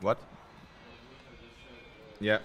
What? Yeah.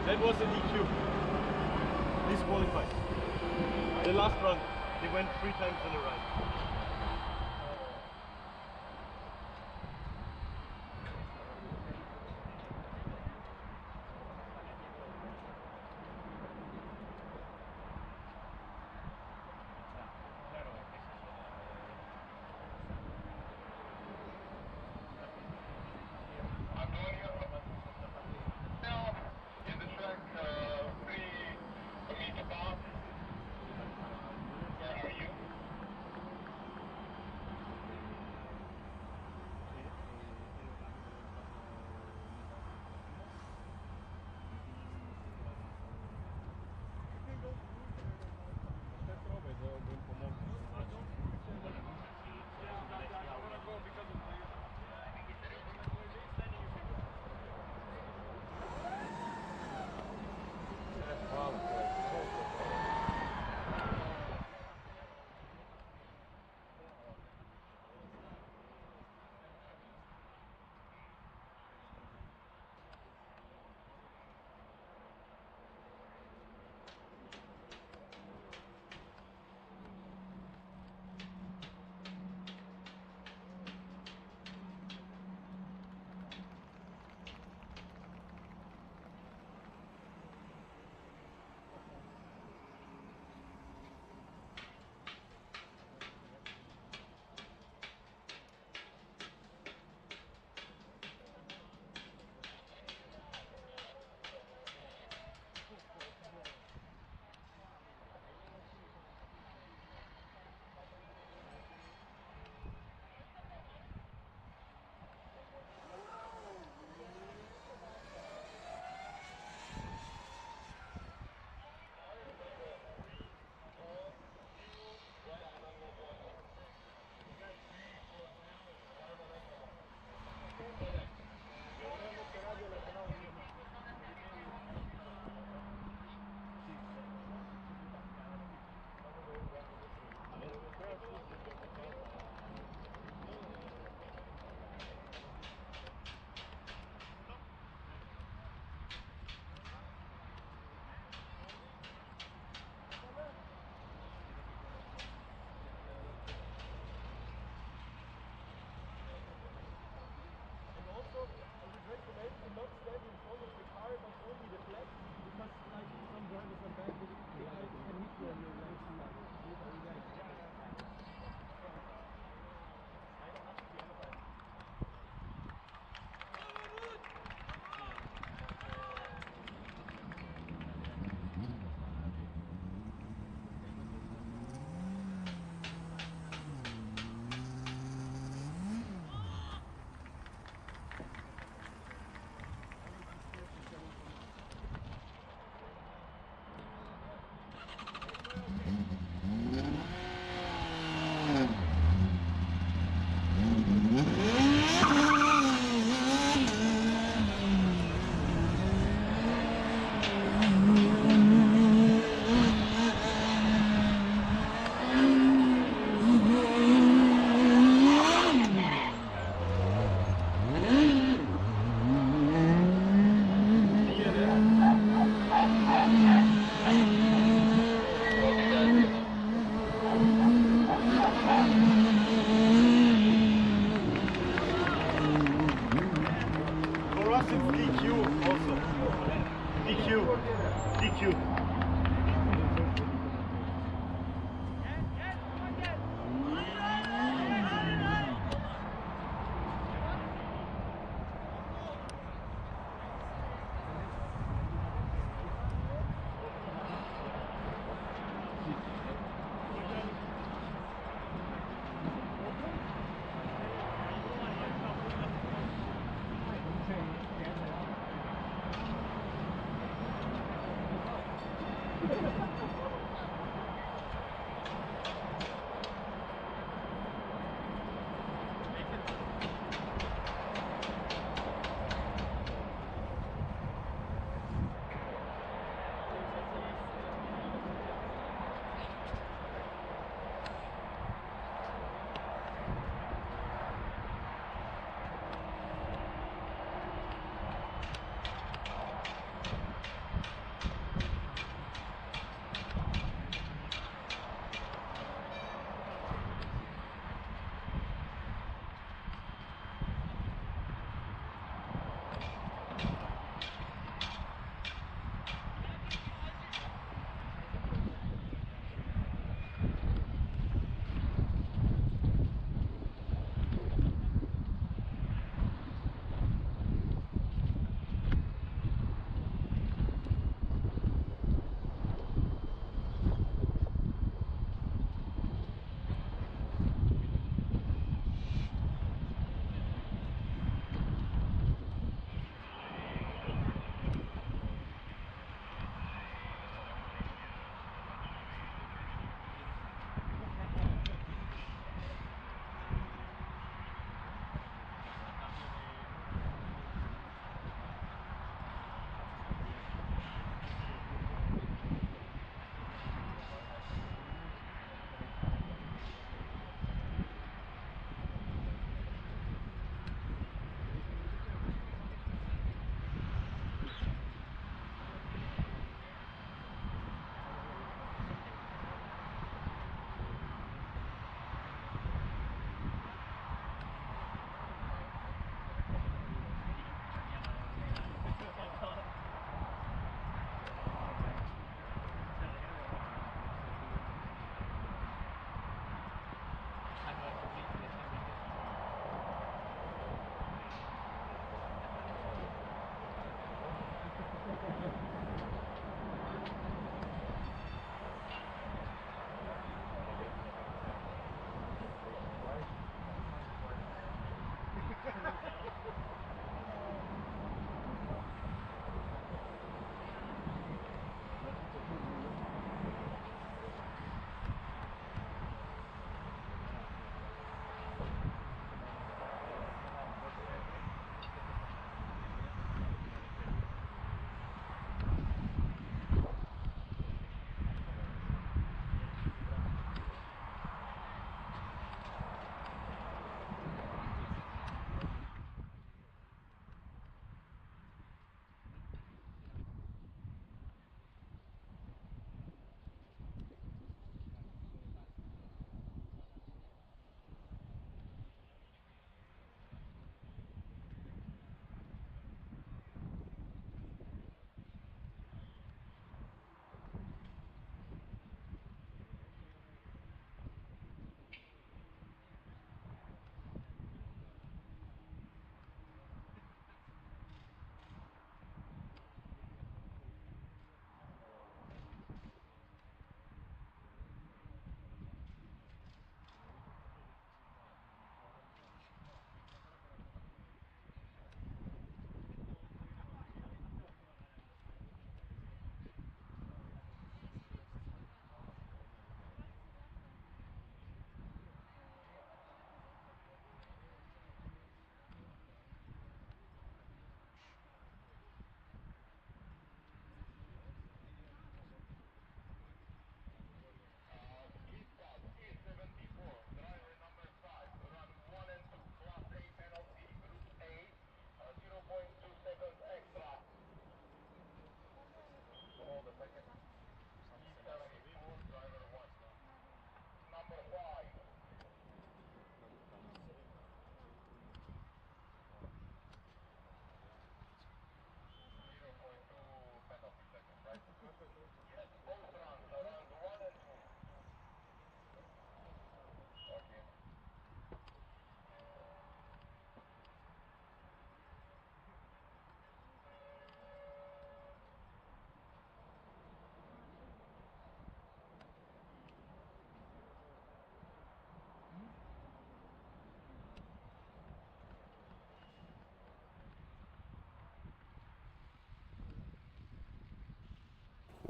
That was a DQ. Disqualified. The last run, they went 3 times on the right.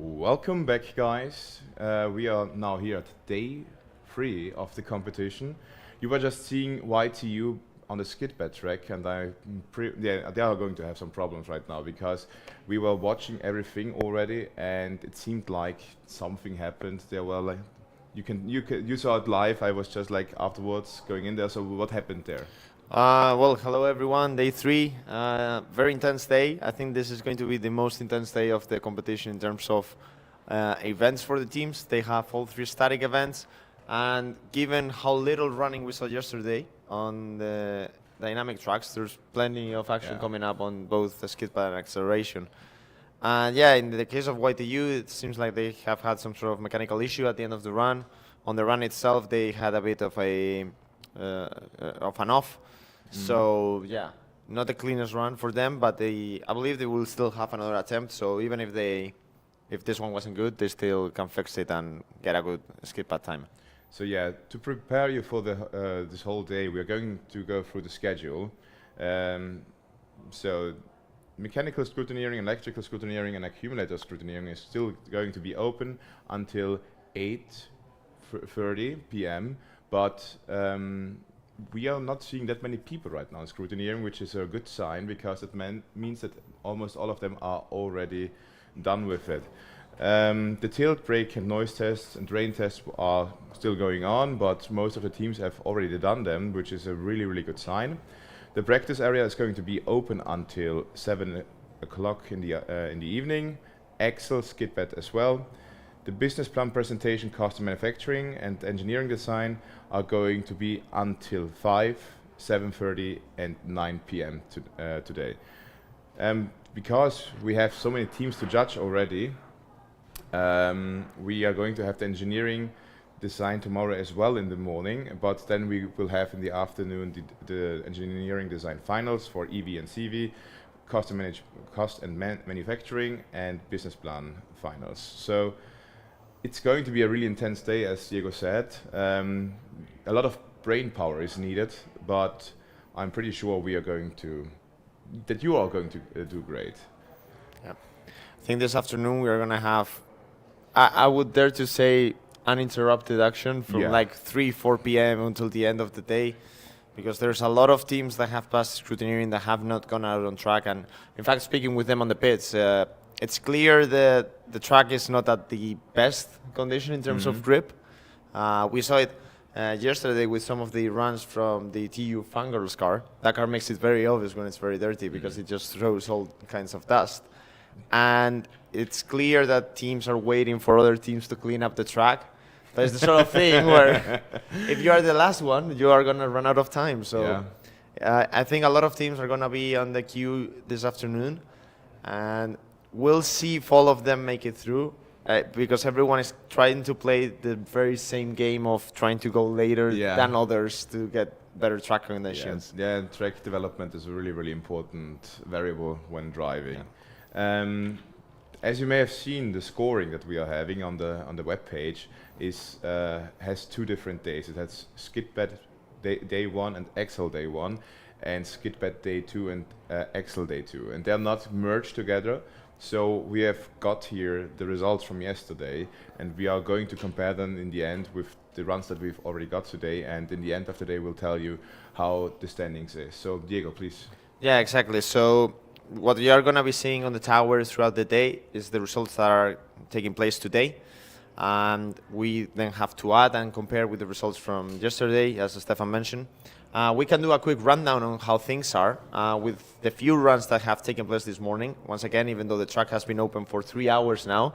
Welcome back, guys. We are now here at day 3 of the competition. You were just seeing YTU on the Skit track, and they are going to have some problems right now because we were watching everything already, and it seemed like something happened. There were like, you saw it live. I was just like afterwards going in there. So what happened there? Well, hello everyone. Day 3, very intense day. I think this is going to be the most intense day of the competition in terms of events for the teams. They have all 3 static events, and given how little running we saw yesterday on the dynamic tracks, there's plenty of action coming up on both the skid pad and acceleration. And yeah, in the case of YTU, it seems like they have had some sort of mechanical issue at the end of the run. On the run itself, they had a bit of an off. So yeah, not the cleanest run for them, but I believe they will still have another attempt. So even if this one wasn't good, they still can fix it and get a good skid pad time. So yeah, to prepare you for this whole day, we are going to go through the schedule. So mechanical scrutineering, electrical scrutineering, and accumulator scrutineering is still going to be open until 8:30 p.m. But we are not seeing that many people right now in scrutineering, which is a good sign because it means that almost all of them are already done with it. The tilt, brake, and noise tests and drain tests are still going on, but most of the teams have already done them, which is a really, really good sign. The practice area is going to be open until 7 o'clock in the evening. Axle, skid pad as well. The business plan presentation, custom manufacturing, and engineering design are going to be until 5, 7:30, and 9 p.m. today. Because we have so many teams to judge already, we are going to have the engineering design tomorrow as well in the morning, but then we will have in the afternoon the engineering design finals for EV and CV, cost and manufacturing, and business plan finals. So it's going to be a really intense day, as Diego said. A lot of brain power is needed, but I'm pretty sure you are going to do great. Yeah, I think this afternoon we are going to have, I would dare to say, uninterrupted action from like 3-4 p.m. until the end of the day, because there's a lot of teams that have passed scrutineering that have not gone out on track. And in fact, speaking with them on the pits, it's clear that the track is not at the best condition in terms of grip. We saw it yesterday with some of the runs from the TU Fangirls car. That car makes it very obvious when it's very dirty because it just throws all kinds of dust. And it's clear that teams are waiting for other teams to clean up the track. That's the sort of thing where if you are the last one, you are going to run out of time. So I think a lot of teams are going to be on the queue this afternoon. And we'll see if all of them make it through, because everyone is trying to play the very same game of trying to go later than others to get better track conditions. Yeah, track development is a really, really important variable when driving. As you may have seen, the scoring that we are having on the web page has 2 different days. It has skid pad day 1 and axle day 1, and skid pad day 2 and axle day 2, and they're not merged together. So we have got here the results from yesterday, and we are going to compare them in the end with the runs that we've already got today, and in the end of the day we'll tell you how the standings is. So Diego, please. Yeah, exactly. So what you are going to be seeing on the tower throughout the day is the results that are taking place today, and we then have to add and compare with the results from yesterday, as Stefan mentioned. We can do a quick rundown on how things are with the few runs that have taken place this morning. Once again, even though the track has been open for 3 hours now,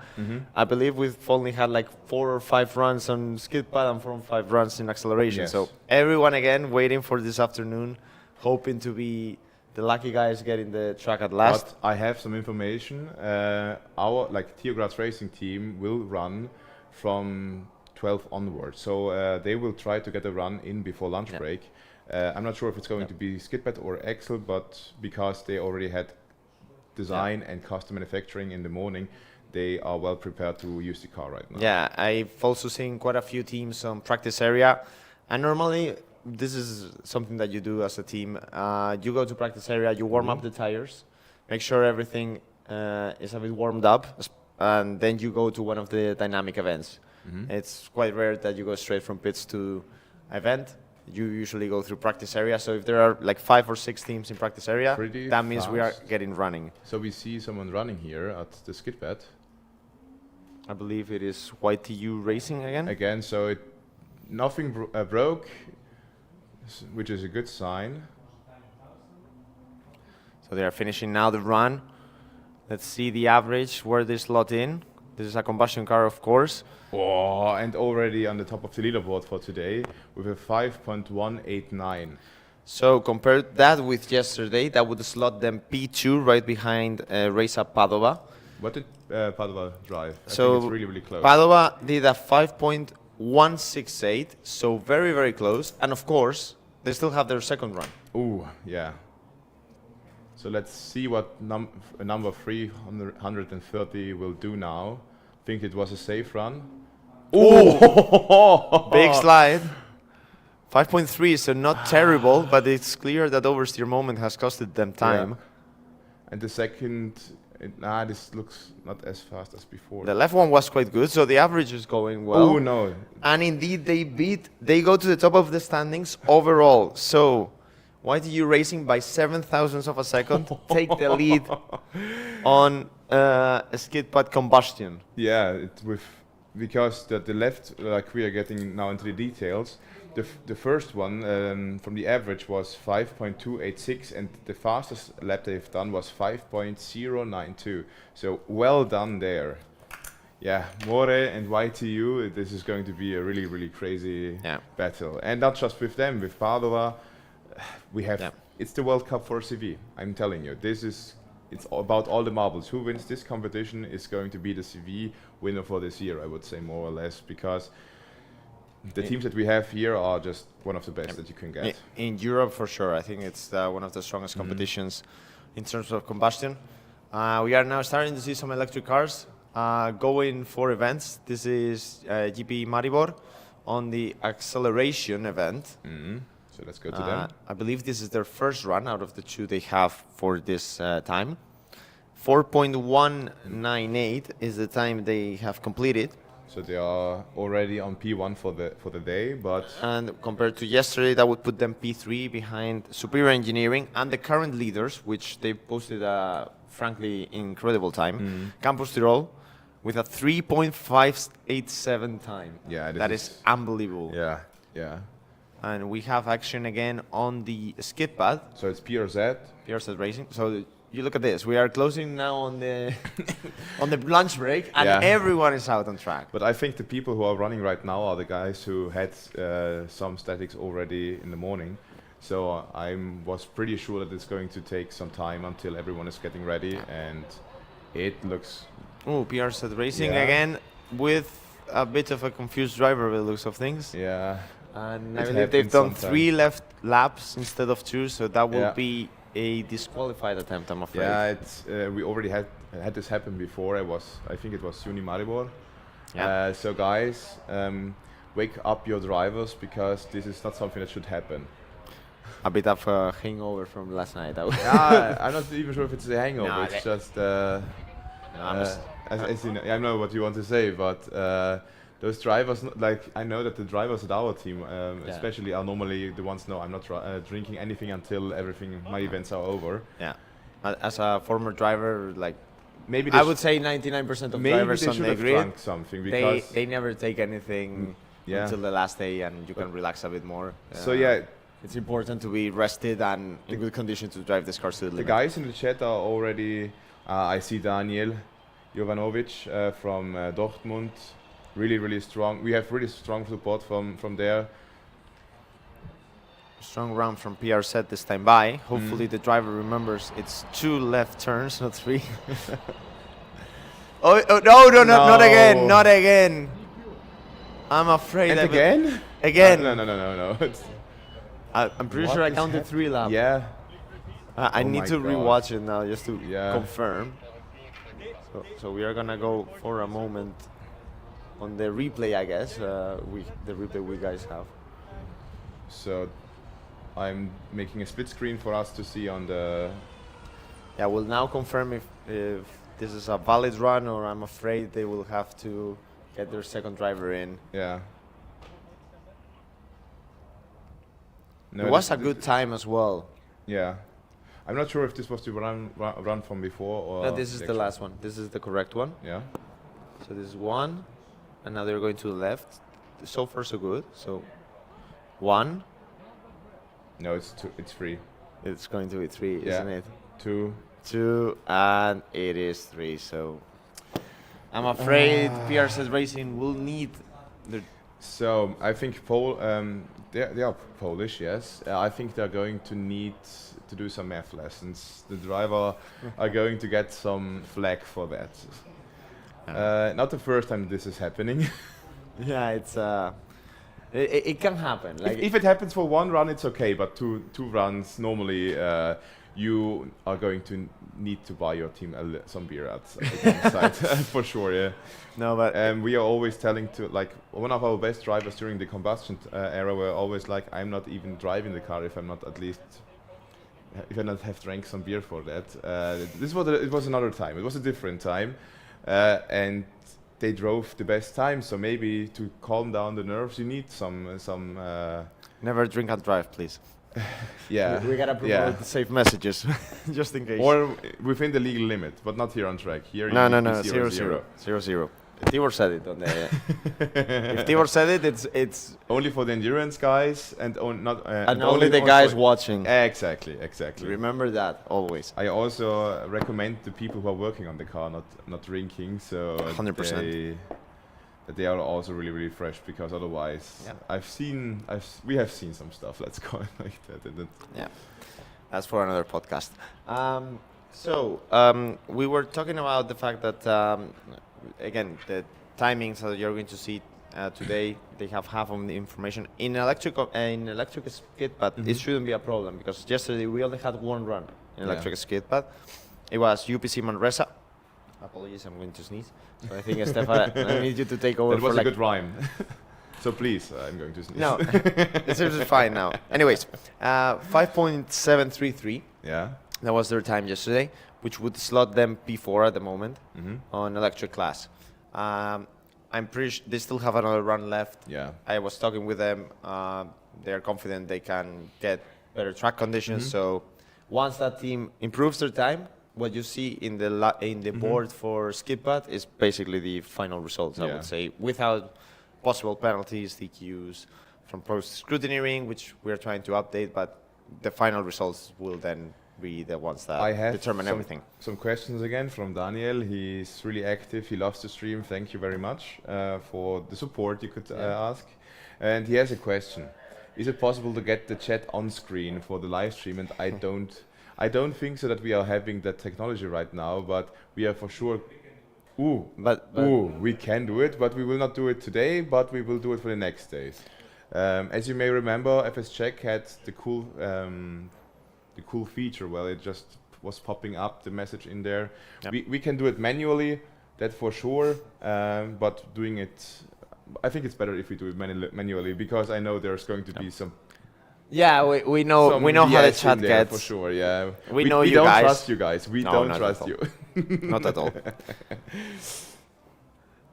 I believe we've only had like 4 or 5 runs on skid pad and 4 or 5 runs in acceleration. So everyone again waiting for this afternoon, hoping to be the lucky guys getting the track at last. But I have some information. Our Theograd's racing team will run from 12 onwards. So they will try to get a run in before lunch break. I'm not sure if it's going to be skid pad or axle, but because they already had design and custom manufacturing in the morning, they are well prepared to use the car right now. Yeah, I've also seen quite a few teams on practice area, and normally this is something that you do as a team. You go to practice area, you warm up the tires, make sure everything is a bit warmed up, and then you go to one of the dynamic events. It's quite rare that you go straight from pits to event. You usually go through practice area. So if there are like 5 or 6 teams in practice area, Pretty that means we are fast. getting running. So we see someone running here at the skid pad. I believe it is YTU Racing again. Again, so nothing broke, which is a good sign. So they are finishing now the run. Let's see the average where they slot in. This is a combustion car, of course. Oh, and already on the top of the leaderboard for today with a 5.189. So compare that with yesterday, that would slot them P2 right behind Race Up Padova. What did Padova drive? I So think it's really, really close. Padova did a 5.168, so very, very close. And of course, they still have their second run. Ooh, yeah. So let's see what number 330 will do now. Think it was a safe run. Ooh! Big slide. 5.3, so not terrible, but it's clear that oversteer moment has costed them time. Yeah. And the second, this looks not as fast as before. The left one was quite good, so the average is going well. Oh no! And indeed, they go to the top of the standings overall. So, YTU Racing by 7,000ths of a second take the lead on skid pad combustion. Yeah, because the left, like we are getting now into the details. The first one from the average was 5.286, and the fastest lap they've done was 5.092. So well done there. Yeah, More and YTU, this is going to be a really, really crazy battle. And not just with them, with Padova, we have, it's the World Cup for CV, I'm telling you. It's about all the marbles. Who wins this competition is going to be the CV winner for this year, I would say, more or less, because the teams that we have here are just one of the best that you can get. In Europe, for sure. I think it's one of the strongest competitions in terms of combustion. We are now starting to see some electric cars going for events. This is GP Maribor on the acceleration event. So let's go to them. I believe this is their first run out of the 2 they have for this time. 4.198 is the time they have completed. So they are already on P1 for the day, but and compared to yesterday, that would put them P3 behind Superior Engineering and the current leaders, which they posted a frankly incredible time. Campus Tirol with a 3.587 time. Yeah, that is unbelievable. Yeah, yeah. And we have action again on the skid pad. So it's PRZ PRZ Racing. So you look at this. We are closing now on the on the lunch break, and everyone is out on track. But I think the people who are running right now are the guys who had some statics already in the morning. So I was pretty sure that it's going to take some time until everyone is getting ready, and it looks... Oh, PRZ Racing again with a bit of a confused driver by the looks of things. Yeah. And I believe they've done 3 left laps instead of 2, so that will be a disqualified attempt, I'm afraid. Yeah, it's we already had this happen before. I think it was Uni Maribor. Yeah. So guys, wake up your drivers, because this is not something that should happen. A bit of a hangover from last night. Yeah, I'm not even sure if it's a hangover. No, it's just as you know, I know what you want to say, but those drivers, like, I know that the drivers at our team, especially, are normally the ones. No, I'm not drinking anything until my events are over. Yeah, as a former driver, like, maybe I would say 99% of drivers on the grid, drunk something, because they never take anything until the last day, and you can relax a bit more. So yeah, it's important to be rested and in good condition to drive this car to the limit. The guys in the chat are already. I see Daniel Jovanovic from Dortmund. Really, really strong. We have really strong support from there. Strong round from PRZ this time by. Hopefully the driver remembers it's 2 left turns, not 3. No, not again, not again. I'm afraid. And again? Again. No. I'm pretty sure I counted 3 laps. Yeah. I need to rewatch it now just to confirm. So we are gonna go for a moment on the replay, I guess. The replay we guys have. So I'm making a split screen for us to see on the... Yeah, we'll now confirm if this is a valid run, or I'm afraid they will have to get their second driver in. Yeah. No, It was a good time as well. Yeah. I'm not sure if this was the run from before or. No, this is the last one. This is the correct one. Yeah. So this is 1, and now they're going to the left. So far, so good. So 1. No, it's 2. It's 3. It's going to be 3, Yeah. isn't it? 2. 2, and it is 3. So I'm afraid PRZ Racing will need the. So I think they are Polish, yes. I think they're going to need to do some math lessons. The driver are going to get some flack for that. Not the first time this is happening. Yeah, it's it can happen. Like if it happens for 1 run, it's okay. But two runs, normally you are going to need to buy your team some beer at the site for sure. Yeah. no, but We are always telling to one of our best drivers during the combustion era were always like, I'm not even driving the car if I'm not at least if I not have drank some beer for that. It was another time. It was a different time, and they drove the best time. So maybe to calm down the nerves, you need some. never drink and drive, please. Yeah, We gotta promote the safe messages, just in case. or within the legal limit, but not here on track. Here, no, you no, need no, to 0-0. Tibor said it on the. If Tibor said it, it's only for the endurance guys and not and only the guys watching. Exactly. Remember that always. I also recommend the people who are working on the car not drinking, so 100%. that they are also really fresh, because otherwise, Yeah. we have seen some stuff. Let's call it like that. And Yeah, that's for another podcast. We were talking about the fact that again, the timings that you're going to see today, they have half of the information in electric skid, but it shouldn't be a problem, because yesterday we only had 1 run in electric skid, but it was UPC Manresa. Apologies, I'm going to sneeze. So I think Stefan, I need you to take over. that was a good rhyme. So please, I'm going to sneeze. No, it's fine now. Anyways, 5.733. Yeah. That was their time yesterday, which would slot them P4 at the moment on electric class. I'm pretty sure they still have another run left. Yeah. I was talking with them. They are confident they can get better track conditions. So once that team improves their time, what you see in the board for skid pad is basically the final results, I would say, without possible penalties, DQs from post-scrutiny ring, which we're trying to update, but the final results will then be the ones that determine everything. Some questions again from Daniel. He's really active. He loves the stream. Thank you very much for the support you could ask. And he has a question. Is it possible to get the chat on screen for the live stream? And I don't think so that we are having that technology right now, but we are for sure. We can do it, but we will not do it today, but we will do it for the next days. As you may remember, FS Check had the cool feature where it just was popping up the message in there. Yep. We can do it manually, that for sure, but doing it, I think it's better if we do it manually, because I know there's going to be some. Yeah, we know how the chat gets. For sure, yeah. We know we you don't guys. Trust you guys. We don't trust you. Not at all.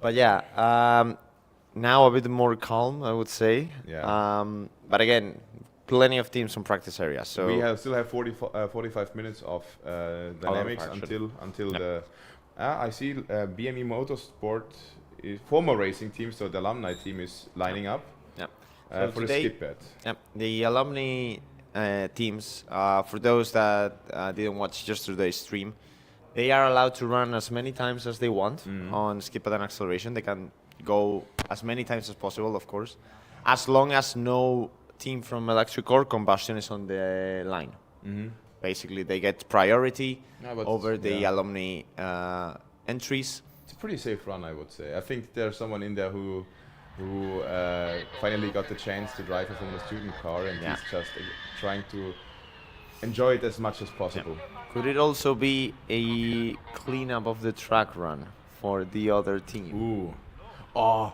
But yeah, now a bit more calm, I would say. Yeah. But again, plenty of teams on practice areas. So we still have 45 minutes of dynamics until the. I see BME Motorsport former racing team, so the alumni team is lining up. Yeah. So for today, the skid pad. Yeah, the alumni teams, for those that didn't watch yesterday's stream, they are allowed to run as many times as they want on skid pad and acceleration. They can go as many times as possible, of course, as long as no team from electric or combustion is on the line. Basically, they get priority over the alumni entries. It's a pretty safe run, I would say. I think there's someone in there who finally got the chance to drive a Formula Student car, and he's just trying to enjoy it as much as possible. Yeah. Could it also be a cleanup of the track run for the other team? Ooh. Oh,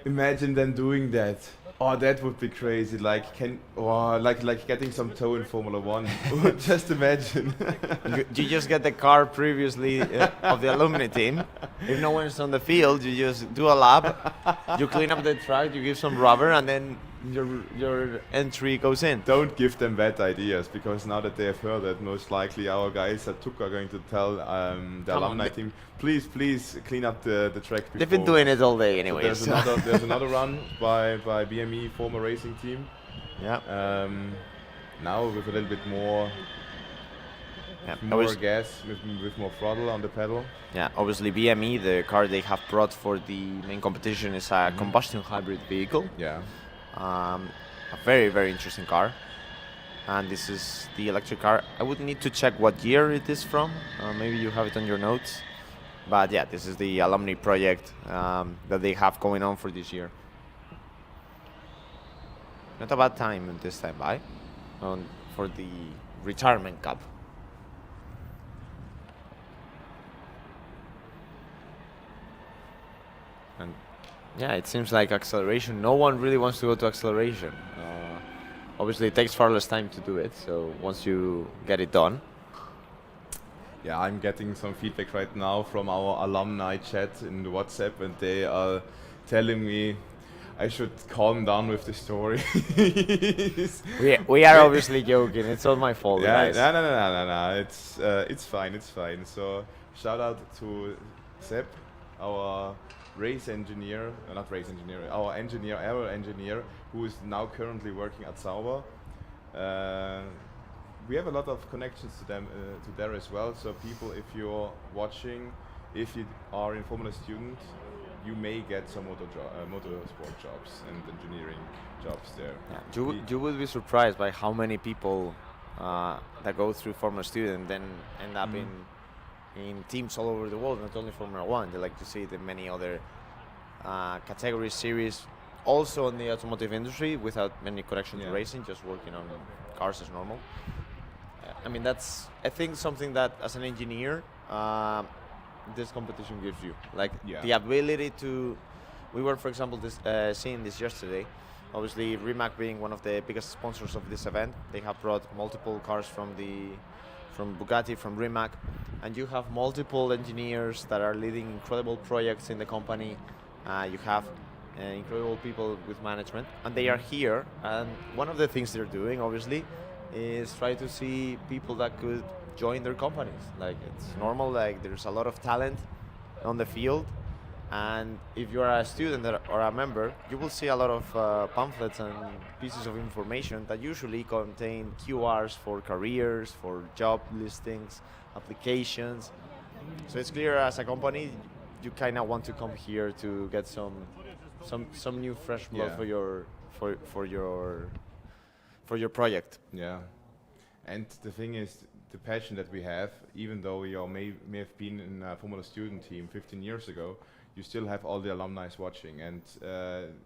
imagine them doing that. Oh, that would be crazy! Like like getting some toe in Formula One. Just imagine. You just get the car previously of the alumni team. If no one's on the field, you just do a lap. You clean up the track. You give some rubber, and then your entry goes in. Don't give them bad ideas, because now that they have heard that, most likely our guys at TUC are going to tell the alumni team, please clean up the track before. They've been doing it all day anyway. So there's another run by BME, former racing team. Yeah. Now with a little bit more gas, with more throttle on the pedal. Yeah, obviously BME, the car they have brought for the main competition, is a combustion hybrid vehicle. Yeah. A very, very interesting car. And this is the electric car. I would need to check what year it is from. Maybe you have it on your notes. But yeah, this is the alumni project that they have going on for this year. Not a bad time this time, right? For the retirement cup. And yeah, it seems like acceleration. No one really wants to go to acceleration. Obviously, it takes far less time to do it. So once you get it done. Yeah, I'm getting some feedback right now from our alumni chat in the WhatsApp, and they are telling me I should calm down with the story. we are obviously joking. It's all my fault, yeah, guys. No. It's fine. So shout out to Sepp, our race engineer, not race engineer, our engineer, aero engineer, who is now currently working at Sauber. We have a lot of connections to them, to there as well. So people, if you're watching, if you are in Formula Student, you may get some motorsport jobs and engineering jobs there. Yeah. You would be surprised by how many people that go through Formula Student then end up in teams all over the world, not only Formula One. They like to see the many other categories, series, also in the automotive industry without any connection to racing, just working on cars as normal. I mean, that's, I think, something that as an engineer, this competition gives you. Like the ability to, we were, for example, seeing this yesterday. Obviously, Rimac being one of the biggest sponsors of this event, they have brought multiple cars from Bugatti, from Rimac, and you have multiple engineers that are leading incredible projects in the company. You have incredible people with management, and they are here. And one of the things they're doing, obviously, is try to see people that could join their companies. Like, it's normal, like there's a lot of talent on the field, and if you're a student or a member, you will see a lot of pamphlets and pieces of information that usually contain QRs for careers, for job listings, applications. So it's clear, as a company, you kind of want to come here to get some new fresh blood for your project. Yeah, and the thing is, the passion that we have, even though we all may have been in a Formula Student team 15 years ago, you still have all the alumni watching. And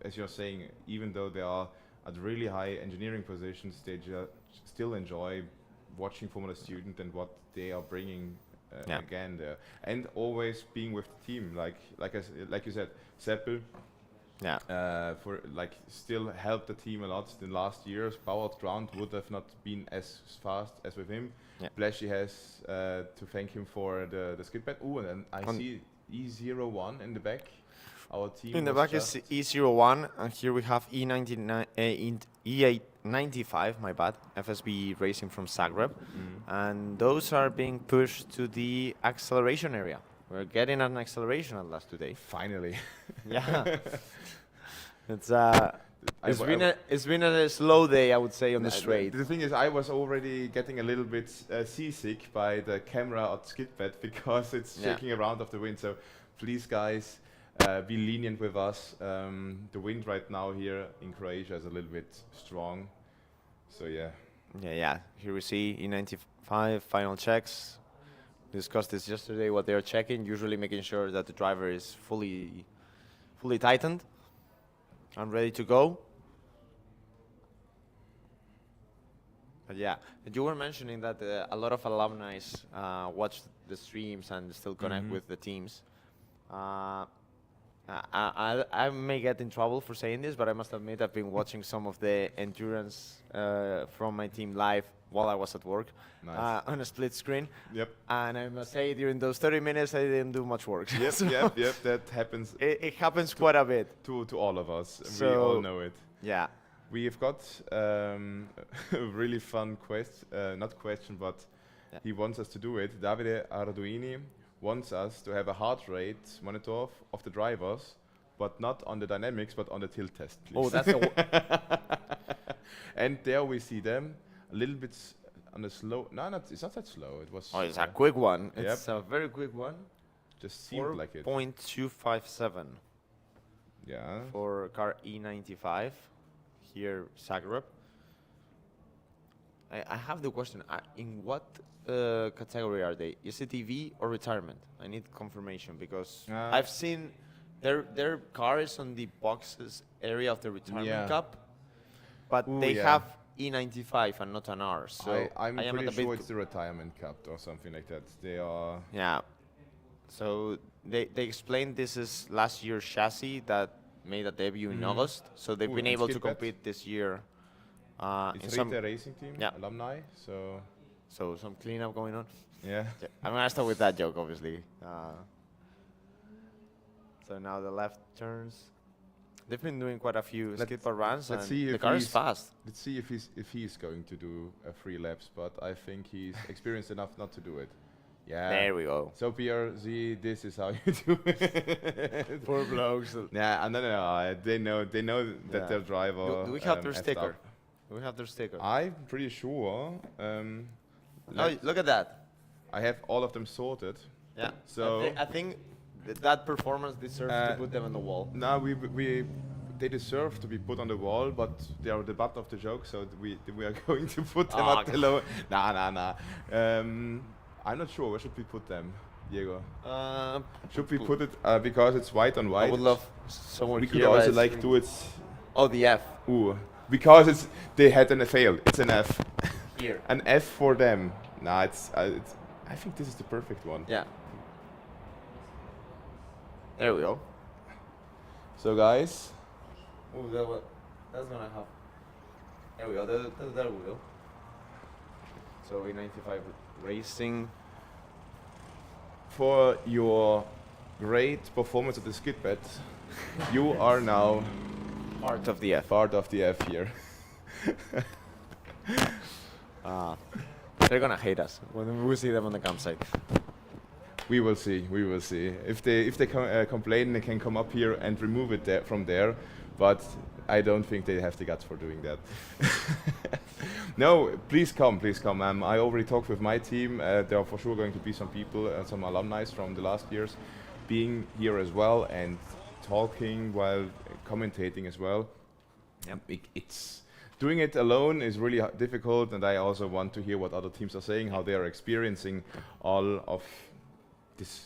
as you're saying, even though they are at really high engineering positions, they still enjoy watching Formula Student and what they are bringing again there, and always being with the team. Like you said, Seppel. For still helped the team a lot in the last years. Powered ground would have not been as fast as with him. Blashy has to thank him for the skid pad. And I see E01 in the back. Our team in the back is E01, and here we have E95, my bad, FSB Racing from Zagreb, and those are being pushed to the acceleration area. We're getting an acceleration at last today. Finally. Yeah. It's been a slow day, I would say, on the straight. The thing is, I was already getting a little bit seasick by the camera at Skitpad because it's shaking around of the wind. So please, guys, be lenient with us. The wind right now here in Croatia is a little bit strong. So yeah. Here we see E95 final checks. Discussed this yesterday, what they are checking, usually making sure that the driver is fully tightened and ready to go. But yeah, you were mentioning that a lot of alumni watch the streams and still connect with the teams. I may get in trouble for saying this, but I must admit I've been watching some of the endurance from my team live while I was at work on a split screen. Yep. And I must say, during those 30 minutes, I didn't do much work. Yep, So yep. That happens it happens quite a bit. to all of us. So, we all know it. Yeah. We've got a really fun not question, but he wants us to do it. Davide Arduini wants us to have a heart rate monitor of the drivers, but not on the dynamics, but on the tilt test, please. Oh, that's a And there we see them a little bit on the slow. No, it's not that slow. It was. Oh, it's a quick one. Yep. It's a very quick one. Just seemed like it. 4.257 Yeah. for car E95 here, Zagreb. I have the question. In what category are they? Is it EV or retirement? I need confirmation because I've seen their car is on the boxes area of the retirement cup, but they have E95 and not an R. So I'm I am pretty at a bit sure it's the retirement cup or something like that. They are. Yeah. So they explained this is last year's chassis that made a debut in August. So they've been and able to Skit compete this year. It's in some Rita Racing Team, Yeah. Alumni. So so some cleanup going on. yeah. I'm gonna start with that joke, obviously. So now the left turns. They've been doing quite a few skid pad runs, let's and see the if car is he's- fast. Let's see if he's going to do 3 laps, but I think he's experienced enough not to do it. Yeah. There we go. So Pierre, see, this is how you do it. Four blokes. Yeah, and no, they know that Yeah. their driver. Do we have their effed sticker? up. Do we have their sticker? I'm pretty sure. Oh, look at that. I have all of them sorted. Yeah. So- I think that performance deserves to put them on the wall. Now they deserve to be put on the wall, but they are the butt of the joke, so we are going to put them at the low. Nah. I'm not sure. Where should we put them, Diego? Should we put it because it's white on white? I would love someone We here. could also but like it's- do it. Oh, the F Because they had a fail. It's an F. here. An F for them. Nah, it's. I think this is the perfect one. Yeah. There we go. So guys, Oh, that's gonna have. There we go. There we go. So E95 Racing. for your great performance at the skid pad, you are now Part of the F. part of the F here. They're gonna hate us when we see them on the campsite. We will see. We will see. If they complain, they can come up here and remove it from there. But I don't think they have the guts for doing that. No, please come. Please come. I already talked with my team. There are for sure going to be some people, some alumni from the last years, being here as well and talking while commentating as well. It's doing it alone is really difficult, and I also want to hear what other teams are saying, how they are experiencing all of this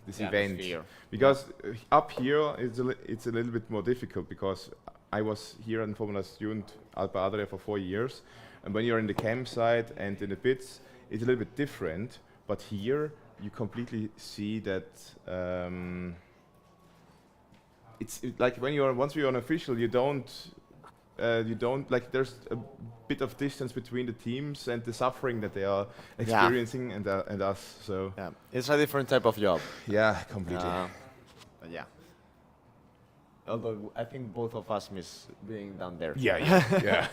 event. atmosphere. Because up here it's a little bit more difficult because I was here in Formula Student Alpe Adria for 4 years, and when you're in the campsite and in the pits, it's a little bit different. But here you completely see that. It's like once you're an official, you don't like. There's a bit of distance between the teams and the suffering that they are experiencing and us. So Yeah, it's a different type of job. yeah, completely. But yeah. Although I think both of us miss being down there. Yeah.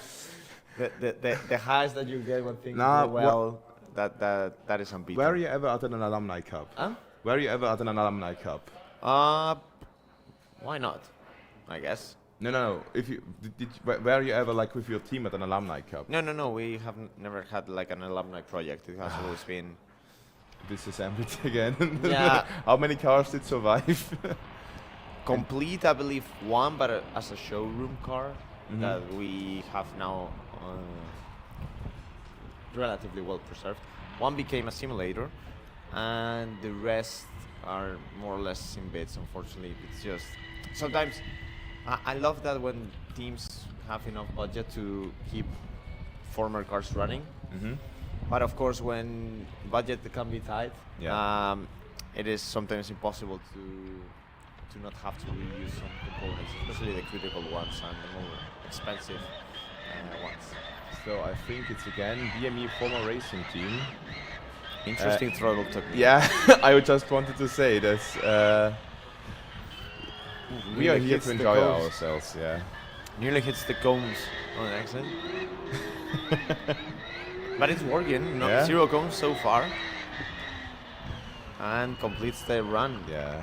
The highs that you get when things Nah, go well, that is unbeatable. Were you ever at an alumni cup? Huh? Were you ever at an alumni cup? Why not? I guess. No. If you were you ever like with your team at an alumni cup? No. We have never had like an alumni project. It has always been. Disassembled again. Yeah. How many cars did survive? Complete, I believe, one, but as a showroom car that we have now relatively well preserved. One became a simulator, and the rest are more or less in bits. Unfortunately, it's just sometimes I love that when teams have enough budget to keep former cars running. But of course, when budget can be tight, it is sometimes impossible to to not have to reuse some components, especially the critical ones and the more expensive ones. So I think it's again BME former racing team. Interesting throttle technique. Yeah, I just wanted to say this. We are here to enjoy ourselves, yeah. Nearly hits the cones on an exit. But it's working, no, 0 cones so far. And completes the run. Yeah.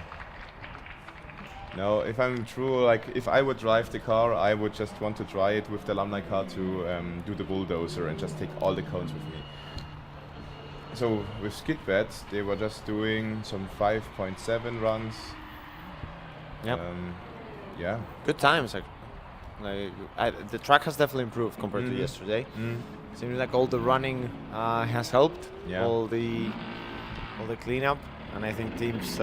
No, if I'm true, like if I would drive the car, I would just want to try it with the Alumni car to do the bulldozer and just take all the cones with me. So with Skit, they were just doing some 5.7 runs. Yep. Yeah. Good times. The track has definitely improved compared to yesterday. Seems like all the running has helped. Yeah. All the cleanup, and I think teams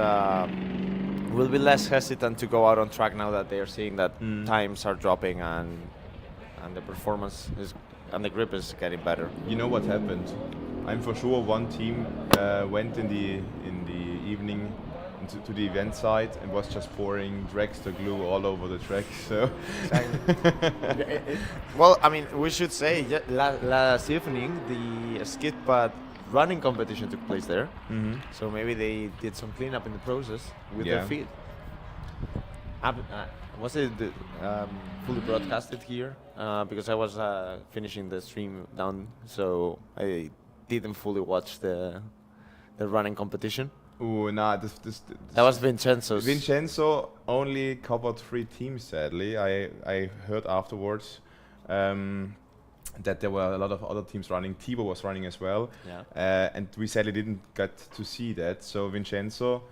will be less hesitant to go out on track now that they are seeing that times are dropping and the performance is and the grip is getting better. You know what happened? I'm for sure one team went in the evening to the event site and was just pouring dragster glue all over the track. So well, I mean, we should say last evening the Skit running competition took place there. So maybe they did some cleanup in the process with their feet. Was it fully broadcasted here? Because I was finishing the stream down, so I didn't fully watch the running competition. Oh, nah, that was Vincenzo's. Vincenzo only covered 3 teams, sadly. I heard afterwards that there were a lot of other teams running. Thibaut was running as well. Yeah. And we sadly didn't get to see that. So Vincenzo,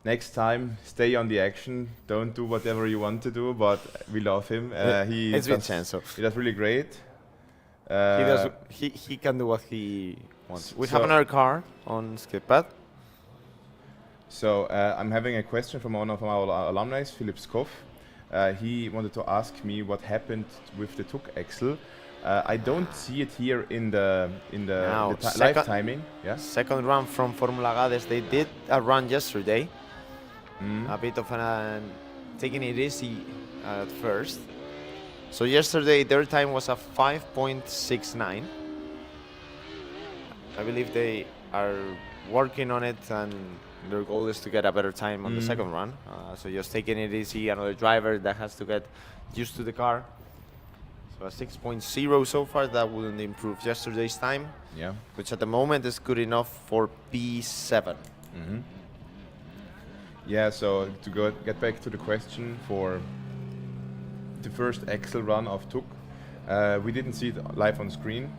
next time, stay on the action. Don't do whatever you want to do, but we love him. It's Vincenzo. He does really great. He can do what he wants. We have another car on Skitpad. So I'm having a question from one of our alumni, Philip Skoff. He wanted to ask me what happened with the Tuk axle. I don't see it here in the live timing. Yeah. Second run from Formula Gades. They did a run yesterday. A bit of taking it easy at first. So yesterday their time was a 5.69. I believe they are working on it and their goal is to get a better time on the second run. So just taking it easy, another driver that has to get used to the car. So a 6.0 so far, that wouldn't improve yesterday's time. Yeah. Which at the moment is good enough for P7. Yeah, so to get back to the question for the first axle run of Tuk, we didn't see it live on screen,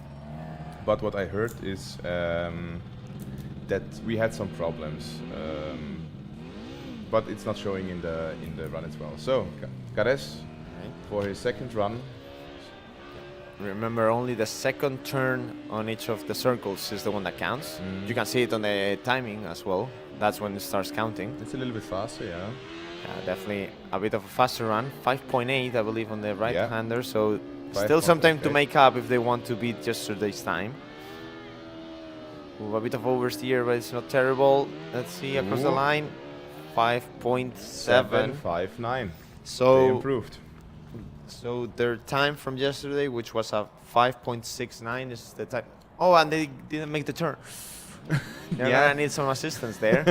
but what I heard is that we had some problems, but it's not showing in the run as well. So Gades for his second run. Remember, only the second turn on each of the circles is the one that counts. You can see it on the timing as well. That's when it starts counting. It's a little bit faster, yeah. Yeah, definitely a bit of a faster run. 5.8, I believe, on the right-hander. So still some time to make up if they want to beat yesterday's time. Ooh, a bit of oversteer, but it's not terrible. Let's see, across the line. 5.759. So they improved. So their time from yesterday, which was a 5.69, is the time. Oh, and they didn't make the turn. They're gonna need some assistance there.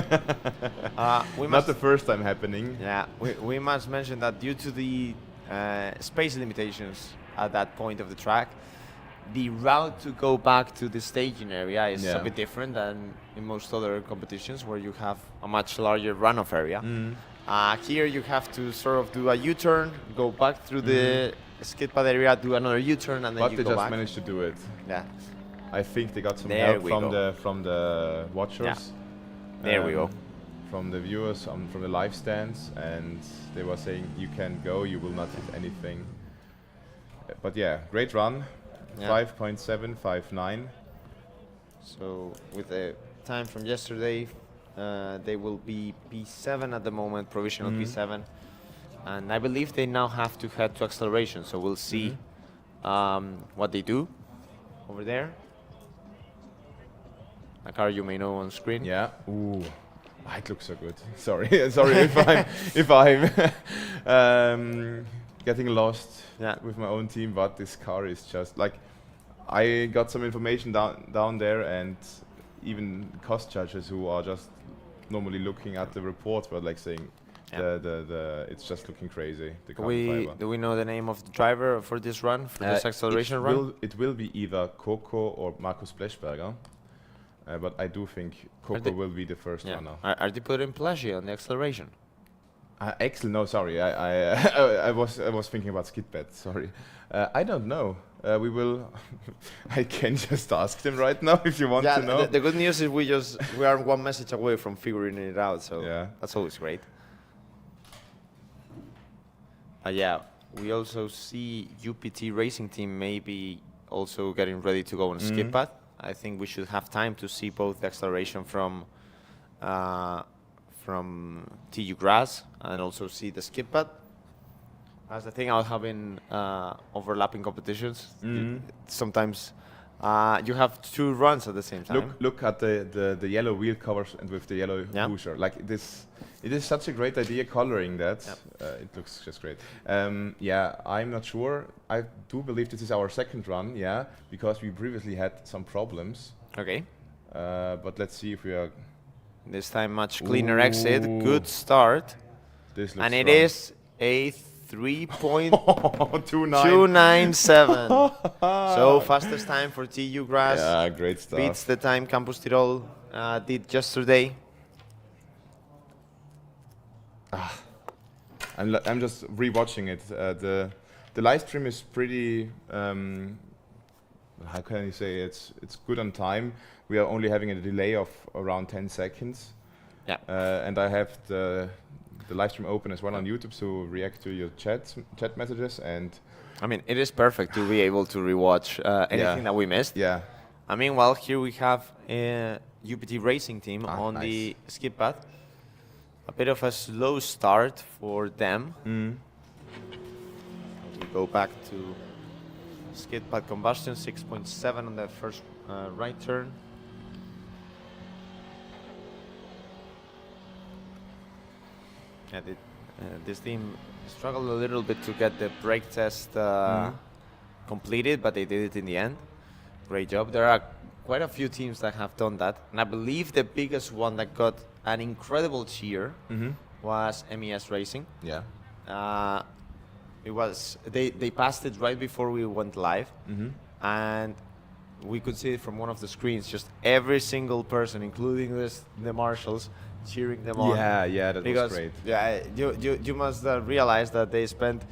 Not the first time happening. Yeah, we must mention that due to the space limitations at that point of the track, the route to go back to the staging area is a bit different than in most other competitions where you have a much larger runoff area. Here you have to sort of do a U-turn, go back through the skid pad area, do another U-turn, and then you go back. But they just managed to do it. Yeah. I think they got some help from the watchers. Yeah. There we go. From the viewers, from the live stands, and they were saying you can go, you will not hit anything. But yeah, great run. 5.759. So with the time from yesterday, they will be P7 at the moment, provisional P7. And I believe they now have to head to acceleration, so we'll see what they do over there. A car you may know on screen. Yeah. Ooh. It looks so good. Sorry, sorry if I'm getting lost with my own team, but this car is just like, I got some information down there, and even cost judges who are just normally looking at the reports were like saying it's just looking crazy. The Do we know the name of the driver for this run, for this acceleration run? It will be either Coco or Markus Blechberger. But I do think Coco will be the first runner. Are they putting Plagey on the acceleration? Axel, no, sorry. I was thinking about Skit. Sorry. I don't know. We will. I can just ask them right now if you want to know. The good news is we are one message away from figuring it out. So that's always great. We also see UPT Racing Team maybe also getting ready to go on skip pad. I think we should have time to see both the acceleration from TU Grass and also see the skip pad. As the thing about having overlapping competitions, sometimes you have two runs at the same time. Look at the yellow wheel covers and with the yellow pusher. Like this, it is such a great idea coloring that. It looks just great. I'm not sure. I do believe this is our second run. Because we previously had some problems. Okay. But let's see if we are. This time much cleaner exit. Good start. This looks and it strong. is a 3.297. So fastest time for TU Grass. Yeah, great stuff. Beats the time Campus Tirol did yesterday. I'm just rewatching it. The live stream is pretty. How can you say it's good on time. We are only having a delay of around 10 seconds. And I have the live stream open as well on YouTube to react to your chat messages, and I mean it is perfect to be able to rewatch anything that we missed. I mean, well, here we have a UPT Racing Team on the skip pad. A bit of a slow start for them. We go back to skid pad combustion, 6.7 on that first right turn. This team struggled a little bit to get the brake test completed, but they did it in the end. Great job. There are quite a few teams that have done that, and I believe the biggest one that got an incredible cheer was MES Racing. It was they passed it right before we went live, and we could see it from one of the screens. Just every single person, including the marshals, cheering them on. That was great. You must realize that they spent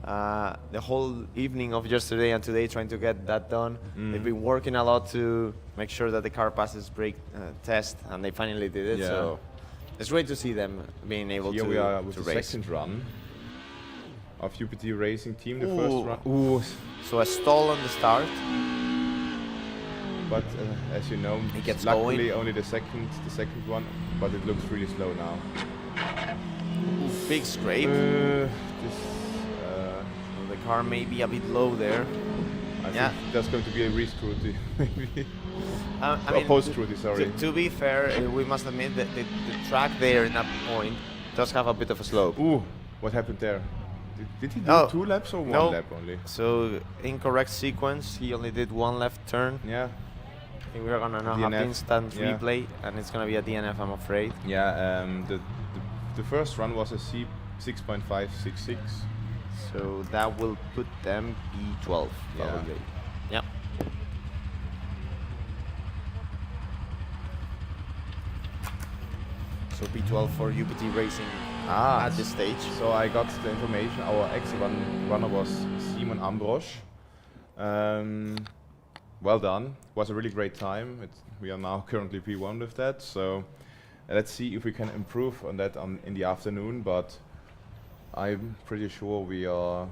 the whole evening of yesterday and today trying to get that done. They've been working a lot to make sure that the car passes brake test, and they finally did it. So it's great to see them being able to race. Here we are with the second run of UPT Racing Team, the first run. So a stall on the start. But as you know, it gets luckily going. only the second one, but it looks really slow now. Big scrape. The car may be a bit low there. I think that's going to be a re-scrutiny, maybe. Post-scrutiny, sorry. To be fair, we must admit that the track there in that point does have a bit of a slope. What happened there? Did he do 2 laps or 1 lap only? So incorrect sequence. He only did 1 left turn. I think we're gonna now have instant replay, and it's gonna be a DNF, I'm afraid. The first run was a 6.566. So that will put them P12 probably. So P12 for UPT Racing at this stage. So I got the information. Our X1 runner was Simon Ambrosch. Well done. Was a really great time. We are now currently P1 with that. So let's see if we can improve on that in the afternoon. But I'm pretty sure we are.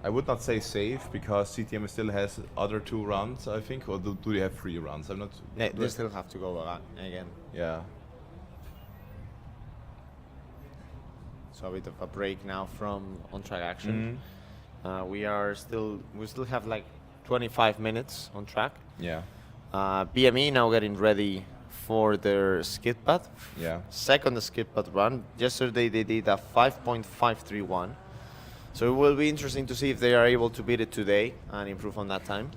I would not say safe, because CTM still has other 2 runs, I think, or do they have 3 runs? I'm not. They still have to go again. So a bit of a break now from on-track action. We still have like 25 minutes on track. BME now getting ready for their skid pad. Yeah. Second skid pad run. Yesterday they did a 5.531. So it will be interesting to see if they are able to beat it today and improve on that time.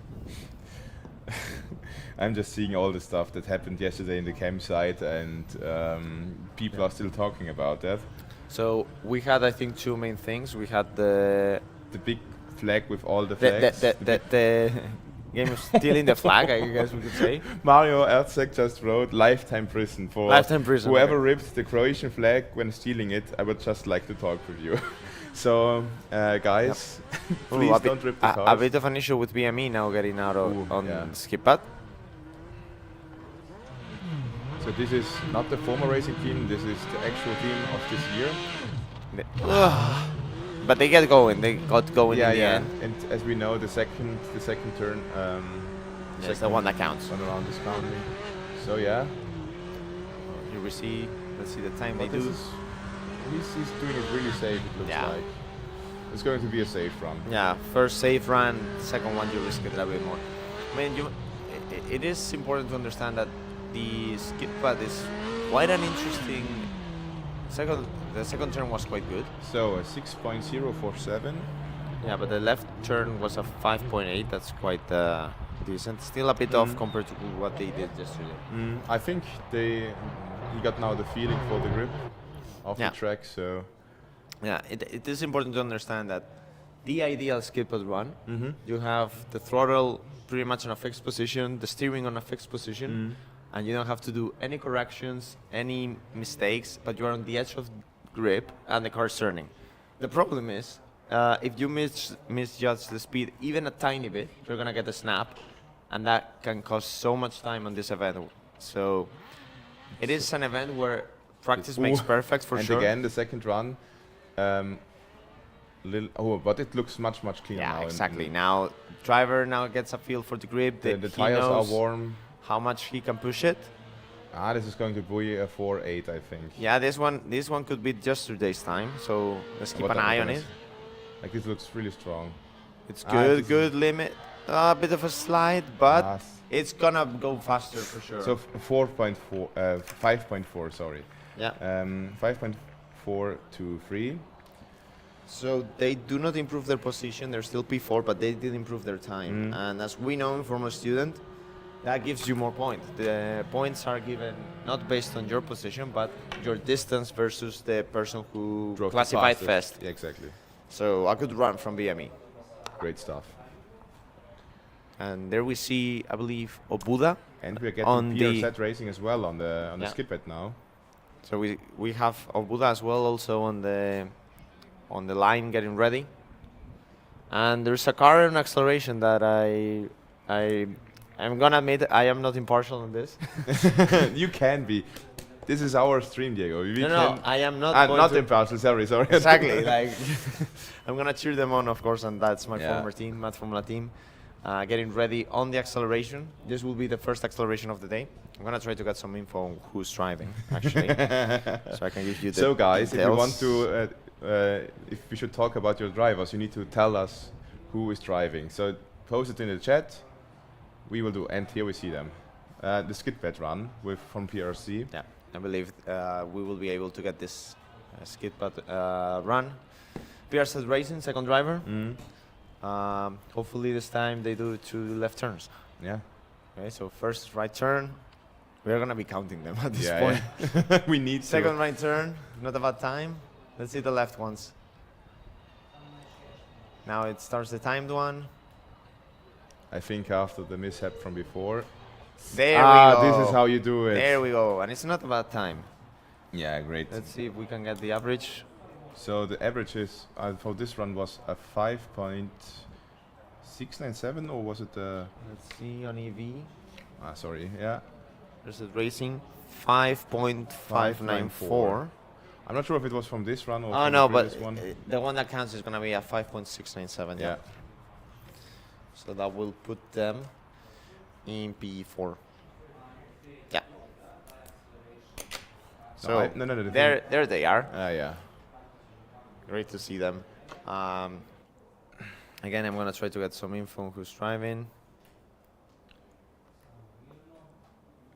I'm just seeing all the stuff that happened yesterday in the campsite, and people are still talking about that. So we had, I think, two main things. We had the big flag with all the flags. the game of stealing the flag, I guess we could say. Mario Erzek just wrote lifetime prison for whoever ripped the Croatian flag when stealing it. I would just like to talk with you. So, guys, please don't rip the cars. A bit of an issue with BME now getting out on skip pad. So this is not the former racing team, this is the actual team of this year. But they got going in the end. And as we know, the second turn, that's the one that counts. One around is counting. So yeah. Here we see, let's see the time but they do. He's doing it really safe, it looks like. It's going to be a safe run. Yeah, first safe run, second one you risk it a bit more. I mean, it is important to understand that the skid pad is quite an interesting. The second turn was quite good. So a 6.047. Yeah, but the left turn was a 5.8. That's quite decent. Still a bit off compared to what they did yesterday. I think he got now the feeling for the grip of the track. So yeah, it is important to understand that the ideal skid pad run, you have the throttle pretty much in a fixed position, the steering on a fixed position. And you don't have to do any corrections, any mistakes, but you're on the edge of grip and the car's turning. The problem is, if you misjudge the speed even a tiny bit, you're gonna get a snap, and that can cost so much time on this event. So it is an event where practice makes perfect for sure. And again, the second run, but it looks much cleaner now. Yeah, exactly. Now driver gets a feel for the grip. The tires are warm. How much he can push it. This is going to be a 4.8, I think. Yeah, this one could be yesterday's time, so let's keep an eye on it. Like, this looks really strong. It's good limit. A bit of a slide, but it's gonna go faster for sure. So 5.4, sorry. Yeah. 5.4 to 3. So they do not improve their position. They're still P4, but they did improve their time. And as we know in Formula Student, that gives you more points. The points are given not based on your position, but your distance versus the person who classified first. Yeah, exactly. So a good run from BME. Great stuff. And there we see, I believe, Obuda. And we're getting PRZ racing as well on the skid pad now. So we have Obuda as well, also on the line getting ready. And there's a car and acceleration that I'm gonna admit I am not impartial on this. You can be. This is our stream, Diego. No, I am not. Not impartial. Sorry. Exactly. Like, I'm gonna cheer them on, of course, and that's my former team, Matt Formula team, getting ready on the acceleration. This will be the first acceleration of the day. I'm gonna try to get some info on who's driving, actually, so I can give you the. So, guys, details. if you want to, if we should talk about your drivers, you need to tell us who is driving. So, post it in the chat. We will do, and here we see them. The skid pad run from PRC. Yeah, I believe we will be able to get this skid pad run. PRC Racing, second driver. Hopefully this time they do 2 left turns. Yeah. Okay, so first right turn. We're gonna be counting them at this point. Yeah. We need second right turn, not about time. Let's see the left ones. Now it starts the timed one. I think after the mishap from before. There we go. This is how you do it. There we go. And it's not about time. Yeah, great. Let's see if we can get the average. So the average is for this run was a 5.697, or was it? Let's see on EV. Sorry. Yeah. There's a racing 5.594. I'm not sure if it was from this run or from the previous one. The one that counts is gonna be a 5.697. Yeah. So that will put them in P4. Yeah. So no, there they are. Yeah. Great to see them. Again, I'm gonna try to get some info on who's driving.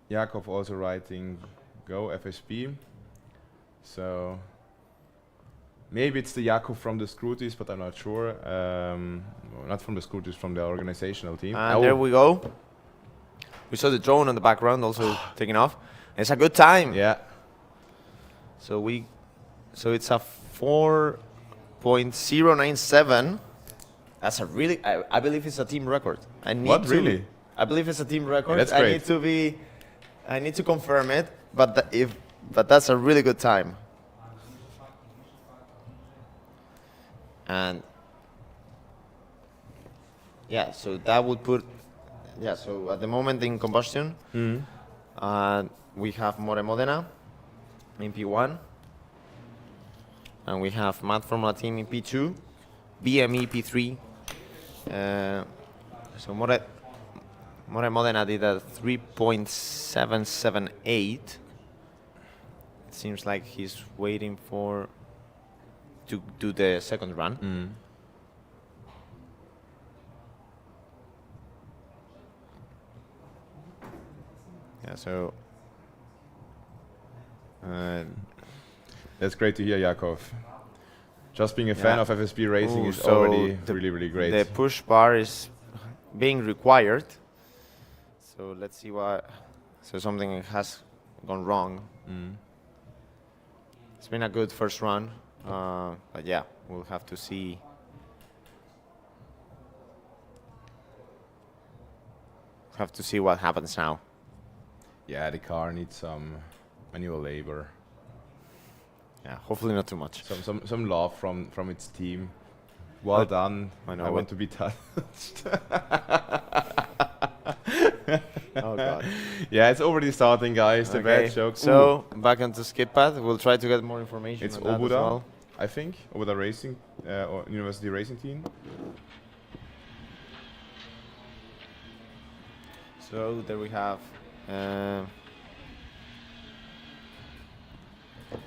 Jakov also writing go FSB. So maybe it's the Jakov from the Scruties, but I'm not sure. Not from the Scruties, from the organizational team. And there we go. We saw the drone on the background also taking off. It's a good time. Yeah. So it's a 4.097. That's a really, I believe it's a team record. What, really? I believe it's a team record. That's great. I need to confirm it, but that's a really good time. And yeah, so that would put, so at the moment in combustion, we have More Modena in P1, and we have Mad Formula Team in P2, BME P3. So More Modena did a 3.778. It seems like he's waiting to do the second run. Yeah, so that's great to hear, Jakov. Just being a fan of FSB racing is already really great. The push bar is being required. So let's see what. So something has gone wrong. It's been a good first run, but yeah, we'll have to see. Have to see what happens now. Yeah, the car needs some manual labor. Yeah, hopefully not too much. Some love from its team. Well done. I want to be touched. Oh god. Yeah, it's already starting, guys. The bad joke. So back onto skid pad. We'll try to get more information. It's on that Obuda, as well. I think. Obuda Racing or University Racing Team. So there we have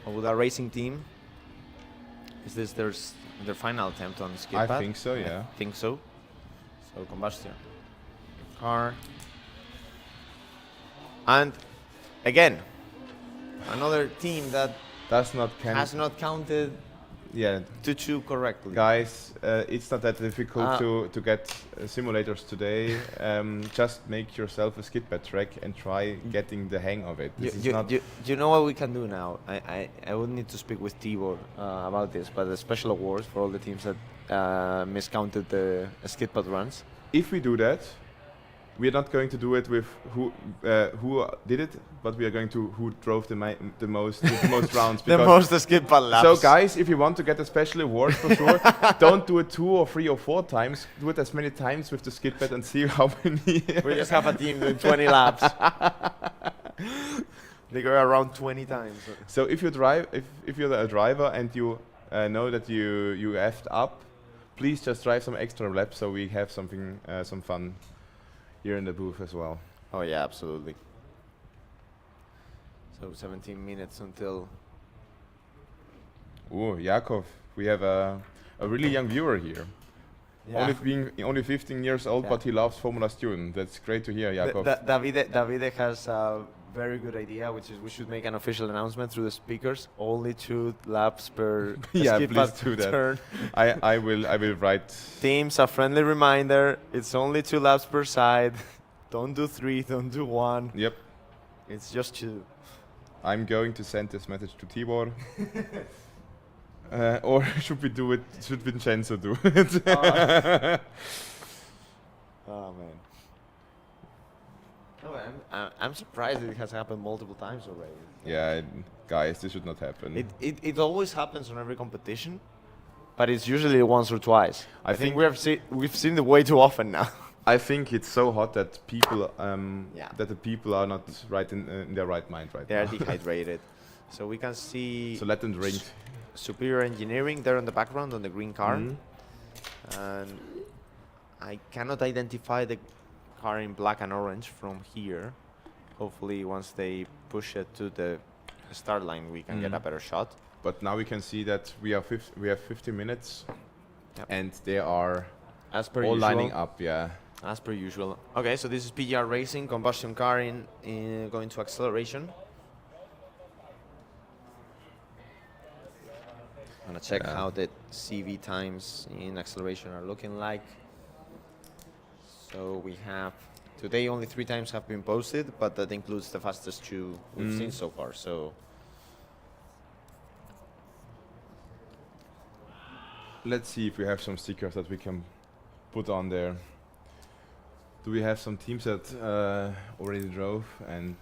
Obuda Racing Team. Is this their final attempt on skid pad? I think so, yeah. I think so. So combustion car. And again, another team that has not counted to two correctly. Guys, it's not that difficult to get simulators today. Just make yourself a skid pad track and try getting the hang of it. You know what we can do now? I would need to speak with Tibor about this, but a special awards for all the teams that miscounted the skid pad runs. If we do that, we are not going to do it with who did it, but we are going to who drove the most rounds. The most skid pad laps. So guys, if you want to get a special award for sure, don't do it 2 or 3 or 4 times. Do it as many times with the skid pad and see how many. We just have a team doing 20 laps. They go around 20 times. So if you drive, if you're a driver and you know that you effed up, please just drive some extra laps so we have something some fun here in the booth as well. Oh yeah, absolutely. So 17 minutes until. Oh, Jakov, we have a really young viewer here. Yeah. Only 15 years old, but he loves Formula Student. That's great to hear, Jakov. Davide has a very good idea, which is we should make an official announcement through the speakers. Only 2 laps per yeah, please do that. turn. I will write. Teams, a friendly reminder. It's only 2 laps per side. Don't do 3. Don't do 1. Yep. It's just 2. I'm going to send this message to Tibor. Or should we do it? Should Vincenzo do it? Oh man. Oh, I'm surprised it has happened multiple times already. Yeah, guys, this should not happen. It always happens on every competition, but it's usually once or twice. I think we've seen it way too often now. I think it's so hot that people that the people are not right in their right mind right now. They're dehydrated. So we can see. So let them drink. Superior Engineering there in the background on the green car, and I cannot identify the car in black and orange from here. Hopefully once they push it to the start line we can get a better shot. But now we can see that we have 50 minutes and they are as per all usual lining up. Yeah, As per usual. Okay, so this is PGR Racing, combustion car in going to acceleration. I'm gonna check how the CV times in acceleration are looking like. So we have, today only 3 times have been posted, but that includes the fastest 2 we've seen so far. So let's see if we have some stickers that we can put on there. Do we have some teams that already drove? And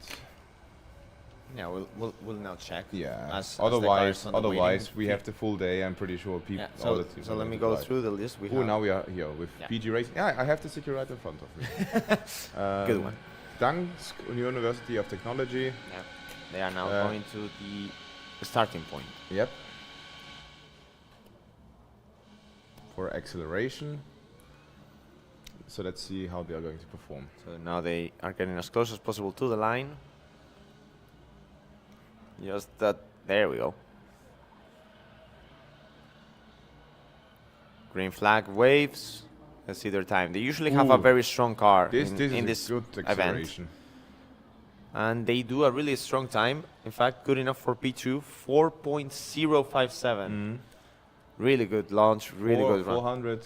yeah, we'll now check. yeah, As otherwise we have the full day. I'm pretty sure people. Yeah, so let me go through the list. Oh, now we are here with PG Racing. Yeah, I have the sticker right in front of me. Good one. Gdansk University of Technology. Yeah, they are now going to the starting point. Yep. For acceleration. So let's see how they are going to perform. So now they are getting as close as possible to the line. Just that, there we go. Green flag waves. Let's see their time. They usually have a very strong car in this good acceleration. event. And they do a really strong time. In fact, good enough for P2, 4.057. Really good launch, really good run. 400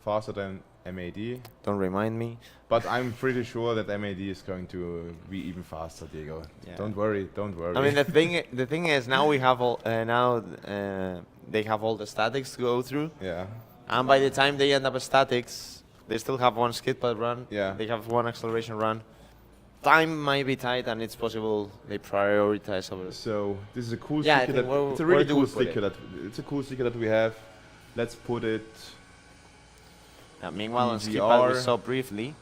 faster than MAD. Don't remind me. But I'm pretty sure that MAD is going to be even faster, Diego. Yeah. Don't worry. I mean, the thing is, now we have all they have all the statics to go through. Yeah. And by the time they end up at statics, they still have 1 skid pad run. Yeah. They have 1 acceleration run. Time might be tight, and it's possible they prioritize over. So this is a cool Yeah, sticker. It's a really cool sticker it's a cool sticker that we have. Let's put it. Meanwhile, on skid pad we saw briefly.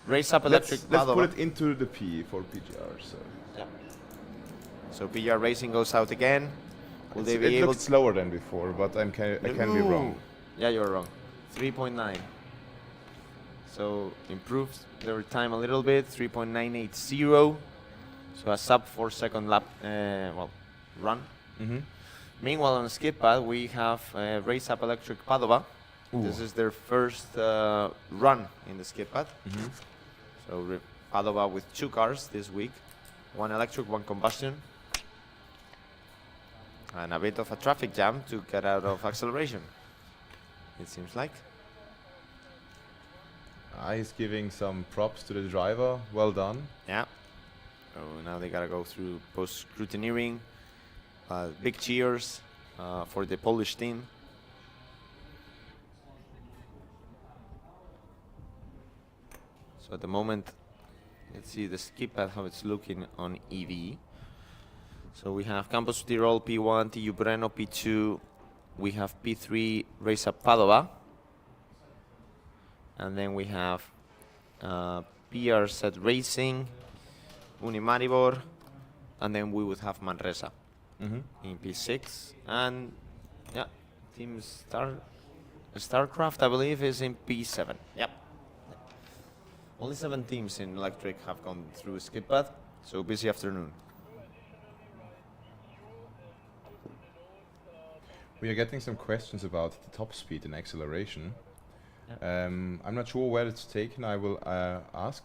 Race up electric. Let's put it into the P for PGR. So. Yeah. So PGR Racing goes out again. Will they be it able? looks slower than before, but I can be wrong. Yeah, you're wrong. 3.9. So improves their time a little bit. 3.980. So a sub 4 second lap. Run. Meanwhile, on skid pad we have Race Up Electric Padova. This is their first run in the skid pad. So Padova with 2 cars this week, 1 electric, 1 combustion, and a bit of a traffic jam to get out of acceleration, it seems like. He's giving some props to the driver. Well done. Yeah. So now they gotta go through post-scrutineering. Big cheers for the Polish team. So at the moment, let's see the skip pad, how it's looking on EV. So we have Campos Tirol P1, TU Breno P2. We have P3 Race Up Padova. And then we have PR Set Racing, Unimaribor, and then we would have Manresa in P6. And yeah, Team Starcraft, I believe, is in P7. Yep. Only 7 teams in electric have gone through skid pad, so busy afternoon. We are getting some questions about the top speed and acceleration. Yep. I'm not sure where it's taken. I will ask.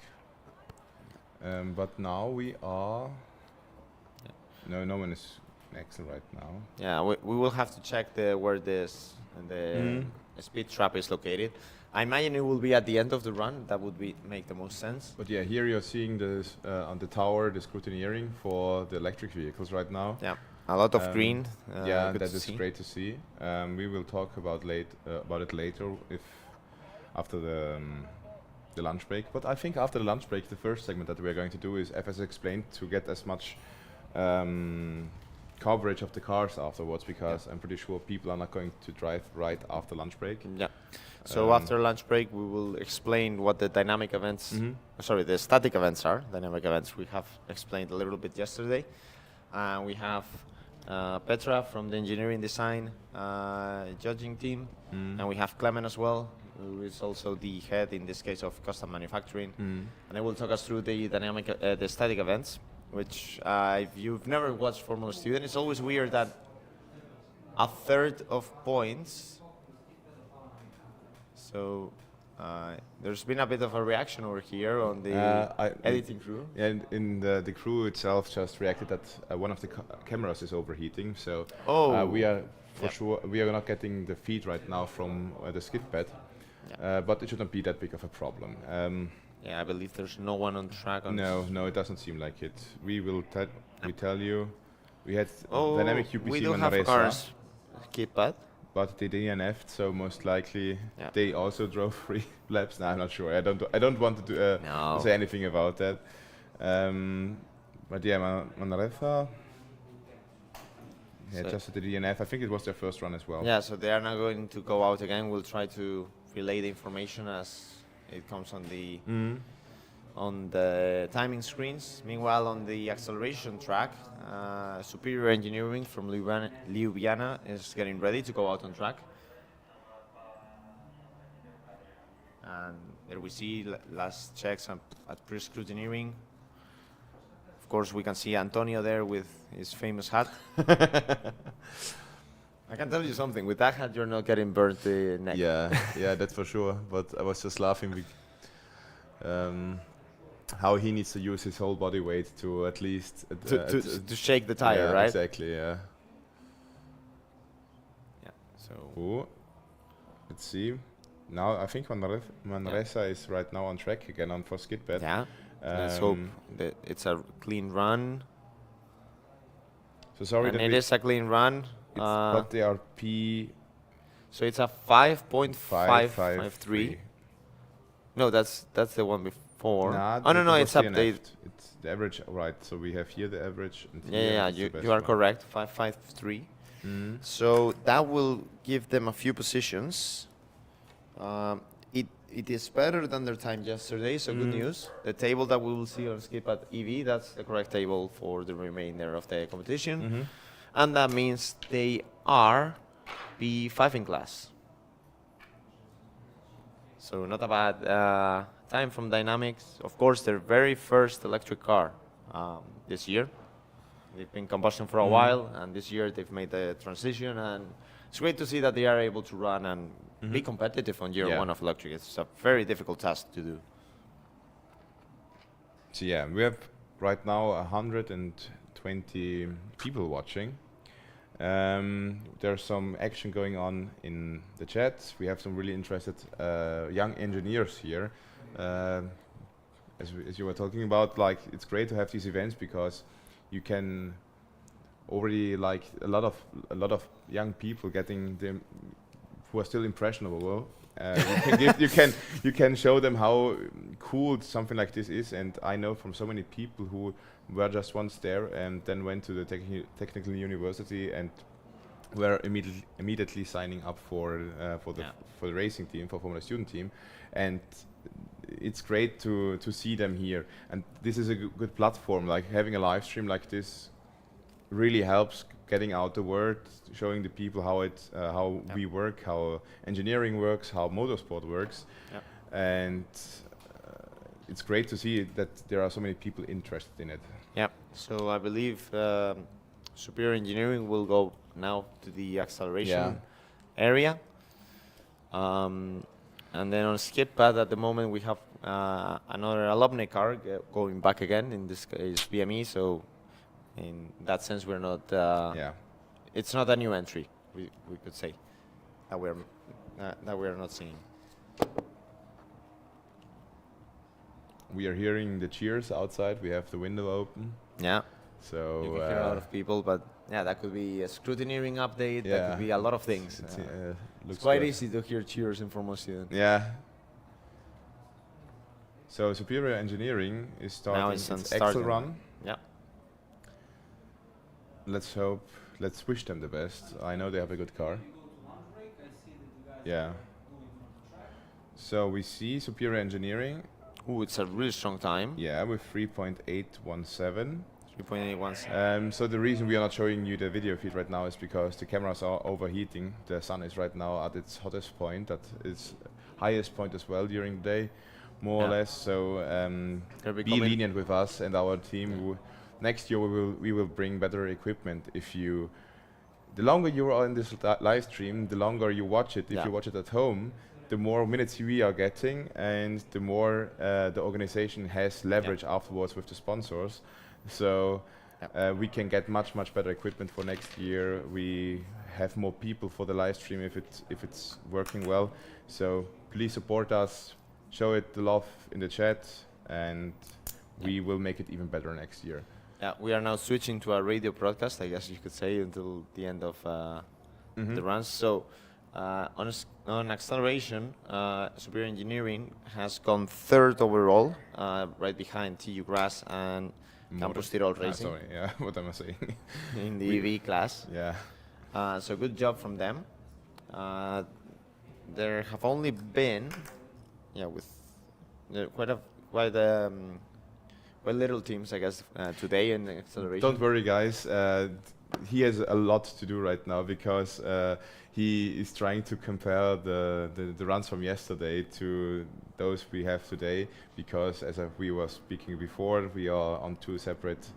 But now we are. No one is in Excel right now. Yeah, we will have to check where the speed trap is located. I imagine it will be at the end of the run. That would make the most sense. But yeah, here you're seeing this on the tower, the scrutineering for the electric vehicles right now. Yeah, a lot of green. Yeah, that is great to see. We will talk about it later after the lunch break. But I think after the lunch break, the first segment that we're going to do is, as explained, to get as much coverage of the cars afterwards, because I'm pretty sure people are not going to drive right after lunch break. Yeah. So after lunch break, we will explain what the dynamic events, the static events are. Dynamic events we have explained a little bit yesterday. We have Petra from the engineering design judging team, and we have Clement as well, who is also the head in this case of custom manufacturing, and they will talk us through the the static events. Which if you've never watched Formula Student, it's always weird that a third of points. So There's been a bit of a reaction over here on the editing crew. And in the crew itself just reacted that one of the cameras is overheating. So we are for sure we are not getting the feed right now from the skid pad, but it shouldn't be that big of a problem. Yeah, I believe there's no one on track. No, it doesn't seem like it. We will tell you. We had dynamic UPC we do Manresa, have cars. Skid pad. but they DNF'd, so most likely they also drove 3 laps. No, I'm not sure. I don't want to say anything about that. But yeah, Manresa. Yeah, just at the DNF. I think it was their first run as well. Yeah, so they are now going to go out again. We'll try to relay the information as it comes on the timing screens. Meanwhile, on the acceleration track, Superior Engineering from Ljubljana is getting ready to go out on track. And there we see last checks at pre-scrutineering. Of course, we can see Antonio there with his famous hat. I can tell you something. With that hat, you're not getting burnt the neck. Yeah, that's for sure. But I was just laughing how he needs to use his whole body weight to at least to shake the tire, right? Exactly. Yeah. So. Let's see. Now I think Manresa is right now on track again for skid pad. Yeah. Let's hope that it's a clean run. So sorry. And it is a clean run. But they are P. So it's a 5.553. No, that's the one before. No, it's updated. It's the average, right? So we have here the average. And you are correct. 553. So that will give them a few positions. It is better than their time yesterday, so good news. The table that we will see on Skip at EV, that's the correct table for the remainder of the competition. And that means they are P5 in class. So not a bad time from Dynamics. Of course, their very first electric car this year. They've been combustion for a while, and this year they've made the transition, and it's great to see that they are able to run and be competitive on year one of electric. It's a very difficult task to do. So yeah, we have right now 120 people watching. There's some action going on in the chat. We have some really interested young engineers here. As you were talking about, like, it's great to have these events because you can already, like, a lot of young people getting them who are still impressionable. You can show them how cool something like this is, and I know from so many people who were just once there and then went to the technical university and were immediately signing up for the racing team, for Formula Student team, and it's great to see them here. And this is a good platform. Like, having a live stream like this really helps getting out the word, showing the people how we work, how engineering works, how motorsport works, and it's great to see that there are so many people interested in it. Yeah. So I believe Superior Engineering will go now to the acceleration area, and then on skid pad at the moment we have another Alumni car going back again. In this case, BME. So in that sense, we're not. It's not a new entry. We could say that we are not seeing. We are hearing the cheers outside. We have the window open. Yeah. So you can hear a lot of people, but that could be a scrutineering update. That could be a lot of things. It's quite easy to hear cheers in Formula Student. Yeah. So Superior Engineering is starting now its Excel run. Yeah. Let's wish them the best. I know they have a good car. Yeah. So we see Superior Engineering. Ooh, it's a really strong time. Yeah, with 3.817. 3.817. So the reason we are not showing you the video feed right now is because the cameras are overheating. The sun is right now at its hottest point, at its highest point as well during the day, more or less. So be lenient with us and our team. Next year we will bring better equipment. The longer you are in this live stream, the longer you watch it. If you watch it at home, the more minutes we are getting, and the more the organization has leverage afterwards with the sponsors. So we can get much better equipment for next year. We have more people for the live stream if it's working well. So please support us, show it the love in the chat, and we will make it even better next year. Yeah, we are now switching to a radio broadcast, I guess you could say, until the end of the runs. So on acceleration, Superior Engineering has gone third overall, right behind TU Graz and Campus Tirol Racing. Sorry, yeah, what am I saying? In the EV class. Yeah. So good job from them. There have only been, quite little teams, I guess, today in the acceleration. Don't worry, guys. He has a lot to do right now because he is trying to compare the runs from yesterday to those we have today. Because as we were speaking before, we are on 2 separate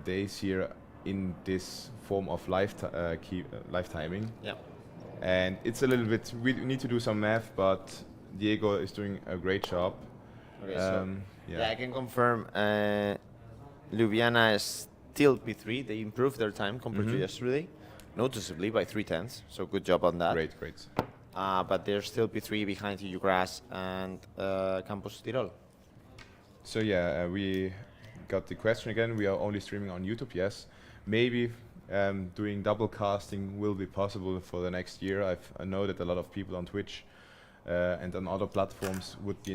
days here in this form of live timing. Yeah. And it's a little bit. We need to do some math, but Diego is doing a great job. Okay, I can confirm Ljubljana is still P3. They improved their time compared to yesterday, noticeably by 3/10. So good job on that. Great. But they're still P3 behind TU Graz and Campus Tirol. So we got the question again. We are only streaming on YouTube, yes. Maybe doing double casting will be possible for the next year. I know that a lot of people on Twitch and on other platforms would be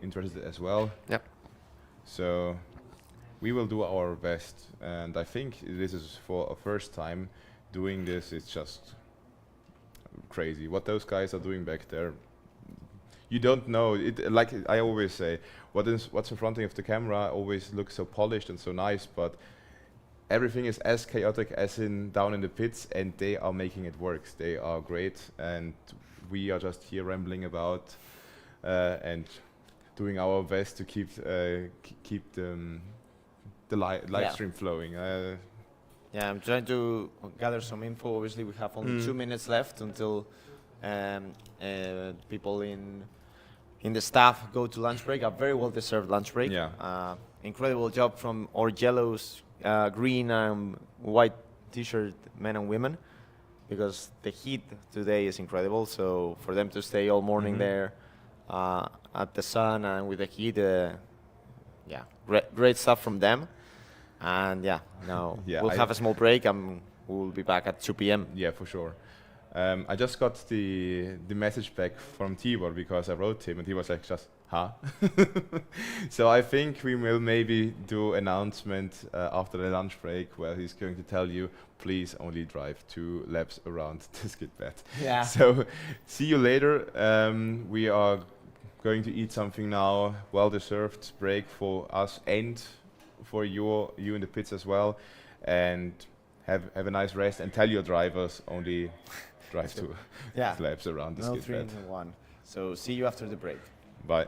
interested as well. Yep. So we will do our best, and I think this is for a first time doing this. It's just crazy what those guys are doing back there. You don't know it. Like I always say, what's in front of the camera always looks so polished and so nice, but everything is as chaotic as down in the pits, and they are making it work. They are great, and we are just here rambling about and doing our best to keep the live stream flowing. I'm trying to gather some info. Obviously, we have only 2 minutes left until people in the staff go to lunch break. A very well-deserved lunch break. Yeah. Incredible job from our yellows, green and white T-shirt men and women, because the heat today is incredible. So for them to stay all morning there at the sun and with the heat, great stuff from them. And now we'll have a small break and we'll be back at 2 p.m. Yeah, for sure. I just got the message back from Tibor because I wrote him and he was like, just, huh? So I think we will maybe do announcement after the lunch break where he's going to tell you, please only drive 2 laps around the skid pad. Yeah. So see you later. We are going to eat something now. Well-deserved break for us and for you in the pits as well. And have a nice rest and tell your drivers only drive 2 laps around the skid pad. 3 in 1. So see you after the break. Bye.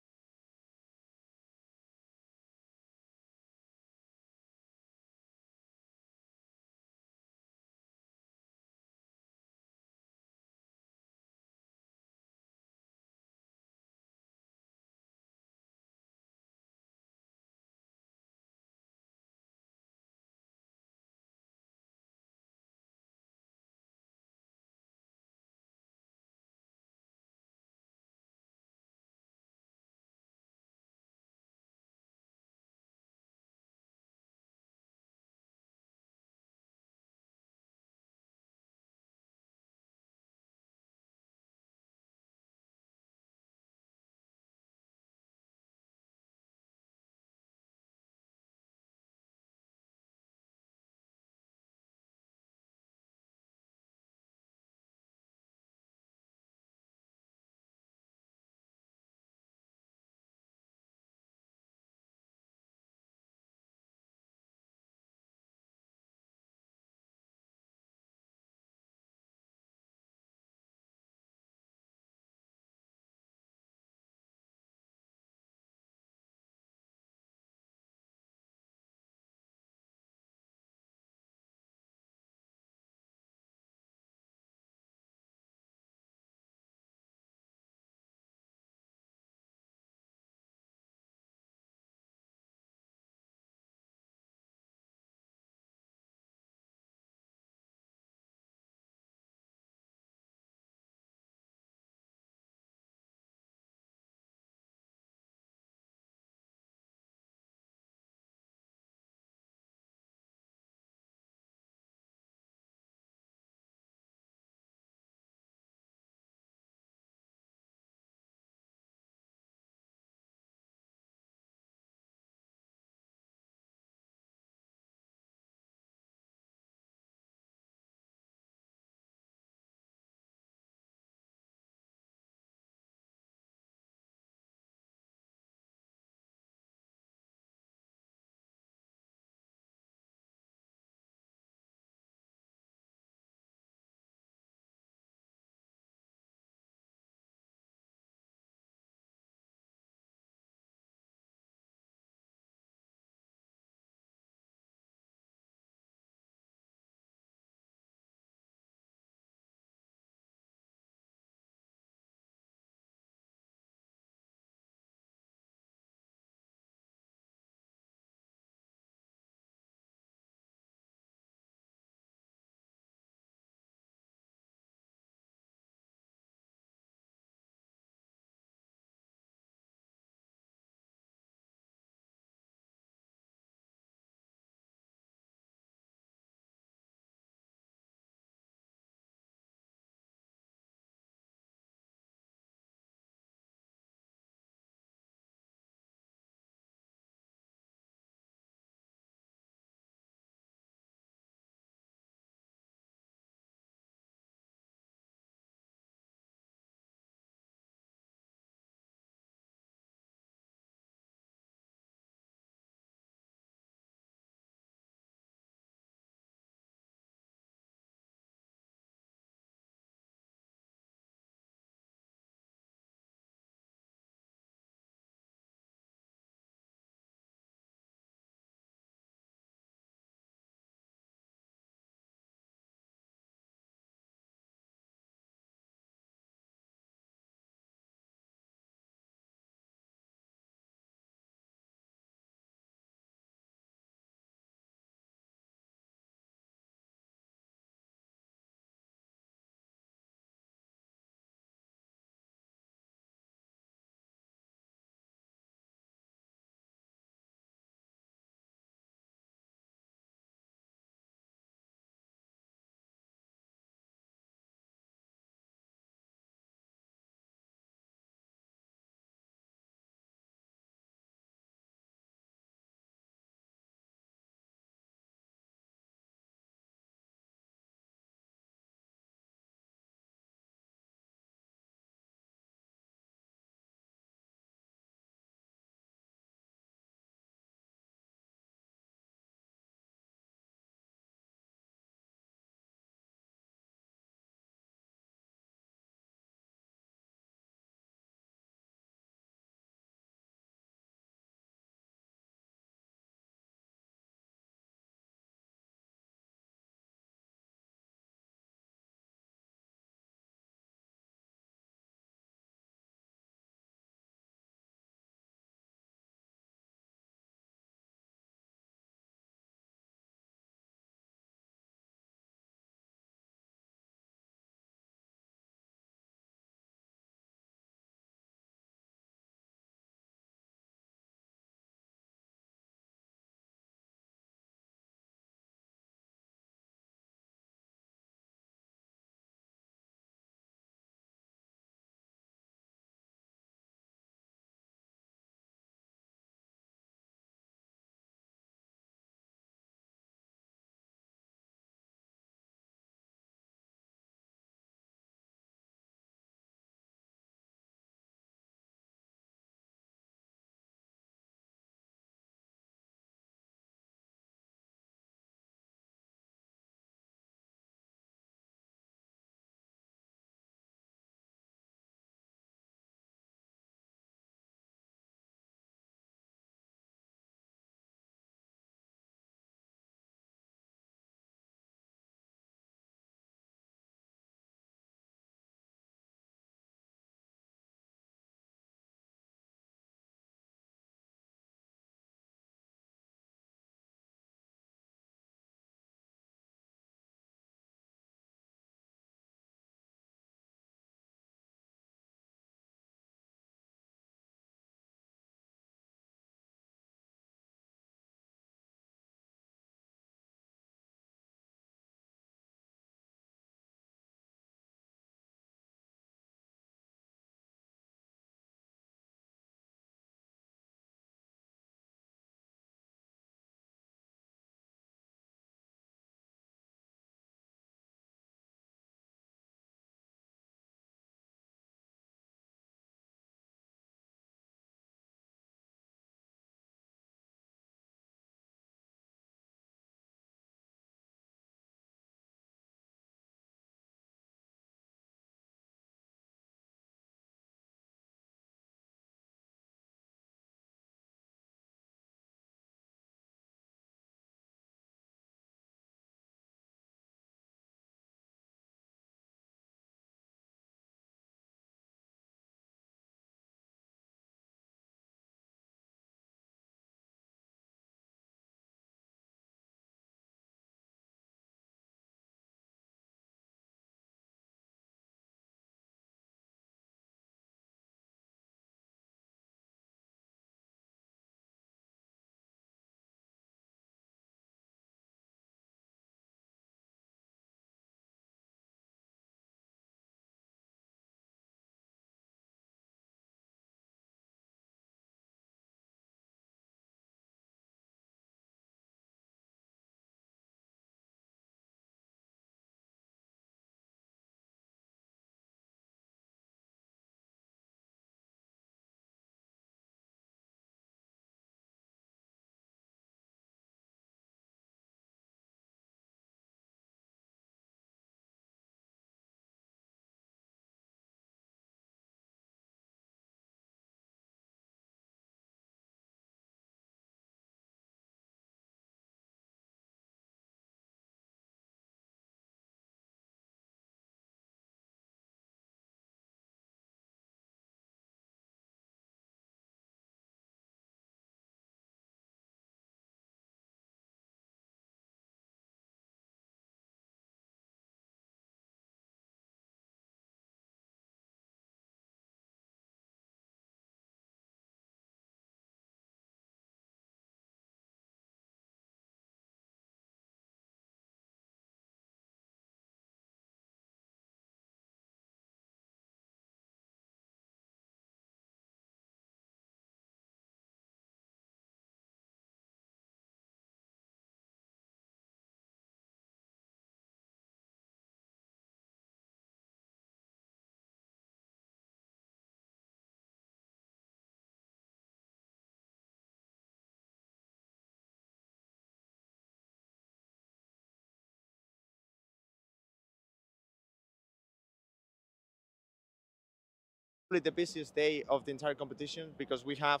the busiest day of the entire competition because we have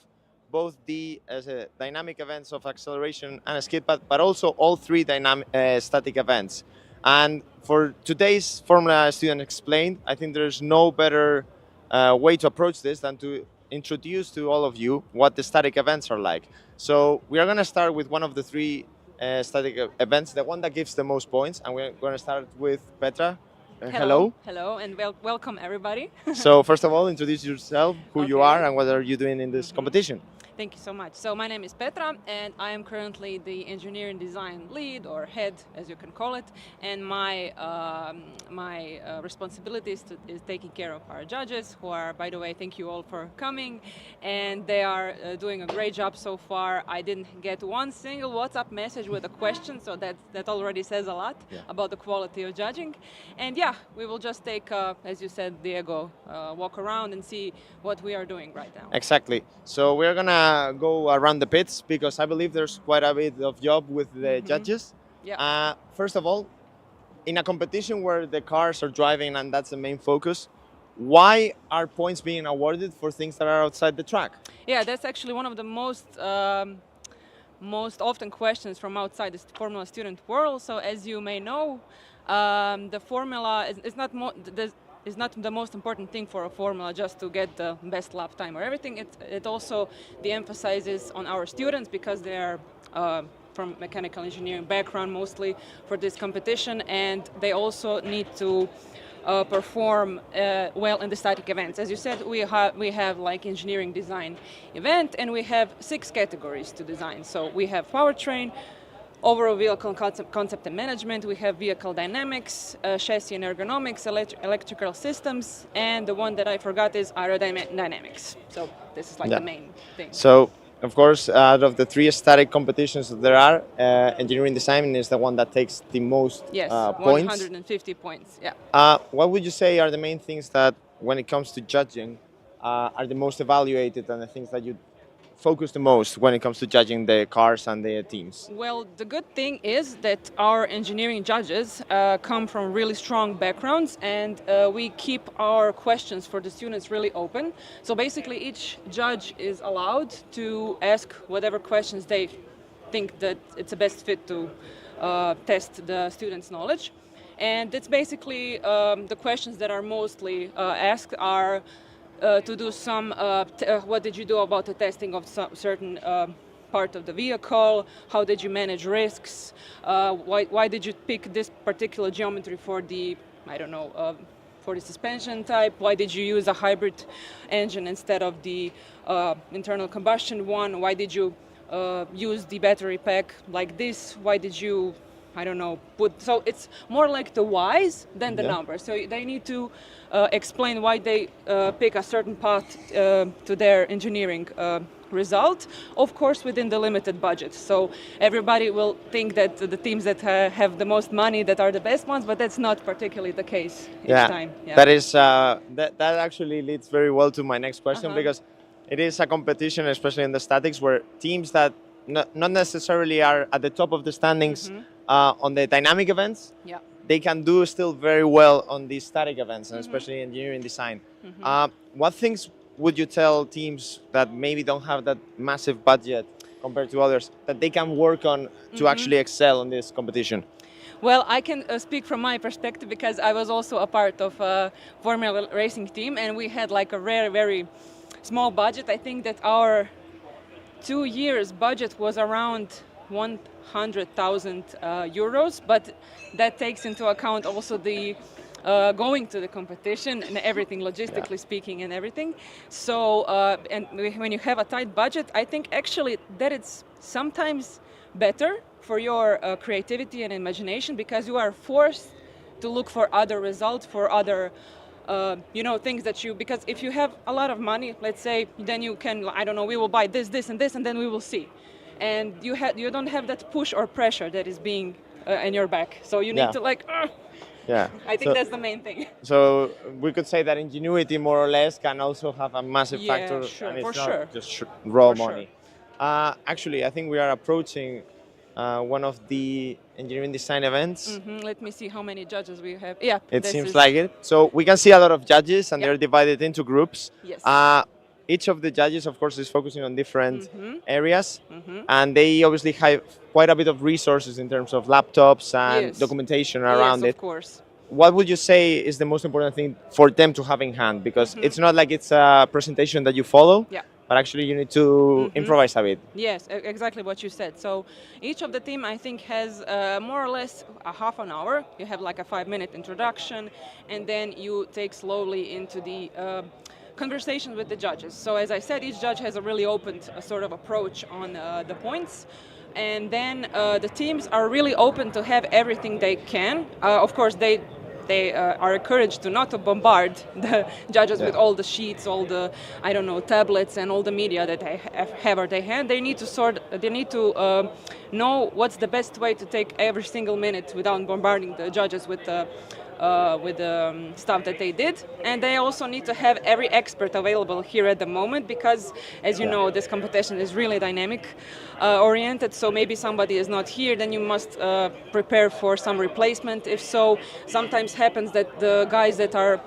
both the dynamic events of acceleration and skid, but also all three dynamic static events. And for today's Formula Student Explained, I think there's no better way to approach this than to introduce to all of you what the static events are like. So we are going to start with one of the three static events, the one that gives the most points, and we're going to start with Petra. Hello. Hello, and welcome everybody. So first of all, introduce yourself, who you Okay. are, and what are you doing in this competition. Thank you so much. So my name is Petra, and I am currently the engineering design lead, or head, as you can call it. And my responsibility is taking care of our judges, who are, by the way, thank you all for coming, and they are doing a great job so far. I didn't get one single WhatsApp message with a question, so that already says a lot about the quality of judging. And yeah, we will just take, as you said, Diego, walk around and see what we are doing right now. Exactly. So we're gonna go around the pits because I believe there's quite a bit of job with the judges. Yeah. First of all, in a competition where the cars are driving and that's the main focus, why are points being awarded for things that are outside the track? Yeah, that's actually one of the most often questions from outside the Formula student world. So as you may know, the Formula is not the most important thing for a Formula just to get the best lap time or everything. It also de-emphasizes on our students because they are from mechanical engineering background mostly for this competition, and they also need to perform well in the static events. As you said, we have like engineering design event, and we have 6 categories to design. So we have powertrain, overall vehicle concept and management, we have vehicle dynamics, chassis and ergonomics, electrical systems, and the one that I forgot is aerodynamics. So this is like the main thing. So, of course, out of the 3 static competitions that there are, engineering design is the one that takes the most Yes, points. 150 points, yeah. What would you say are the main things that, when it comes to judging, are the most evaluated and the things that you focus the most when it comes to judging the cars and the teams? Well, the good thing is that our engineering judges come from really strong backgrounds, and we keep our questions for the students really open. So basically each judge is allowed to ask whatever questions they think that it's the best fit to test the students' knowledge. And it's basically the questions that are mostly asked are to do some, what did you do about the testing of some certain part of the vehicle? How did you manage risks? Why did you pick this particular geometry for the, I don't know, for the suspension type? Why did you use a hybrid engine instead of the internal combustion one? Why did you use the battery pack like this? Why did you, I don't know, so it's more like the whys than the numbers. So they need to explain why they pick a certain path to their engineering result, of course within the limited budget. So everybody will think that the teams that have the most money that are the best ones, but that's not particularly the case each time. Yeah. That is that actually leads very well to my next question, because it is a competition, especially in the statics, where teams that not necessarily are at the top of the standings on the dynamic events, they can do still very well on these static events, and especially engineering design. What things would you tell teams that maybe don't have that massive budget compared to others that they can work on to actually excel in this competition? Well, I can speak from my perspective because I was also a part of a Formula racing team, and we had like a very small budget. I think that our 2 years budget was around 100,000 euros, but that takes into account also the going to the competition and everything, logistically speaking, and everything. So, and when you have a tight budget, I think actually that it's sometimes better for your creativity and imagination, because you are forced to look for other results, for other things that you, because if you have a lot of money, let's say, then you can, I don't know, we will buy this, this, and this, and then we will see. And you don't have that push or pressure that is being in your back. So you need to like, I think that's the main thing. So we could say that ingenuity, more or less, can also have a massive factor, sure, and it's for not sure. just raw money. Actually, I think we are approaching one of the engineering design events. Let me see how many judges we have. Yeah, It this seems is- like it. So we can see a lot of judges, and Yeah. they're divided into groups. Yes. Each of the judges, of course, is focusing on different areas, and they obviously have quite a bit of resources in terms of laptops and Yes. documentation around yes, it. of course. What would you say is the most important thing for them to have in hand? Because it's not like it's a presentation that you follow, Yeah. but actually you need to improvise a bit. Yes, exactly what you said. So each of the team, I think, has more or less a half an hour. You have like a 5-minute introduction, and then you take slowly into the conversation with the judges. So as I said, each judge has a really open sort of approach on the points. And then the teams are really open to have everything they can. Of course, they are encouraged to not to bombard the judges with all the sheets, all the tablets and all the media that they have or they have. They need to know what's the best way to take every single minute without bombarding the judges with the stuff that they did. And they also need to have every expert available here at the moment because, as you know, this competition is really dynamic oriented. So maybe somebody is not here, then you must prepare for some replacement. If so, sometimes happens that the guys that are,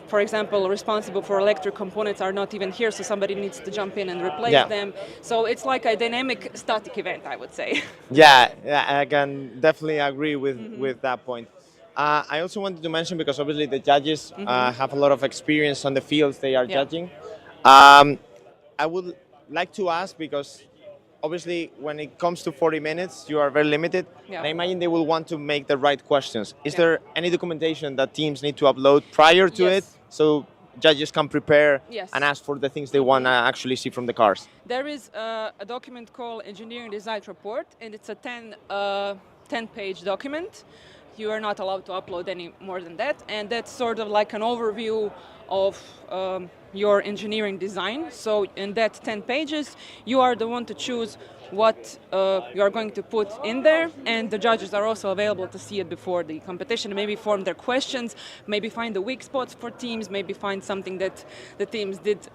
for example, responsible for electric components are not even here, so somebody needs to jump in and replace them. So it's like a dynamic, static event, I would say. Yeah, I can definitely agree with that point. I also wanted to mention, because obviously the judges have a lot of experience on the fields they are judging. I would like to ask, because obviously when it comes to 40 minutes, you are very limited. Yeah. And I imagine they will want to make the right questions. Is there any documentation that teams need to upload prior to it, so judges can prepare and ask for the things they want to actually see from the cars? There is a document called Engineering Design Report, and it's a 10-page document. You are not allowed to upload any more than that, and that's sort of like an overview of your engineering design. So in that 10 pages, you are the one to choose what you are going to put in there, and the judges are also available to see it before the competition, maybe form their questions, maybe find the weak spots for teams, maybe find something that the teams did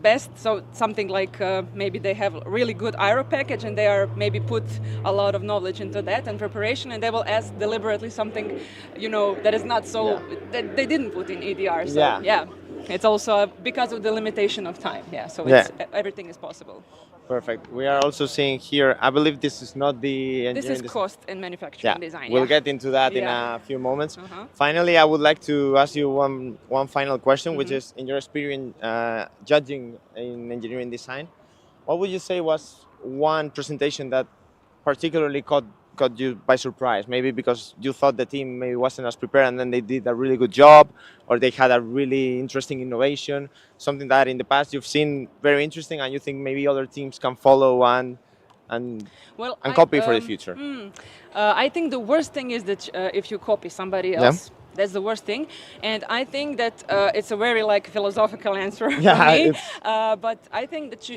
best. So something like maybe they have a really good aero package and they are maybe put a lot of knowledge into that and preparation, and they will ask deliberately something, that is not so, that they didn't put in EDR. So it's also because of the limitation of time. So everything is possible. Perfect. We are also seeing here, I believe this is not the engineering. This is cost and manufacturing design. We'll get into that in a few moments. Finally, I would like to ask you one final question, which is, in your experience judging in engineering design, what would you say was one presentation that particularly caught you by surprise? Maybe because you thought the team maybe wasn't as prepared and then they did a really good job, or they had a really interesting innovation, something that in the past you've seen very interesting and you think maybe other teams can follow and copy for the future. I think the worst thing is that if you copy somebody else, that's the worst thing. And I think that it's a very philosophical answer for me. But I think that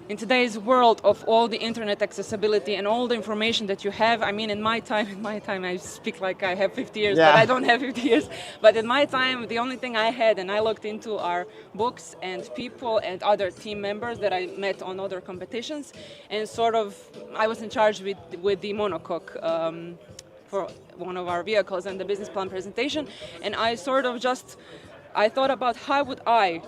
in today's world of all the internet accessibility and all the information that you have, I mean, in my time, I speak like I have 50 years, but I don't have 50 years. But in my time, the only thing I had and I looked into are books and people and other team members that I met on other competitions. And sort of, I was in charge with the monocoque for one of our vehicles and the business plan presentation. And I sort of I thought about how would I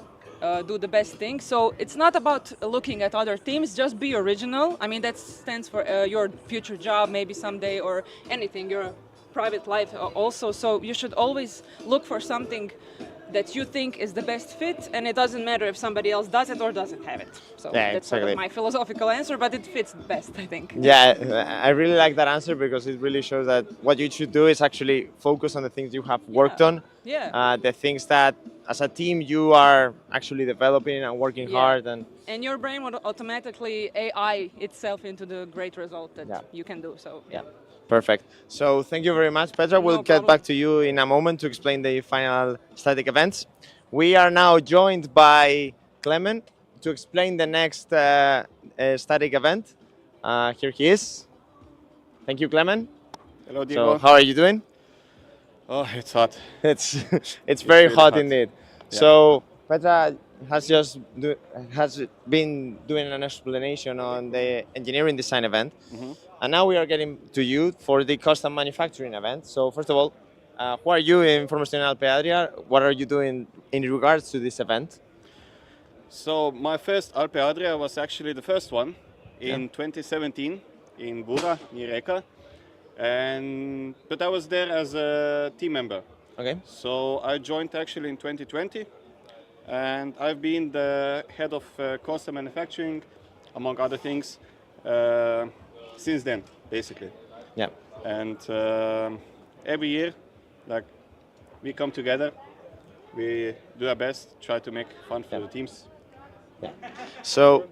do the best thing. So it's not about looking at other teams, just be original. I mean, that stands for your future job, maybe someday, or anything, your private life also. So you should always look for something that you think is the best fit, and it doesn't matter if somebody else does it or doesn't have it. So that's sort of my philosophical answer, but it fits best, I think. Yeah, I really like that answer, because it really shows that what you should do is actually focus on the things you have worked on, the things that as a team you are actually developing and working hard. And your brain would automatically AI itself into the great result that you can do. So Perfect. So thank you very much, Petra. We'll get back to you in a moment to explain the final static events. We are now joined by Clement to explain the next static event. Here he is. Thank you, Clement. Hello, Diego. So how are you doing? Oh, it's hot. It's very really hot hot. indeed. Yeah. So Petra, has been doing an explanation on the engineering design event, and now we are getting to you for the custom manufacturing event. So first of all, who are you in Formula Student Alpe Adria? What are you doing in regards to this event? So my first Alpe Adria was actually the first one in 2017 in Bura, near Rijeka. But I was there as a team member. Okay. So I joined actually in 2020, and I've been the head of custom manufacturing, among other things, since then, basically. Yeah. And every year, like, we come together, we do our best, try to make fun for the teams. Yeah. So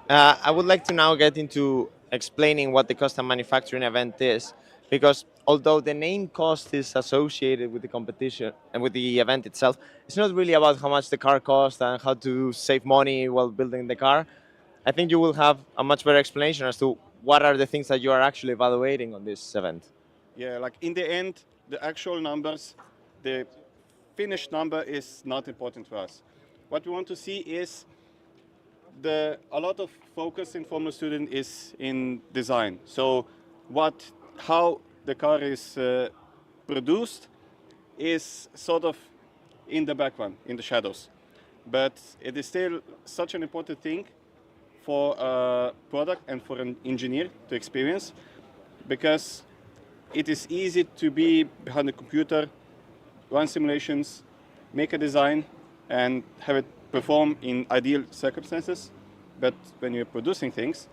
I would like to now get into explaining what the custom manufacturing event is, because although the name cost is associated with the competition and with the event itself, it's not really about how much the car costs and how to save money while building the car. I think you will have a much better explanation as to what are the things that you are actually evaluating on this event. Yeah, like in the end, the actual numbers, the finished number is not important for us. What we want to see is a lot of focus in Formula Student is in design. So how the car is produced is sort of in the background, in the shadows. But it is still such an important thing for a product and for an engineer to experience, because it is easy to be behind the computer, run simulations, make a design, and have it perform in ideal circumstances. But when you're producing things,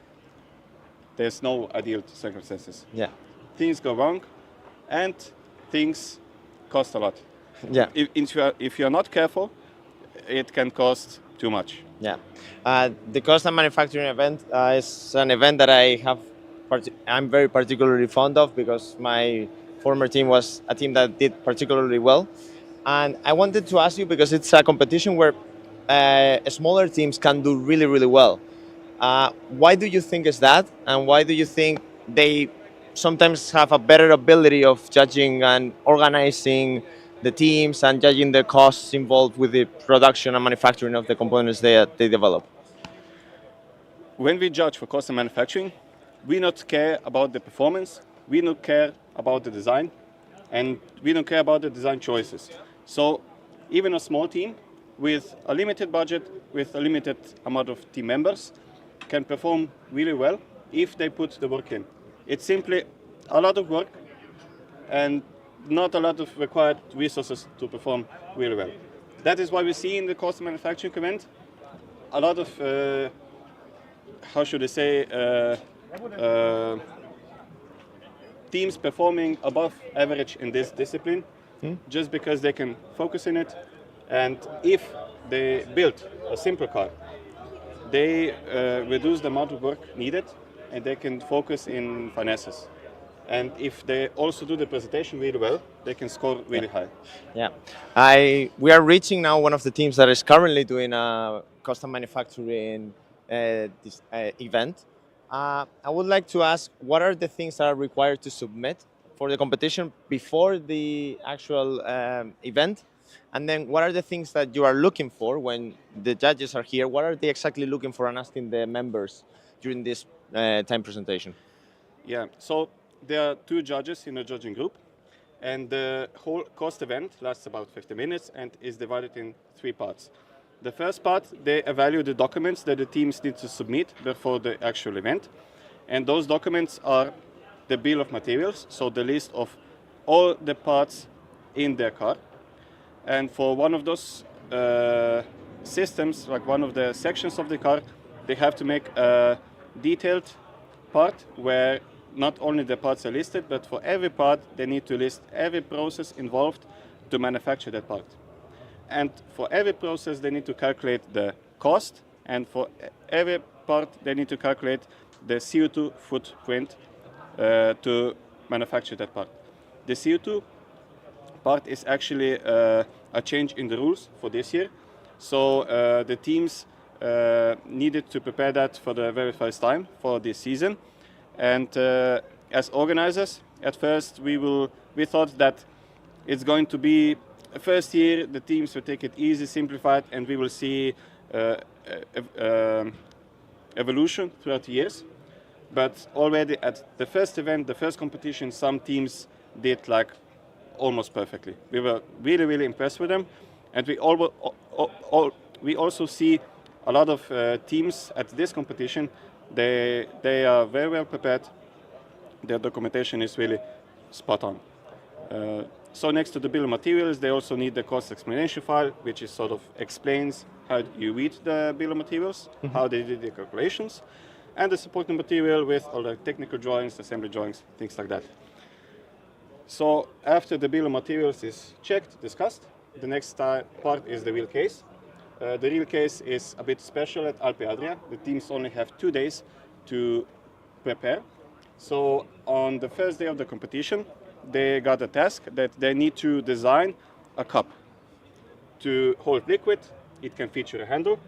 there's no ideal circumstances. Yeah. Things go wrong, and things cost a lot. Yeah. If you are not careful, it can cost too much. Yeah. The custom manufacturing event is an event that I'm very particularly fond of, because my former team was a team that did particularly well. And I wanted to ask you, because it's a competition where smaller teams can do really, really well. Why do you think is that? And why do you think they sometimes have a better ability of judging and organizing the teams and judging the costs involved with the production and manufacturing of the components they develop? When we judge for custom manufacturing, we not care about the performance, we don't care about the design, and we don't care about the design choices. So even a small team with a limited budget, with a limited amount of team members, can perform really well if they put the work in. It's simply a lot of work and not a lot of required resources to perform really well. That is why we see in the custom manufacturing event a lot of, how should I say, teams performing above average in this discipline, just because they can focus in it. And if they build a simple car, they reduce the amount of work needed, and they can focus in finesses. And if they also do the presentation really well, they can score really high. Yeah, we are reaching now one of the teams that is currently doing a custom manufacturing this event. I would like to ask, what are the things that are required to submit for the competition before the actual event? And then what are the things that you are looking for when the judges are here? What are they exactly looking for and asking the members during this time presentation? Yeah, so there are 2 judges in a judging group, and the whole cost event lasts about 50 minutes and is divided in 3 parts. The first part, they evaluate the documents that the teams need to submit before the actual event. And those documents are the bill of materials, so the list of all the parts in their car. And for one of those systems, like one of the sections of the car, they have to make a detailed part where not only the parts are listed, but for every part they need to list every process involved to manufacture that part. And for every process they need to calculate the cost, and for every part they need to calculate the CO2 footprint to manufacture that part. The CO2 part is actually a change in the rules for this year. So the teams needed to prepare that for the very first time for this season. And as organizers, at first we thought that it's going to be first year, the teams will take it easy, simplified, and we will see evolution throughout the years. But already at the first event, the first competition, some teams did like almost perfectly. We were really, really impressed with them, and we also see a lot of teams at this competition. They are very well prepared. Their documentation is really spot on. So next to the bill of materials, they also need the cost explanation file, which is sort of explains how you read the bill of materials, how they did the calculations, and the supporting material with all the technical drawings, assembly drawings, things like that. So after the bill of materials is checked, discussed, the next part is the real case. The real case is a bit special at Alpe Adria. The teams only have 2 days to prepare. So on the first day of the competition, they got a task that they need to design a cup to hold liquid. It can feature a handle.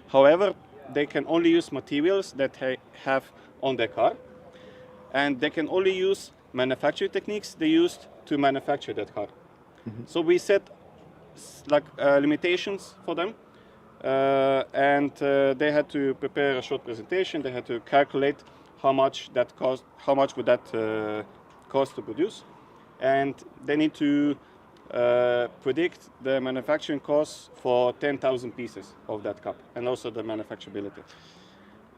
However, they can only use materials that they have on their car, and they can only use manufacturing techniques they used to manufacture that car. So we set like limitations for them, and they had to prepare a short presentation. They had to calculate how much that cost, how much would that cost to produce, and they need to predict the manufacturing costs for 10,000 pieces of that cup, and also the manufacturability.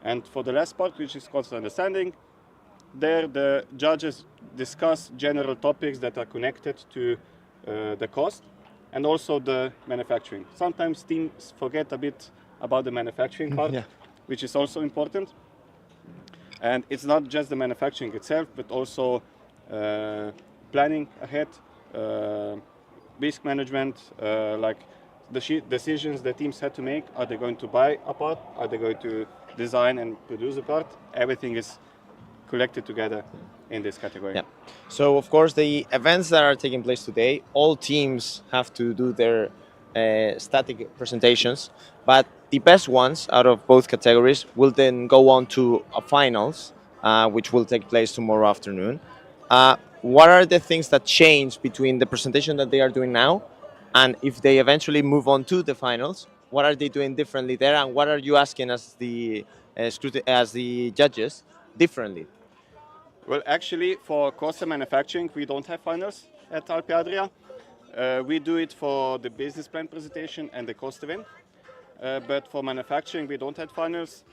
And for the last part, which is cost understanding, there the judges discuss general topics that are connected to the cost and also the manufacturing. Sometimes teams forget a bit about the manufacturing part, which is also important. And it's not just the manufacturing itself, but also planning ahead, risk management, like the decisions the teams had to make. Are they going to buy a part? Are they going to design and produce a part? Everything is collected together in this category. Yeah. So, of course, the events that are taking place today, all teams have to do their static presentations, but the best ones out of both categories will then go on to a finals, which will take place tomorrow afternoon. What are the things that change between the presentation that they are doing now, and if they eventually move on to the finals, what are they doing differently there, and what are you asking as the judges differently? Well, actually, for cost and manufacturing, we don't have finals at Alpe Adria. We do it for the business plan presentation and the cost event. But for manufacturing, we don't have finals.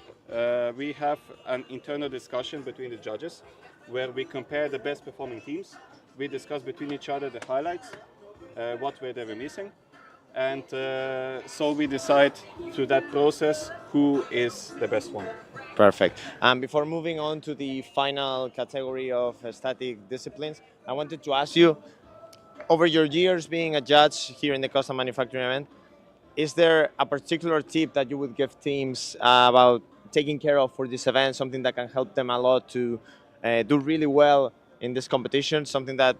We have an internal discussion between the judges where we compare the best performing teams. We discuss between each other the highlights, what were they were missing. And so we decide through that process who is the best one. Perfect. And before moving on to the final category of static disciplines, I wanted to ask you, over your years being a judge here in the custom manufacturing event, is there a particular tip that you would give teams about taking care of for this event, something that can help them a lot to do really well in this competition, something that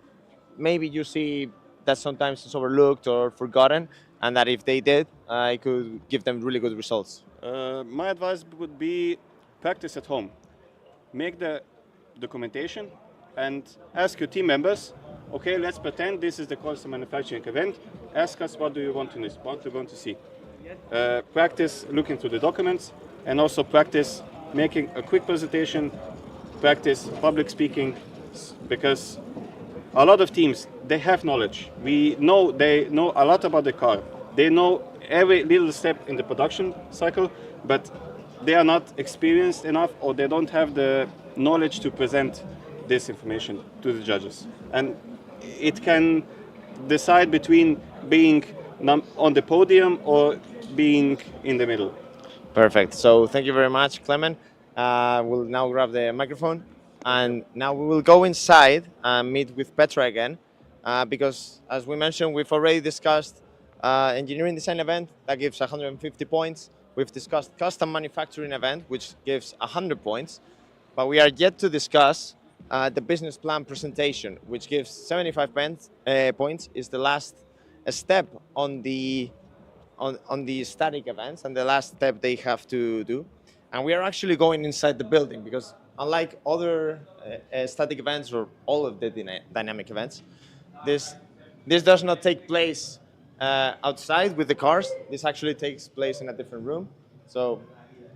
maybe you see that sometimes is overlooked or forgotten, and that if they did, it could give them really good results? My advice would be practice at home. Make the documentation and ask your team members, okay, let's pretend this is the custom manufacturing event. Ask us what do you want to see. Practice looking through the documents, and also practice making a quick presentation, practice public speaking, because a lot of teams, they have knowledge. They know a lot about the car. They know every little step in the production cycle, but they are not experienced enough, or they don't have the knowledge to present this information to the judges. And it can decide between being on the podium or being in the middle. Perfect. So thank you very much, Clement. We'll now grab the microphone, and now we will go inside and meet with Petra again, because as we mentioned, we've already discussed engineering design event that gives 150 points. We've discussed custom manufacturing event, which gives 100 points, but we are yet to discuss the business plan presentation, which gives 75 points. Is the last step on the static events, and the last step they have to do. And we are actually going inside the building, because unlike other static events or all of the dynamic events, this this does not take place outside with the cars. This actually takes place in a different room. So,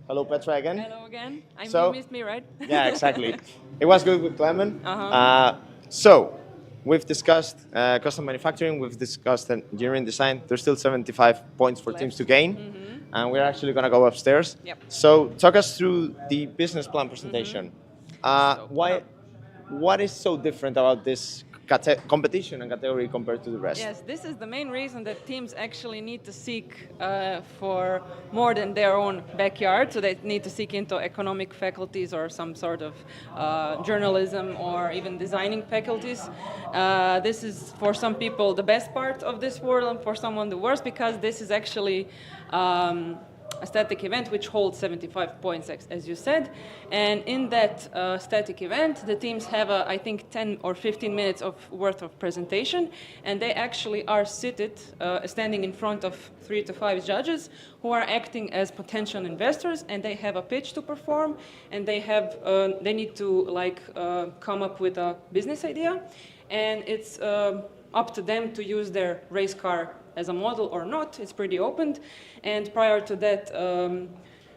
hello Petra again. Hello again. So- You missed me, right? Yeah, exactly. It was good with Clement. Uh-huh. So, we've discussed custom manufacturing, we've discussed engineering design. There's still 75 points for teams to gain, and we're actually going to go upstairs. Yep. So, talk us through the business plan presentation. What is so different about this competition and category compared to the rest? Yes, this is the main reason that teams actually need to seek for more than their own backyard. So they need to seek into economic faculties or some sort of journalism or even designing faculties. This is for some people the best part of this world and for someone the worst, because this is actually a static event which holds 75 points, as you said. And in that static event, the teams have, I think, 10 or 15 minutes of worth of presentation, and they actually are seated, standing in front of 3 to 5 judges who are acting as potential investors, and they have a pitch to perform, and they need to come up with a business idea, and it's up to them to use their race car as a model or not. It's pretty open, and prior to that,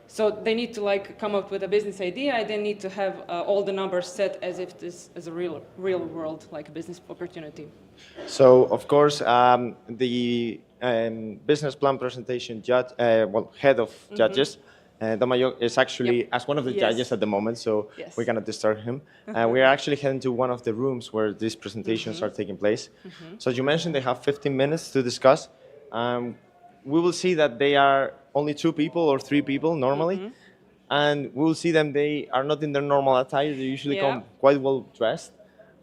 so they need to come up with a business idea. They need to have all the numbers set as if this is a real world business opportunity. So, of course, the business plan presentation judge, head of judges, Domayo is actually as one of the judges at the moment, so we cannot disturb him. We are actually heading to one of the rooms where these presentations are taking place. So as you mentioned, they have 15 minutes to discuss. We will see that they are only 2 people or 3 people normally, and we will see them. They are not in their normal attire. They usually come quite well dressed.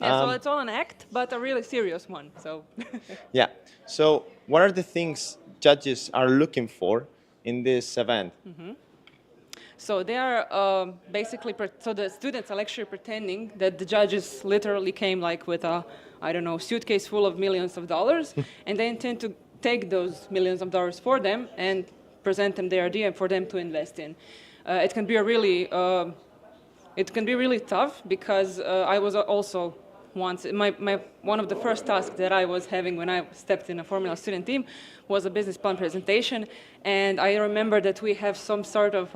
Yeah, so it's all an act, but a really serious one. So yeah. So what are the things judges are looking for in this event? So they are basically, so the students are actually pretending that the judges literally came with a, I don't know, suitcase full of millions of dollars, and they intend to take those millions of dollars for them and present them their idea for them to invest in. It can be really tough, because I was also once, one of the first tasks that I was having when I stepped in a Formula Student team was a business plan presentation, and I remember that we have some sort of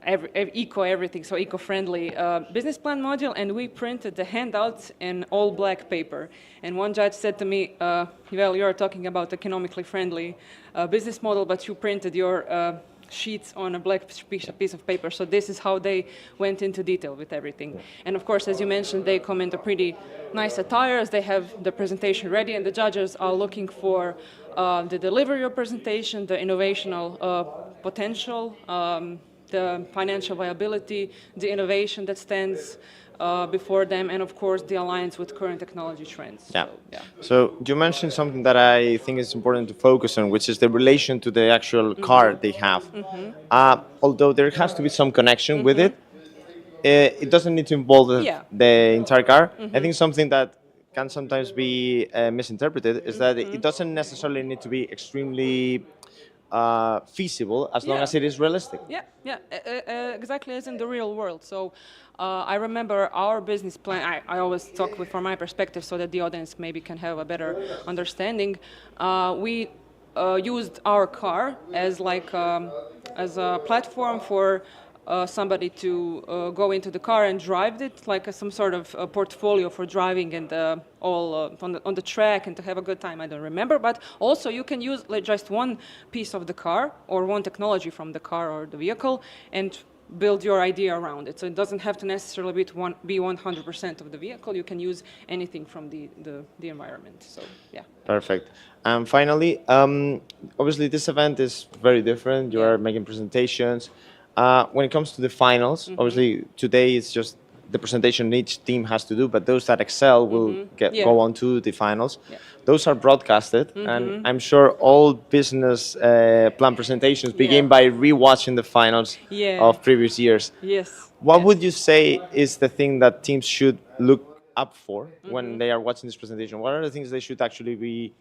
everything, so eco-friendly business plan module, and we printed the handouts in all black paper. And one judge said to me, well, you're talking about economically friendly business model, but you printed your sheets on a black piece of paper. So this is how they went into detail with everything. And of course, as you mentioned, they come into pretty nice attires. They have the presentation ready, and the judges are looking for the delivery of presentation, the innovational potential, the financial viability, the innovation that stands before them, and of course the alliance with current technology trends. Yeah. So you mentioned something that I think is important to focus on, which is the relation to the actual car they have. Although there has to be some connection with it, it doesn't need to involve the entire car. I think something that can sometimes be misinterpreted is that it doesn't necessarily need to be extremely feasible as long as it is realistic. Exactly as in the real world. So I remember our business plan. I always talk from my perspective so that the audience maybe can have a better understanding. We used our car as as a platform for somebody to go into the car and drive it, some sort of portfolio for driving and all on the track and to have a good time. I don't remember, but also you can use just one piece of the car or one technology from the car or the vehicle and build your idea around it. So it doesn't have to necessarily be 100% of the vehicle. You can use anything from the environment. So yeah. Perfect. And finally, obviously this event is very different. You are making presentations. When it comes to the finals, obviously today it's just the presentation each team has to do, but those that excel will go on to the finals. Those are broadcasted, and I'm sure all business plan presentations begin by rewatching the finals of previous years. What would you say is the thing that teams should look up for when they are watching this presentation? What are the things they should actually be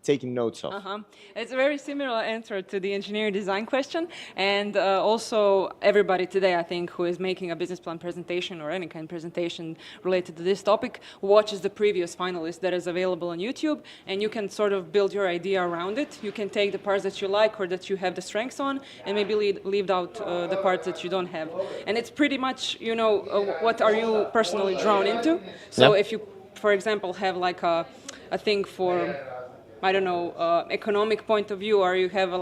taking notes of? It's a very similar answer to the engineering design question, and also everybody today, I think, who is making a business plan presentation or any kind of presentation related to this topic watches the previous finalist that is available on YouTube, and you can sort of build your idea around it. You can take the parts that you like or that you have the strengths on, and maybe leave out the parts that you don't have. And it's pretty much, you know, what are you personally drawn into. So if you, for example, have like a thing for, I don't know, economic point of view, or you have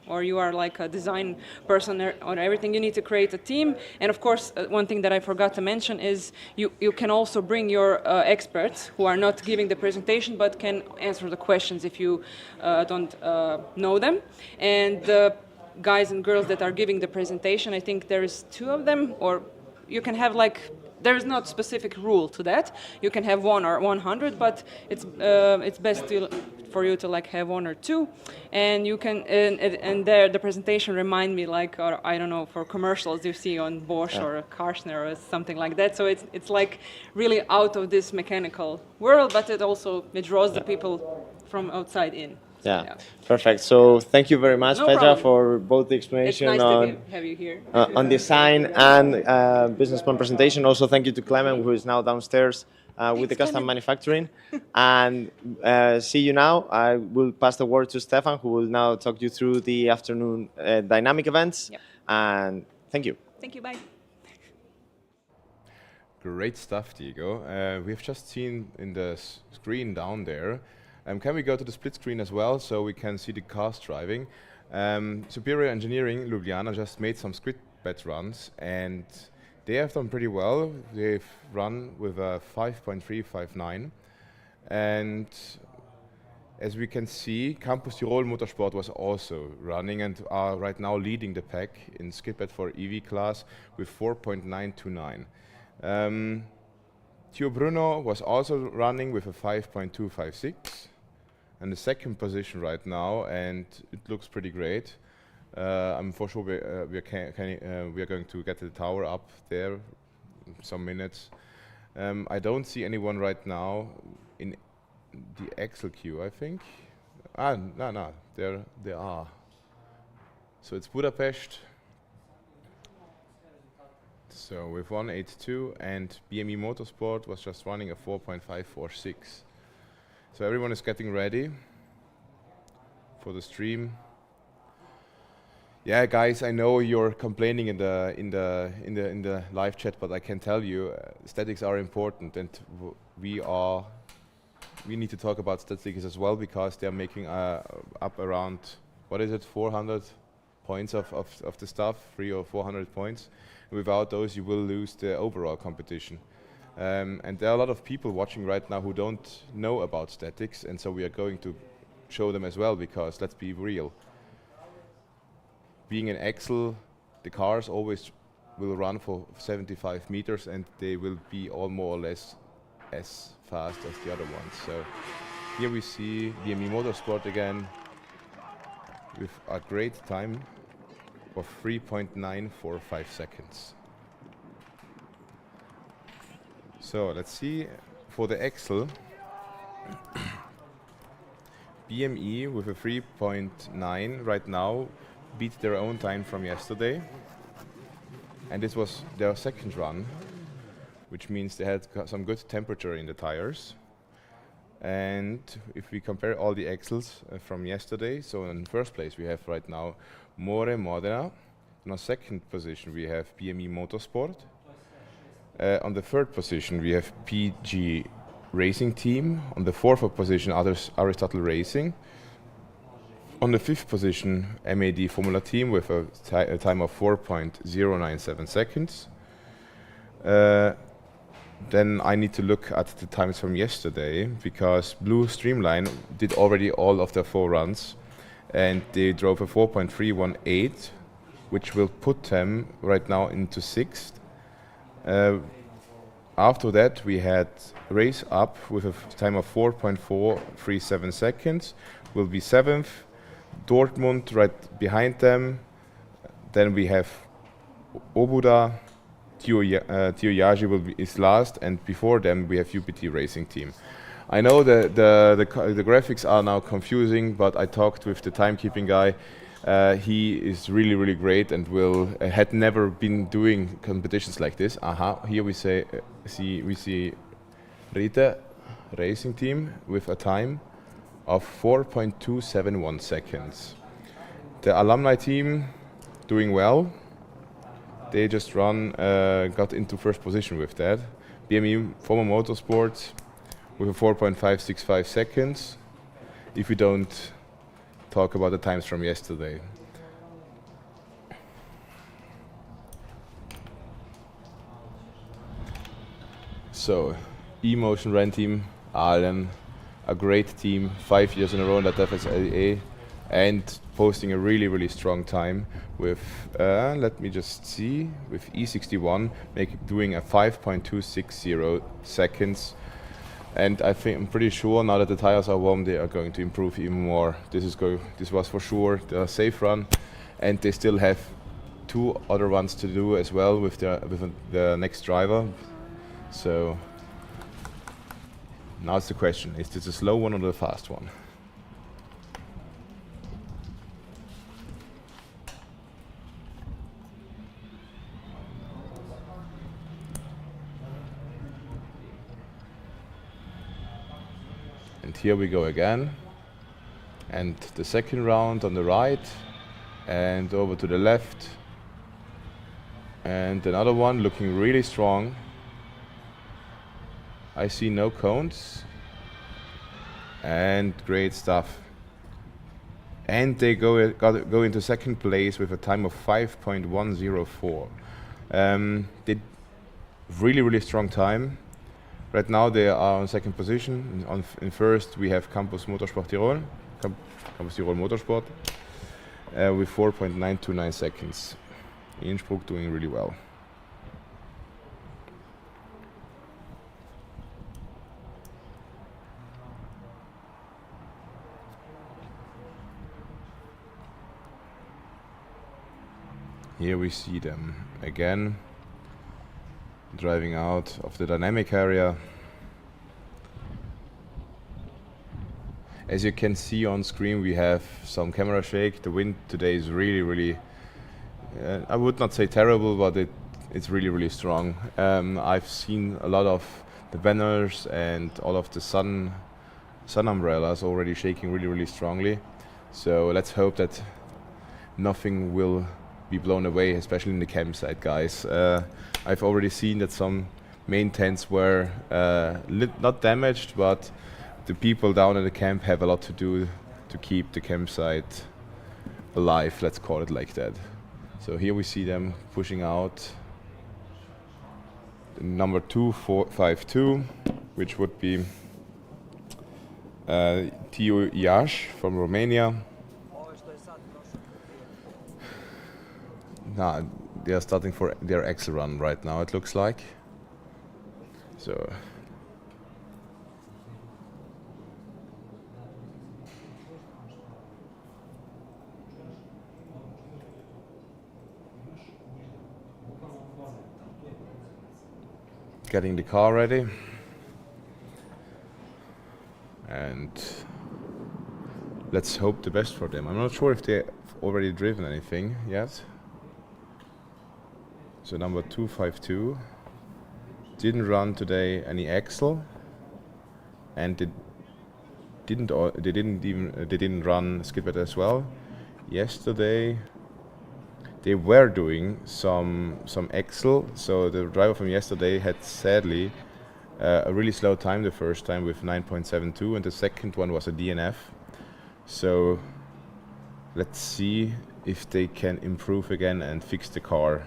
or you are like a design person or everything, you need to create a team. And of course, one thing that I forgot to mention is you can also bring your experts who are not giving the presentation but can answer the questions if you don't know them. And the guys and girls that are giving the presentation, I think there is 2 of them, or you can have like, there is not specific rule to that. You can have 1 or 100, but it's best for you to like have 1 or 2, and you can and there the presentation remind me like, or I don't know, for commercials you see on Bosch or Karchner or something like that. So it's like really out of this mechanical world, but it draws the people from outside in. Yeah, perfect. So thank you very much, No Petra, problem. for both the explanation It's nice on to have you here. On design and business plan presentation. Also, thank you to Clement, who is now downstairs with the custom manufacturing. And see you now. I will pass the word to Stefan, who will now talk you through the afternoon dynamic events. Yep. And thank you. Thank you. Bye. Great stuff, Diego. We've just seen in the screen down there. Can we go to the split screen as well so we can see the cars driving? Superior Engineering Ljubljana just made some Skit bet runs, and they have done pretty well. They've run with a 5.359, and as we can see, Campus Tirol Motorsport was also running and are right now leading the pack in Skit bet for EV class with 4.929. Tio Bruno was also running with a 5.256 and the second position right now, and it looks pretty great. I'm for sure we are going to get the tower up there in some minutes. I don't see anyone right now in the Excel queue, I think. No, there they are. So it's Budapest. So with 182, and BME Motorsport was just running a 4.546. So everyone is getting ready for the stream. Yeah, guys, I know you're complaining in the live chat, but I can tell you, statics are important, and we need to talk about statistics as well, because they're making up around, what is it, 400 points of the stuff, 300 or 400 points. Without those, you will lose the overall competition. And there are a lot of people watching right now who don't know about statics, and so we are going to show them as well, because let's be real. Being an Excel, the cars always will run for 75 meters, and they will be all more or less as fast as the other ones. So here we see BME Motorsport again with a great time of 3.945 seconds. So let's see for the Excel. BME with a 3.9 right now beat their own time from yesterday, and this was their second run, which means they had some good temperature in the tires. And if we compare all the Excels from yesterday, so in first place we have right now More Modena. On second position we have BME Motorsport. On the third position we have PG Racing Team. On the fourth position Aristotle Racing. On the fifth position MAD Formula Team with a time of 4.097 seconds. Then I need to look at the times from yesterday, because Blue Streamline did already all of their 4 runs, and they drove a 4.318, which will put them right now into 6th. After that we had Race Up with a time of 4.437 seconds, will be 7th. Dortmund right behind them. Then we have Obuda, Tio Yaji is last, and before them we have UPT Racing Team. I know the graphics are now confusing, but I talked with the timekeeping guy. He is really, really great and had never been doing competitions like this. Here we see Rita Racing Team with a time of 4.271 seconds. The Alumni team doing well. They just got into first position with that. BME Former Motorsport with a 4.565 seconds, if we don't talk about the times from yesterday. So, E-Motion Rent Team, Aalen, a great team, 5 years in a row at FSLA, and posting a really, really strong time with, let me just see, with E61 doing a 5.260 seconds. And I'm pretty sure now that the tires are warm, they are going to improve even more. This was for sure the safe run, and they still have 2 other runs to do as well with the next driver. So now it's the question: is this a slow one or the fast one? And here we go again, and the second round on the right, and over to the left, and another one looking really strong. I see no cones, and great stuff. And they go into second place with a time of 5.104. Did really, really strong time. Right now they are on second position. In first we have Campus Motorsport Tirol, Campus Tirol Motorsport, with 4.929 seconds. Innsbruck doing really well. Here we see them again, driving out of the dynamic area. As you can see on screen, we have some camera shake. The wind today is really, really, I would not say terrible, but it's really, really strong. I've seen a lot of the banners and all of the sun umbrellas already shaking really, really strongly. So let's hope that nothing will be blown away, especially in the campsite, guys. I've already seen that some main tents were not damaged, but the people down in the camp have a lot to do to keep the campsite alive, let's call it like that. So here we see them pushing out the number 252, which would be Tio Iaș from Romania. They are starting for their axle run right now, it looks like. So getting the car ready, and let's hope the best for them. I'm not sure if they've already driven anything yet. So number 252 didn't run today any axle, and they didn't run Skit as well. Yesterday they were doing some axle, so the driver from yesterday had sadly a really slow time the first time with 9.72, and the second one was a DNF. So let's see if they can improve again and fix the car.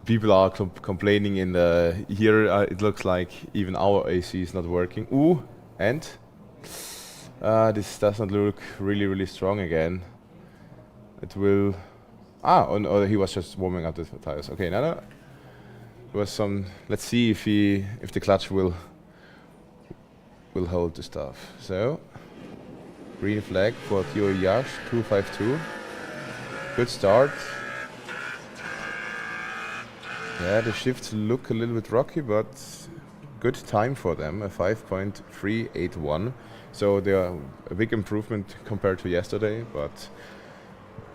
People are complaining in the here. It looks like even our AC is not working. Ooh, and this does not look really strong again. It will. Oh no, he was just warming up the tires. Okay, now there was some. Let's see if the clutch will hold the stuff. So Green flag for Theo Yash, 252. Good start. Yeah, the shifts look a little bit rocky, but good time for them, a 5.381. So they are a big improvement compared to yesterday, but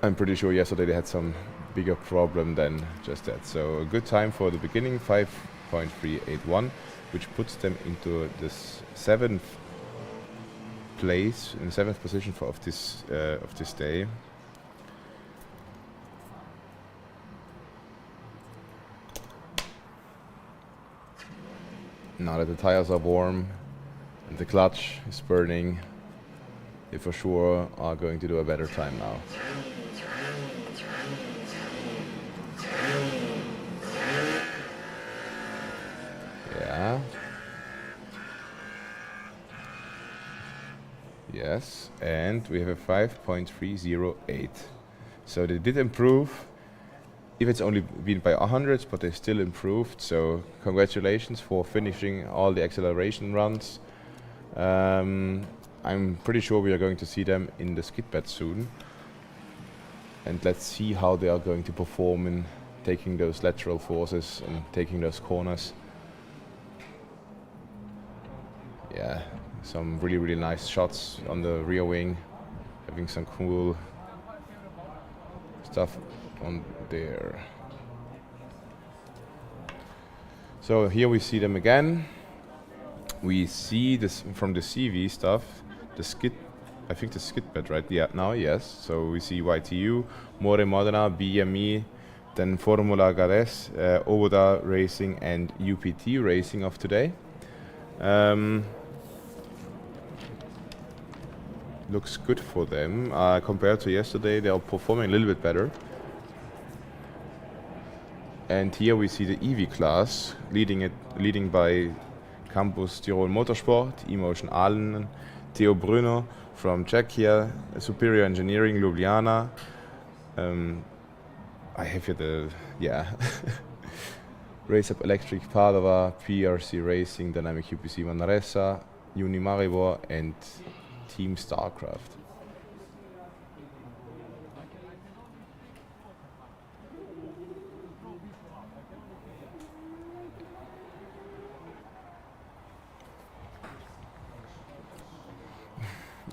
I'm pretty sure yesterday they had some bigger problem than just that. So a good time for the beginning, 5.381, which puts them into this 7th place, in 7th position of this day. Now that the tires are warm and the clutch is burning, they for sure are going to do a better time now. Yeah. Yes, and we have a 5.308. So they did improve. If it's only been by 100, but they still improved. So congratulations for finishing all the acceleration runs. I'm pretty sure we are going to see them in the skid pad soon. And let's see how they are going to perform in taking those lateral forces and taking those corners. Yeah, some really, really nice shots on the rear wing. Having some cool stuff on there. So here we see them again. We see this from the CV stuff, the skid, I think the skid pad right now, yes. So we see YTU, More Modena, BME, then Formula Gales, Oda Racing and UPT Racing of today. Looks good for them. Compared to yesterday, they are performing a little bit better. And here we see the EV class, leading by Campus Tirol Motorsport, Emotion Allen, Theo Bruno from Czechia, Superior Engineering Ljubljana. I have here Race Up Electric Padova, PRC Racing, Dynamic UPC Manresa, Uni Maribor and Team StarCraft.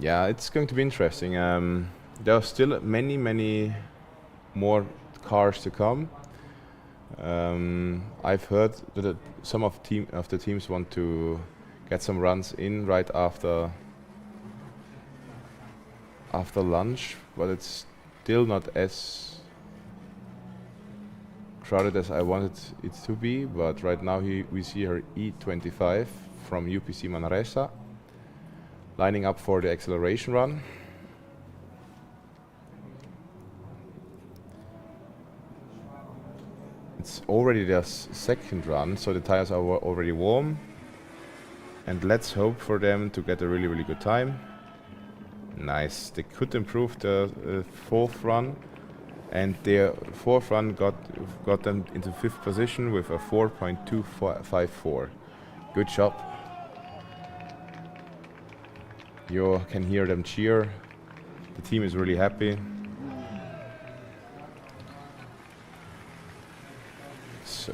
Yeah, it's going to be interesting. There are still many more cars to come. I've heard that some of the teams want to get some runs in right after lunch, but it's still not as crowded as I wanted it to be. But right now we see her E25 from UPC Manresa lining up for the acceleration run. It's already their second run, so the tires are already warm. And let's hope for them to get a really, really good time. Nice. They could improve the fourth run, and their fourth run got them into 5th position with a 4.254. Good job. You can hear them cheer. The team is really happy. So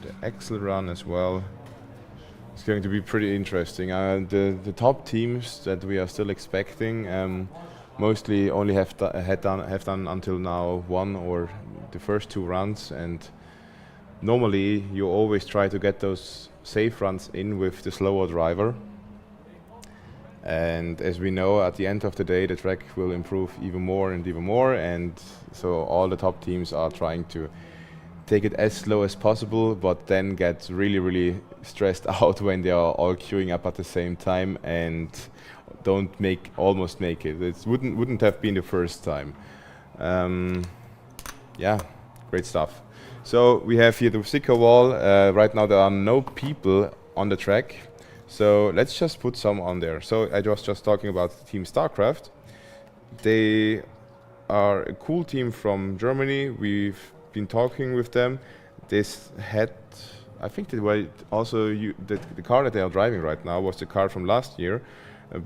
the Excel run as well. It's going to be pretty interesting. The top teams that we are still expecting mostly only have done until now one or the first 2 runs, and normally you always try to get those safe runs in with the slower driver. And as we know, at the end of the day, the track will improve even more, and so all the top teams are trying to take it as slow as possible, but then get really, really stressed out when they are all queuing up at the same time and don't almost make it. It wouldn't have been the first time. Yeah, great stuff. So we have here the sticker wall. Right now there are no people on the track, so let's just put some on there. So I was just talking about Team StarCraft. They are a cool team from Germany. We've been talking with them. This had I think that also the car that they are driving right now was the car from last year,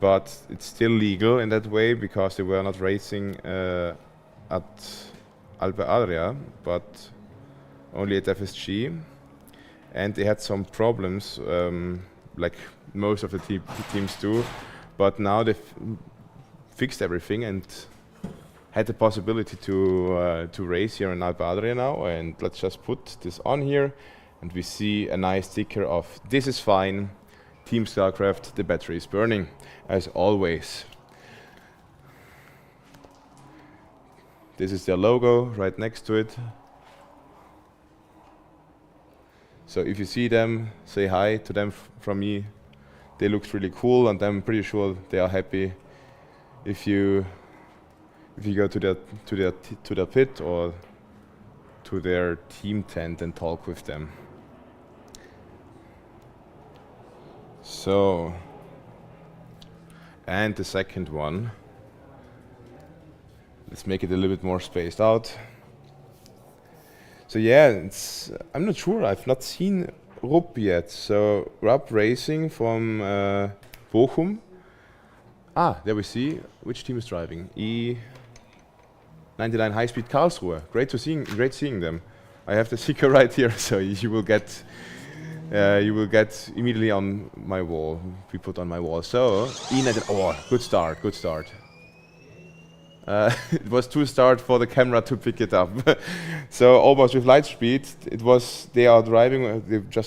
but it's still legal in that way because they were not racing at Alpe Adria, but only at FSG, and they had some problems, like most of the teams do, but now they've fixed everything and had the possibility to race here in Alpe Adria now. And let's just put this on here, and we see a nice sticker of "This is fine, Team Starcraft, the battery is burning," as always. This is their logo right next to it. So if you see them, say hi to them from me. They look really cool, and I'm pretty sure they are happy if you go to their pit or to their team tent and talk with them. So, and the second one. Let's make it a little bit more spaced out. So yeah, I'm not sure. I've not seen Rupp yet. So Rupp Racing from Bochum. There we see which team is driving. E99 High Speed Karlsruhe. Great seeing them. I have the sticker right here, so you will get immediately on my wall. We put on my wall. So E99. Oh, good start. It was too start for the camera to pick it up. So almost with light speed, they just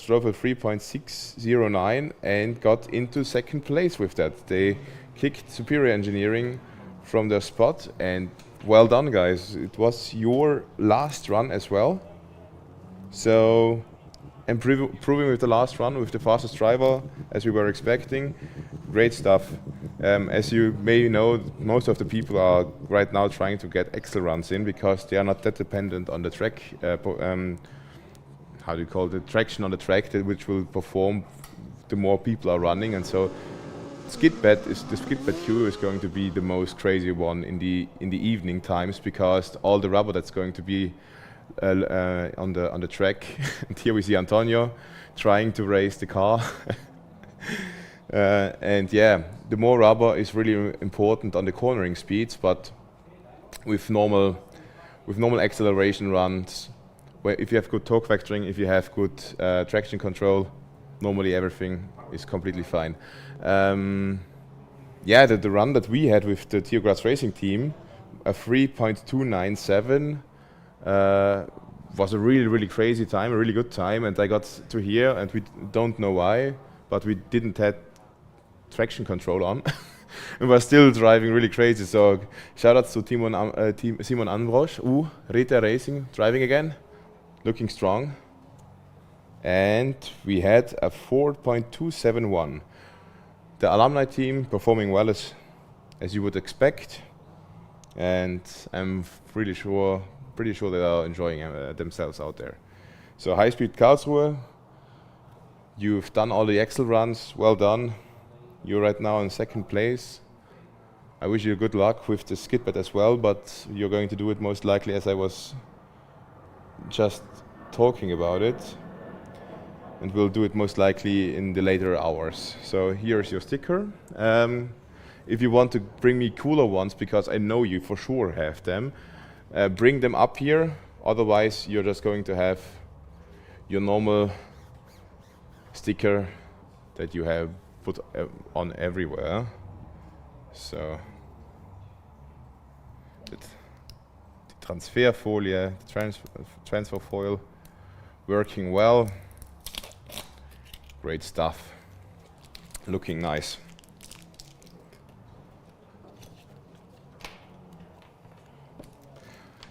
drove a 3.609 and got into second place with that. They kicked Superior Engineering from their spot, and well done, guys. It was your last run as well. So, and proving with the last run with the fastest driver as we were expecting. Great stuff. As you may know, most of the people are right now trying to get Excel runs in because they are not that dependent on the track, how do you call it, traction on the track, which will perform the more people are running. And so the Skitbed queue is going to be the most crazy one in the evening times, because all the rubber that's going to be on the track. And here we see Antonio trying to race the car. And yeah, the more rubber is really important on the cornering speeds, but with normal acceleration runs, where if you have good torque vectoring, if you have good traction control, normally everything is completely fine. Yeah, the run that we had with the Theo Graz Racing team, a 3.297, was a really crazy time, a really good time, and I got to here, and we don't know why, but we didn't have traction control on and we're still driving really crazy. So shout outs to Simon Ambrosch, Rita Racing, driving again, looking strong. And we had a 4.271. The Alumni team performing well as you would expect, and I'm pretty sure they are enjoying themselves out there. So High Speed Karlsruhe, you've done all the Excel runs, well done. You're right now in second place. I wish you good luck with the Skitbed as well, but you're going to do it most likely as I was just talking about it. And we'll do it most likely in the later hours. So here's your sticker. If you want to bring me cooler ones, because I know you for sure have them, bring them up here. Otherwise, you're just going to have your normal sticker that you have put on everywhere. So the Transferfolie, the transfer foil, working well. Great stuff. Looking nice.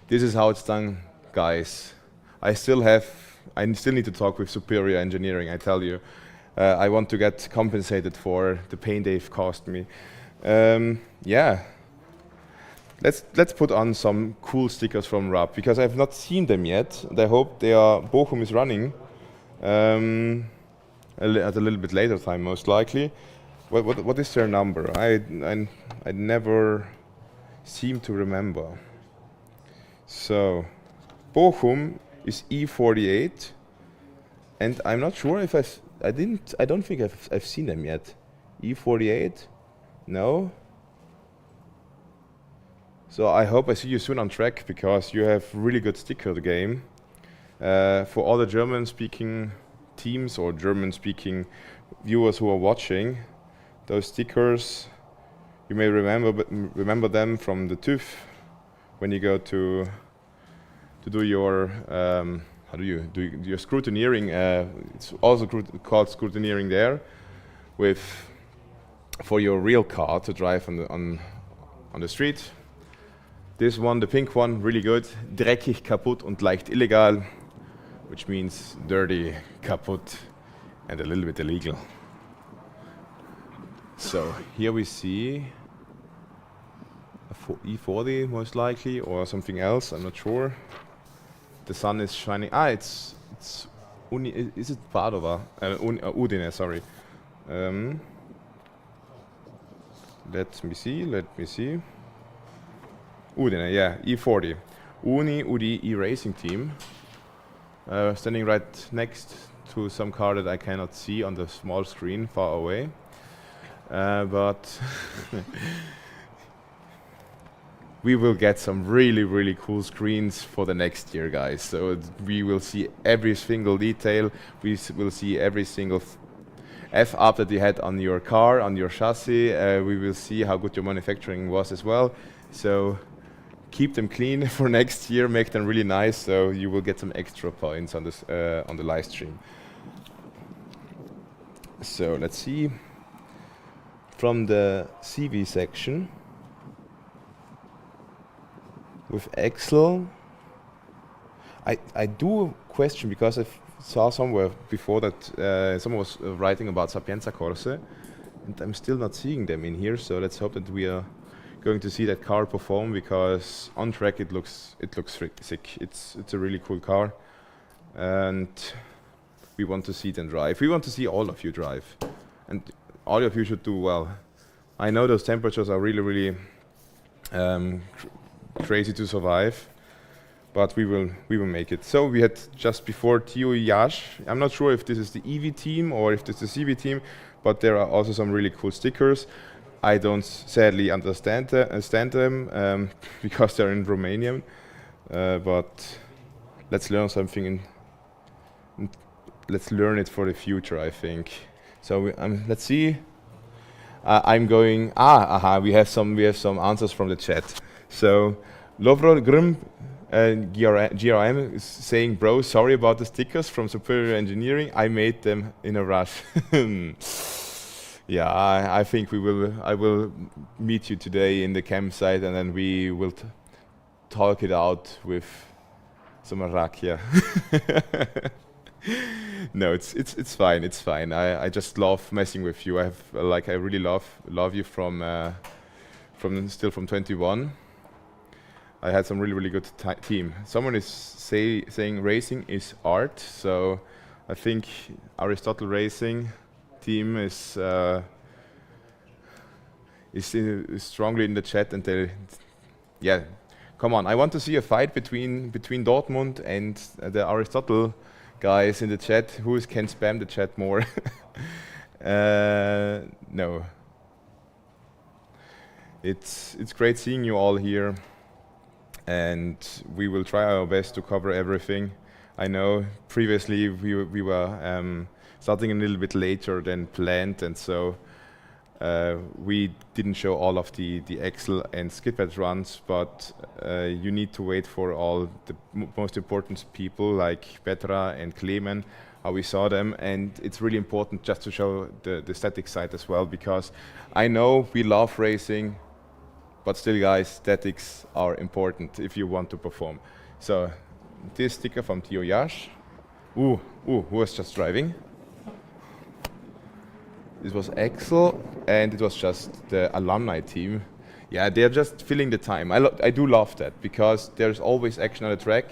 This is how it's done, guys. I still need to talk with Superior Engineering, I tell you. I want to get compensated for the pain they've caused me. Yeah, let's put on some cool stickers from Rupp, because I've not seen them yet, and I hope Bochum is running at a little bit later time, most likely. What is their number? I never seem to remember. So Bochum is E48. and I'm not sure if I don't think I've seen them yet. E48, no. So I hope I see you soon on track, because you have really good sticker the game. For all the German-speaking teams or German-speaking viewers who are watching, those stickers, you may remember them from the TÜV when you go to do your how do you do your scrutineering. It's also called scrutineering there, for your real car to drive on the street. This one, the pink one, really good. Dreckig, kaputt und leicht illegal, which means dirty, kaputt, and a little bit illegal. So here we see a E40 most likely, or something else, I'm not sure. The sun is shining. It's is it Padova? Udine, sorry. Let me see. Udine, yeah, E40. UDI racing team. Standing right next to some car that I cannot see on the small screen far away. But we will get some really cool screens for the next year, guys. So we will see every single detail. We will see every single F-up that you had on your car, on your chassis. We will see how good your manufacturing was as well. So keep them clean for next year, make them really nice, so you will get some extra points on this on the live stream. So let's see. From the CV section, with Excel, I do question, because I saw somewhere before that someone was writing about Sapienza Corse, and I'm still not seeing them in here. So let's hope that we are going to see that car perform, because on track it looks sick. It's a really cool car, and we want to see them drive. We want to see all of you drive, and all of you should do well. I know those temperatures are really crazy to survive, but we will make it. So we had just before Theo Yash. I'm not sure if this is the EV team or if this is the CV team, but there are also some really cool stickers. I don't sadly understand them because they're in Romanian, but let's learn something let's learn it for the future, I think. So let's see. I'm going. We have some answers from the chat. So Lovro Grim GRM is saying, "Bro, sorry about the stickers from Superior Engineering. I made them in a rush." Yeah, I think I will meet you today in the campsite, and then we will talk it out with some rakia. No, it's fine. It's fine. I just love messing with you. I really love you from 21. I had some really good team. Someone is saying racing is art. So I think Aristotle Racing team is strongly in the chat, and come on. I want to see a fight between Dortmund and the Aristotle guys in the chat. Who can spam the chat more? No. It's great seeing you all here, and we will try our best to cover everything. I know previously we were starting a little bit later than planned, and so we didn't show all of the Excel and Skit runs, but you need to wait for all the most important people like Petra and Clemen, how we saw them, and it's really important just to show the static side as well, because I know we love racing, but still, guys, statics are important if you want to perform. So this sticker from Theo Yash. Who was just driving? This was Excel, and it was just the Alumni team. Yeah, they're just filling the time. I do love that, because there's always action on the track.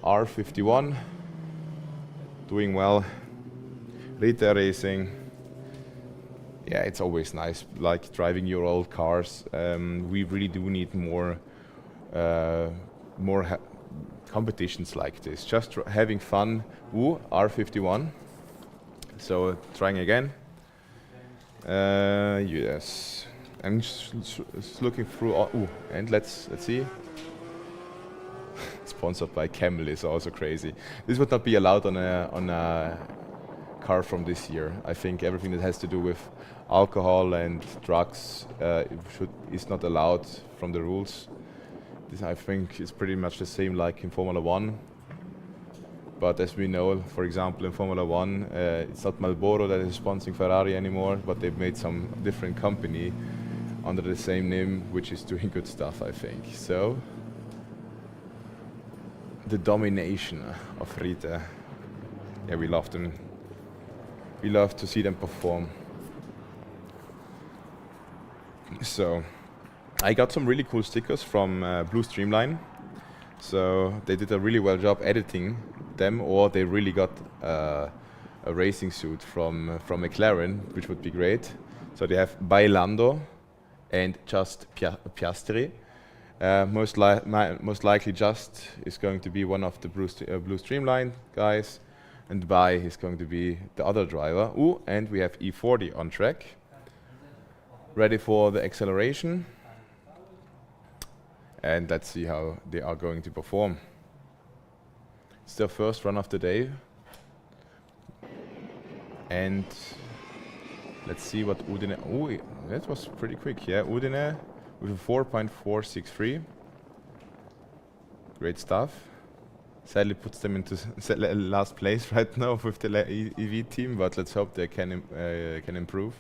R51, doing well. Rita Racing. Yeah, it's always nice, like driving your old cars. We really do need more competitions like this, just having fun. Ooh, R51. So trying again. Yes, I'm just looking through. Ooh, and let's see. Sponsored by Camel is also crazy. This would not be allowed on a car from this year. I think everything that has to do with alcohol and drugs is not allowed from the rules. This, I think, is pretty much the same like in Formula 1. But as we know, for example, in Formula 1, it's not Marlboro that is sponsoring Ferrari anymore, but they've made some different company under the same name, which is doing good stuff, I think. So, the domination of Rita. Yeah, we love them. We love to see them perform. So, I got some really cool stickers from Blue Streamline. So they did a really well job editing them, or they really got a racing suit from McLaren, which would be great. So they have Bailando and Just Piastri. Most likely Just is going to be one of the Blue Streamline guys, and Bai is going to be the other driver. Ooh, and we have E40 on track, ready for the acceleration. And let's see how they are going to perform. It's their first run of the day. And let's see what Udine... Oh, that was pretty quick, yeah. Udine with a 4.463. Great stuff. Sadly puts them into last place right now with the EV team, but let's hope they can improve.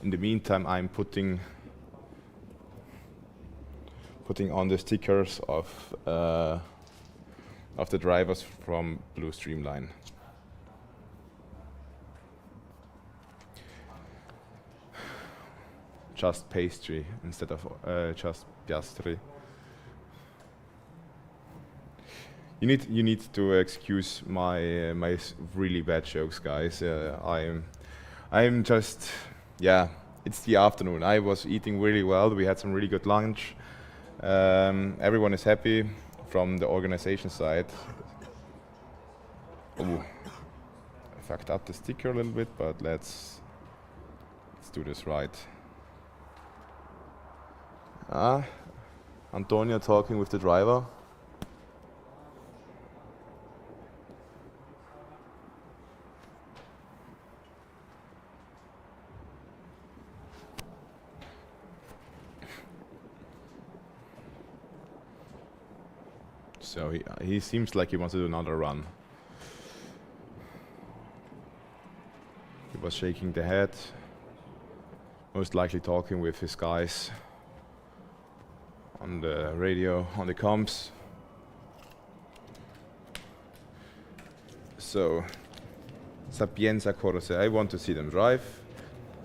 In the meantime, I'm putting on the stickers of the drivers from Blue Streamline. Just pastry instead of just piastri. You need to excuse my my really bad jokes, guys. I'm just. Yeah, it's the afternoon. I was eating really well. We had some really good lunch. Everyone is happy from the organization side. Ooh, I fucked up the sticker a little bit, but let's do this right. Antonio talking with the driver. So he seems like he wants to do another run. He was shaking the head, most likely talking with his guys on the radio, on the comms. So, Sapienza Corse, I want to see them drive.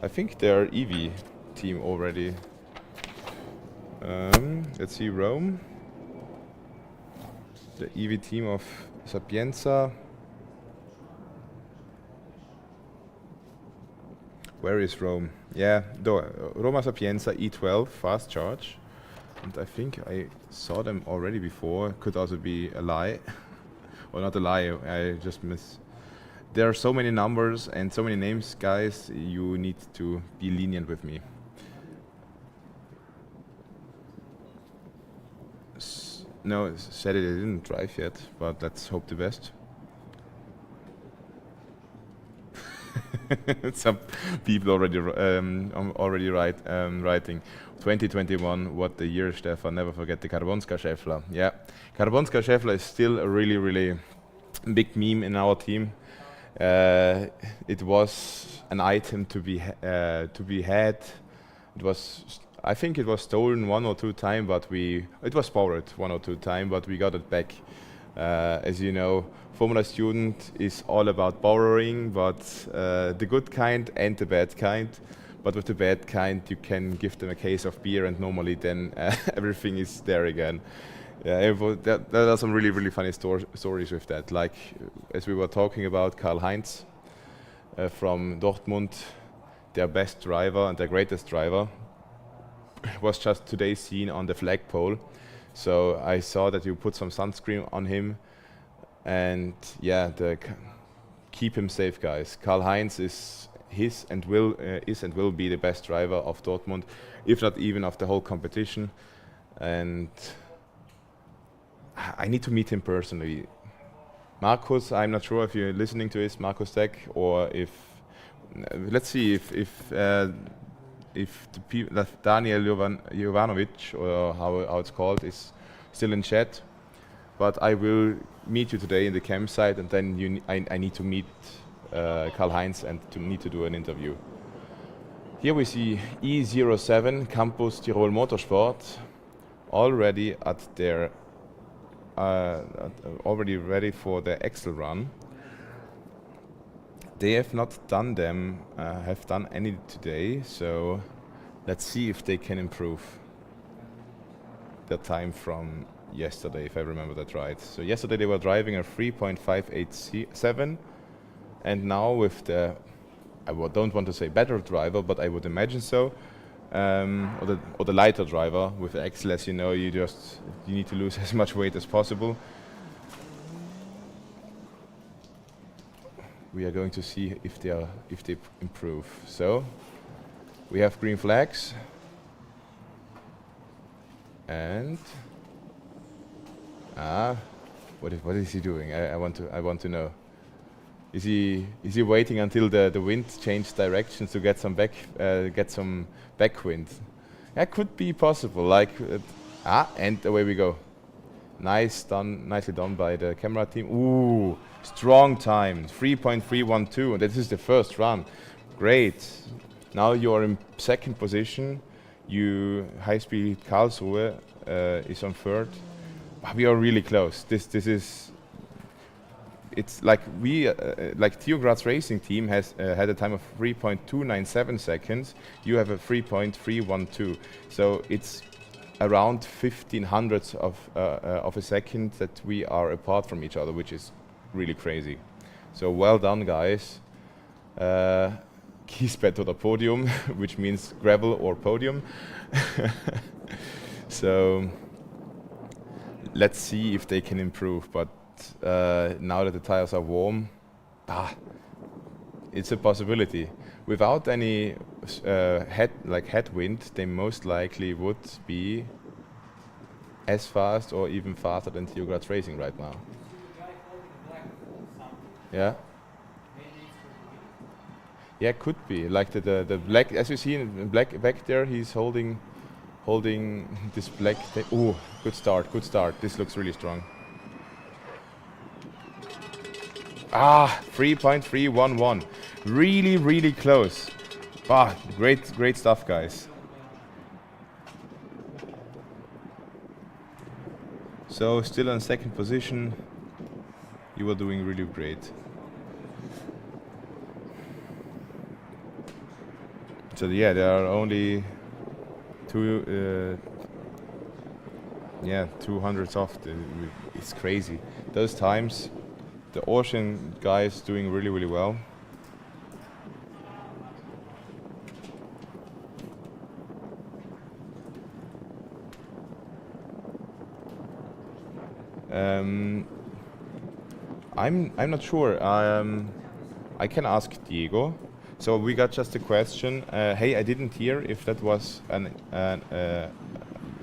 I think they're EV team already. Let's see, Rome. The EV team of Sapienza. Where is Rome? Yeah, Roma Sapienza E12 fast charge. And I think I saw them already before. Could also be a lie. Or not a lie, I just miss. There are so many numbers and so many names, guys. You need to be lenient with me. No, said it didn't drive yet, but let's hope the best. Some people already writing 2021, what the year, Stefan, never forget the Carbonska Scheffler. Yeah, Carbonska Scheffler is still a really, really big meme in our team. It was an item to be had. It was, I think it was stolen one or two times, but it was borrowed one or two times, but we got it back. As you know, Formula Student is all about borrowing, but the good kind and the bad kind. But with the bad kind, you can give them a case of beer, and normally then everything is there again. There are some really, really funny stories with that. Like, as we were talking about Karl-Heinz from Dortmund, their best driver and their greatest driver. was just today seen on the flagpole. So I saw that you put some sunscreen on him, and yeah, keep him safe, guys. Karl-Heinz is and will be the best driver of Dortmund, if not even of the whole competition. And I need to meet him personally. Markus, I'm not sure if you're listening to this, Markus Deck, or if let's see if Daniel Jovanovic, or how it's called, is still in chat. But I will meet you today in the campsite, and then I need to meet Karl-Heinz and need to do an interview. Here we see E07 Campus Tirol Motorsport already at their already ready for the Excel run. They have not done any today, so let's see if they can improve their time from yesterday, if I remember that right. So yesterday they were driving a 3.587, and now with the, don't want to say better driver, but I would imagine so, or the lighter driver with Excel. As you know, you need to lose as much weight as possible. We are going to see if they improve. So we have green flags, and what is he doing? I want to know. Is he waiting until the wind changes directions to get some backwind? That could be possible. And away we go. Nicely done by the camera team. Ooh, strong time, 3.312. This is the first run. Great. Now you are in second position. High speed Karlsruhe is on third. We are really close. It's like Theograd's racing team has had a time of 3.297 seconds. You have a 3.312. So it's around 1500ths of a second that we are apart from each other, which is really crazy. So well done, guys. Kiesbett oder Podium, which means gravel or podium. So let's see if they can improve. But now that the tires are warm, it's a possibility. Without any headwind, they most likely would be as fast or even faster than Theograd's racing right now. Yeah. Yeah, could be. Like the black, as you see in black back there, he's holding this black. Ooh, good start. This looks really strong. 3.311. Really close. Great stuff, guys. So still in second position. You were doing really great. So yeah, there are only 200 off. It's crazy. Those times, the Ocean guys doing really well. I'm not sure. I can ask Diego. So we got just a question. Hey, I didn't hear if that was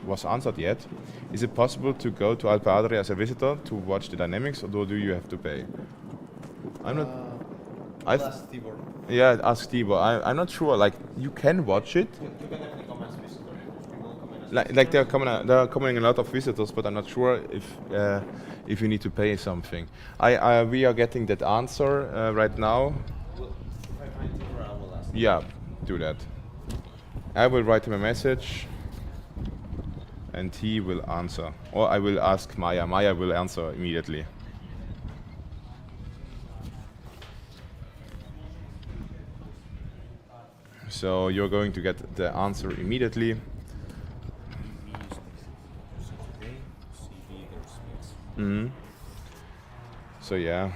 was answered yet. Is it possible to go to Alpe Adria as a visitor to watch the dynamics, or do you have to pay? I'm not. Ask Tibor. Yeah, ask Tibor. I'm not sure. Like, you can watch it. You can definitely come as visitor. You will come in as Like there are coming a lot of visitors, but I'm not sure if you need to pay something. We are getting that answer right now. Yeah, do that. I will write him a message and he will answer. Or I will ask Maya. Maya will answer immediately. So you're going to get the answer immediately. So yeah.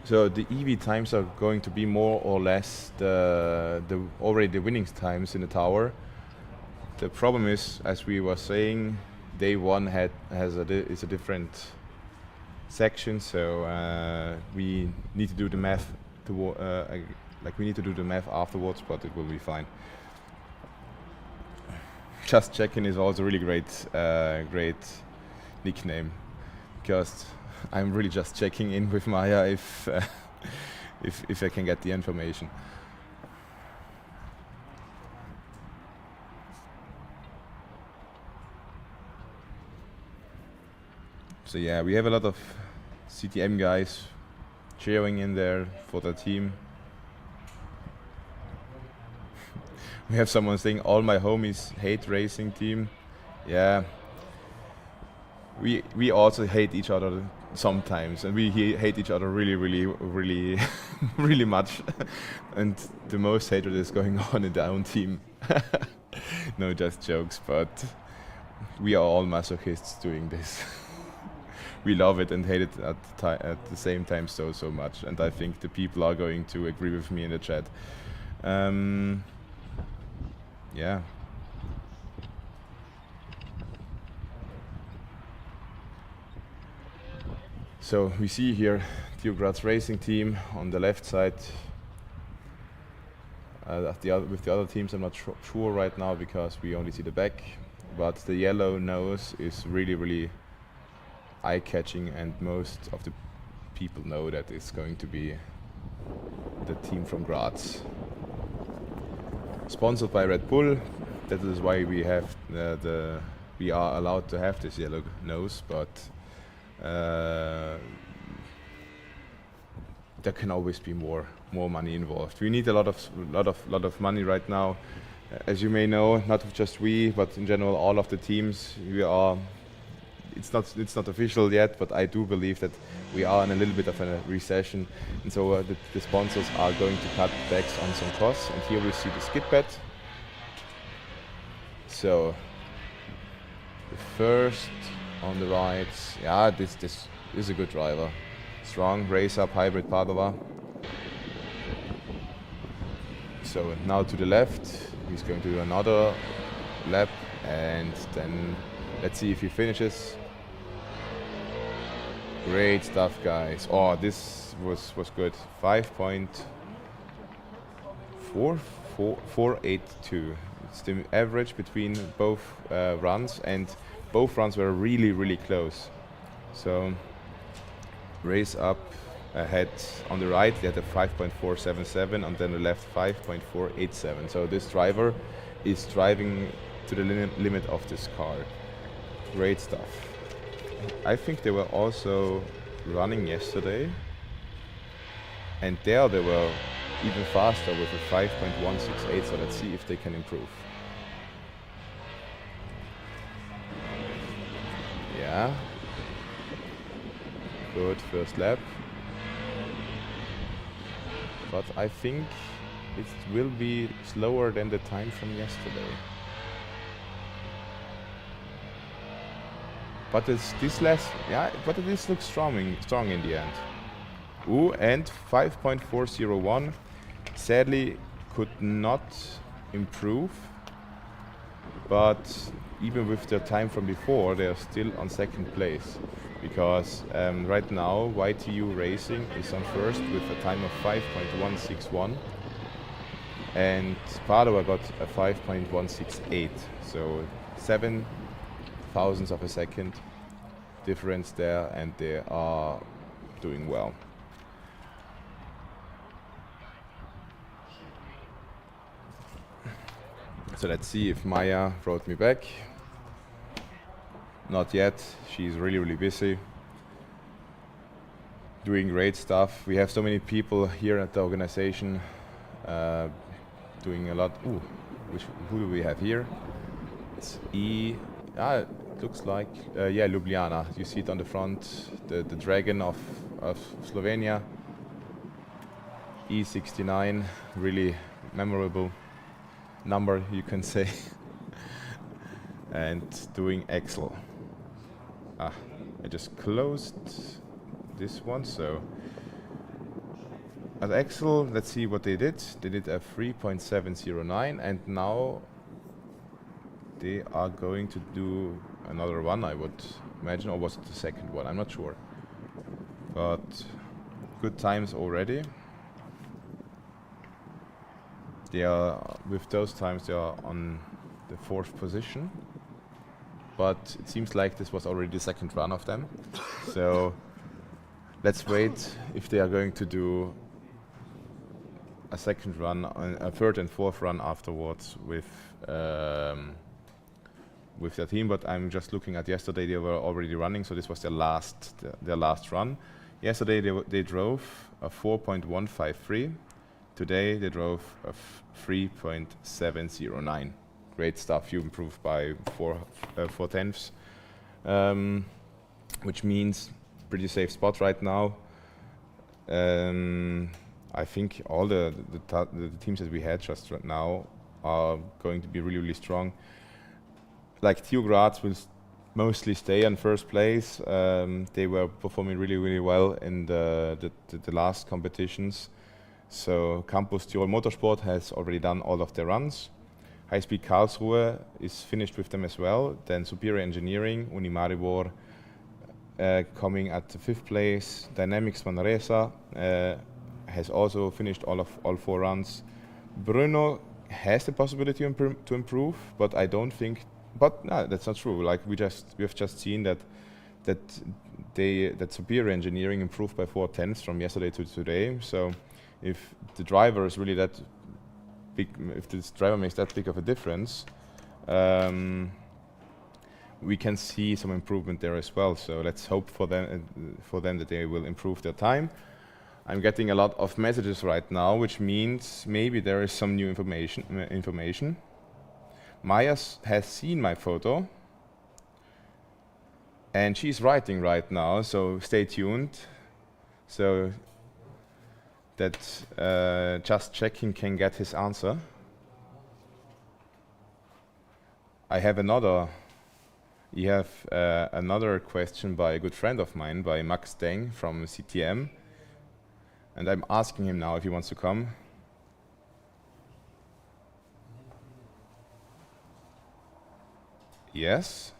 So the EV times are going to be more or less already the winning times in the tower. The problem is, as we were saying, day one is a different section, so we need to do the math we need to do the math afterwards, but it will be fine. Just checking is also really great nickname, because I'm really just checking in with Maya if I can get the information. So yeah, we have a lot of CTM guys cheering in there for the team. We have someone saying all my homies hate racing team. Yeah, we also hate each other sometimes, and we hate each other really really much. And the most hatred is going on in our own team. No, just jokes, but we are all masochists doing this. We love it and hate it at the same time so much, and I think the people are going to agree with me in the chat. Yeah. So we see here Theograd's racing team on the left side. With the other teams, I'm not sure right now because we only see the back. But the yellow nose is really eye-catching, and most of the people know that it's going to be the team from Graz. Sponsored by Red Bull. That is why we have we are allowed to have this yellow nose, but there can always be more money involved. We need a lot of money right now. As you may know, not just we, but in general all of the teams. It's not official yet, but I do believe that we are in a little bit of a recession, and so the sponsors are going to cut back on some costs. And here we see the Skit bet. So the first on the right, yeah, this is a good driver. Strong race up hybrid Padova. So now to the left, he's going to do another lap, and then let's see if he finishes. Great stuff, guys. Oh, this was good. 5.482. It's the average between both runs, and both runs were really close. So race up ahead on the right, they had a 5.477, and then the left 5.487. So this driver is driving to the limit of this car. Great stuff. I think they were also running yesterday, and there they were even faster with a 5.168, so let's see if they can improve. Yeah. Good first lap. But I think it will be slower than the time from yesterday. But this looks strong in the end. Ooh, and 5.401 sadly could not improve, but even with their time from before, they are still on second place, because right now YTU Racing is on first with a time of 5.161, and Padova got a 5.168, so 7 thousandths of a second difference there, and they are doing well. So let's see if Maya wrote me back. Not yet. She's really busy doing great stuff. We have so many people here at the organization doing a lot. Ooh, who do we have here? It's it looks like Ljubljana. You see it on the front, the dragon of Slovenia. E69, really memorable number, you can say. And doing excellent. I just closed this one, so at Excel, let's see what they did. They did a 3.709, and now they are going to do another one, I would imagine, or was it the second one? I'm not sure. But good times already. They are, with those times, they are on the 4th position. But it seems like this was already the second run of them. So let's wait if they are going to do a second run, a third and fourth run afterwards with their team. But I'm just looking at yesterday; they were already running, so this was their last run. Yesterday they drove a 4.153. Today they drove a 3.709. Great stuff. You improved by 4 tenths, which means pretty safe spot right now. I think all the teams that we had just right now are going to be really, really strong. Like Theo Graz will mostly stay in first place. They were performing really, really well in the last competitions. So Campus Tirol Motorsport has already done all of their runs. High Speed Karlsruhe is finished with them as well. Then Superior Engineering, Uni Maribor coming at the 5th place. Dynamics Manresa has also finished all 4 runs. Brno has the possibility to improve, but I don't think. But no, that's not true. Like we have just seen that Superior Engineering improved by 4 tenths from yesterday to today. So if the driver is really that big, if this driver makes that big of a difference, we can see some improvement there as well. So let's hope for them that they will improve their time. I'm getting a lot of messages right now, which means maybe there is some new information. Maya has seen my photo, and she's writing right now, so stay tuned. So that Just Checking can get his answer. I have another question by a good friend of mine, by Max Deng from CTM. And I'm asking him now if he wants to come. Yes.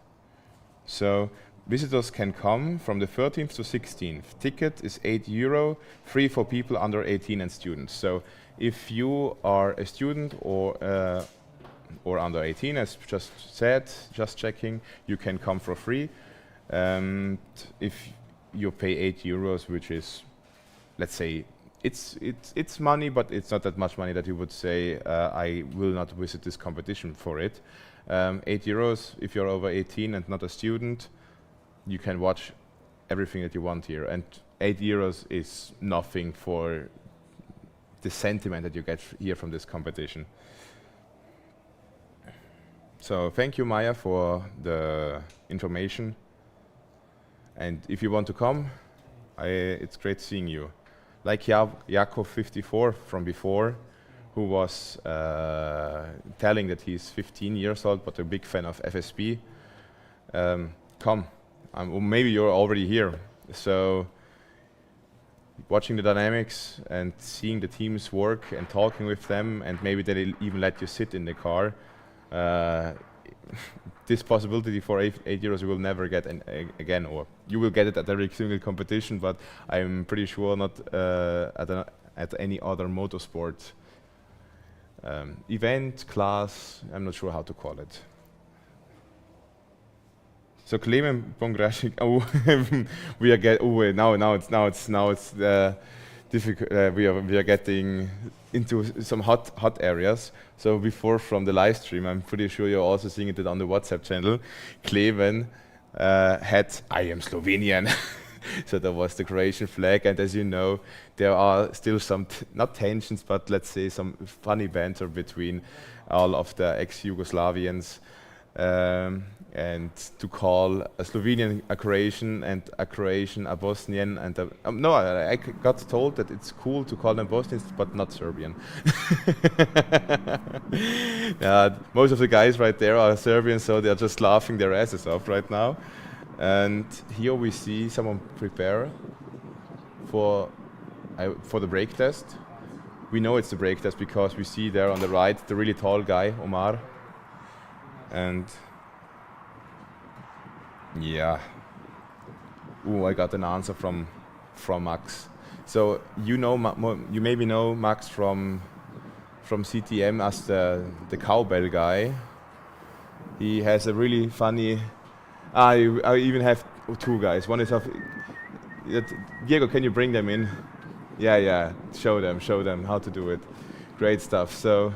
So visitors can come from the 13th to 16th. Ticket is €8, free for people under 18 and students. So if you are a student or under 18, as just said, Just Checking, you can come for free. If you pay €8, which is, let's say, it's money, but it's not that much money that you would say I will not visit this competition for it. €8 if you're over 18 and not a student, you can watch everything that you want here. And €8 is nothing for the sentiment that you get here from this competition. So thank you, Maya, for the information. And if you want to come, it's great seeing you. Like Jakob 54 from before, who was telling that he's 15 years old but a big fan of FSP. Come. Or maybe you're already here. So watching the dynamics and seeing the teams work and talking with them, and maybe they'll even let you sit in the car. This possibility for €8 you will never get again, or you will get it at every single competition, but I'm pretty sure not at any other motorsport event, class. I'm not sure how to call it. So Clement Pongrashik. We are now it's difficult. We are getting into some hot areas. So before, from the live stream, I'm pretty sure you're also seeing it on the WhatsApp channel. Clement had "I am Slovenian." So there was the Croatian flag, and as you know, there are still some not tensions, but let's say some funny banter between all of the ex-Yugoslavians. And to call a Slovenian a Croatian and a Croatian a Bosnian, and I got told that it's cool to call them Bosnians but not Serbian. Most of the guys right there are Serbian, so they're just laughing their asses off right now. And here we see someone prepare for for the brake test. We know it's the brake test because we see there on the right the really tall guy, Omar. And yeah. Ooh, I got an answer from Max. So you maybe know Max from CTM as the cowbell guy. He has a really funny. I even have two guys. One is of Diego. Can you bring them in? Yeah. Show them how to do it. Great stuff. So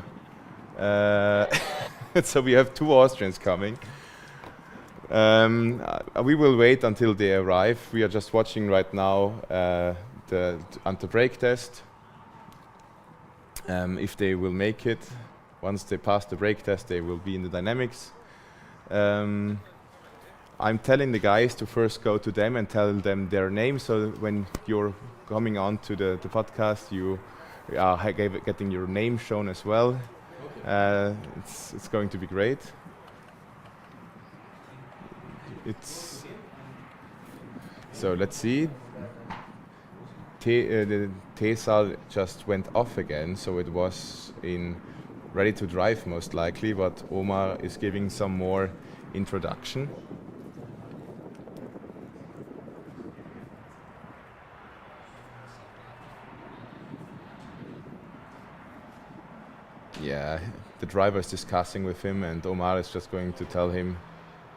so we have two Austrians coming. We will wait until they arrive. We are just watching right now the brake test. If they will make it, once they pass the brake test, they will be in the dynamics. I'm telling the guys to first go to them and tell them their name, so when you're coming on to the podcast, you are getting your name shown as well. Okay. It's going to be great. So let's see. The TESAL just went off again, so it was ready to drive most likely, but Omar is giving some more introduction. Yeah, the driver is discussing with him and Omar is just going to tell him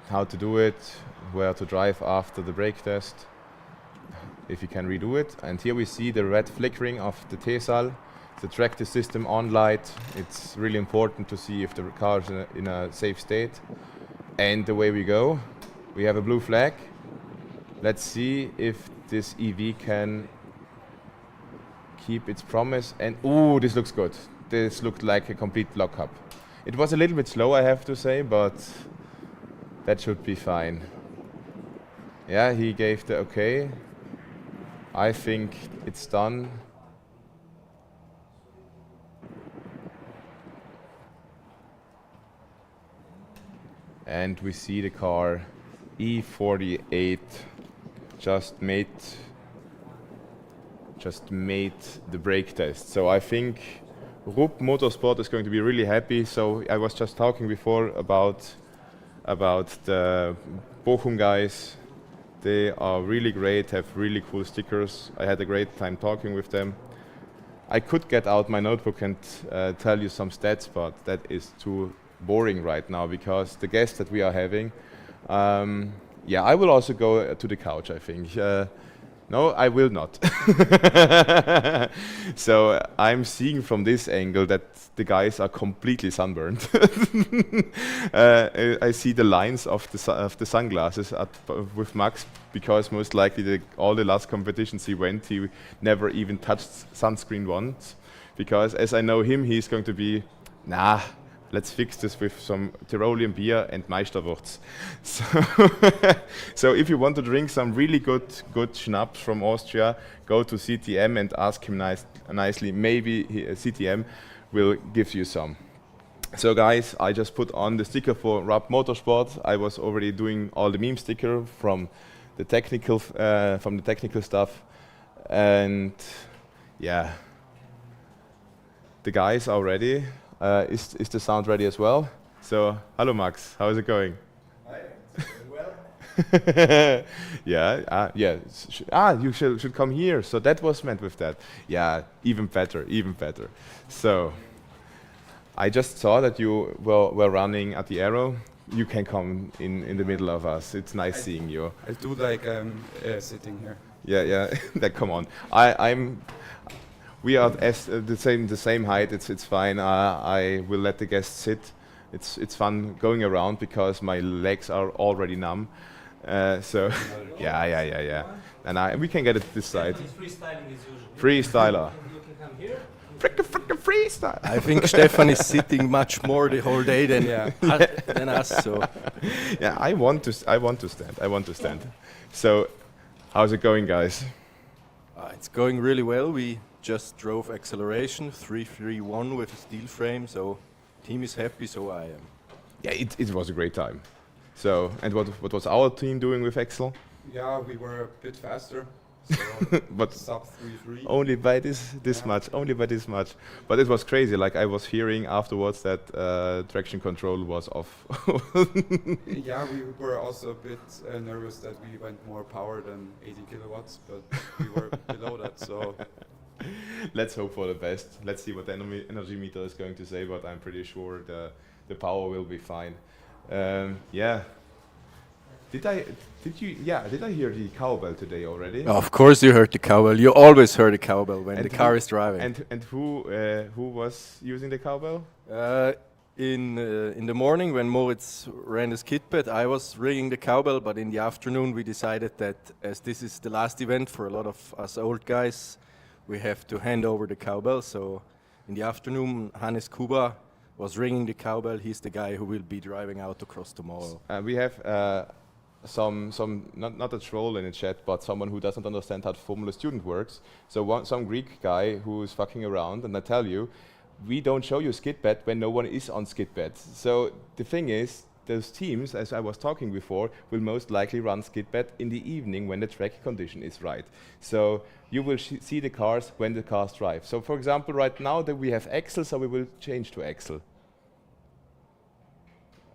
how to do it, where to drive after the brake test, if he can redo it. And here we see the red flickering of the TESAL, the tractor system on light. It's really important to see if the car is in a safe state. And away we go. We have a blue flag. Let's see if this EV can keep its promise. And ooh, this looks good. This looked like a complete lockup. It was a little bit slow, I have to say, but that should be fine. Yeah, he gave the okay. I think it's done. And we see the car E48 just made the brake test. So I think Rupp Motorsport is going to be really happy. So I was just talking before about the Bochum guys. They are really great, have really cool stickers. I had a great time talking with them. I could get out my notebook and tell you some stats, but that is too boring right now because the guests that we are having. Yeah, I will also go to the couch, I think. No, I will not. So I'm seeing from this angle that the guys are completely sunburned. I see the lines of the sunglasses with Max because most likely all the last competitions he went, he never even touched sunscreen once. Because as I know him, he's going to be, let's fix this with some Tyrolean beer and Meisterwurz. So if you want to drink some really good schnapps from Austria, go to CTM and ask him nicely. Maybe CTM will give you some. So guys, I just put on the sticker for Rupp Motorsport. I was already doing all the meme sticker from the technical stuff, and yeah, the guys are ready. Is the sound ready as well? So, hello Max, how is it going? Hi, well. Yeah, you should come here. So that was meant with that. Yeah, even better. So, I just saw that you were running at the Aero. You can come in the middle of us. It's nice seeing you. I do like sitting here. Yeah. Come on. We are the same height. It's fine. I will let the guests sit. It's fun going around because my legs are already numb. So yeah. And we can get it this side. He's freestyling as usual. Freestyler. You can come here. Frickin' freestyle. I think Stefan is sitting much more the whole day than us. So yeah, I want to stand. So, how's it going, guys? it's going really well. We just drove acceleration 331 with a steel frame, so team is happy, so I am. Yeah, it was a great time. So, and what was our team doing with Axel? Yeah, we were a bit faster, So But sub 3.3. only by this much, only by this much. But it was crazy. Like I was hearing afterwards that traction control was off. Yeah, we were also a bit nervous that we went more power than 80 kilowatts, but we were below that. So Let's hope for the best. Let's see what the energy meter is going to say, but I'm pretty sure the power will be fine. Yeah. Did I hear the cowbell today already? Of course, you heard the cowbell. You always heard the cowbell when And the car who- is driving. And who was using the cowbell? In the morning when Moritz ran the skid pad, I was ringing the cowbell, but in the afternoon we decided that as this is the last event for a lot of us old guys, we have to hand over the cowbell. So in the afternoon, Hannes Kuba was ringing the cowbell. He's the guy who will be driving autocross tomorrow. We have some not a troll in the chat, but someone who doesn't understand how Formula Student works. So some Greek guy who is fucking around, and I tell you, we don't show you skid pad when no one is on skid pad. So the thing is, those teams, as I was talking before, will most likely run skid pad in the evening when the track condition is right. So you will see the cars when the cars drive. So for example, right now that we have axle, so we will change to axle.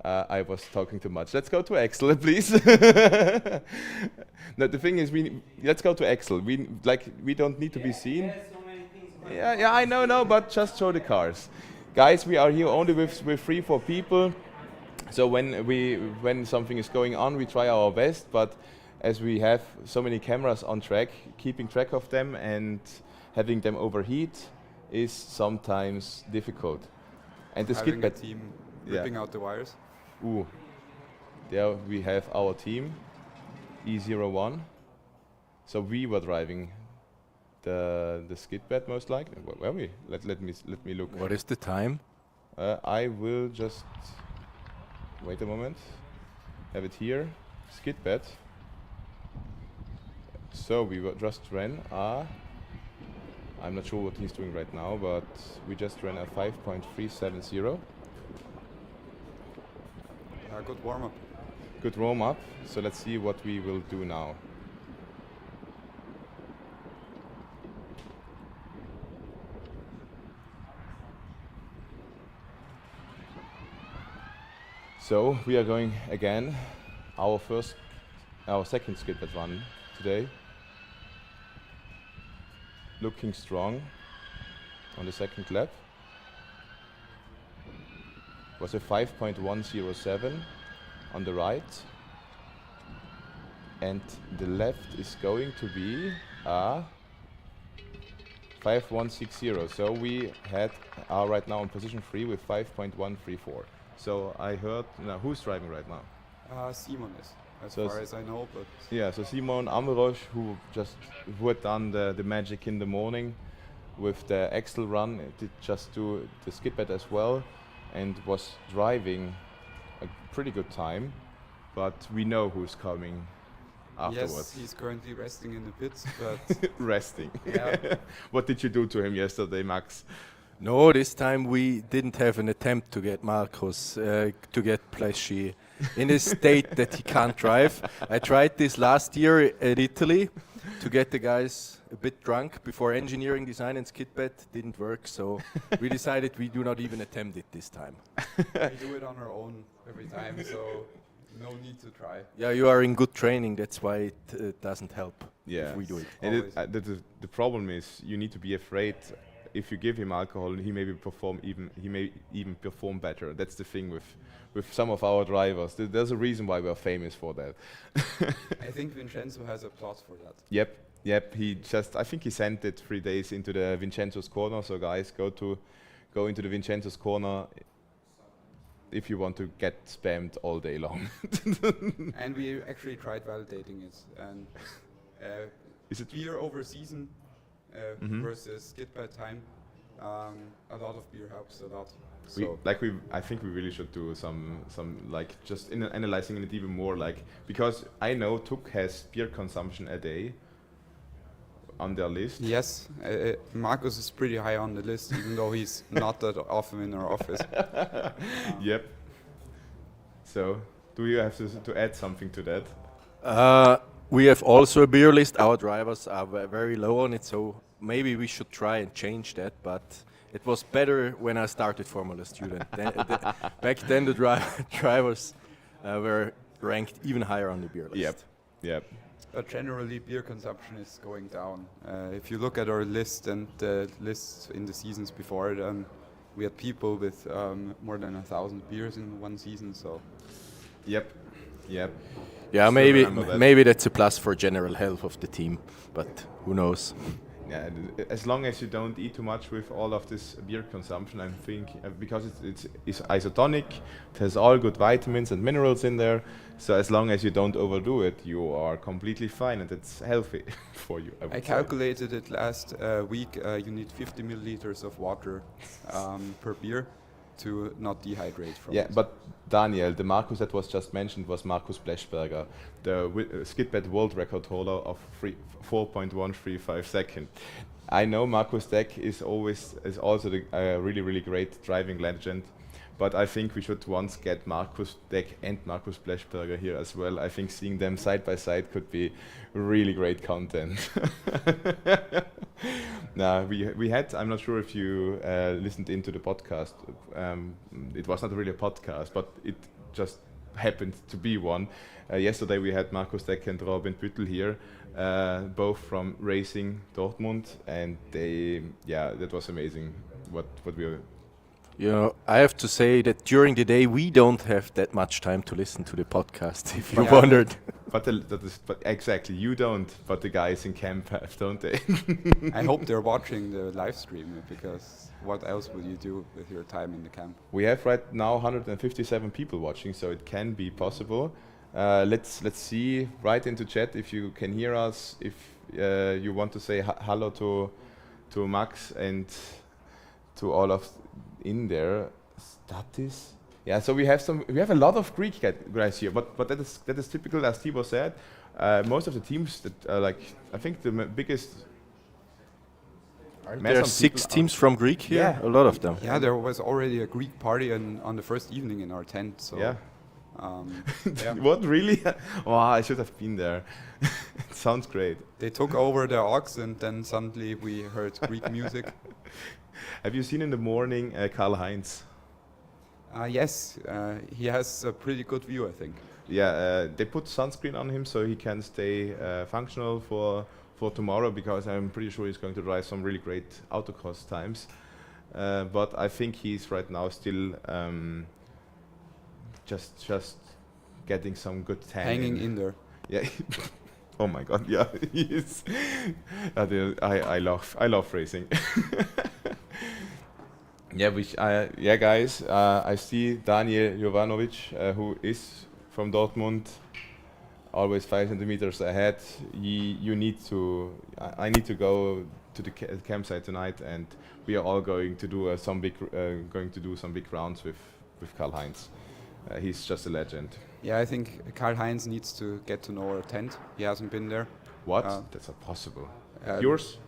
I was talking too much. Let's go to axle, please. No, the thing is, let's go to axle. We don't need to be seen. Yeah, I know, but just show the cars. Guys, we are here only with 3-4 people. So when something is going on, we try our best, but as we have so many cameras on track, keeping track of them and having them overheat is sometimes difficult. And the skid having a pad team ripping out the wires. Ooh, there we have our team, E01. So we were driving the skid pad most likely. Where we? Let me look. What is the time? I will just wait a moment. Have it here. Skid pad. So we just ran I'm not sure what he's doing right now, but we just ran a 5.370. Good warm-up. Good warm-up. So let's see what we will do now. So we are going again, our second skid pad run today. Looking strong on the second lap. Was a 5.107 on the right, and the left is going to be a 5.160. So we are right now in position 3 with 5.134. So I heard, now who's driving right now? Simon is, as So far as I know, but Yeah, so Simon Amrosch, who had done the magic in the morning with the axle run, did just do the skid pad as well, and was driving a pretty good time. But we know who's coming afterwards. yes, he's currently resting in the pits, but Resting. Yeah. What did you do to him yesterday, Max? No, this time we didn't have an attempt to get Marcos to get Pleshy in a state that he can't drive. I tried this last year at Italy to get the guys a bit drunk before engineering design and skid pad. Didn't work, so we decided we do not even attempt it this time. we do it on our own every time, so no need to try. Yeah, you are in good training, that's why it doesn't help Yeah. if we do it. And the problem is you need to be afraid. If you give him alcohol, he may even perform better. That's the thing with some of our drivers. There's a reason why we're famous for that. I think Vincenzo has a plot for that. Yep. I think he sent it 3 days into the Vincenzo's corner. So guys, go into the Vincenzo's corner if you want to get spammed all day long. And we actually tried validating it. And Is it beer over season Mhm. versus skid pad time, a lot of beer helps a lot. I think we really should do some like just analyzing it even more, like, because I know Tuk has beer consumption a day on their list. Yes, Marcus is pretty high on the list, even though he's not that often in our office. Yep. So, do you have to add something to that? we have also a beer list. Our drivers are very low on it, so maybe we should try and change that. But it was better when I started Formula Student. Back then, the drivers were ranked even higher on the beer list. Yep. Yep. But generally, beer consumption is going down. If you look at our list and the lists in the seasons before, then we had people with more than 1,000 beers in one season. So, Yep. Yep. Yeah, Still maybe remember that. maybe that's a plus for general health of the team, but who knows? Yeah, as long as you don't eat too much with all of this beer consumption, I think because it's isotonic, it has all good vitamins and minerals in there. So as long as you don't overdo it, you are completely fine and it's healthy for you. I calculated it last week. You need 50 milliliters of water per beer to not dehydrate from Yeah, it. but Daniel, the Markus that was just mentioned was Markus Blechberger, the Skitbed world record holder of 4.135 seconds. I know Markus Deck is also a really great driving legend, but I think we should once get Markus Deck and Markus Blechberger here as well. I think seeing them side by side could be really great content. Now we had, I'm not sure if you listened into the podcast. It was not really a podcast, but it just happened to be one. Yesterday we had Markus Deck and Robin Büttel here, both from Racing Dortmund, and that was amazing. What we were. You know, I have to say that during the day we don't have that much time to listen to the podcast. If you wondered. But exactly, you don't, but the guys in camp have, don't they? I hope they're watching the live stream, because what else would you do with your time in the camp? We have right now 157 people watching, so it can be possible. Let's see right into chat if you can hear us. If you want to say hello to Max and to all of in there. Statis. Yeah, so we have a lot of Greek guys here, but that is typical, as Tibor said. Most of the teams that are I think the biggest. There are 6 teams from Greek here. Yeah. A lot of them. Yeah, there was already a Greek party on the first evening in our tent. So Yeah. yeah. What, really? Oh, I should have been there. It sounds great. They took over the aux, and then suddenly we heard Greek music. Have you seen in the morning Karl-Heinz? Yes, he has a pretty good view, I think. Yeah, they put sunscreen on him so he can stay functional for tomorrow, because I'm pretty sure he's going to drive some really great autocross times. But I think he's right now still just getting some good tan. Hanging in there. Yeah. Oh my God! Yeah, he is. I love racing. Yeah, guys. I see Daniel Jovanovic, who is from Dortmund, always 5 centimeters ahead. You need to. I need to go to the campsite tonight, and we are all going to do some big rounds with Karl-Heinz. He's just a legend. Yeah, I think Karl-Heinz needs to get to know our tent. He hasn't been there. What? That's not possible. Uh, Yours?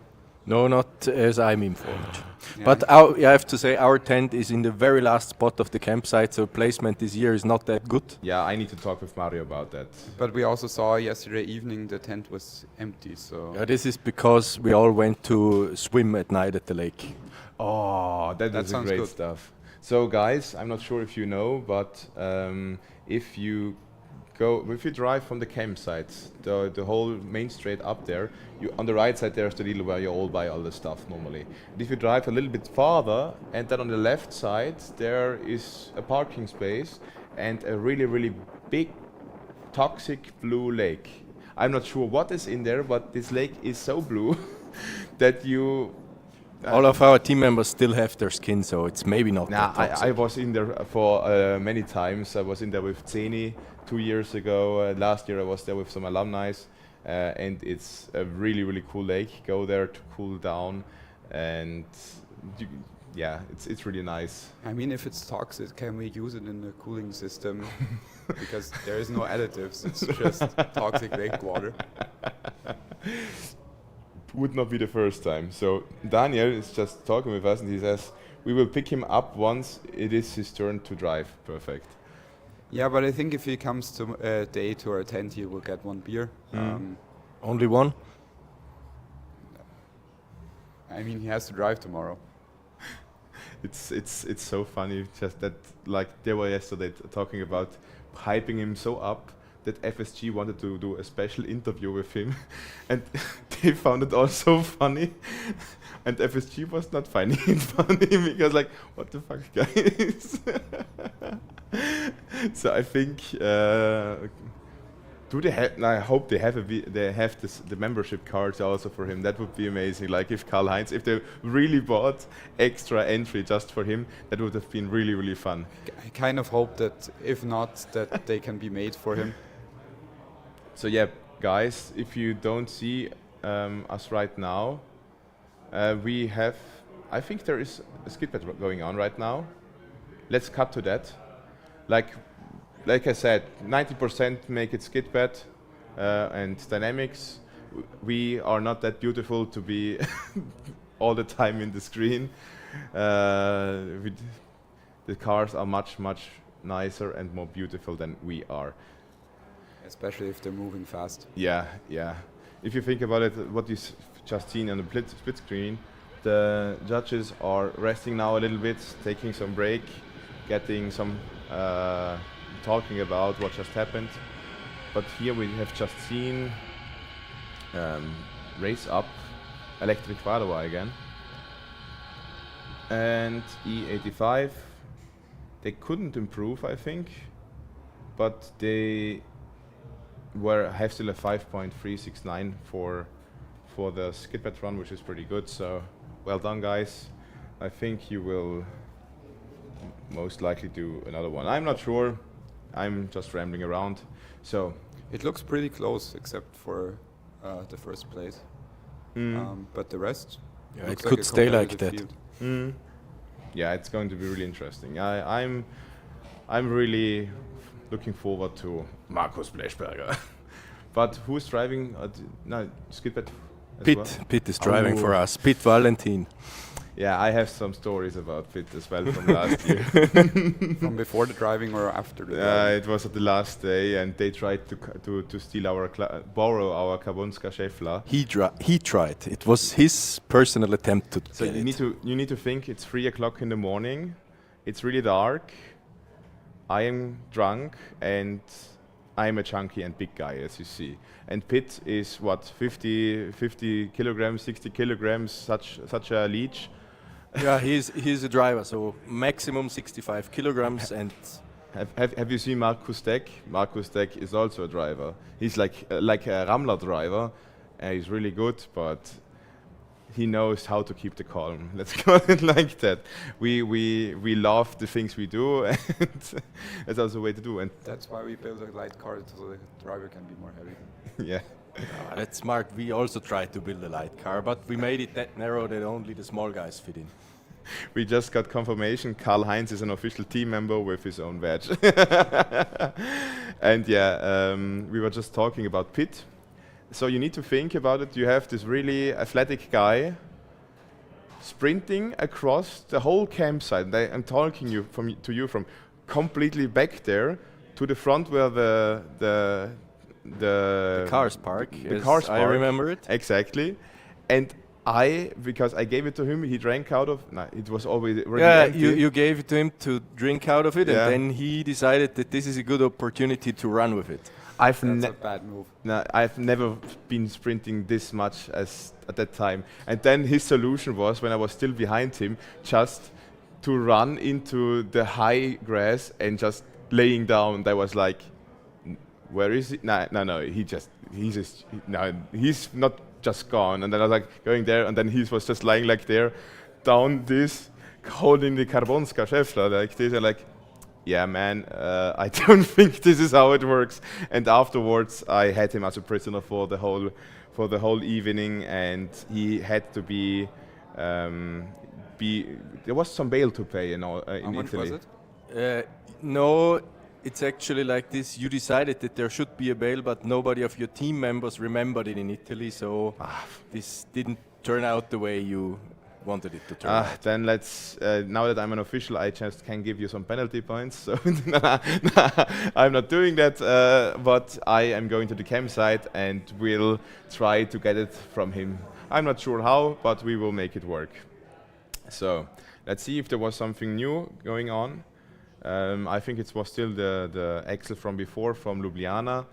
No, not as I'm informed. Yeah. But I have to say our tent is in the very last spot of the campsite, so placement this year is not that good. Yeah, I need to talk with Mario about that. But we also saw yesterday evening the tent was empty, so... Yeah, this is because we all went to swim at night at the lake. Oh, that is sounds great good. stuff. So, guys, I'm not sure if you know, but if you drive from the campsite, the whole main straight up there, on the right side there's the deal where you all buy all the stuff normally. And if you drive a little bit farther, and then on the left side there is a parking space and a really big toxic blue lake. I'm not sure what is in there, but this lake is so blue that you... All of our team members still have their skin, so it's maybe not Nah, that toxic. I was in there for many times. I was in there with Zeni 2 years ago. Last year I was there with some alumni, and it's a really cool lake. Go there to cool down, and it's really nice. I mean, if it's toxic, can we use it in the cooling system? Because there is no additives, it's just toxic lake water. Would not be the first time. So Daniel is just talking with us, and he says we will pick him up once it is his turn to drive. Perfect. Yeah, but I think if he comes to day 2 or 10, he will get 1 beer. Only one? I mean, he has to drive tomorrow. It's so funny just that, like, they were yesterday talking about hyping him so up that FSG wanted to do a special interview with him, and they found it all so funny, and FSG was not finding it funny because, like, what the fuck, guys? So I think do they have? I hope they have the membership cards also for him. That would be amazing. Like if Karl-Heinz, if they really bought extra entry just for him, that would have been really, really fun. I kind of hope that if not, that they can be made for him. So yeah, guys, if you don't see us right now, we have. I think there is a skid pad going on right now. Let's cut to that. Like I said, 90% make it skid pad and dynamics. We are not that beautiful to be all the time in the screen. The cars are much, much nicer and more beautiful than we are. Especially if they're moving fast. Yeah, yeah. If you think about it, what you've just seen on the split screen, the judges are resting now a little bit, taking some break, getting some talking about what just happened. But here we have just seen race up Electric Padova again. And E85, they couldn't improve, I think, but they have still a 5.369 for the skid pad run, which is pretty good. So well done, guys. I think you will most likely do another one. I'm not sure. I'm just rambling around. So it looks pretty close, except for the first place. But the rest, yeah, it could stay like that. Yeah, it's going to be really interesting. I'm really looking forward to Markus Blechberger. But who's driving? Skid pad. Pitt is driving for us. Pitt Valentin. Yeah, I have some stories about Pitt as well from last year. From before the driving or after the driving? It was at the last day, and they tried to steal borrow our Carbonska Scheffler. He tried. It was his personal attempt to So get you need to think it's 3 o'clock in the morning. It's really dark. I am drunk, and I am a chunky and big guy, as you see. And Pitt is what, 50 kilograms, 60 kilograms, such a leech. Yeah, he's a driver, so maximum 65 kilograms. And have you seen Markus Deck? Markus Deck is also a driver. He's like a Ramler driver. He's really good, but he knows how to keep the calm. Let's call it like that. We love the things we do, and that's also a way to do. And that's why we build a light car so the driver can be more heavy. Yeah. That's smart. We also tried to build a light car, but we made it that narrow that only the small guys fit in. We just got confirmation Karl-Heinz is an official team member with his own badge. And yeah, we were just talking about Pitt. So you need to think about it. You have this really athletic guy sprinting across the whole campsite. I'm talking to you from completely back there to the front where the cars park. The cars park. I remember it. Exactly. And because I gave it to him, he drank out of. No, it was always already empty. You gave it to him to drink out of it, and then he decided that this is a good opportunity to run with it. That's a bad move. No, I've never been sprinting this much as at that time. And then his solution was, when I was still behind him, just to run into the high grass and just laying down. That was like, where is he? No. He's not just gone. And then I was like going there, and then he was just lying like there, down this, holding the Carbonska Scheffler like this, and like, yeah, man, I don't think this is how it works. And afterwards, I had him as a prisoner for the whole evening, and he had to be. There was some bail to pay, in Italy. How much was it? No, it's actually like this. You decided that there should be a bail, but nobody of your team members remembered it in Italy, so this didn't turn out the way you wanted it to turn out. Then let's, now that I'm an official, I just can give you some penalty points. So I'm not doing that, but I am going to the campsite and will try to get it from him. I'm not sure how, but we will make it work. So let's see if there was something new going on. I think it was still the Axel from before, from Ljubljana.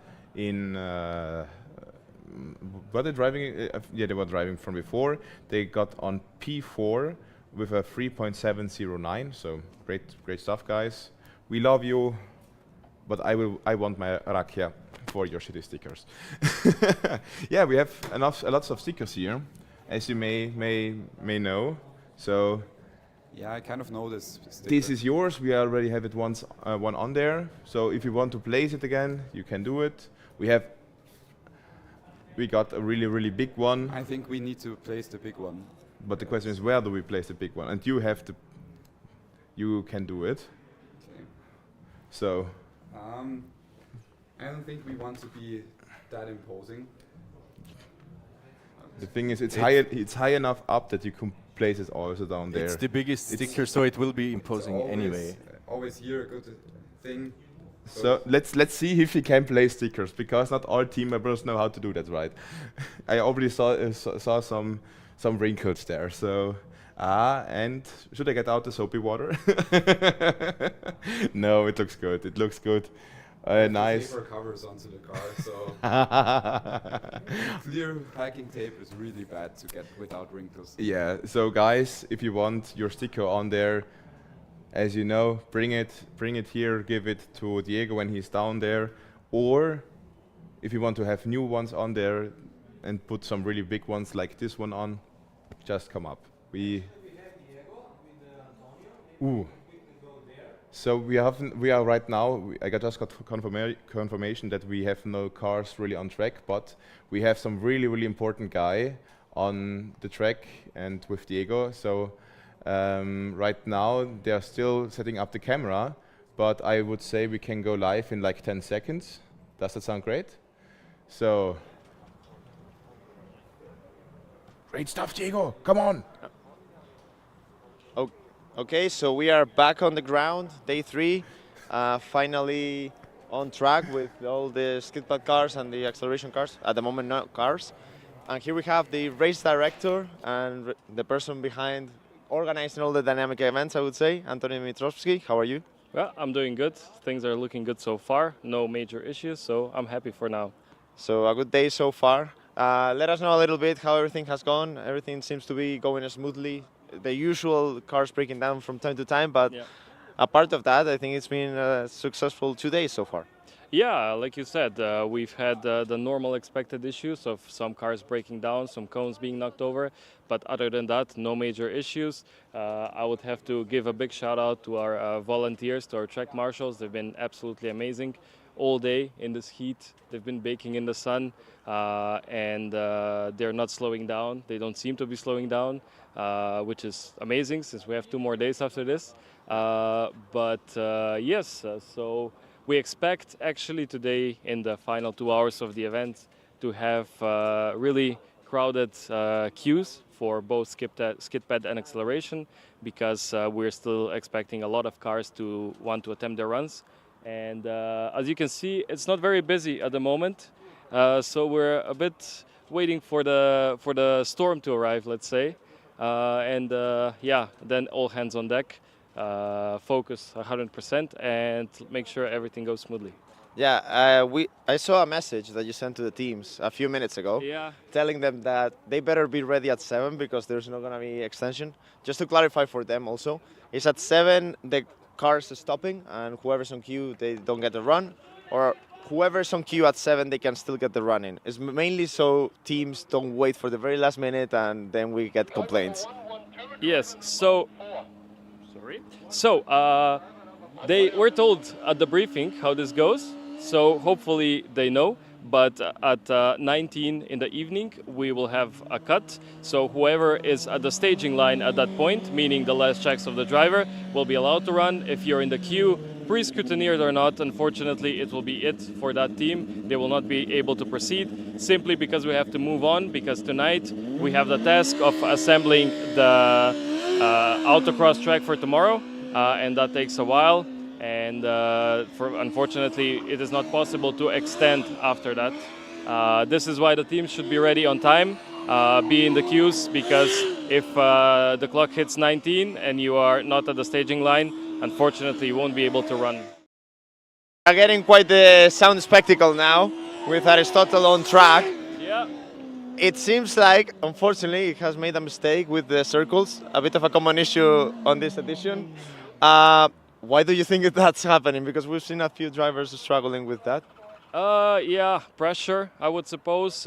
Were they driving? Yeah, they were driving from before. They got on P4 with a 3.709. So great stuff, guys. We love you, but I want my Rakia for your shitty stickers. Yeah, we have lots of stickers here, as you may know. So. Yeah, I kind of know this sticker. This is yours. We already have it one on there. So if you want to place it again, you can do it. We got a really big one. I think we need to place the big one. But the question is, where do we place the big one? And you can do it. Okay. So. I don't think we want to be that imposing. The thing is, it's high enough up that you can place it also down there. It's the biggest sticker, so it will be imposing anyway. Always here a good thing. So let's see if we can place stickers, because not all team members know how to do that right. I already saw some wrinkles there. So and should I get out the soapy water? No, it looks good. It looks good. Nice. Paper covers onto the car, so clear packing tape is really bad to get without wrinkles. Yeah. So guys, if you want your sticker on there, as you know, bring it here. Give it to Diego when he's down there, or if you want to have new ones on there and put some really big ones like this one on, just come up. Ooh. So we are right now. I just got confirmation that we have no cars really on track, but we have some really important guy on the track and with Diego. So right now they are still setting up the camera, but I would say we can go live in like 10 seconds. Does that sound great? So great stuff, Diego. Come on. Okay, so we are back on the ground, day 3, finally on track with all the skid pad cars and the acceleration cars, at the moment no cars. And here we have the race director and the person behind organizing all the dynamic events, I would say, Anthony Mitrovsky. How are you? Well, I'm doing good. Things are looking good so far. No major issues, so I'm happy for now. So a good day so far. Let us know a little bit how everything has gone. Everything seems to be going smoothly. The usual cars breaking down from time to time, but yeah. Apart of that, I think it's been a successful 2 days so far. Yeah, like you said, we've had the normal expected issues of some cars breaking down, some cones being knocked over, but other than that, no major issues. I would have to give a big shout out to our volunteers, to our track marshals. They've been absolutely amazing all day in this heat. They've been baking in the sun, and they're not slowing down. They don't seem to be slowing down, which is amazing since we have 2 more days after this. Yes, so we expect actually today in the final 2 hours of the event to have really crowded queues for both skid pad and acceleration, because we're still expecting a lot of cars to want to attempt their runs. And as you can see, it's not very busy at the moment, so we're a bit waiting for the storm to arrive, let's say, yeah, then all hands on deck, focus 100% and make sure everything goes smoothly. Yeah, I saw a message that you sent to the teams a few minutes ago, Yeah. telling them that they better be ready at 7 because there's not going to be extension. Just to clarify for them also, it's at 7 the cars are stopping, and whoever's on queue, they don't get the run, or whoever's on queue at 7, they can still get the run in. It's mainly so teams don't wait for the very last minute and then we get complaints. Yes, so they were told at the briefing how this goes, so hopefully they know. But at 19 in the evening, we will have a cut. So whoever is at the staging line at that point, meaning the last checks of the driver, will be allowed to run. If you're in the queue, pre-scrutineered or not, unfortunately it will be it for that team. They will not be able to proceed simply because we have to move on, because tonight we have the task of assembling the autocross track for tomorrow, and that takes a while, and unfortunately it is not possible to extend after that. This is why the teams should be ready on time, be in the queues, because if the clock hits 19 and you are not at the staging line, unfortunately you won't be able to run. We are getting quite the sound spectacle now with Aristotle on track. Yeah. It seems like, unfortunately, it has made a mistake with the circles, a bit of a common issue on this edition. Why do you think that's happening? Because we've seen a few drivers struggling with that. Yeah, pressure, I would suppose.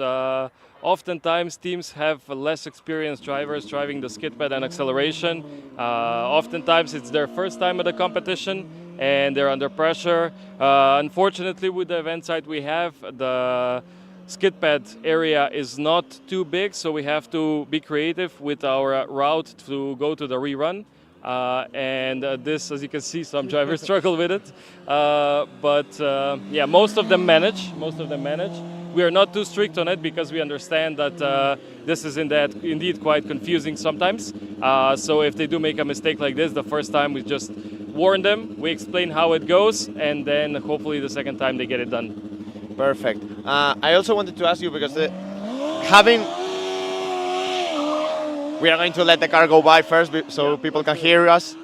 Oftentimes teams have less experienced drivers driving the skid pad and acceleration. Oftentimes it's their first time at the competition and they're under pressure. Unfortunately, with the event site we have, the skid pad area is not too big, so we have to be creative with our route to go to the rerun. This, as you can see, some drivers struggle with it. Yeah, most of them manage. We are not too strict on it because we understand that this is indeed quite confusing sometimes. So if they do make a mistake like this the first time, we just warn them, we explain how it goes, and then hopefully the second time they get it done. Perfect. I also wanted to ask you, because we are going to let the car go by first so people can hear us.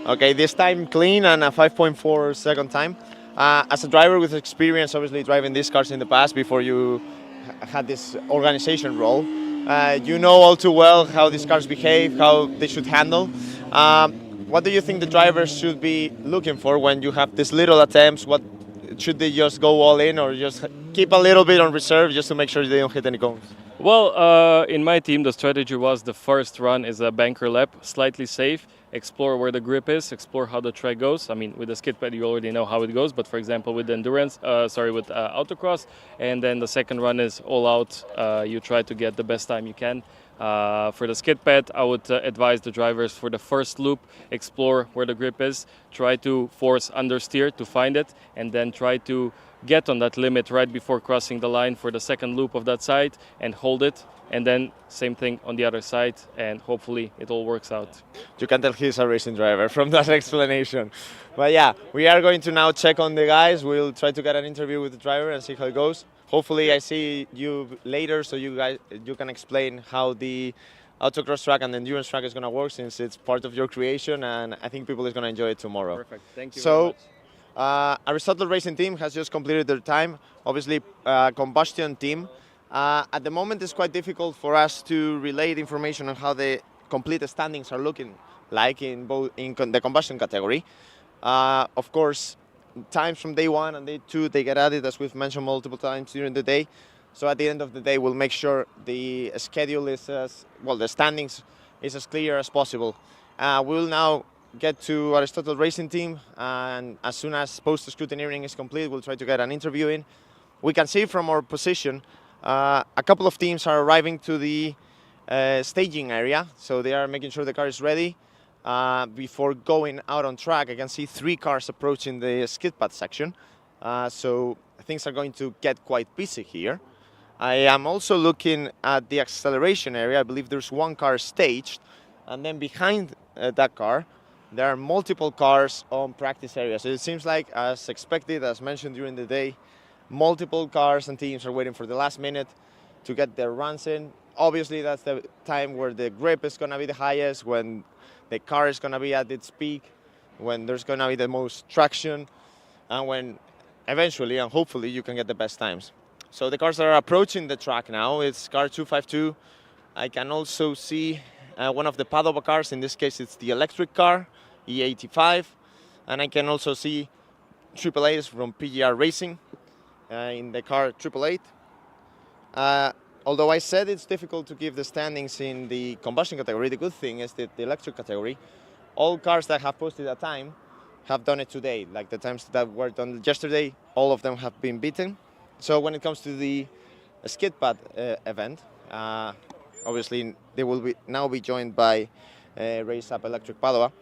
Okay, this time clean and a 5.4 second time. As a driver with experience, obviously driving these cars in the past before you had this organization role, you know all too well how these cars behave, how they should handle. What do you think the drivers should be looking for when you have these little attempts? What should they just go all in, or just keep a little bit on reserve just to make sure they don't hit any cones? Well, in my team, the strategy was the first run is a banker lap, slightly safe, explore where the grip is, explore how the track goes. I mean, with the skid pad, you already know how it goes, but for example, with endurance, with autocross, and then the second run is all out. You try to get the best time you can. For the skid pad, I would advise the drivers for the first loop, explore where the grip is, try to force understeer to find it, and then try to get on that limit right before crossing the line for the second loop of that side and hold it, and then same thing on the other side, and hopefully it all works out. You can tell he's a racing driver from that explanation. But yeah, we are going to now check on the guys. We'll try to get an interview with the driver and see how it goes. Hopefully I see you later so you can explain how the autocross track and the endurance track is going to work, since it's part of your creation, and I think people is going to enjoy it tomorrow. Perfect, thank you very much. Aristotle Racing Team has just completed their time. Obviously, combustion team. At the moment, it's quite difficult for us to relay the information on how the complete standings are looking like in the combustion category. Of course, times from day 1 and day 2, they get added, as we've mentioned multiple times during the day. So at the end of the day, we'll make sure the schedule is the standings is as clear as possible. We'll now get to Aristotle Racing Team, and as soon as post-scrutineering is complete, we'll try to get an interview in. We can see from our position, a couple of teams are arriving to the staging area, so they are making sure the car is ready. Before going out on track, I can see 3 cars approaching the skid pad section, so things are going to get quite busy here. I am also looking at the acceleration area. I believe there's 1 car staged, and then behind that car, there are multiple cars on practice area. So it seems like, as expected, as mentioned during the day, multiple cars and teams are waiting for the last minute to get their runs in. Obviously, that's the time where the grip is going to be the highest, when the car is going to be at its peak, when there's going to be the most traction, and when eventually and hopefully you can get the best times. So the cars are approaching the track now. It's car 252. I can also see one of the Padova cars. In this case, it's the electric car, E85. And I can also see 888s from PGR Racing in the car 888. although I said it's difficult to give the standings in the combustion category, the good thing is that the electric category, all cars that have posted a time have done it today. Like the times that were done yesterday, all of them have been beaten. So when it comes to the Skit pad event, obviously they will now be joined by Race Up Electric Padua.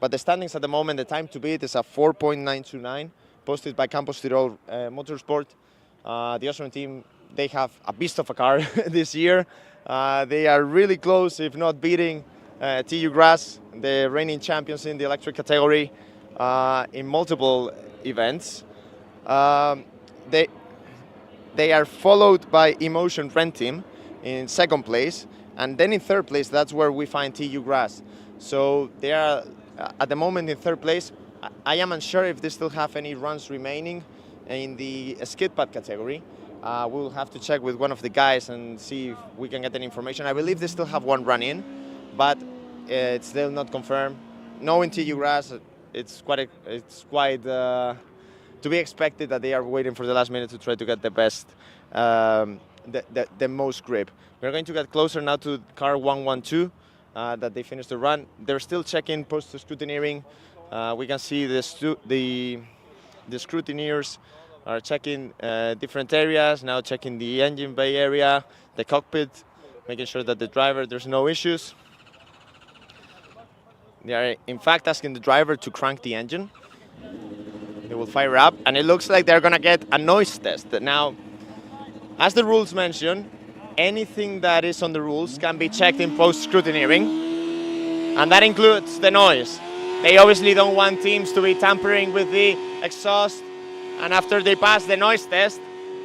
But the standings at the moment, the time to beat is a 4.929, posted by Campos Tirol Motorsport. The Austrian team, they have a beast of a car this year. They are really close, if not beating TU Graz, the reigning champions in the electric category, in multiple events. They are followed by Emotion Rent Team in second place, and then in third place, that's where we find TU Graz. So they are at the moment in third place. I am unsure if they still have any runs remaining in the skid pad category. We'll have to check with one of the guys and see if we can get any information. I believe they still have one run in, but it's still not confirmed. Knowing TU Graz, it's quite to be expected that they are waiting for the last minute to try to get the best, the most grip. We're going to get closer now to car 112 that they finished the run. They're still checking post-scrutineering. We can see the scrutineers are checking different areas, now checking the engine bay area, the cockpit, making sure that the driver, there's no issues. They are in fact asking the driver to crank the engine. They will fire up, and it looks like they're gonna get a noise test. Now, as the rules mention, anything that is on the rules can be checked in post-scrutineering, and that includes the noise. They obviously don't want teams to be tampering with the exhaust, and after they pass the noise test,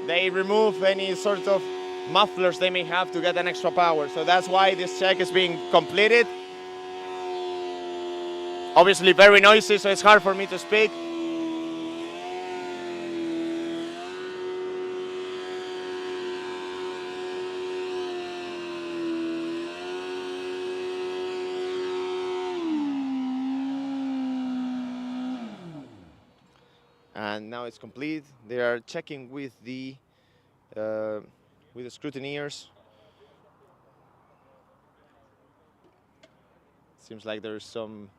they remove any sort of mufflers they may have to get an extra power. So that's why this check is being completed. Obviously very noisy, so it's hard for me to speak. And now it's complete. They are checking with the scrutineers. Seems like there's some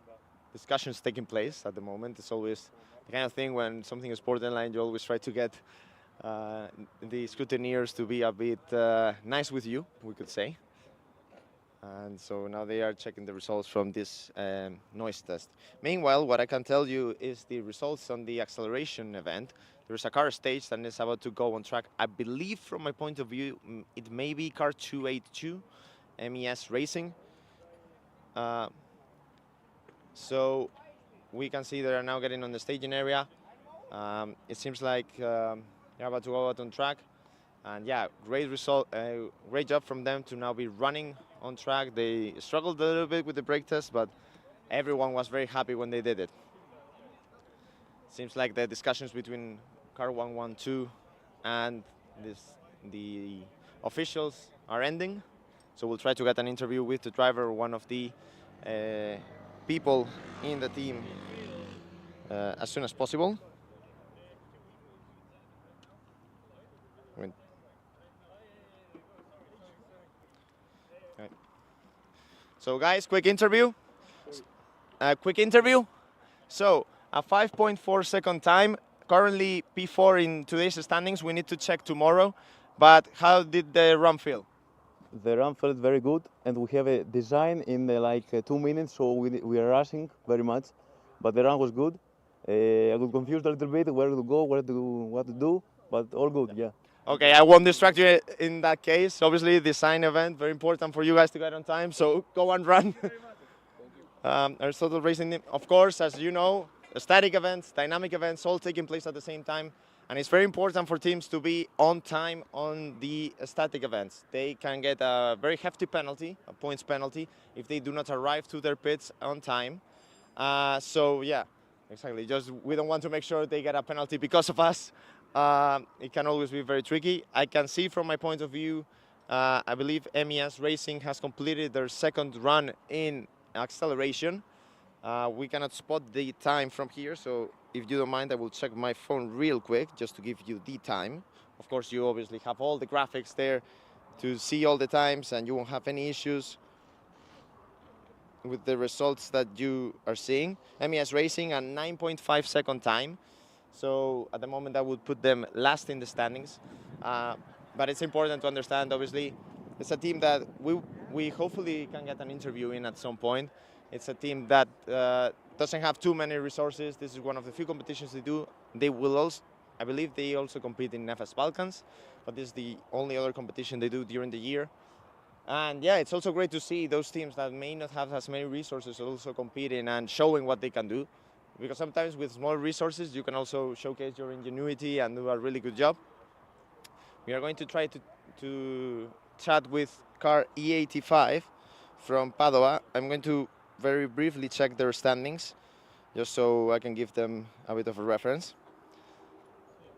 discussions taking place at the moment. It's always the kind of thing when something is borderline, you always try to get the scrutineers to be a bit nice with you, we could say. And so now they are checking the results from this noise test. Meanwhile, what I can tell you is the results on the acceleration event. There's a car staged and it's about to go on track. I believe, from my point of view, it may be car 282, MES Racing. So we can see they are now getting on the staging area. It seems like they're about to go out on track. And yeah, great result, great job from them to now be running on track. They struggled a little bit with the brake test, but everyone was very happy when they did it. Seems like the discussions between car 112 and the officials are ending. So we'll try to get an interview with the driver, one of the people in the team, as soon as possible. So guys, quick interview. So a 5.4 second time, currently P4 in today's standings. We need to check tomorrow, but how did the run feel? The run felt very good, and we have a design in like 2 minutes, so we are rushing very much, but the run was good. I got confused a little bit where to go, what to do, but all good, yeah. Okay, I won't distract you in that case. Obviously, design event, very important for you guys to get on time, so go and run. Aristotle Racing, of course, as you know, static events, dynamic events, all taking place at the same time. And it's very important for teams to be on time on the static events. They can get a very hefty penalty, a points penalty, if they do not arrive to their pits on time. So yeah, exactly. Just we don't want to make sure they get a penalty because of us. It can always be very tricky. I can see from my point of view, I believe MES Racing has completed their second run in acceleration. We cannot spot the time from here, so if you don't mind, I will check my phone real quick just to give you the time. Of course, you obviously have all the graphics there to see all the times, and you won't have any issues with the results that you are seeing. MES Racing a 9.5 second time. So at the moment that would put them last in the standings. But it's important to understand, obviously, it's a team that we hopefully can get an interview in at some point. It's a team that doesn't have too many resources. This is one of the few competitions they do. They will also, I believe they also compete in FS Balkans, but this is the only other competition they do during the year. And yeah, it's also great to see those teams that may not have as many resources also competing and showing what they can do. Because sometimes with small resources, you can also showcase your ingenuity and do a really good job. We are going to try to chat with car E85 from Padova. I'm going to very briefly check their standings, just so I can give them a bit of a reference.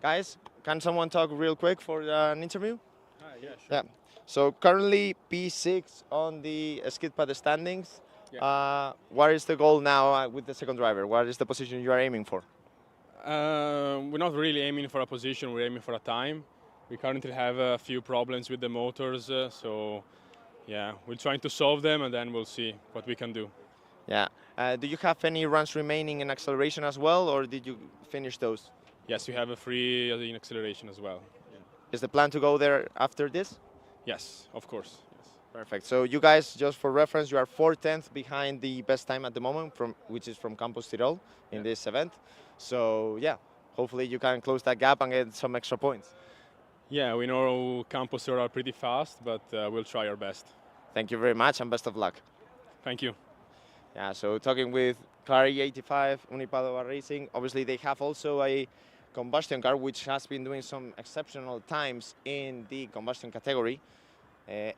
Guys, can someone talk real quick for an interview? Yeah, sure. Yeah. So currently P6 on the skid pad standings. Yeah. What is the goal now with the second driver? What is the position you are aiming for? We're not really aiming for a position, we're aiming for a time. We currently have a few problems with the motors, so yeah, we're trying to solve them and then we'll see what we can do. Yeah. Do you have any runs remaining in acceleration as well, or did you finish those? Yes, we have a free in acceleration as well. Yeah. Is the plan to go there after this? Yes, of course. Yes. Perfect. So you guys, just for reference, you are 4/10 behind the best time at the moment, which is from Campos Tirol in this event. So yeah, hopefully you can close that gap and get some extra points. Yeah, we know Campos are pretty fast, but we'll try our best. Thank you very much and best of luck. Thank you. Yeah, so talking with car E85, Unipadova Racing, obviously they have also a combustion car which has been doing some exceptional times in the combustion category.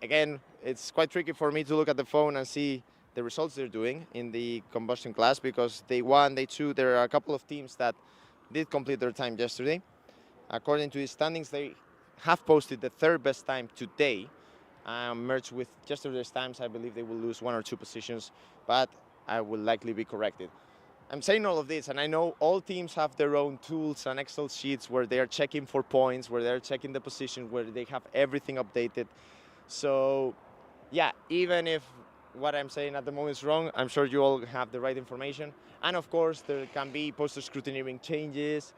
Again, it's quite tricky for me to look at the phone and see the results they're doing in the combustion class, because day 1, day 2, there are a couple of teams that did complete their time yesterday. According to the standings, they have posted the 3rd best time today. Merged with yesterday's times, I believe they will lose 1 or 2 positions, but I will likely be corrected. I'm saying all of this, and I know all teams have their own tools and Excel sheets where they are checking for points, where they're checking the position, where they have everything updated. So, yeah, even if what I'm saying at the moment is wrong, I'm sure you all have the right information. And of course, there can be post-scrutineering changes,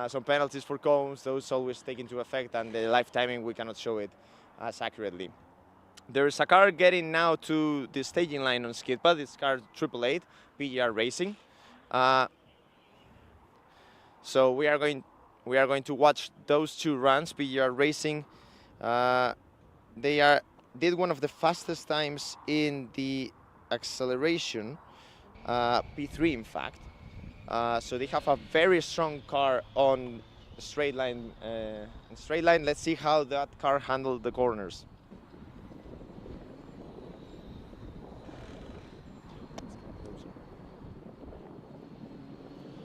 some penalties for cones, those always take into effect, and the live timing, we cannot show it as accurately. There's a car getting now to the staging line on skid pad. It's car 888, PGR Racing. So we are going to watch those 2 runs. PGR Racing, they did one of the fastest times in the acceleration, P3 in fact. So they have a very strong car on straight line. Let's see how that car handled the corners.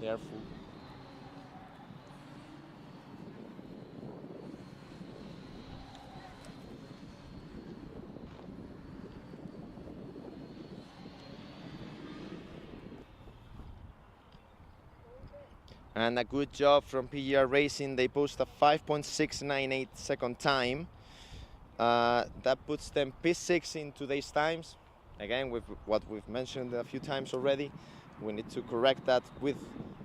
They are full. And a good job from PGR Racing. They post a 5.698 second time. That puts them P6 in today's times. Again, with what we've mentioned a few times already. We need to correct that with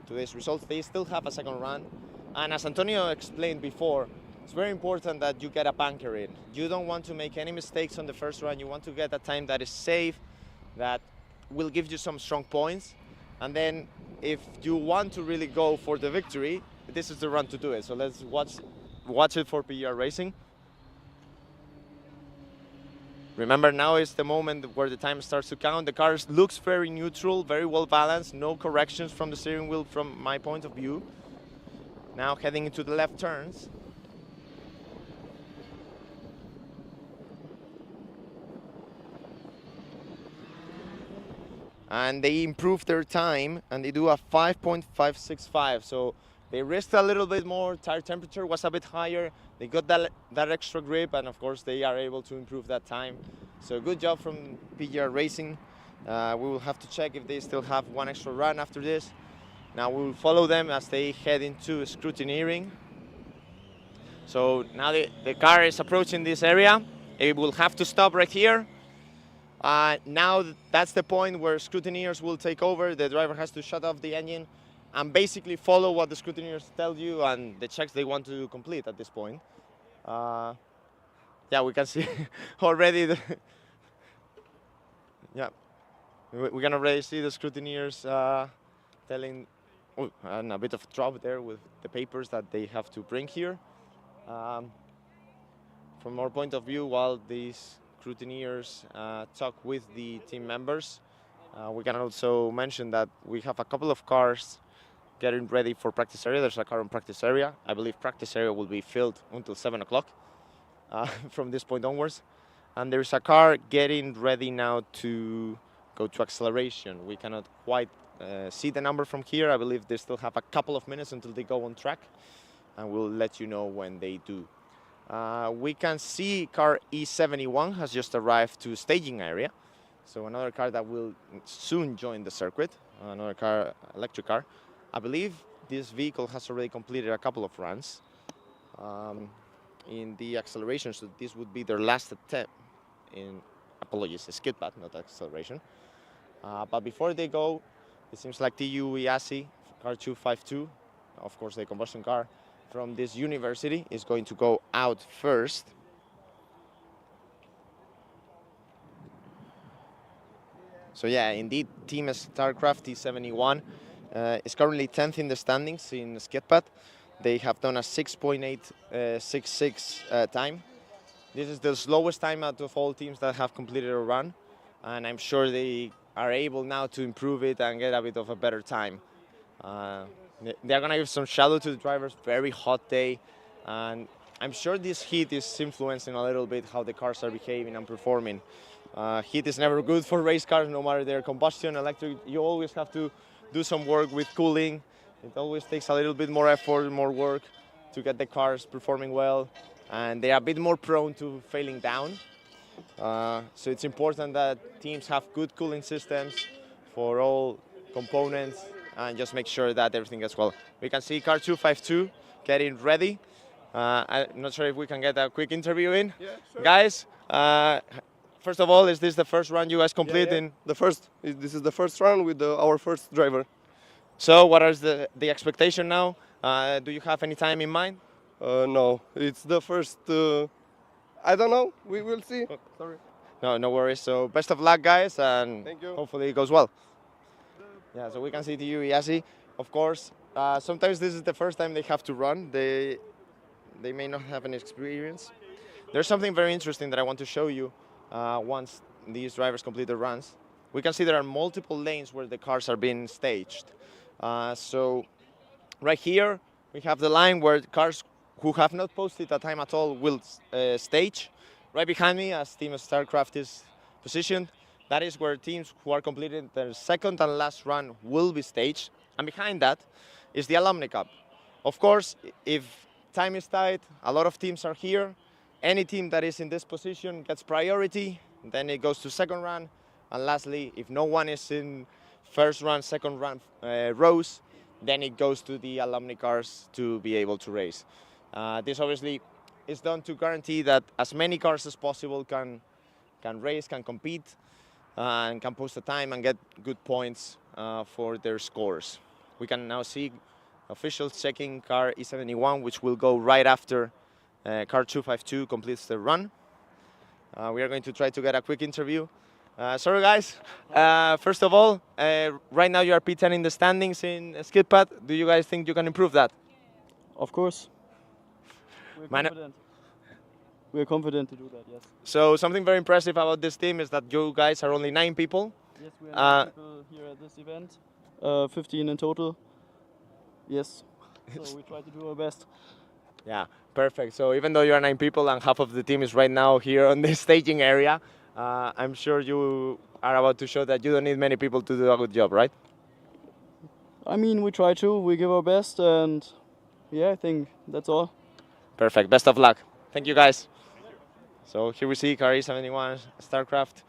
today's results. They still have a second run. And as Antonio explained before, it's very important that you get a banker in. You don't want to make any mistakes on the first run. You want to get a time that is safe, that will give you some strong points. And then if you want to really go for the victory, this is the run to do it. So let's watch it for PGR Racing. Remember, now is the moment where the time starts to count. The car looks very neutral, very well balanced, no corrections from the steering wheel from my point of view. Now heading into the left turns. And they improved their time, and they do a 5.565. So they risked a little bit more, tire temperature was a bit higher, they got that extra grip, and of course they are able to improve that time. So good job from PGR Racing. We will have to check if they still have 1 extra run after this. Now we will follow them as they head into scrutineering. So now the car is approaching this area. It will have to stop right here. Now that's the point where scrutineers will take over. The driver has to shut off the engine and basically follow what the scrutineers tell you and the checks they want to complete at this point. Yeah, we can see already yeah, we can already see the scrutineers telling, and a bit of trouble there with the papers that they have to bring here. From our point of view, while these scrutineers talk with the team members, we can also mention that we have a couple of cars getting ready for practice area. There's a car in practice area. I believe practice area will be filled until 7 o'clock from this point onwards. And there's a car getting ready now to go to acceleration. We cannot quite see the number from here. I believe they still have a couple of minutes until they go on track, and we'll let you know when they do. We can see car E71 has just arrived to staging area. So another car that will soon join the circuit, another car, electric car. I believe this vehicle has already completed a couple of runs in the acceleration, so this would be their last attempt in, apologies, a skid pad, not acceleration. But before they go, it seems like TU IASI, car 252, of course the combustion car from this university, is going to go out first. So yeah, indeed, Team StarCraft T71 is currently 10th in the standings in skid pad. They have done a 6.866 time. This is the slowest time out of all teams that have completed a run, and I'm sure they are able now to improve it and get a bit of a better time. They're gonna give some shout out to the drivers, very hot day, and I'm sure this heat is influencing a little bit how the cars are behaving and performing. Heat is never good for race cars, no matter their combustion, electric. You always have to do some work with cooling. It always takes a little bit more effort, more work to get the cars performing well, and they are a bit more prone to failing down. So it's important that teams have good cooling systems for all components and just make sure that everything goes well. We can see car 252 getting ready. I'm not sure if we can get a quick interview in. Yeah, sure. Guys, first of all, is this the first run you guys complete in? This is the first run with our first driver. So what is the expectation now? Do you have any time in mind? No, it's the first, I don't know, we will see. Oh, sorry. No worries. So best of luck, guys, and Thank you. hopefully it goes well. Yeah, so we can see TU IASI. Of course, sometimes this is the first time they have to run. They may not have any experience. There's something very interesting that I want to show you once these drivers complete their runs. We can see there are multiple lanes where the cars are being staged. So right here, we have the line where cars who have not posted a time at all will stage. Right behind me, as Team StarCraft is positioned, that is where teams who are completing their second and last run will be staged. And behind that is the Alumni Cup. Of course, if time is tight, a lot of teams are here. Any team that is in this position gets priority, then it goes to second run. And lastly, if no one is in first run, second run rows, then it goes to the alumni cars to be able to race. This obviously is done to guarantee that as many cars as possible can race, can compete, and can post a time and get good points for their scores. We can now see officials checking car E71, which will go right after car 252 completes the run. We are going to try to get a quick interview. Sorry guys, first of all, right now you are P10 in the standings in skid pad. Do you guys think you can improve that? Of course. We're confident. We're confident to do that, yes. So something very impressive about this team is that you guys are only 9 people. Yes, we are 9 people here at this event, 15 in total. Yes, so we try to do our best. Yeah, perfect. So even though you are 9 people and half of the team is right now here on this staging area, I'm sure you are about to show that you don't need many people to do a good job, right? I mean, we try to, we give our best, and yeah, I think that's all. Perfect, best of luck. Thank you guys. So here we see car E71 StarCraft.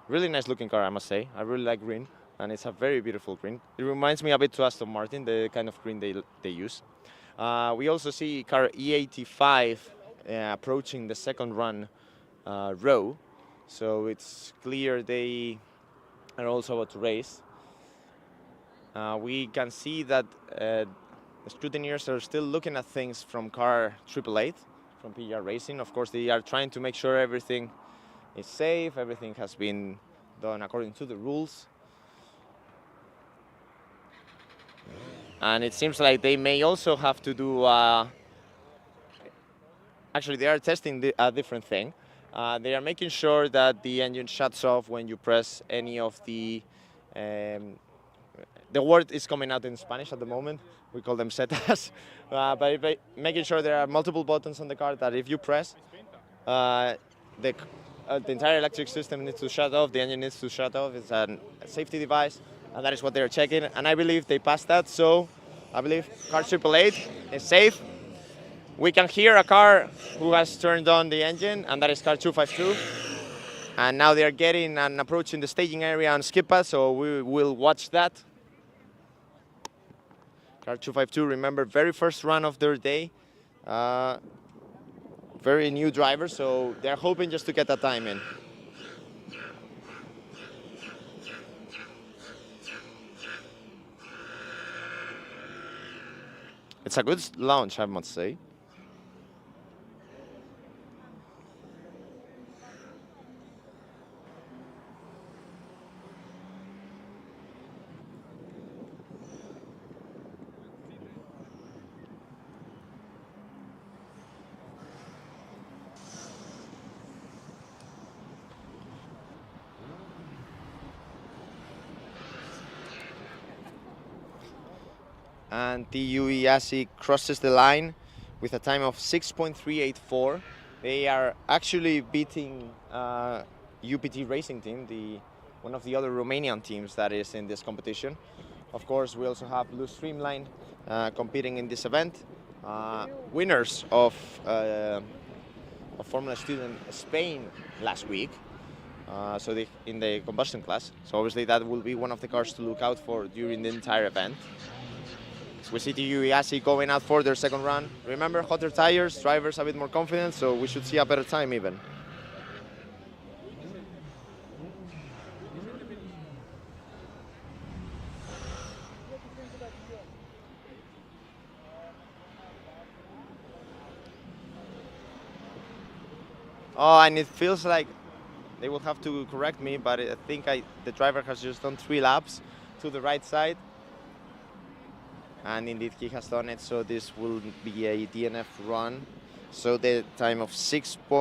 Really nice looking car, I must say. I really like green, and it's a very beautiful green. It reminds me a bit to Aston Martin, the kind of green they use. We also see car E85 approaching the second run row. So it's clear they are also about to race. We can see that the scrutineers are still looking at things from car 888, from PR Racing. Of course, they are trying to make sure everything is safe, everything has been done according to the rules. And it seems like they may also have to do, actually they are testing a different thing. They are making sure that the engine shuts off when you press any of the word is coming out in Spanish at the moment. We call them setas. But making sure there are multiple buttons on the car that if you press, the entire electric system needs to shut off, the engine needs to shut off. It's a safety device, and that is what they're checking. And I believe they passed that, so I believe car 888 is safe. We can hear a car who has turned on the engine, and that is car 252. And now they are getting and approaching the staging area on skip path, so we will watch that. Car 252, remember, very first run of their day. Very new driver, so they're hoping just to get that time in. It's a good launch, I must say. And TU Iasi crosses the line with a time of 6.384. They are actually beating UPT Racing Team, one of the other Romanian teams that is in this competition. Of course, we also have Blue Streamline competing in this event. Winners of Formula Student Spain last week. So in the combustion class. So obviously that will be one of the cars to look out for during the entire event. We see TU Iasi going out for their second run. Remember, hotter tires, drivers a bit more confident, so we should see a better time even. Oh, and it feels like they will have to correct me, but I think the driver has just done 3 laps to the right side. And indeed he has done it, so this will be a DNF run. So the time of the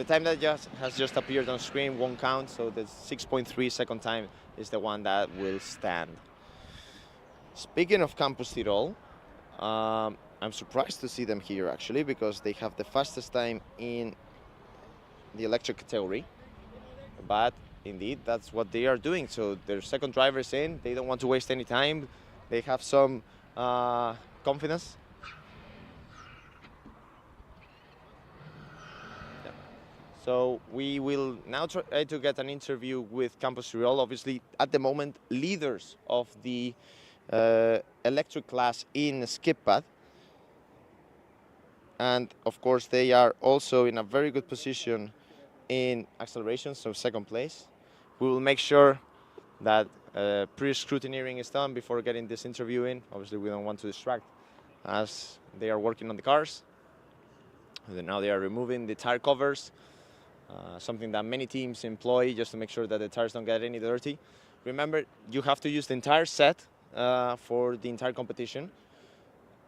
time that has just appeared on screen won't count, so the 6.3 second time is the one that will stand. Speaking of Campus Tirol, I'm surprised to see them here actually, because they have the fastest time in the electric category, but indeed, that's what they are doing. So their second driver is in. They don't want to waste any time. They have some confidence. Yeah. So we will now try to get an interview with Campus Tirol. Obviously, at the moment, leaders of the electric class in skip pad. And of course, they are also in a very good position in acceleration, so second place. We will make sure that pre-scrutineering is done before getting this interview in. Obviously, we don't want to distract as they are working on the cars. And now they are removing the tire covers, something that many teams employ just to make sure that the tires don't get any dirty. Remember, you have to use the entire set for the entire competition.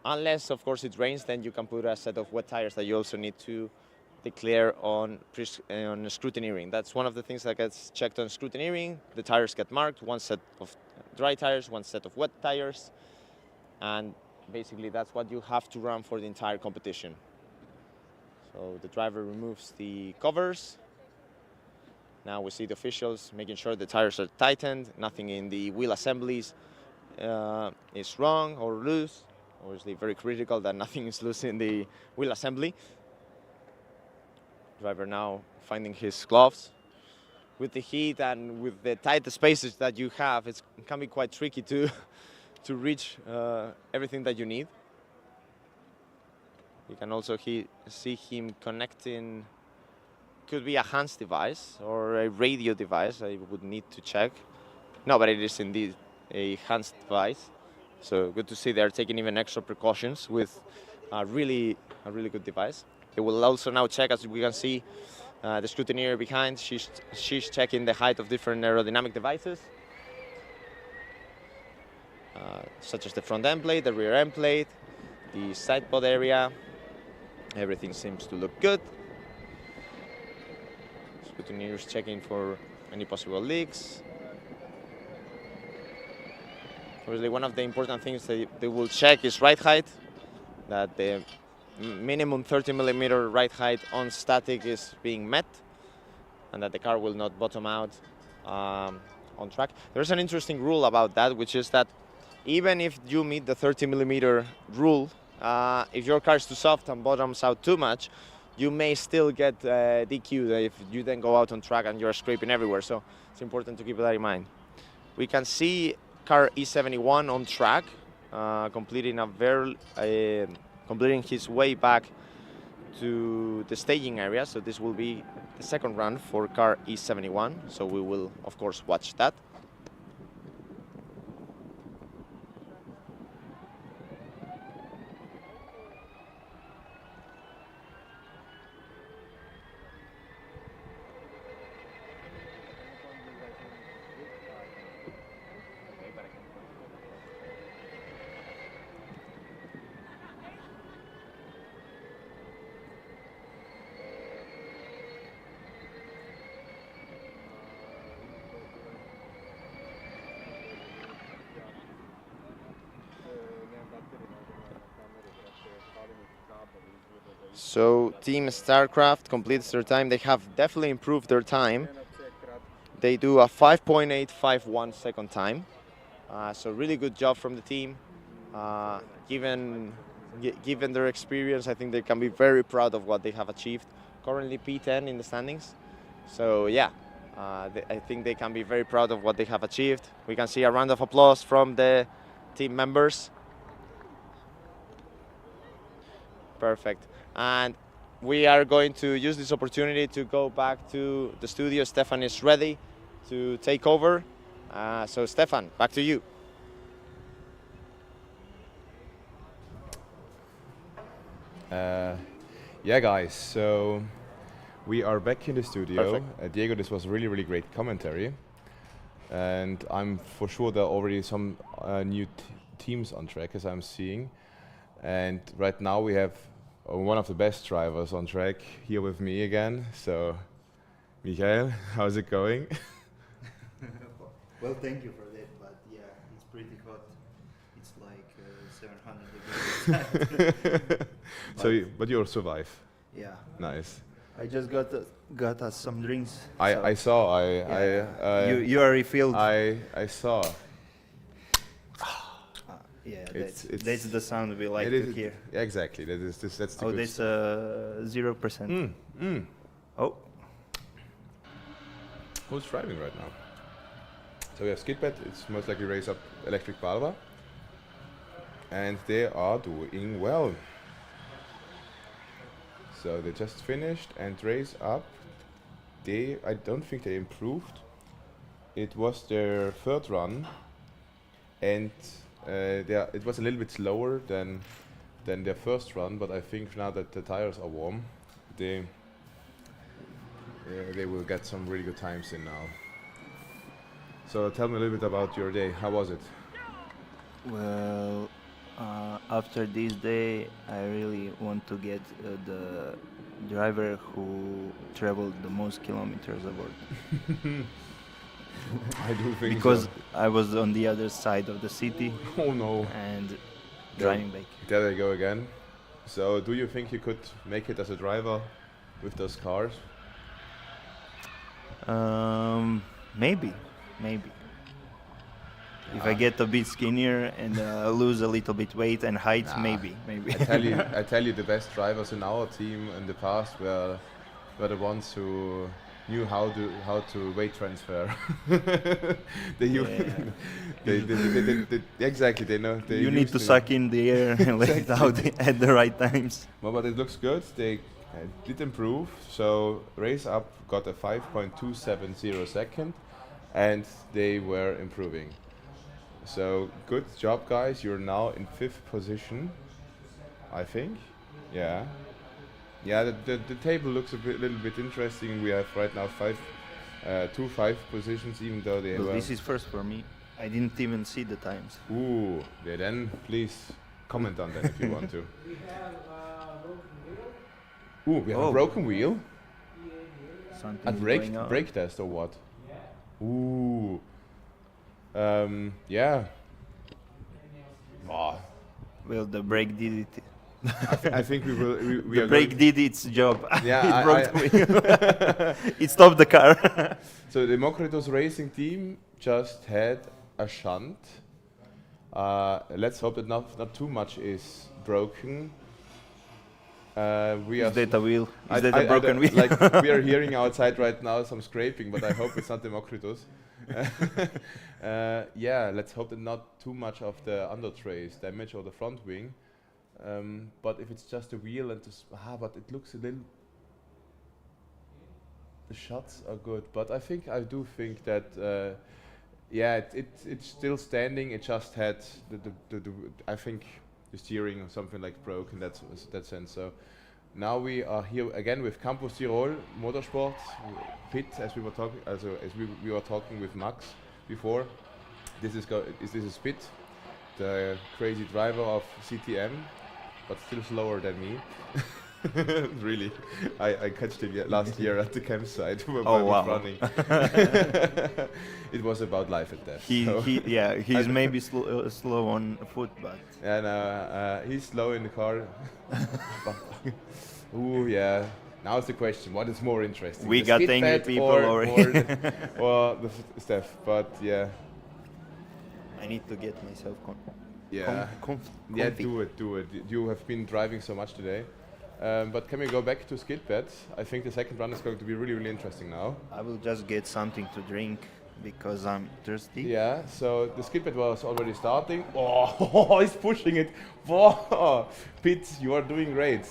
Unless, of course, it rains, then you can put a set of wet tires that you also need to declare on scrutineering. That's one of the things that gets checked on scrutineering. The tires get marked, one set of dry tires, one set of wet tires, and basically that's what you have to run for the entire competition. So the driver removes the covers. Now we see the officials making sure the tires are tightened, nothing in the wheel assemblies is wrong or loose. Obviously very critical that nothing is loose in the wheel assembly. Driver now finding his gloves. With the heat and with the tight spaces that you have, it can be quite tricky to reach everything that you need. You can also see him connecting, could be a hands device or a radio device. I would need to check. No, but it is indeed a hands device. So good to see they're taking even extra precautions with a really good device. It will also now check, as we can see, the scrutineer behind. She's checking the height of different aerodynamic devices, such as the front end plate, the rear end plate, the side pod area. Everything seems to look good. Scrutineer is checking for any possible leaks. Obviously, one of the important things they will check is ride height, that the minimum 30 millimeter ride height on static is being met, and that the car will not bottom out on track. There's an interesting rule about that, which is that even if you meet the 30 millimeter rule, if your car is too soft and bottoms out too much, you may still get DQ if you then go out on track and you're scraping everywhere. So it's important to keep that in mind. We can see car E71 on track, completing his way back to the staging area. So this will be the second run for car E71. So we will, of course, watch that. So Team StarCraft completes their time. They have definitely improved their time. They do a 5.851 second time. So really good job from the team. Given their experience, I think they can be very proud of what they have achieved. Currently P10 in the standings. So yeah, I think they can be very proud of what they have achieved. We can see a round of applause from the team members. Perfect. And we are going to use this opportunity to go back to the studio. Stefan is ready to take over. So Stefan, back to you. Yeah, guys, so we are back in the studio. Diego, this was really, really great commentary. And I'm for sure there are already some new teams on track, as I'm seeing. And right now we have one of the best drivers on track here with me again. So, Michael, how's it going? Well, thank you for that, but yeah, it's pretty hot. It's like 700 degrees. So, but you'll survive. Yeah. Nice. I just got us some drinks. I saw. You are refilled. I saw. Yeah, that's the sound we like to hear. Yeah, exactly. That's the oh, good that's 0%. Oh. Who's driving right now? So we have Skit. It's most likely race up Electric Balva. And they are doing well. So they just finished and race up. I don't think they improved. It was their third run. And it was a little bit slower than their first run, but I think now that the tires are warm, they will get some really good times in now. So tell me a little bit about your day. How was it? Well, after this day, I really want to get the driver who traveled the most kilometers aboard. I do think because so. I was on the other side of the city. Oh no! And driving back. There they go again. So, do you think you could make it as a driver with those cars? Maybe. If I get a bit skinnier and lose a little bit weight and height, maybe. I tell you, the best drivers in our team in the past were the ones who knew how to weight transfer. Exactly. They know. You need to suck in the air and let it out at the right times. Well, but it looks good. They did improve. So Race Up got a 5.270 second, and they were improving. So good job, guys. You're now in 5th position, I think. Yeah. Yeah, the table looks little bit interesting. We have right now 5 positions, even though they Well, this is first for me. I didn't even see the times. Ooh, yeah, then please comment on that if you want to. We have broken wheel. Ooh, we have a broken wheel. Something A is going on. brake test or what? Yeah. Ooh. Yeah. Oh. Well, the brake did it. I think we will. We The are brake going- did its job. Yeah, It broke the I- wheel. It stopped the car. So the Demokritos racing team just had a shunt. Let's hope that not too much is broken. We Is are that a wheel? Is that a broken wheel? Like we are hearing outside right now some scraping, but I hope it's not Demokritos. Yeah, let's hope that not too much of the under tray is damaged or the front wing. But if it's just a wheel and but it looks a little. The shots are good, but I do think that yeah, it's still standing. It just had the I think the steering or something like broke in that sense. So now we are here again with Campus Tirol Motorsport pit, as we were talking, as we were talking with Max before. This is Spit, the crazy driver of CTM, but still slower than me. Really, I catched him last year at the campsite when I was running. It was about life and death. He's maybe slow on foot, but he's slow in the car. Ooh, yeah. Now it's the question: what is more interesting? We the got skid angry pad people or or the stuff? But yeah. I need to get myself Yeah, comfy. do it. You have been driving so much today. But can we go back to skid pad? I think the second run is going to be really, really interesting now. I will just get something to drink because I'm thirsty. Yeah, so the skid pad was already starting. Oh, he's pushing it. Whoa, Pete, you are doing great.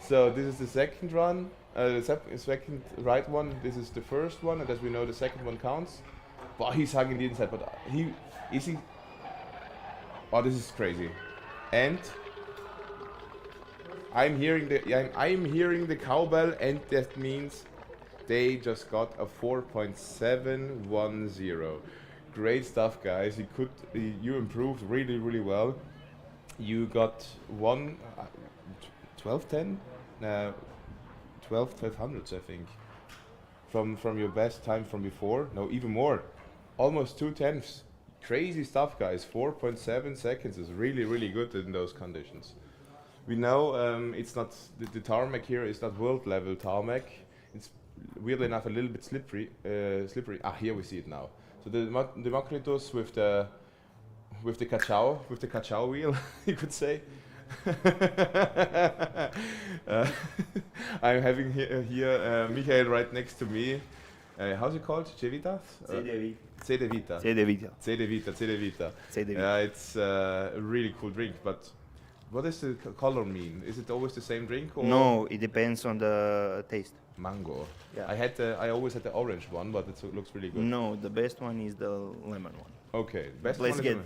So this is the second run, the second right one. This is the first one, and as we know, the second one counts. But he's hugging the inside, but is he? Oh, this is crazy. And I'm hearing the cowbell, and that means they just got a 4.710. Great stuff, guys. You improved really, really well. You got 1210, 1200s, I think, from your best time from before. No, even more, almost 2/10. Crazy stuff, guys. 4.7 seconds is really, really good in those conditions. We know it's not the tarmac here is not world level tarmac. It's weirdly enough a little bit slippery. Here we see it now. So the Demokritos with the Kachau wheel, you could say. I'm having here Michael right next to me. How's it called? Cevita? Cedevita. Yeah, it's a really cool drink, but what does the color mean? Is it always the same drink? Or No, it depends on the taste. Mango. Yeah. I always had the orange one, but it looks really good. No, the best one is the lemon one. Okay, best Let's one get is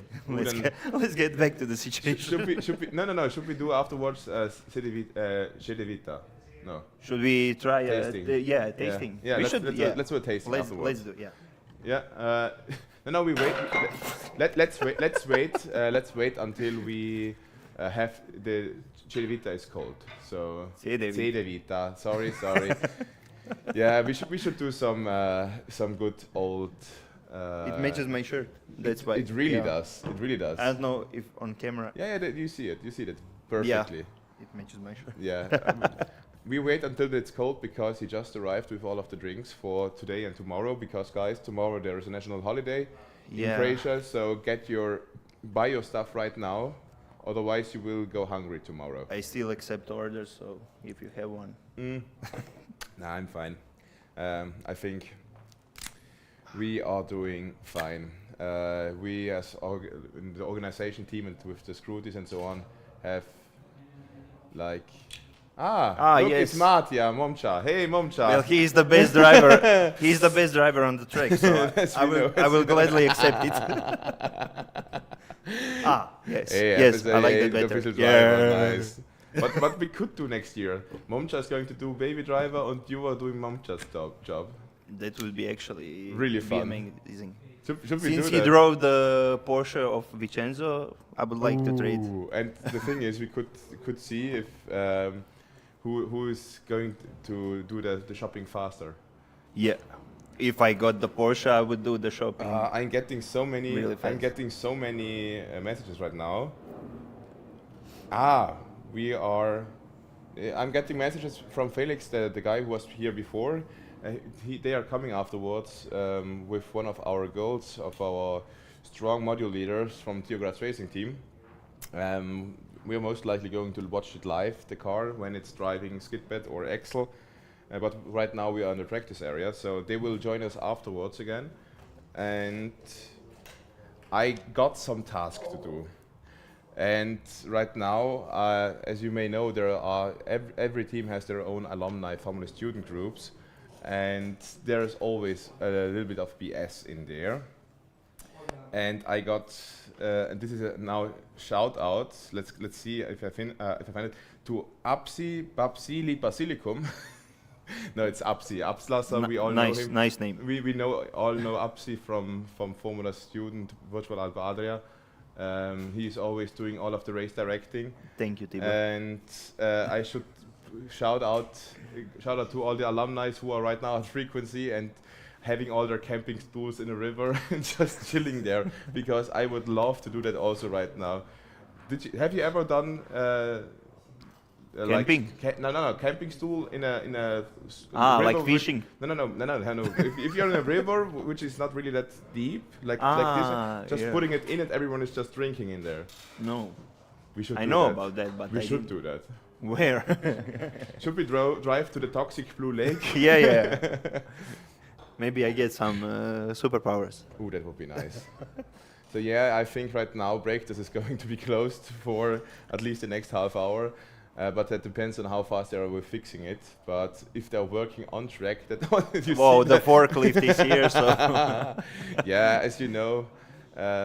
let's get back to the situation. should we no should we do afterwards Cedevita? No. Should we try tasting? Tasting. Yeah, we let's should. let's do a tasting afterwards. Let's do. Yeah. Yeah. No, we wait. Let's wait. Let's wait until we have the Cedevita is cold. So Cedevita. Sorry. Yeah, we should do some good old. It matches my shirt. That's why. It really does. It really does. I don't know if on camera. Yeah, you see it. You see it perfectly. Yeah, it matches my shirt. Yeah. We wait until it's cold because he just arrived with all of the drinks for today and tomorrow. Because guys, tomorrow there is a national holiday in Croatia. So buy your stuff right now, otherwise you will go hungry tomorrow. I still accept orders, so if you have one. Nah, I'm fine. I think we are doing fine. We as in the organization team and with the scruties and so on have like look, yes, it's Matija Momcha. Hey Momcha. Well, he is the best driver. He is the best driver on the track, so I will gladly accept it. Yes, Hey, yes, I like that the better. official driver, nice. But what we could do next year, Momcha is going to do baby driver and you are doing Momcha's job. That would be actually Really be fun. amazing. Should we Since do he that? drove the Porsche of Vincenzo, I would like to trade. Ooh, and the thing is, we could see if who is going to do the shopping faster. Yeah, if I got the Porsche, I would do the shopping. I'm getting so many. Really I'm fast. getting so many messages right now. We are. I'm getting messages from Felix, the guy who was here before. They are coming afterwards with one of our goals of our strong module leaders from Theograd's racing team. We are most likely going to watch it live, the car, when it's driving Skitbed or Excel. But right now we are in the practice area, so they will join us afterwards again. And I got some tasks to do. And right now, as you may know, there are every team has their own alumni Formula Student groups. And there's always a little bit of BS in there. And I got, and this is a now shout out. Let's see if I find it to Apsi Babsili Basilicum. No, it's Apsi. Apslasser, we all know him. Nice name. We all know Apsi from Formula Student Virtual Alpe Adria. He's always doing all of the race directing. Thank you, Tibor. And I should shout out to all the alumni who are right now at Frequency and having all their camping stools in the river and just chilling there, because I would love to do that also right now. Have you ever done camping? No, camping stool in a river like fishing? No. If you're in a river which is not really that deep, like this, just putting it in and everyone is just drinking in there. No. We should. I know about that, but we should do that. Where? Should we drive to the toxic blue lake? Yeah. Maybe I get some superpowers. Ooh, that would be nice. So yeah, I think right now Breakdance is going to be closed for at least the next half hour. But that depends on how fast they are with fixing it. But if they're working on track, that you Whoa, see the that forklift is here, so yeah, as you know,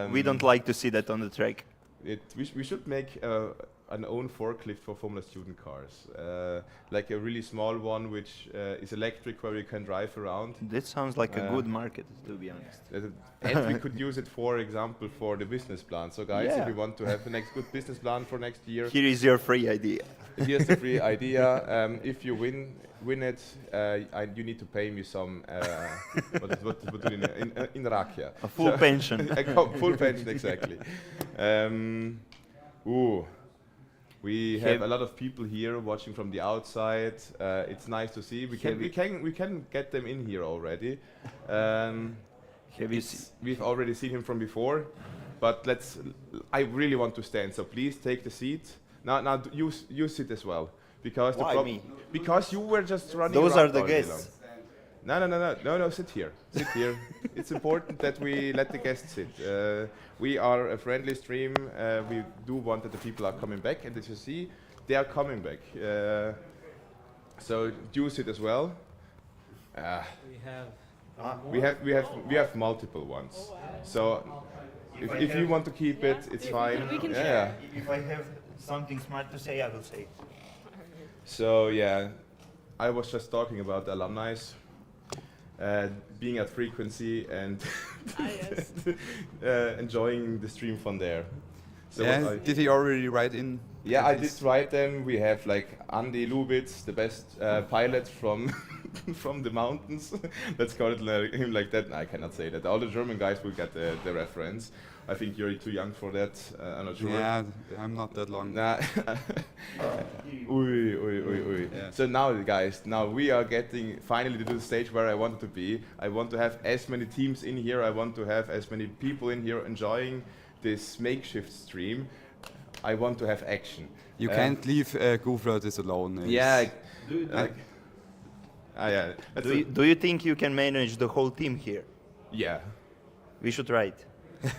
we don't like to see that on the track. We should make an own forklift for Formula Student cars, like a really small one which is electric where you can drive around. That sounds like a good market, to be honest. And we could use it, for example, for the business plan. So guys, if you want to have the next good business plan for next year, here is your free idea. Here's the free idea. If you win it, you need to pay me some what in rakia. A full pension. Full pension, exactly. We have a lot of people here watching from the outside. It's nice to see. We can get them in here already. We've already seen him from before, but I really want to stand. So please take the seat. Now you sit as well, because why me? Because you were just running. Those around are the all day guests. No, sit here. It's important that we let the guests sit. We are a friendly stream. We do want that the people are coming back, and as you see, they are coming back. So do sit as well. We have multiple ones. So if you want to keep it, it's fine. We can yeah. If I have something smart to say, I will say. So yeah, I was just talking about the alumni. Being at Frequency and enjoying the stream from there. So yeah, did he already write in? Yeah, I did write them. We have like Andy Lubitz, the best pilot from from the mountains. Let's call it him like that. No, I cannot say that. All the German guys will get the reference. I think you're too young for that. I'm not sure. Yeah, I'm not that long. Nah. Yeah. So now, guys, we are getting finally to the stage where I wanted to be. I want to have as many teams in here. I want to have as many people in here enjoying this makeshift stream. I want to have action. You can't leave Gufra this alone. Yeah. Yeah. Do you think you can manage the whole team here? Yeah. We should try it.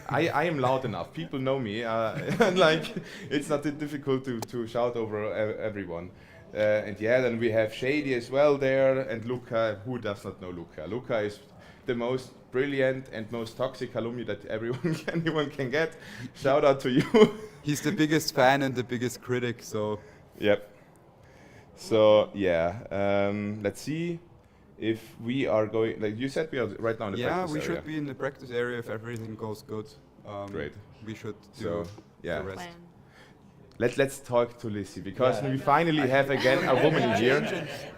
I am loud enough. People know me. And like, it's not that difficult to shout over everyone. And yeah, then we have Shady as well there, and Luca. Who does not know Luca? Luca is the most brilliant and most toxic alumni that anyone can get. Shout out to you. He's the biggest fan and the biggest critic. So. Yep. So yeah, let's see if we are going. Like you said, we are right now in the practice area. Yeah, we should be in the practice area if everything goes good. Great. We should do the rest. Let's talk to Lissy, because we finally have again a woman here.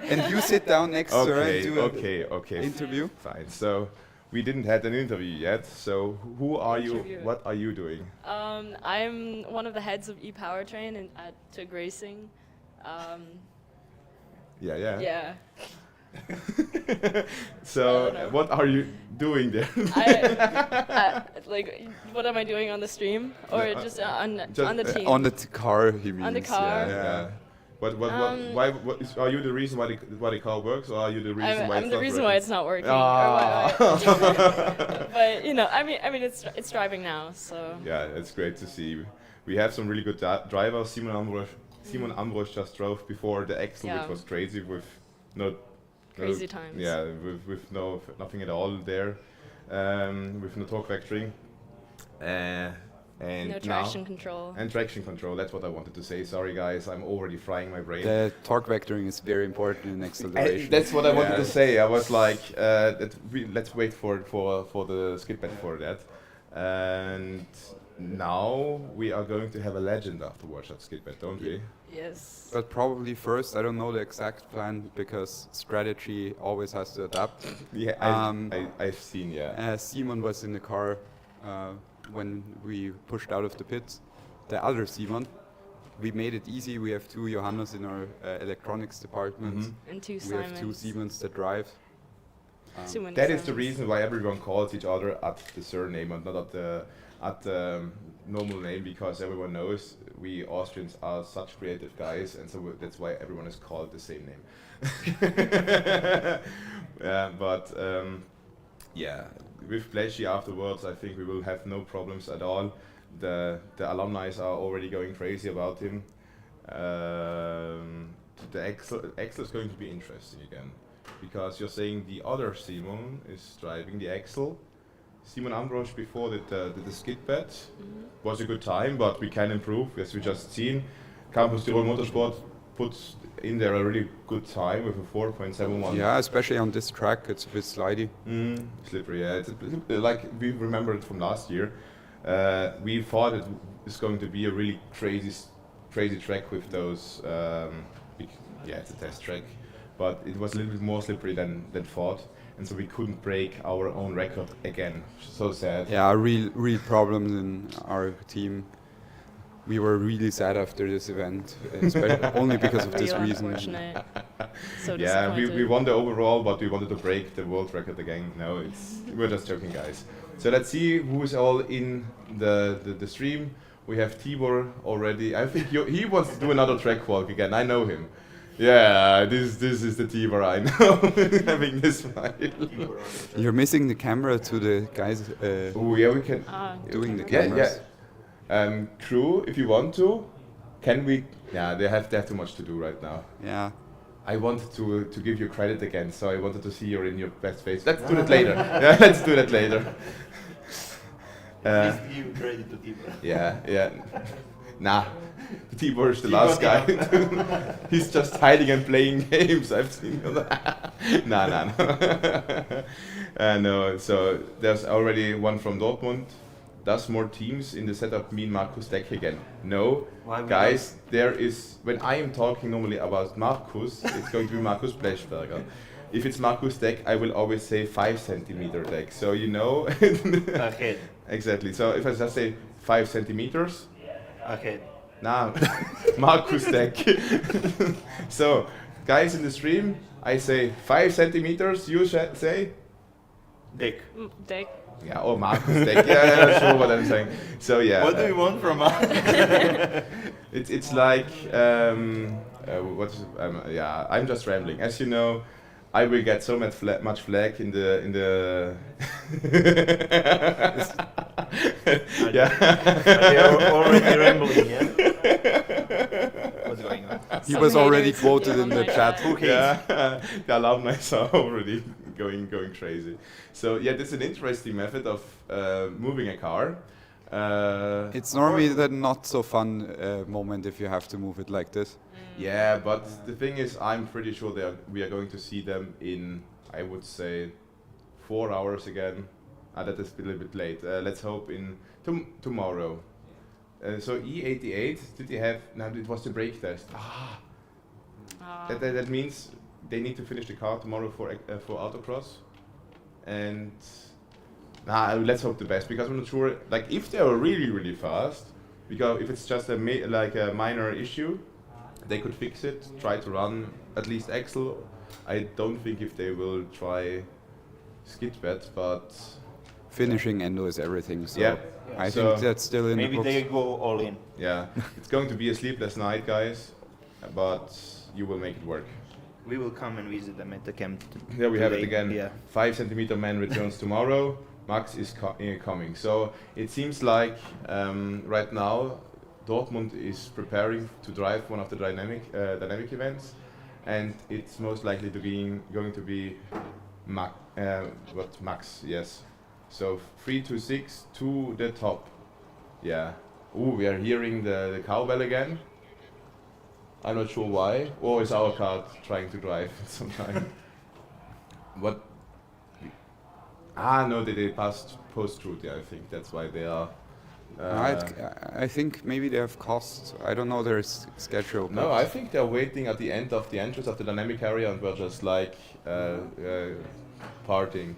And you sit down next to her and do an interview. Fine. So we didn't have an interview yet. So who are you? What are you doing? I'm one of the heads of ePowertrain at TUG Racing. Yeah. So what are you doing there? Like, what am I doing on the stream, or just on the team? On the car, he means. On the car. Yeah. Are you the reason why the car works, or are you the reason why it's not working? I'm the reason why it's not working. But you know, I mean, it's driving now, so. Yeah, it's great to see. We have some really good drivers. Simon Ambrosch just drove before the axle, which was crazy with crazy times. Yeah, with nothing at all there, with no torque vectoring. And no traction control. And traction control, that's what I wanted to say. Sorry guys, I'm already frying my brain. The torque vectoring is very important in acceleration. That's what I wanted to say. I was like, let's wait for the skid pad for that. And now we are going to have a legend afterwards at skid pad, don't we? Yes. But probably first, I don't know the exact plan, because strategy always has to adapt. Yeah, I've seen, Simon was in the car when we pushed out of the pits. The other Simon, we made it easy. We have two Johannes in our electronics department. And two We Simons. have two Siemens that drive. That is the reason why everyone calls each other at the surname and not at the normal name, because everyone knows we Austrians are such creative guys, and so that's why everyone is called the same name. With Bleshy afterwards, I think we will have no problems at all. The alumni are already going crazy about him. The Excel is going to be interesting again, because you're saying the other Simon is driving the Excel. Simon Ambrosch before the skid pad was a good time, but we can improve, as we just seen. Campus Tirol Motorsport puts in there a really good time with a 4.71. Yeah, especially on this track, it's a bit slidey. Slippery, yeah. It's like we remember it from last year. We thought it was going to be a really crazy track with those. It's a test track, but it was a little bit more slippery than thought. And so we couldn't break our own record again. So sad. Yeah, real problems in our team. We were really sad after this event, especially only because of this reason. So yeah, we won the overall, but we wanted to break the world record again. No, we're just joking, guys. So let's see who's all in the stream. We have Tibor already. I think he wants to do another track walk again. I know him. Yeah, this is the Tibor I know, having this smile. You're missing the camera to the guys we can doing the cameras. Yeah. Crew, if you want to, can we? Yeah, they have too much to do right now. Yeah. I wanted to give you credit again, so I wanted to see you in your best face. Let's do that later. Yeah, let's do that later. Please give credit to Tibor. Yeah. Nah, Tibor is the last guy. He's just hiding and playing games. I've seen him. Nah. No, so there's already one from Dortmund. Does more teams in the setup mean Markus Deck again? No, guys, there is, when I am talking normally about Markus, it's going to be Markus Blechberger. If it's Markus Deck, I will always say 5 centimeter deck. So you know. Okay. Exactly. So if I just say 5 centimeters. Okay. Nah, Markus Deck. So, guys in the stream, I say 5 centimeters. You say? Deck. Deck. Yeah, or Markus Deck. Yeah, sure what I'm saying. So yeah. What do you want from us? It's like I'm just rambling. As you know, I will get so much flag in the. They're already rambling, yeah? What's going on? He was already quoted in the chat. Who cares? Yeah, the alumni are already going crazy. So yeah, this is an interesting method of moving a car. It's normally the not so fun moment if you have to move it like this. Yeah, but the thing is, I'm pretty sure we are going to see them in, I would say, 4 hours again. That is a little bit late. Let's hope in tomorrow. So E88, did they have? No, it was the brake test. That means they need to finish the car tomorrow for autocross, and let's hope the best, because I'm not sure. Like if they are really fast, because if it's just a minor issue, they could fix it. Try to run at least Axel. I don't think if they will try Skit, but finishing Endo is everything. So yeah, I think that's still in the books. Maybe they go all in. Yeah, it's going to be a sleepless night, guys, but you will make it work. We will come and visit them at the camp. There we have it again. Yeah. 5 centimeter man returns tomorrow. Max is coming. So it seems like right now Dortmund is preparing to drive one of the dynamic events, and it's most likely going to be Max. Yes. So 3 to 6 to the top. Yeah. Ooh, we are hearing the cowbell again. I'm not sure why. Or is our car trying to drive sometime? What? No, they passed post-route. Yeah, I think that's why they are. I think maybe they have cost. I don't know their schedule. No, I think they're waiting at the end of the entrance of the dynamic area and we're just like partying.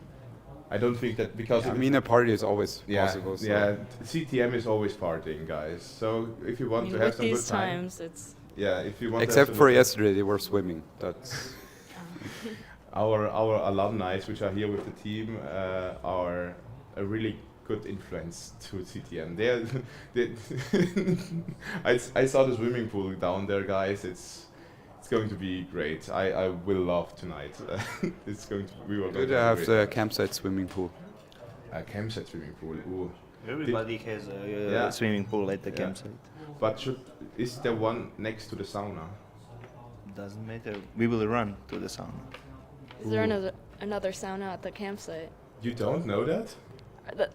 I don't think that because I mean a party is always possible. So. Yeah, CTM is always partying, guys. So if you want to have some good time, times it's if you want. Except for yesterday, they were swimming. That's our alumni, which are here with the team, are a really good influence to CTM. I saw the swimming pool down there, guys. It's going to be great. I will love tonight. It's going to. We will. Good to have the campsite swimming pool. A campsite swimming pool. Ooh. Everybody has a swimming pool at the campsite. But is there one next to the sauna? Doesn't matter. We will run to the sauna. Is there another sauna at the campsite? You don't know that?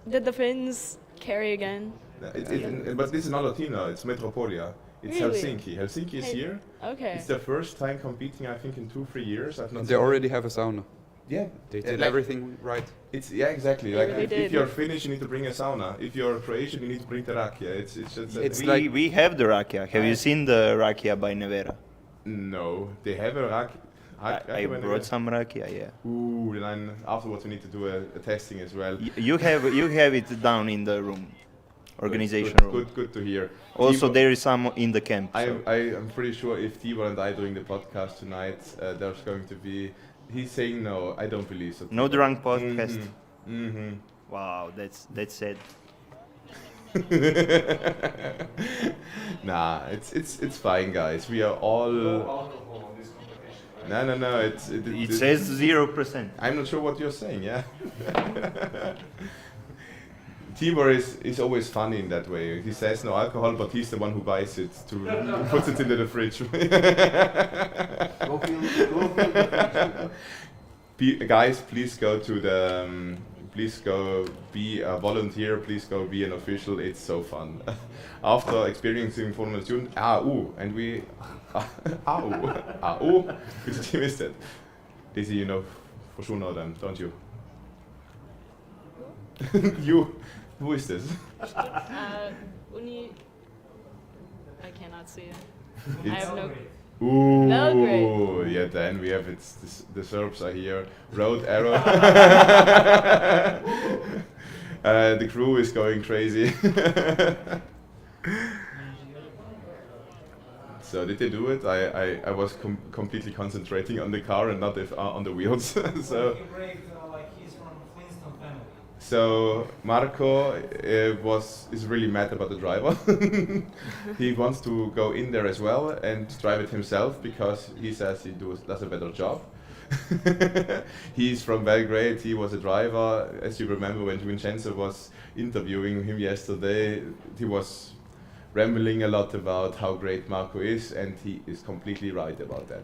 Did the Finns carry again? But this is not Latina. It's Metropolia. It's really? Helsinki. Helsinki is here. Okay. It's their first time competing, I think, in 2-3 years. I've not. They already have a sauna. Yeah, they did everything right. It's exactly. They like really if you're Finnish, you need to bring a sauna. If you're Croatian, you need to bring the rakia. It's just. We have the rakia. Have you seen the rakia by Nevera? No, they have a rakia. I brought some rakia, yeah. Ooh, then afterwards we need to do a testing as well. You have it down in the room, organization room. Good to hear. Also, there is some in the camp. I am pretty sure if Tibor and I doing the podcast tonight, there's going to be. He's saying no. I don't believe so. No drunk podcast. Mm-hmm. Wow, that's sad. Nah, it's fine, guys. We are all. No alcohol in this competition. No. It says 0%. I'm not sure what you're saying. Yeah. Tibor is always funny in that way. He says no alcohol, but he's the one who buys it puts it into the fridge. Guys, please go to the. Please go be a volunteer. Please go be an official. It's so fun. After experiencing Formula Student, and we, which team is that? Daisy, you know for sure know them, don't you? You, who is this? Uni. I cannot see it. I have no. Ooh, Belgrade. Yeah, then we have the Serbs are here. Road Arrow. The crew is going crazy. So did they do it? I was completely concentrating on the car and not on the wheels. So Marco is really mad about the driver. He wants to go in there as well and drive it himself because he says he does a better job. He's from Belgrade. He was a driver. As you remember, when Vincenzo was interviewing him yesterday, he was rambling a lot about how great Marco is, and he is completely right about that.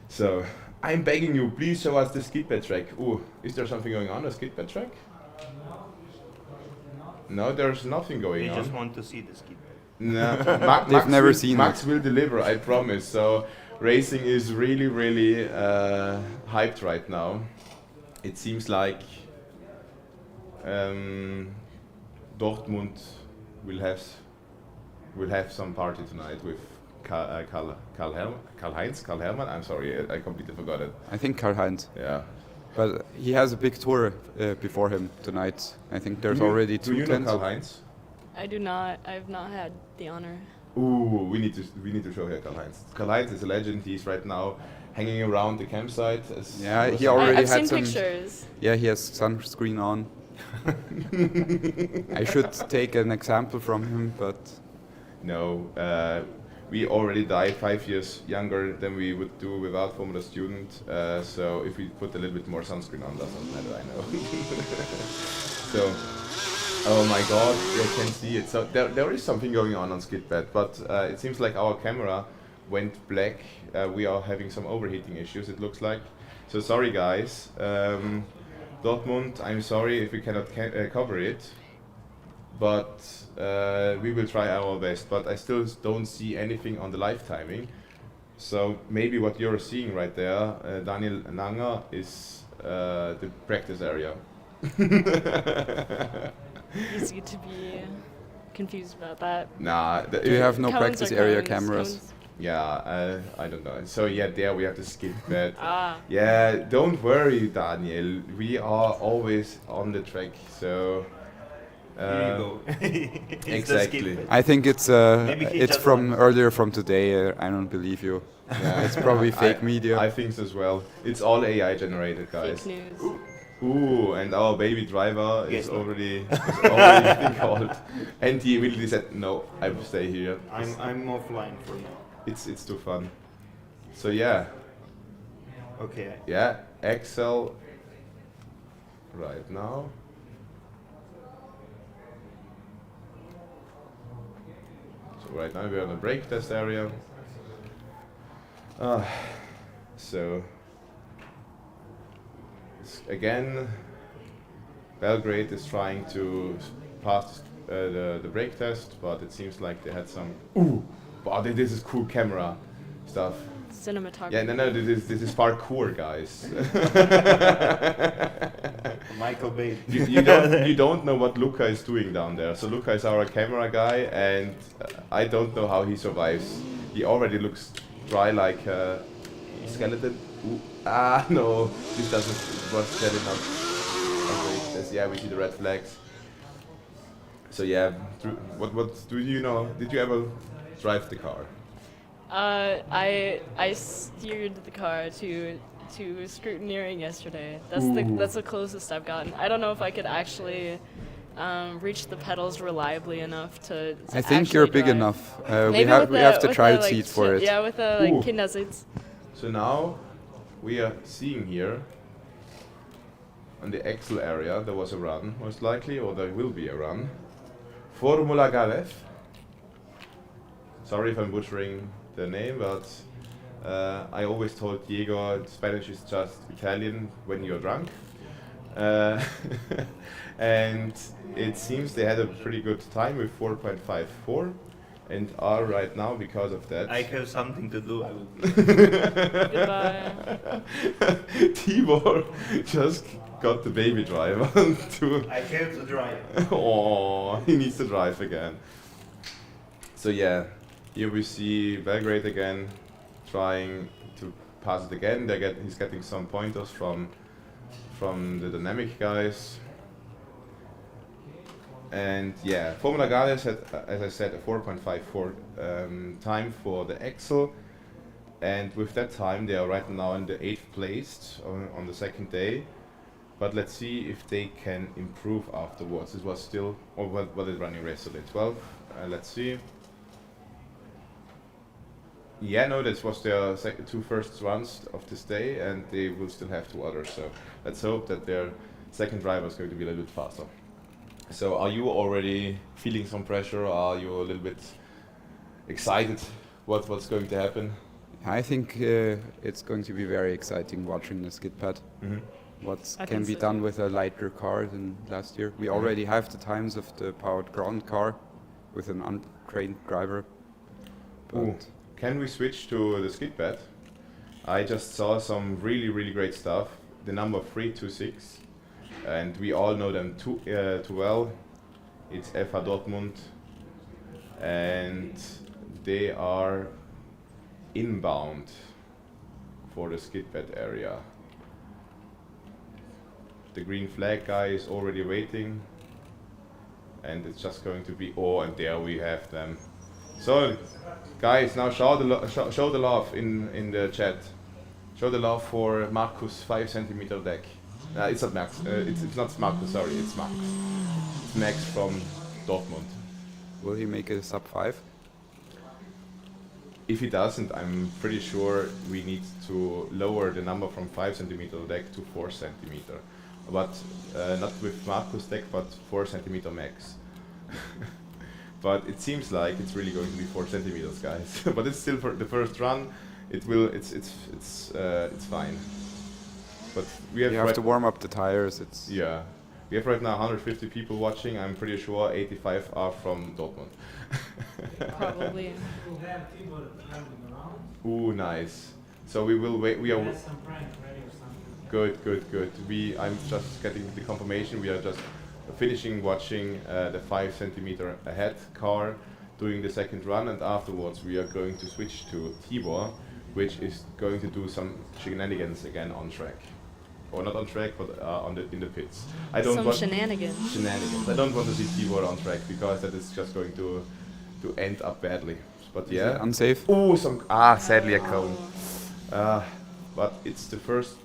So I'm begging you, please show us the skid track. Ooh, is there something going on the skid track? No, there's nothing going on. We just want to see the skid. No, They've never seen Max it. will deliver, I promise. So racing is really, really hyped right now. It seems like Dortmund will have some party tonight with Karl Hermann. I'm sorry, I completely forgot it. I think Karl-Heinz. Yeah. But he has a big tour before him tonight. I think there's already two Do you know tents. Karl-Heinz? I do not. I've not had the honor. Ooh, we need to show here Karl-Heinz. Karl-Heinz is a legend. He's right now hanging around the campsite. Yeah, he already I've had seen some. pictures. Yeah, he has sunscreen on. I should take an example from him, but no. We already died 5 years younger than we would do without Formula Student. So if we put a little bit more sunscreen on, doesn't matter, I know. So, oh my God, you can see it. So there is something going on Skitpad, but it seems like our camera went black. We are having some overheating issues, it looks like. So sorry guys. Dortmund, I'm sorry if we cannot cover it. But we will try our best. But I still don't see anything on the live timing. So maybe what you're seeing right there, Daniel Nanger, is the practice area. Easy to be confused about that. Nah. Do you have no Cones practice or area cones? cameras? Cones. Yeah, I don't know. So yeah, there we have the skid pad. Ah. Yeah, don't worry, Daniel. We are always on the track. So. Here you go. It's the skid Exactly. pad. I think it's Maybe he it's just from wants- earlier from today. I don't believe you. Yeah. It's probably fake media. I think so as well. It's all AI generated, guys. Fake news. Ooh, and our baby driver Guess is what? already been called, and he immediately said, "No, I will stay here. I'm offline for now. It's too fun." So yeah, Okay. yeah, Excel. Right now. So right now we're in the brake test area. So. Again, Belgrade is trying to pass the brake test, but it seems like they had some. Ooh, wow, this is cool camera stuff. Cinematography. Yeah, no, this is parkour, guys. Michael Bay. you don't know what Luca is doing down there. So Luca is our camera guy, and I don't know how he survives. He already looks dry like a skeleton. Ooh. Ah, no, this doesn't work well enough. Okay, yeah, we see the red flags. So yeah, what do you know? Did you ever drive the car? I steered the car to scrutineering yesterday. That's the closest I've gotten. I don't know if I could actually reach the pedals reliably enough to I think actually you're big drive. enough. Maybe we have to with try the, to like, seat for it. Yeah, with the Ooh. Kinderseats. So now we are seeing here on the Excel area there was a run, most likely, or there will be a run. Formula Galef. Sorry if I'm butchering the name, but I always told Diego Spanish is just Italian when you're drunk. And it seems they had a pretty good time with 4.54 and are right now because of that. I have something to do. I will. Goodbye. Tibor just got the baby driver to. I have to drive. Oh, he needs to drive again. So yeah, here we see Belgrade again, trying to pass it again. He's getting some pointers from the dynamic guys. And yeah, Formula Gales had, as I said, a 4.54 time for the Excel. And with that time, they are right now in the 8th place on the second day. But let's see if they can improve afterwards. It was still, or what is running yesterday? 12. Let's see. Yeah, no, this was their two first runs of this day, and they will still have two others. So let's hope that their second driver is going to be a little bit faster. So are you already feeling some pressure? Are you a little bit excited what's going to happen? I think it's going to be very exciting watching the skid pad. What I can think be so done too. with a lighter car than last year. We already have the times of the powered ground car with an untrained driver. Ooh. But Can we switch to the skid pad? I just saw some really great stuff. The number 326, and we all know them too well. It's FH Dortmund, and they are inbound for the skid pad area. The green flag guy is already waiting, and it's just going to be, oh, and there we have them. So, guys, now show the love in the chat. Show the love for Markus 5 centimeter deck. It's not Max. It's not Markus. Sorry, it's Max. It's Max from Dortmund. will he make a sub 5? If he doesn't, I'm pretty sure we need to lower the number from 5 centimeter deck to 4 centimeter. But not with Markus deck, but 4 centimeter max. But it seems like it's really going to be 4 centimeters, guys. But it's still for the first run. It will. It's fine. But we have. You have to warm up the tires. It's yeah. We have right now 150 people watching. I'm pretty sure 85 are from Dortmund. Probably. Ooh, nice. So we will wait. We are. Good. I'm just getting the confirmation. We are just finishing watching the 5 centimeter ahead car doing the second run, and afterwards we are going to switch to Tibor, which is going to do some shenanigans again on track, or not on track, but in the pits. I don't Some want shenanigans. Shenanigans. I don't want to see Tibor on track because that is just going to end up badly. But yeah, it unsafe. Oh, sadly a cone. But it's the first.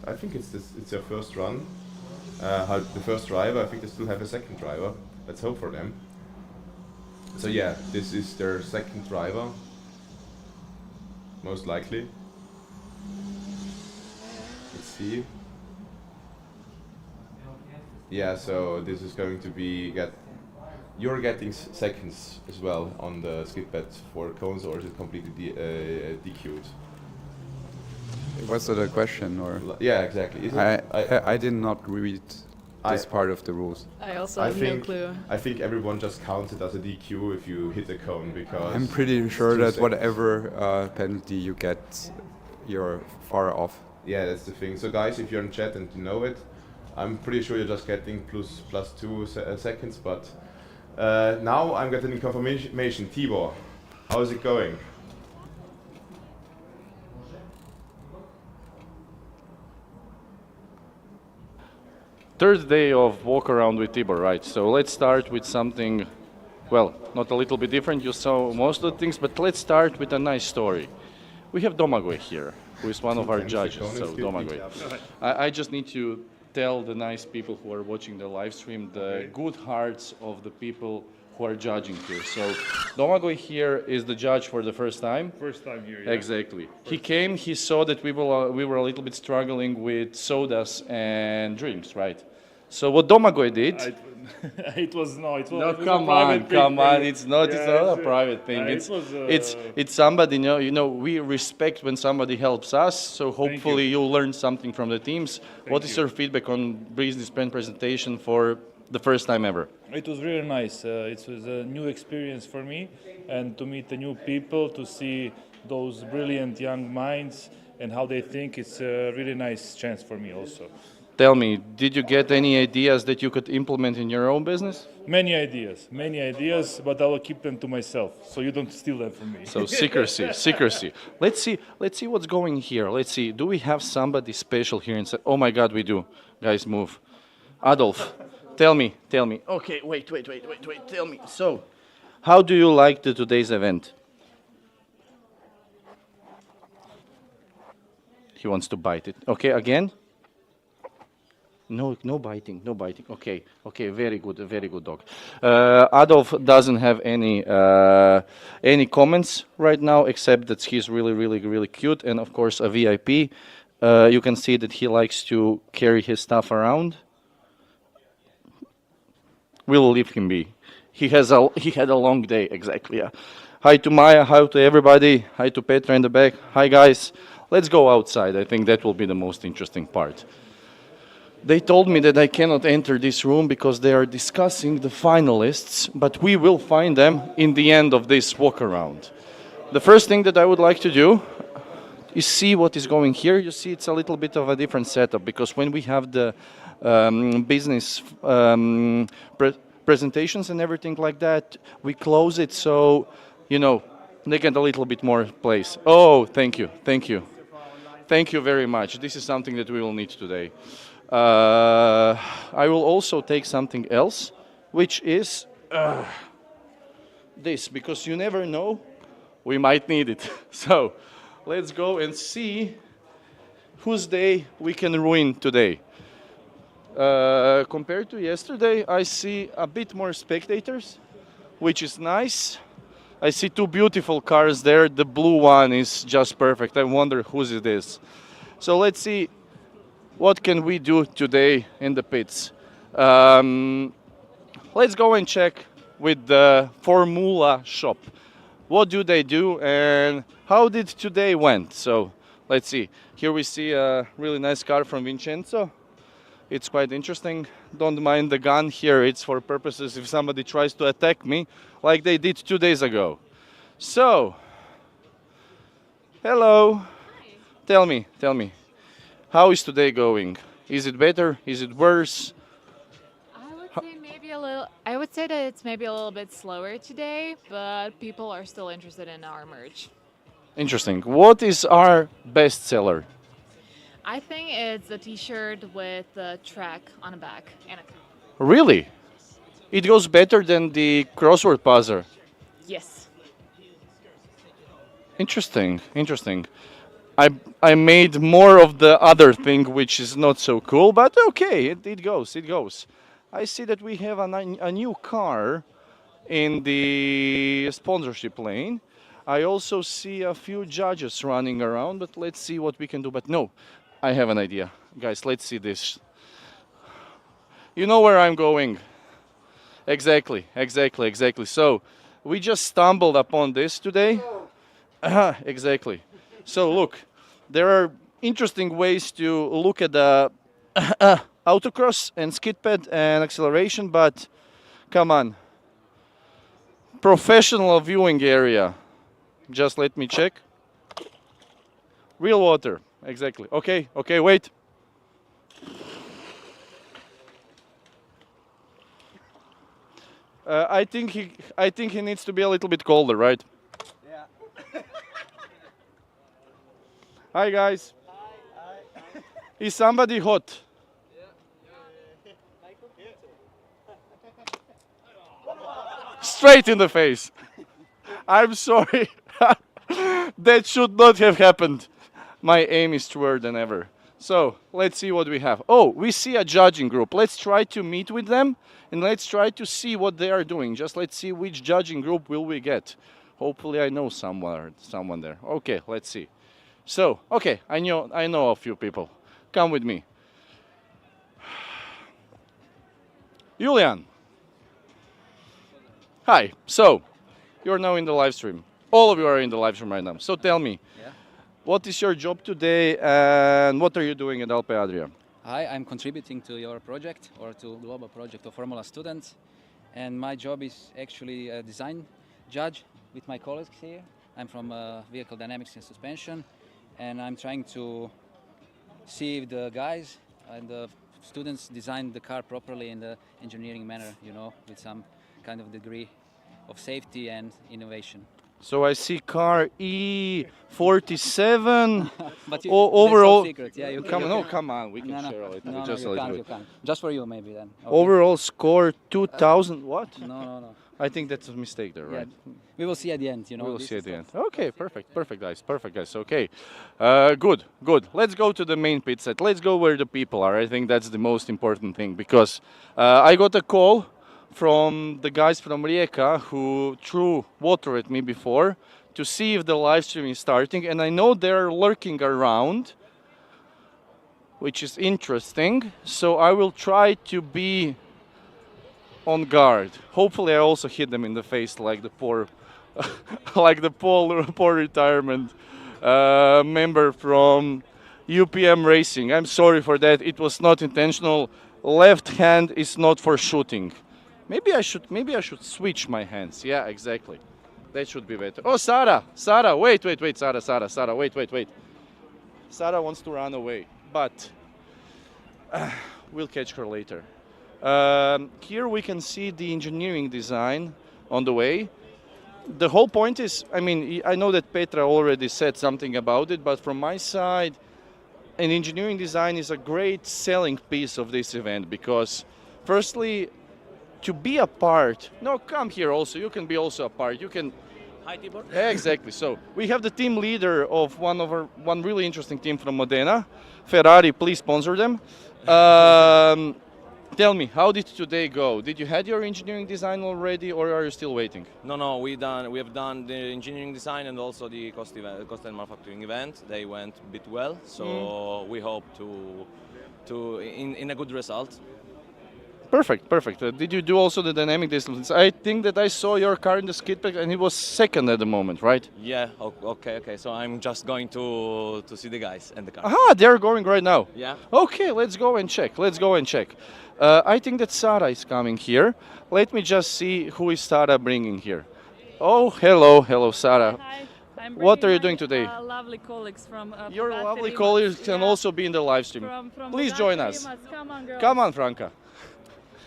I think it's their first run. The first driver. I think they still have a second driver. Let's hope for them. So yeah, this is their second driver, most likely. Let's see. Yeah, so this is going to be you're getting seconds as well on the skid pad for cones, or is it completely DQ'd? Was that a question or? Yeah, exactly. I did not read this part of the rules. I also have no clue. I think everyone just counts it as a DQ if you hit a cone because I'm pretty sure that whatever penalty you get, you're far off. Yeah, that's the thing. So guys, if you're in chat and you know it, I'm pretty sure you're just getting plus 2 seconds. But now I'm getting confirmation. Tibor, how is it going? Third day of walk around with Tibor, right? So let's start with something, well, not a little bit different. You saw most of the things, but let's start with a nice story. We have Domagoj here, who is one of our judges. So Domagoj, I just need to tell the nice people who are watching the live stream the good hearts of the people who are judging here. So Domagoj here is the judge for the first time. First time here, yeah. Exactly. He came, he saw that we were a little bit struggling with sodas and drinks, right? So what Domagoj did... It was no, a come private on, thing. it's not a private thing. It's somebody, you know, we respect when somebody helps us, so hopefully you'll learn something from the teams. What is your feedback on Breeze's pen presentation for the first time ever? It was really nice. It was a new experience for me, and to meet the new people, to see those brilliant young minds and how they think. It's a really nice chance for me also. Tell me, did you get any ideas that you could implement in your own business? Many ideas, but I will keep them to myself, so you don't steal them from me. So secrecy. Let's see what's going here. Let's see, do we have somebody special here inside? Oh my God, we do. Guys, move. Adolf, tell me. Okay, wait, tell me. So, how do you like today's event? He wants to bite it. Okay, again? No, no biting, no biting. Okay, okay, very good dog. Adolf doesn't have any comments right now, except that he's really cute, and of course a VIP. You can see that he likes to carry his stuff around. We'll leave him be. He had a long day, exactly. Yeah. Hi to Maya, hi to everybody, hi to Petra in the back. Hi guys, let's go outside. I think that will be the most interesting part. They told me that I cannot enter this room because they are discussing the finalists, but we will find them in the end of this walk around. The first thing that I would like to do is see what is going here. You see, it's a little bit of a different setup because when we have the business presentations and everything like that, we close it so, you know, they get a little bit more place. Oh, thank you, thank you. Thank you very much. This is something that we will need today. I will also take something else, which is this, because you never know, we might need it. So let's go and see whose day we can ruin today. Compared to yesterday, I see a bit more spectators, which is nice. I see two beautiful cars there. The blue one is just perfect. I wonder whose it is. So let's see what can we do today in the pits. Let's go and check with the Formula shop. What do they do and how did today went? So let's see. Here we see a really nice car from Vincenzo. It's quite interesting. Don't mind the gun here. It's for purposes if somebody tries to attack me like they did 2 days ago. So, hello. Hi. Tell me. How is today going? Is it better? Is it worse? I would say that it's maybe a little bit slower today, but people are still interested in our merch. Interesting. What is our best seller? I think it's a t-shirt with the track on the back. Really? It goes better than the crossword puzzle. Yes. Interesting. I made more of the other thing, which is not so cool, but okay, it goes. I see that we have a new car in the sponsorship lane. I also see a few judges running around, but let's see what we can do. But no, I have an idea. Guys, let's see this. You know where I'm going. Exactly. So, we just stumbled upon this today. Exactly. So, look, there are interesting ways to look at the autocross and skid pad and acceleration, but come on. Professional viewing area. Just let me check. Real water. Exactly. Okay, wait. I think he needs to be a little bit colder, right? Yeah. Hi guys. Hi. Is somebody hot? Straight in the face. I'm sorry. That should not have happened. My aim is truer than ever. So, let's see what we have. Oh, we see a judging group. Let's try to meet with them and let's try to see what they are doing. Just let's see which judging group will we get. Hopefully I know someone there. Okay, let's see. So, okay, I know a few people. Come with me. Julian. Hi. So, you're now in the live stream. All of you are in the live stream right now. So tell me, what is your job today and what are you doing at Alpe Adria? Hi, I'm contributing to your project or to global project of Formula Students. And my job is actually a design judge with my colleagues here. I'm from vehicle dynamics and suspension. And I'm trying to see if the guys and the students design the car properly in the engineering manner, you know, with some kind of degree of safety and innovation. So I see car E47. But overall, secret. Yeah, come on, we can share a little. You can't. Just for you, maybe then. Okay. Overall score 2000. What? No. I think that's a mistake there, Yeah, right? we will see at the end. You know. We will this see is at the end. tough. Okay, perfect, guys. Okay, good. Let's go to the main pit set. Let's go where the people are. I think that's the most important thing because I got a call from the guys from Rijeka who threw water at me before to see if the live stream is starting, and I know they're lurking around, which is interesting. So I will try to be on guard. Hopefully, I also hit them in the face like the poor, like the poor retirement member from UPM Racing. I'm sorry for that. It was not intentional. Left hand is not for shooting. Maybe I should switch my hands. Yeah, exactly. That should be better. Oh, Sarah, wait, Sarah, wait. Sarah wants to run away, but we'll catch her later. Here we can see the engineering design on the way. The whole point is, I mean, I know that Petra already said something about it, but from my side, an engineering design is a great selling piece of this event because, firstly, to be a part. No, come here also. You can be also a part. You can. Hi, Tibor. Exactly. So we have the team leader of one really interesting team from Modena, Ferrari. Please sponsor them. Tell me, how did today go? Did you had your engineering design already, or are you still waiting? No, we have done the engineering design and also the cost and manufacturing event. They went a bit well, so we hope to in a good result. Perfect. Did you do also the dynamic disciplines? I think that I saw your car in the skid pack and it was second at the moment, right? Yeah. Okay. So I'm just going to see the guys and the car. Aha, they're going right now. Yeah. Okay, let's go and check. I think that Sarah is coming here. Let me just see who is Sarah bringing here. Oh, hello, Sarah. Hi. What are you doing today? Lovely colleagues from Your Bugatti lovely Rimac. colleagues can also be in the live stream. From Please Bugatti join us. Rimac. Come on, girls. Come on, Franca.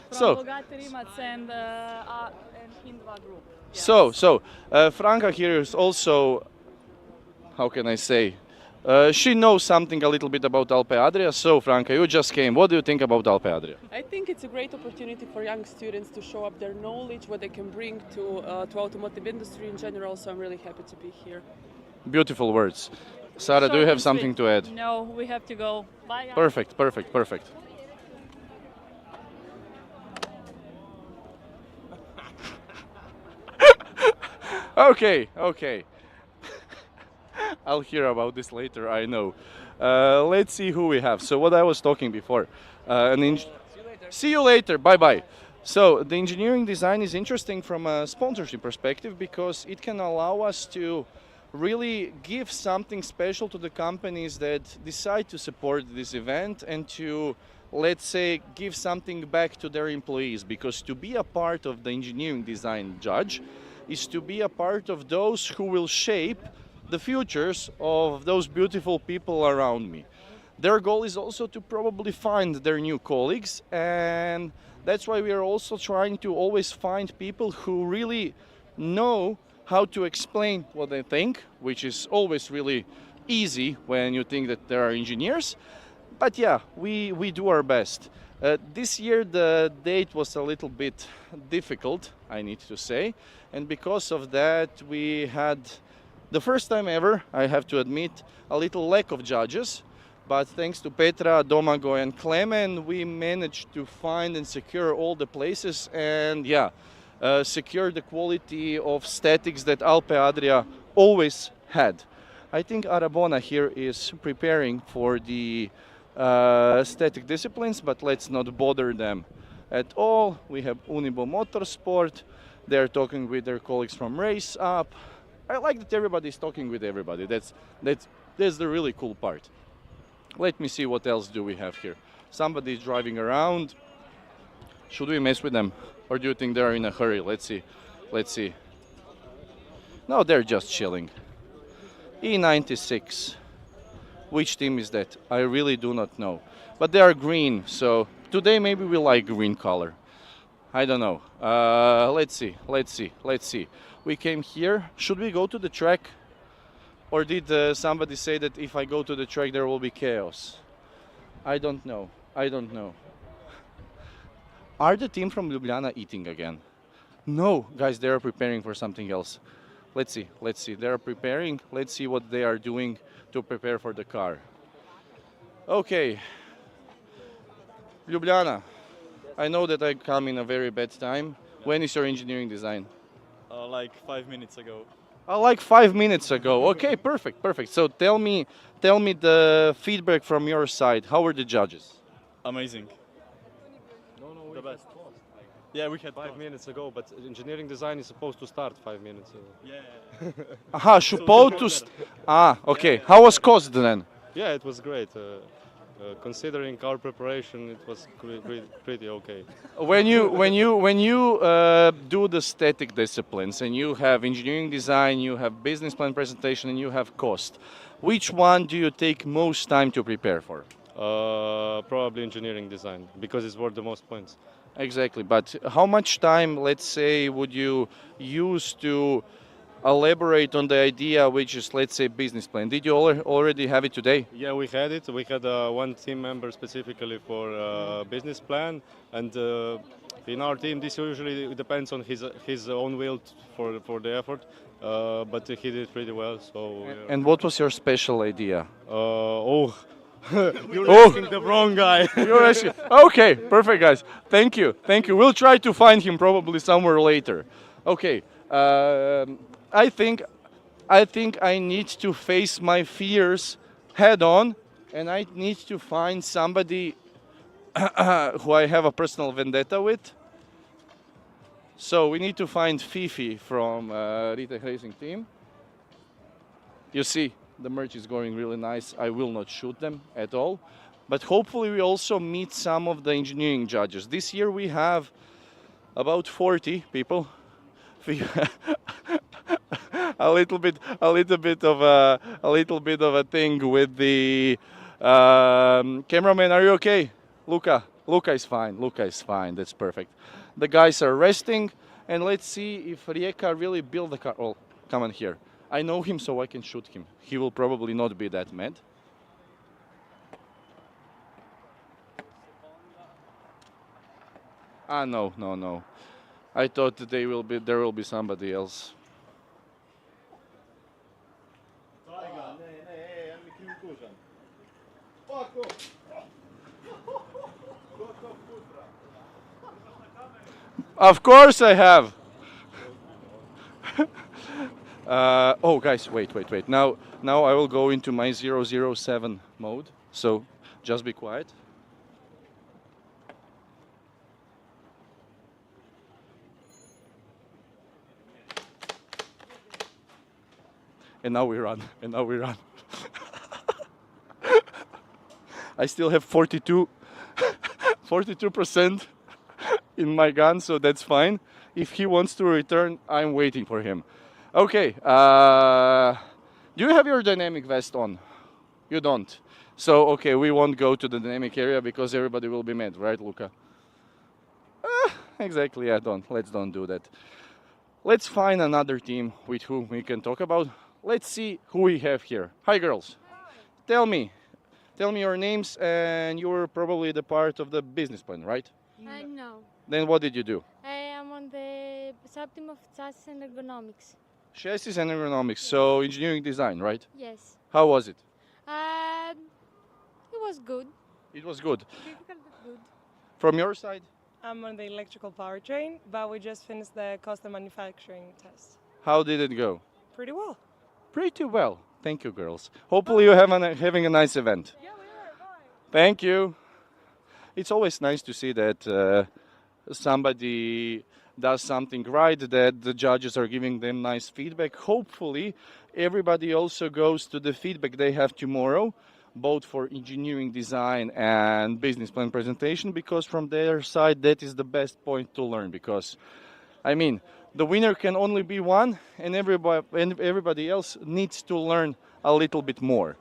From Bugatti Rimac and Hindva Group. So Franca here is also, how can I say, she knows something a little bit about Alpe Adria. So Franca, you just came. What do you think about Alpe Adria? I think it's a great opportunity for young students to show up their knowledge, what they can bring to automotive industry in general. So I'm really happy to be here. Beautiful words. Sarah, do you have something to add? No, we have to go. Bye, guys. Perfect. Okay. I'll hear about this later, I know. Let's see who we have. So what I was talking before. See you later. Bye-bye. So the engineering design is interesting from a sponsorship perspective because it can allow us to really give something special to the companies that decide to support this event and to, let's say, give something back to their employees, because to be a part of the engineering design judge is to be a part of those who will shape the futures of those beautiful people around me. Their goal is also to probably find their new colleagues, and that's why we are also trying to always find people who really know how to explain what they think, which is always really easy when you think that there are engineers. But yeah, we do our best. This year the date was a little bit difficult, I need to say, and because of that we had, the first time ever, I have to admit, a little lack of judges. But thanks to Petra, Domago and Klemen, we managed to find and secure all the places and secure the quality of statics that Alpe Adria always had. I think Arabona here is preparing for the static disciplines, but let's not bother them at all. We have Unibo Motorsport. They're talking with their colleagues from Race Up. I like that everybody's talking with everybody. That's the really cool part. Let me see what else do we have here. Somebody's driving around. Should we mess with them? Or do you think they're in a hurry? Let's see. No, they're just chilling. E96. Which team is that? I really do not know. But they are green, so today maybe we like green color. I don't know. Let's see. We came here. Should we go to the track? Or did somebody say that if I go to the track there will be chaos? I don't know. Are the team from Ljubljana eating again? No, guys, they are preparing for something else. Let's see. They are preparing. Let's see what they are doing to prepare for the car. Okay. Ljubljana, I know that I come in a very bad time. When is your engineering design? Like 5 minutes ago. Like 5 minutes ago. Okay, perfect. So tell me the feedback from your side. How were the judges? Amazing. The best. Yeah, we had 5 minutes ago, but engineering design is supposed to start 5 minutes ago. Yeah. Aha, supposed to. Okay. How was cost then? Yeah, it was great. Considering our preparation, it was pretty okay. When you do the static disciplines and you have engineering design, you have business plan presentation, and you have cost, which one do you take most time to prepare for? Probably engineering design, because it's worth the most points. Exactly, but how much time, let's say, would you use to elaborate on the idea, which is, let's say, business plan? Did you already have it today? Yeah, we had it. We had one team member specifically for business plan, and in our team, this usually depends on his own will for the effort. But he did pretty well. So. And what was your special idea? You're asking the wrong guy. Okay, perfect, guys. Thank you. We'll try to find him probably somewhere later. Okay. I think I need to face my fears head on, and I need to find somebody who I have a personal vendetta with. So we need to find Fifi from Rita Racing Team. You see, the merch is going really nice. I will not shoot them at all. But hopefully we also meet some of the engineering judges. This year we have about 40 people. a little bit of a thing with the cameraman. Are you okay? Luca is fine. That's perfect. The guys are resting, and let's see if Rijeka really built the car. Oh, come on here. I know him, so I can shoot him. He will probably not be that mad. No. I thought that there will be somebody else. Of course I have. Oh, guys, wait. Now I will go into my 007 mode. So just be quiet. And now we run. I still have 42% in my gun, so that's fine. If he wants to return, I'm waiting for him. Okay, do you have your dynamic vest on? You don't. So, okay, we won't go to the dynamic area because everybody will be mad, right, Luca? Exactly, let's don't do that. Let's find another team with whom we can talk about. Let's see who we have here. Hi, girls. Tell me your names, and you're probably the part of the business plan, right? No. Then what did you do? I am on the subteam of chassis and ergonomics. Chassis and ergonomics, so engineering design, right? Yes. How was it? It was good. It was good. Difficult but good. From your side? I'm on the electrical powertrain, but we just finished the custom manufacturing test. How did it go? Pretty well. Pretty well. Thank you, girls. Hopefully you're having a nice event. Yeah, we are. Bye. Thank you. It's always nice to see that somebody does something right, that the judges are giving them nice feedback. Hopefully everybody also goes to the feedback they have tomorrow, both for engineering design and business plan presentation, because from their side that is the best point to learn, because I mean the winner can only be one, and everybody else needs to learn a little bit more.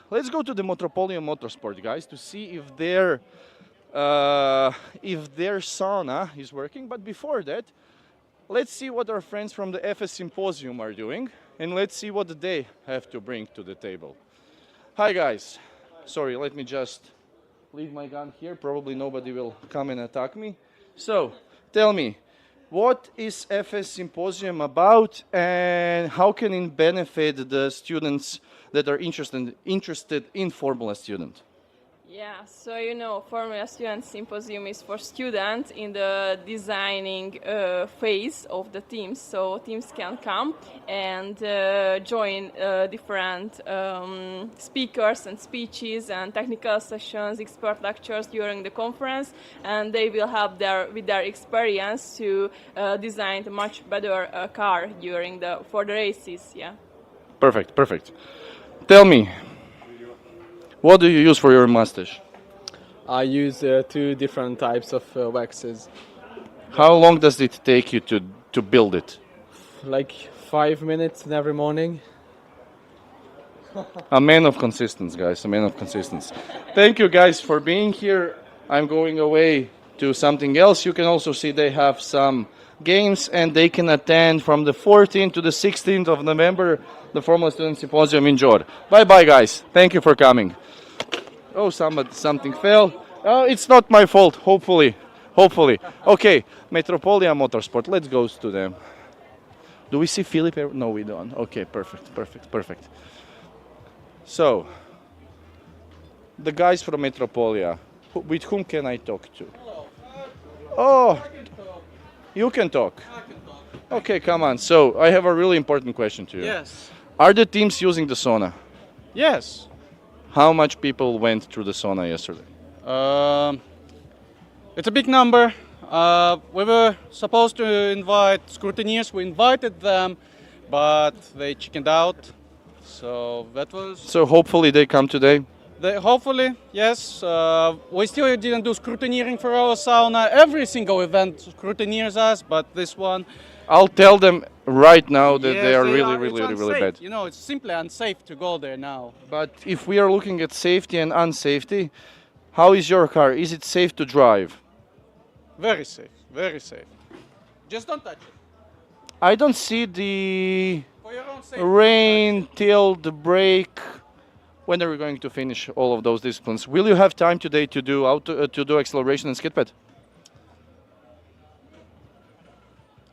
Let's go to the Metropolitan Motorsport, guys, to see if their sauna is working. But before that, let's see what our friends from the FS Symposium are doing, and let's see what they have to bring to the table. Hi, guys. Sorry, let me just leave my gun here. Probably nobody will come and attack me. So, tell me, what is FS Symposium about and how can it benefit the students that are interested in Formula Student? Yeah, so you know, Formula Student Symposium is for students in the designing phase of the teams. So teams can come and join different speakers and speeches and technical sessions, expert lectures during the conference, and they will help with their experience to design a much better car for the races. Yeah. Perfect, perfect. Tell me, what do you use for your mustache? I use 2 different types of waxes. How long does it take you to build it? Like 5 minutes every morning. A man of consistency, guys, a man of consistency. Thank you guys for being here. I'm going away to something else. You can also see they have some games and they can attend from the 14th to the 16th of November the Formula Student Symposium in Jor. Bye-bye, guys. Thank you for coming. Oh, something fell. Oh, it's not my fault, hopefully. Okay, Metropolia Motorsport, let's go to them. Do we see Philip? No, we don't. Okay, perfect. So, the guys from Metropolia, with whom can I talk to? Oh, you can talk. Okay, come on. So, I have a really important question to you. Yes. Are the teams using the sauna? Yes. How much people went through the sauna yesterday? It's a big number. We were supposed to invite scrutineers. We invited them, but they chickened out. So that was... So hopefully they come today? Hopefully, yes. We still didn't do scrutineering for our sauna. Every single event scrutineers us, but this one... I'll tell them right now that yes, they are it's really bad. You know, it's simply unsafe to go there now. But if we are looking at safety and unsafety, how is your car? Is it safe to drive? Very safe, very safe. Just don't touch it. I don't see the rain till the break. When are we going to finish all of those disciplines? Will you have time today to do acceleration and skid pad?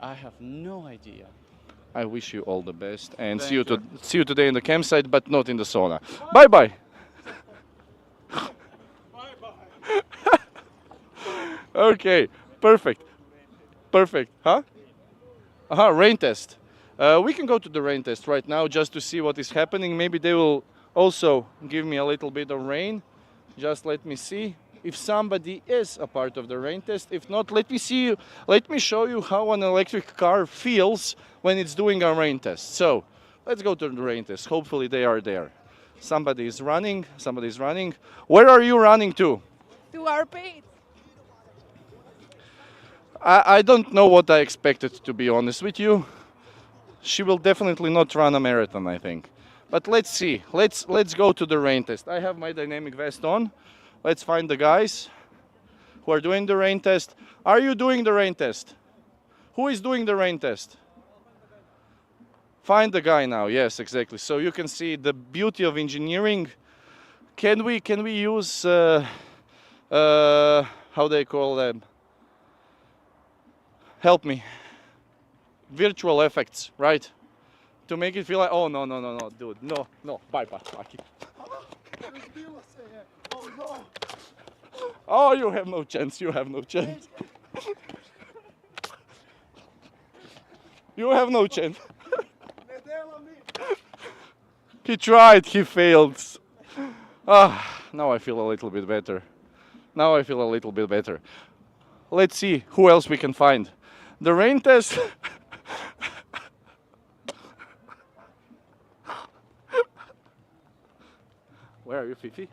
I have no idea. I wish you all the best and see you today in the campsite, but not in the sauna. Bye-bye. Okay, perfect. Huh? Rain test. We can go to the rain test right now just to see what is happening. Maybe they will also give me a little bit of rain. Just let me see if somebody is a part of the rain test. If not, let me show you how an electric car feels when it's doing a rain test. So let's go to the rain test. Hopefully they are there. Somebody is running. Where are you running to? To our page. I don't know what I expected, to be honest with you. She will definitely not run a marathon, I think. But let's see. Let's go to the rain test. I have my dynamic vest on. Let's find the guys who are doing the rain test. Are you doing the rain test? Who is doing the rain test? Find the guy now. Yes, exactly. So you can see the beauty of engineering. Can we use how they call them? Help me. Virtual effects, right? To make it feel like, oh no, dude, no, bye. Oh, you have no chance. You have no chance. He tried, he failed. Now I feel a little bit better. Let's see who else we can find. The rain test. Where are you, Fifi?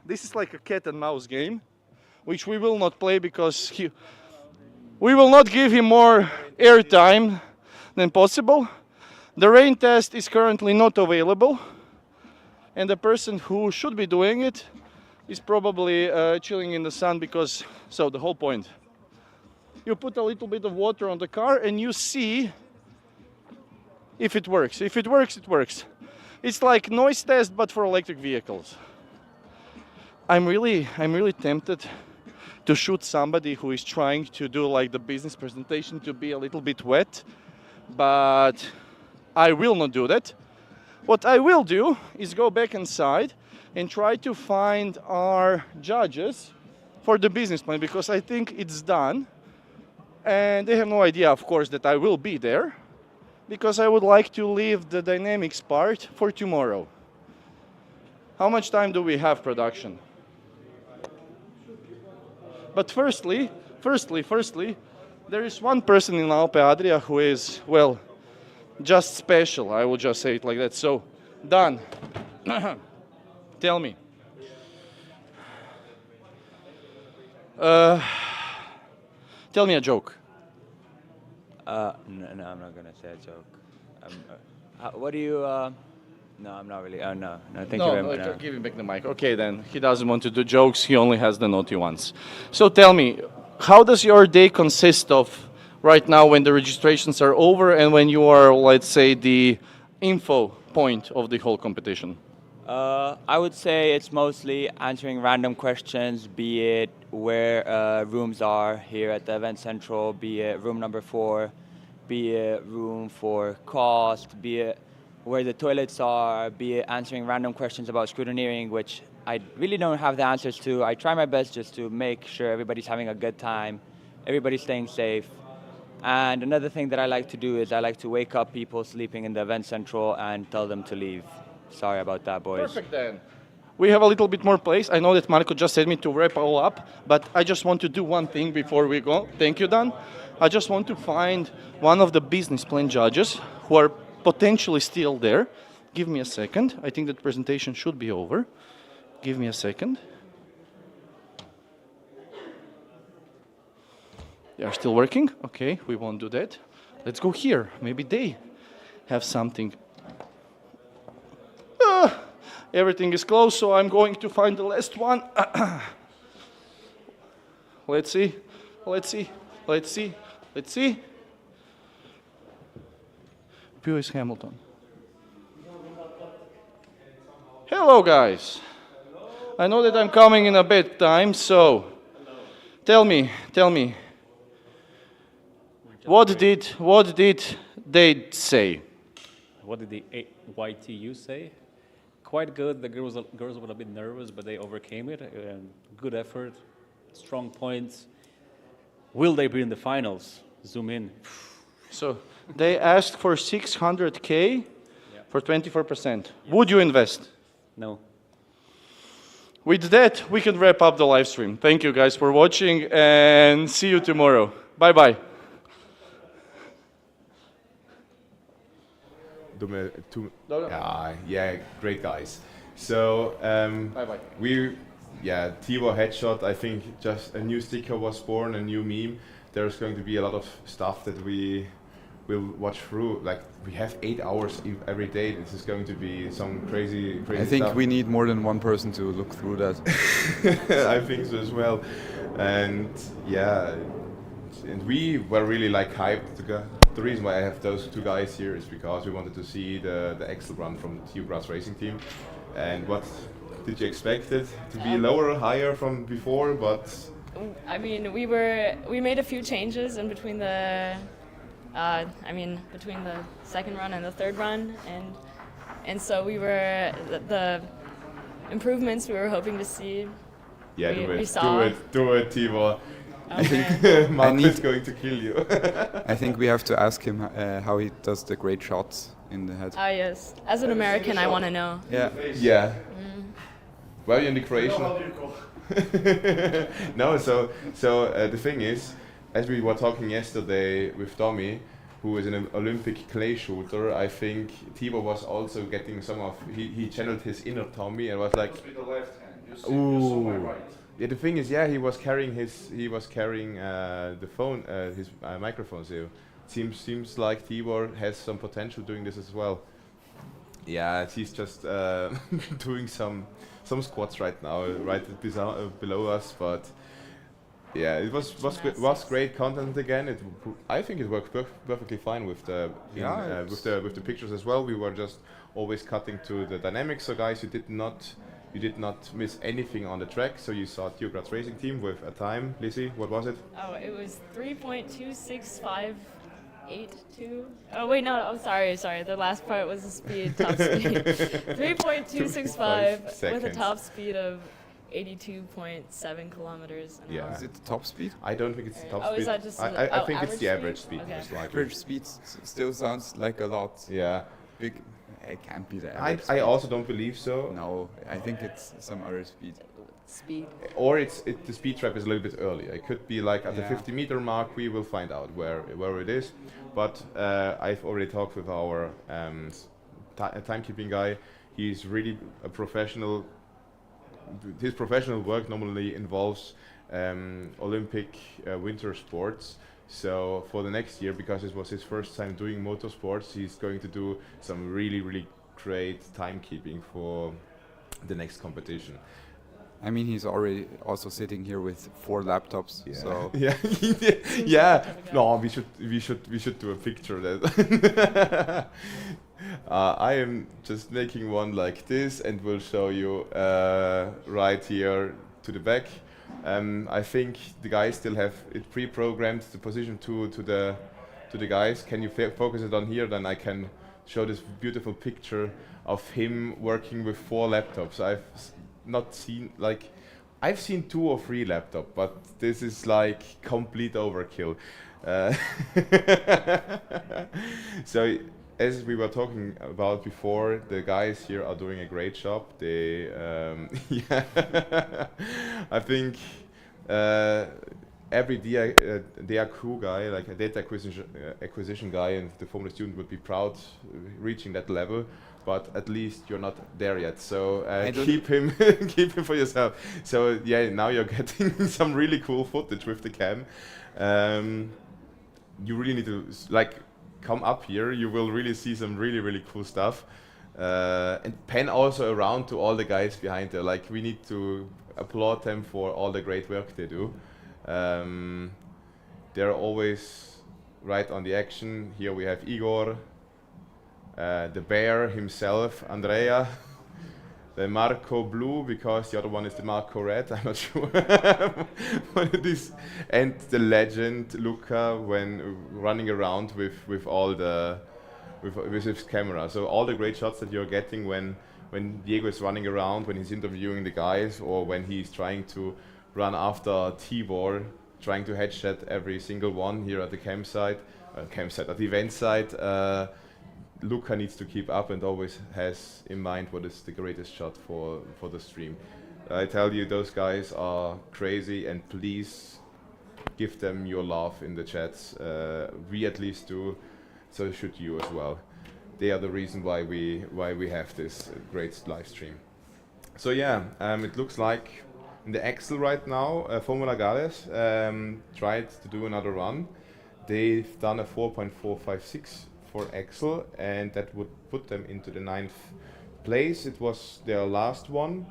This is like a cat and mouse game, which we will not play because we will not give him more airtime than possible. The rain test is currently not available, and the person who should be doing it is probably chilling in the sun because, so the whole point, you put a little bit of water on the car and you see if it works. If it works, it works. It's like noise test but for electric vehicles. I'm really tempted to shoot somebody who is trying to do like the business presentation to be a little bit wet, but I will not do that. What I will do is go back inside and try to find our judges for the business plan, because I think it's done. And they have no idea, of course, that I will be there, because I would like to leave the dynamics part for tomorrow. How much time do we have, production? But firstly, there is one person in Alpe Adria who is, well, just special. I will just say it like that. So, Dan, tell me. Tell me a joke. No, I'm not gonna say a joke. What do you? No, I'm not really. No, thank you very much. No, give him back the mic. Okay, then he doesn't want to do jokes. He only has the naughty ones. So tell me, how does your day consist of right now when the registrations are over and when you are, let's say, the info point of the whole competition? I would say it's mostly answering random questions, be it where rooms are here at the event central, be it room number 4, be it room for cost, be it where the toilets are, be it answering random questions about scrutineering, which I really don't have the answers to. I try my best just to make sure everybody's having a good time, everybody's staying safe. And another thing that I like to do is I like to wake up people sleeping in the event central and tell them to leave. Sorry about that, boys. Perfect then. We have a little bit more place. I know that Marco just said me to wrap all up, but I just want to do one thing before we go. Thank you, Dan. I just want to find one of the business plan judges who are potentially still there. Give me a second. I think that presentation should be over. Give me a second. They are still working? Okay, we won't do that. Let's go here. Maybe they have something. Everything is closed, so I'm going to find the last one. Let's see. Lewis Hamilton. Hello, guys. I know that I'm coming in a bad time, so tell me. What did they say? What did the YTU say? Quite good. The girls were a bit nervous, but they overcame it. Good effort, strong points. Will they be in the finals? Zoom in. So they asked for 600K for 24%. Would you invest? No. With that, we can wrap up the live stream. Thank you guys for watching and see you tomorrow. Bye-bye. Yeah, great guys. So bye-bye. Tibor headshot. I think just a new sticker was born, a new meme. There's going to be a lot of stuff that we will watch through. Like we have 8 hours every day. This is going to be some crazy I think stuff. we need more than one person to look through that. I think so as well. And yeah, and we were really like hyped. The reason why I have those two guys here is because we wanted to see the Excel run from the TU Brass Racing team. And what did you expect it to be lower or higher from before? But I mean, we made a few changes in between the between the second run and the third run, and so we were the improvements we were hoping to see. Yeah, we saw. Do it, Tibor. I think Marco is going to kill you. I think we have to ask him how he does the great shots in the head. Ah, yes. As an American, I want to know. Yeah. Yeah. Were you in the Croatian? No. So the thing is, as we were talking yesterday with Tommy, who is an Olympic clay shooter, I think Tibor was also getting some of. He channeled his inner Tommy and was like. With the left hand. You see, ooh. my right. Yeah, the thing is, he was carrying the phone, his microphone. So seems like Tibor has some potential doing this as well. Yeah, he's just doing some squats right now, right below us. But yeah, it was great content again. I think it worked perfectly fine with with the pictures as well. We were just always cutting to the dynamics. So guys, you did not you did not miss anything on the track, so you saw Theograd's racing team with a time. Lizzie, what was it? Oh, it was 3.26582. Oh wait, no, I'm sorry. The last part was the speed, top speed. 3.265 with a seconds. top speed of 82.7 kilometers an hour. Is it the top speed? I don't think it's the top Oh, speed. is that just I think it's the average speed. Okay. Most likely. Average speed still sounds like a lot. Yeah. Big. It can't be the average. I also don't believe so. No, I think it's some other speed. Speed. Or the speed trap is a little bit earlier. It could be like at the Yeah. 50-meter mark. We will find out where it is. But I've already talked with our timekeeping guy. He's really a professional. His professional work normally involves Olympic winter sports. So for the next year, because it was his first time doing motorsports, he's going to do some really, really great timekeeping for the next competition. I mean, he's already also sitting here with 4 laptops. Yeah. So Yeah, yeah. No, we should do a picture of that. I am just making one like this, and we'll show you right here to the back. I think the guys still have it pre-programmed the position to the guys. Can you focus it on here? Then I can show this beautiful picture of him working with 4 laptops. Not seen, like, I've seen 2 or 3 laptops, but this is like complete overkill. So as we were talking about before, the guys here are doing a great job. They, yeah, I think every DA crew guy, like a data acquisition guy, and the Formula Student would be proud reaching that level. But at least you're not there yet. So keep him for yourself. So yeah, now you're getting some really cool footage with the cam. You really need to come up here. You will really see some really cool stuff. And pan also around to all the guys behind there. Like, we need to applaud them for all the great work they do. They're always right on the action. Here we have Igor. The bear himself, Andrea, the Marco Blue, because the other one is the Marco Red, I'm not sure what it is, and the legend Luca when running around with all the with his camera. So all the great shots that you're getting when Diego is running around, when he's interviewing the guys, or when he's trying to run after Tibor, trying to headshot every single one here at the at the event site. Luca needs to keep up and always has in mind what is the greatest shot for the stream. I tell you, those guys are crazy, and please give them your love in the chats. We at least do, so should you as well. They are the reason why we have this great live stream. So yeah, it looks like in the Excel right now, Formula Gales tried to do another run. They've done a 4.456 for Excel, and that would put them into the 9th place. It was their last one,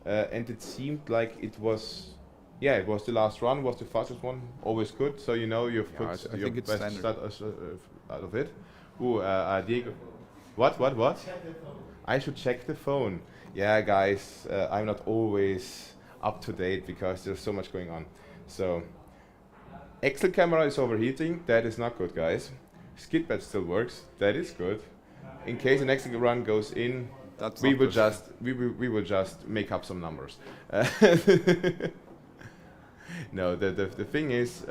and it seemed like it was the last run, was the fastest one, always good. So you know you've put your best start out of it. Ooh, Diego. What? I should check the phone. Yeah, guys, I'm not always up to date because there's so much going on. So, Excel camera is overheating. That is not good, guys. Skit pad still works. That is good. In case the next run goes in, we will just make up some numbers. No, the thing is,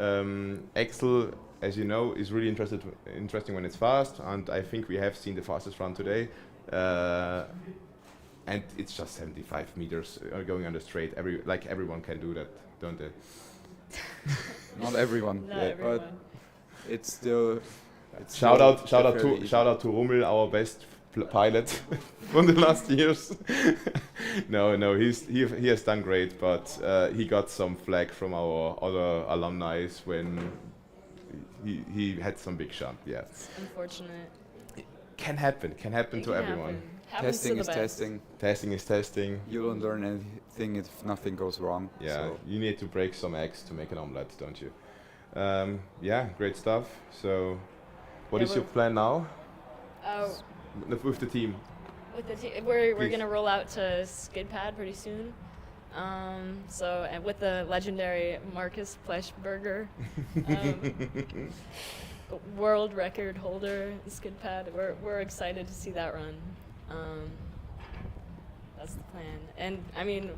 Excel, as you know, is really interesting when it's fast, and I think we have seen the fastest run today. And it's just 75 meters going on the straight. Everyone can do that, don't they? Not everyone, but it's still. Shout out to Rummel, our best pilot from the last years. No, he has done great, but he got some flack from our other alumni when he had some big shot. Yeah, it's unfortunate. It can happen to everyone. Testing is testing. Testing is testing. You don't learn anything if nothing goes wrong. Yeah, so. You need to break some eggs to make an omelette, don't you? Yeah, great stuff. So, what is your plan now with the team? with the we're Please. gonna roll out to Skid Pad pretty soon. So and with the legendary Marcus Pleshberger, world record holder in Skid Pad. We're excited to see that run. That's the plan. And I mean,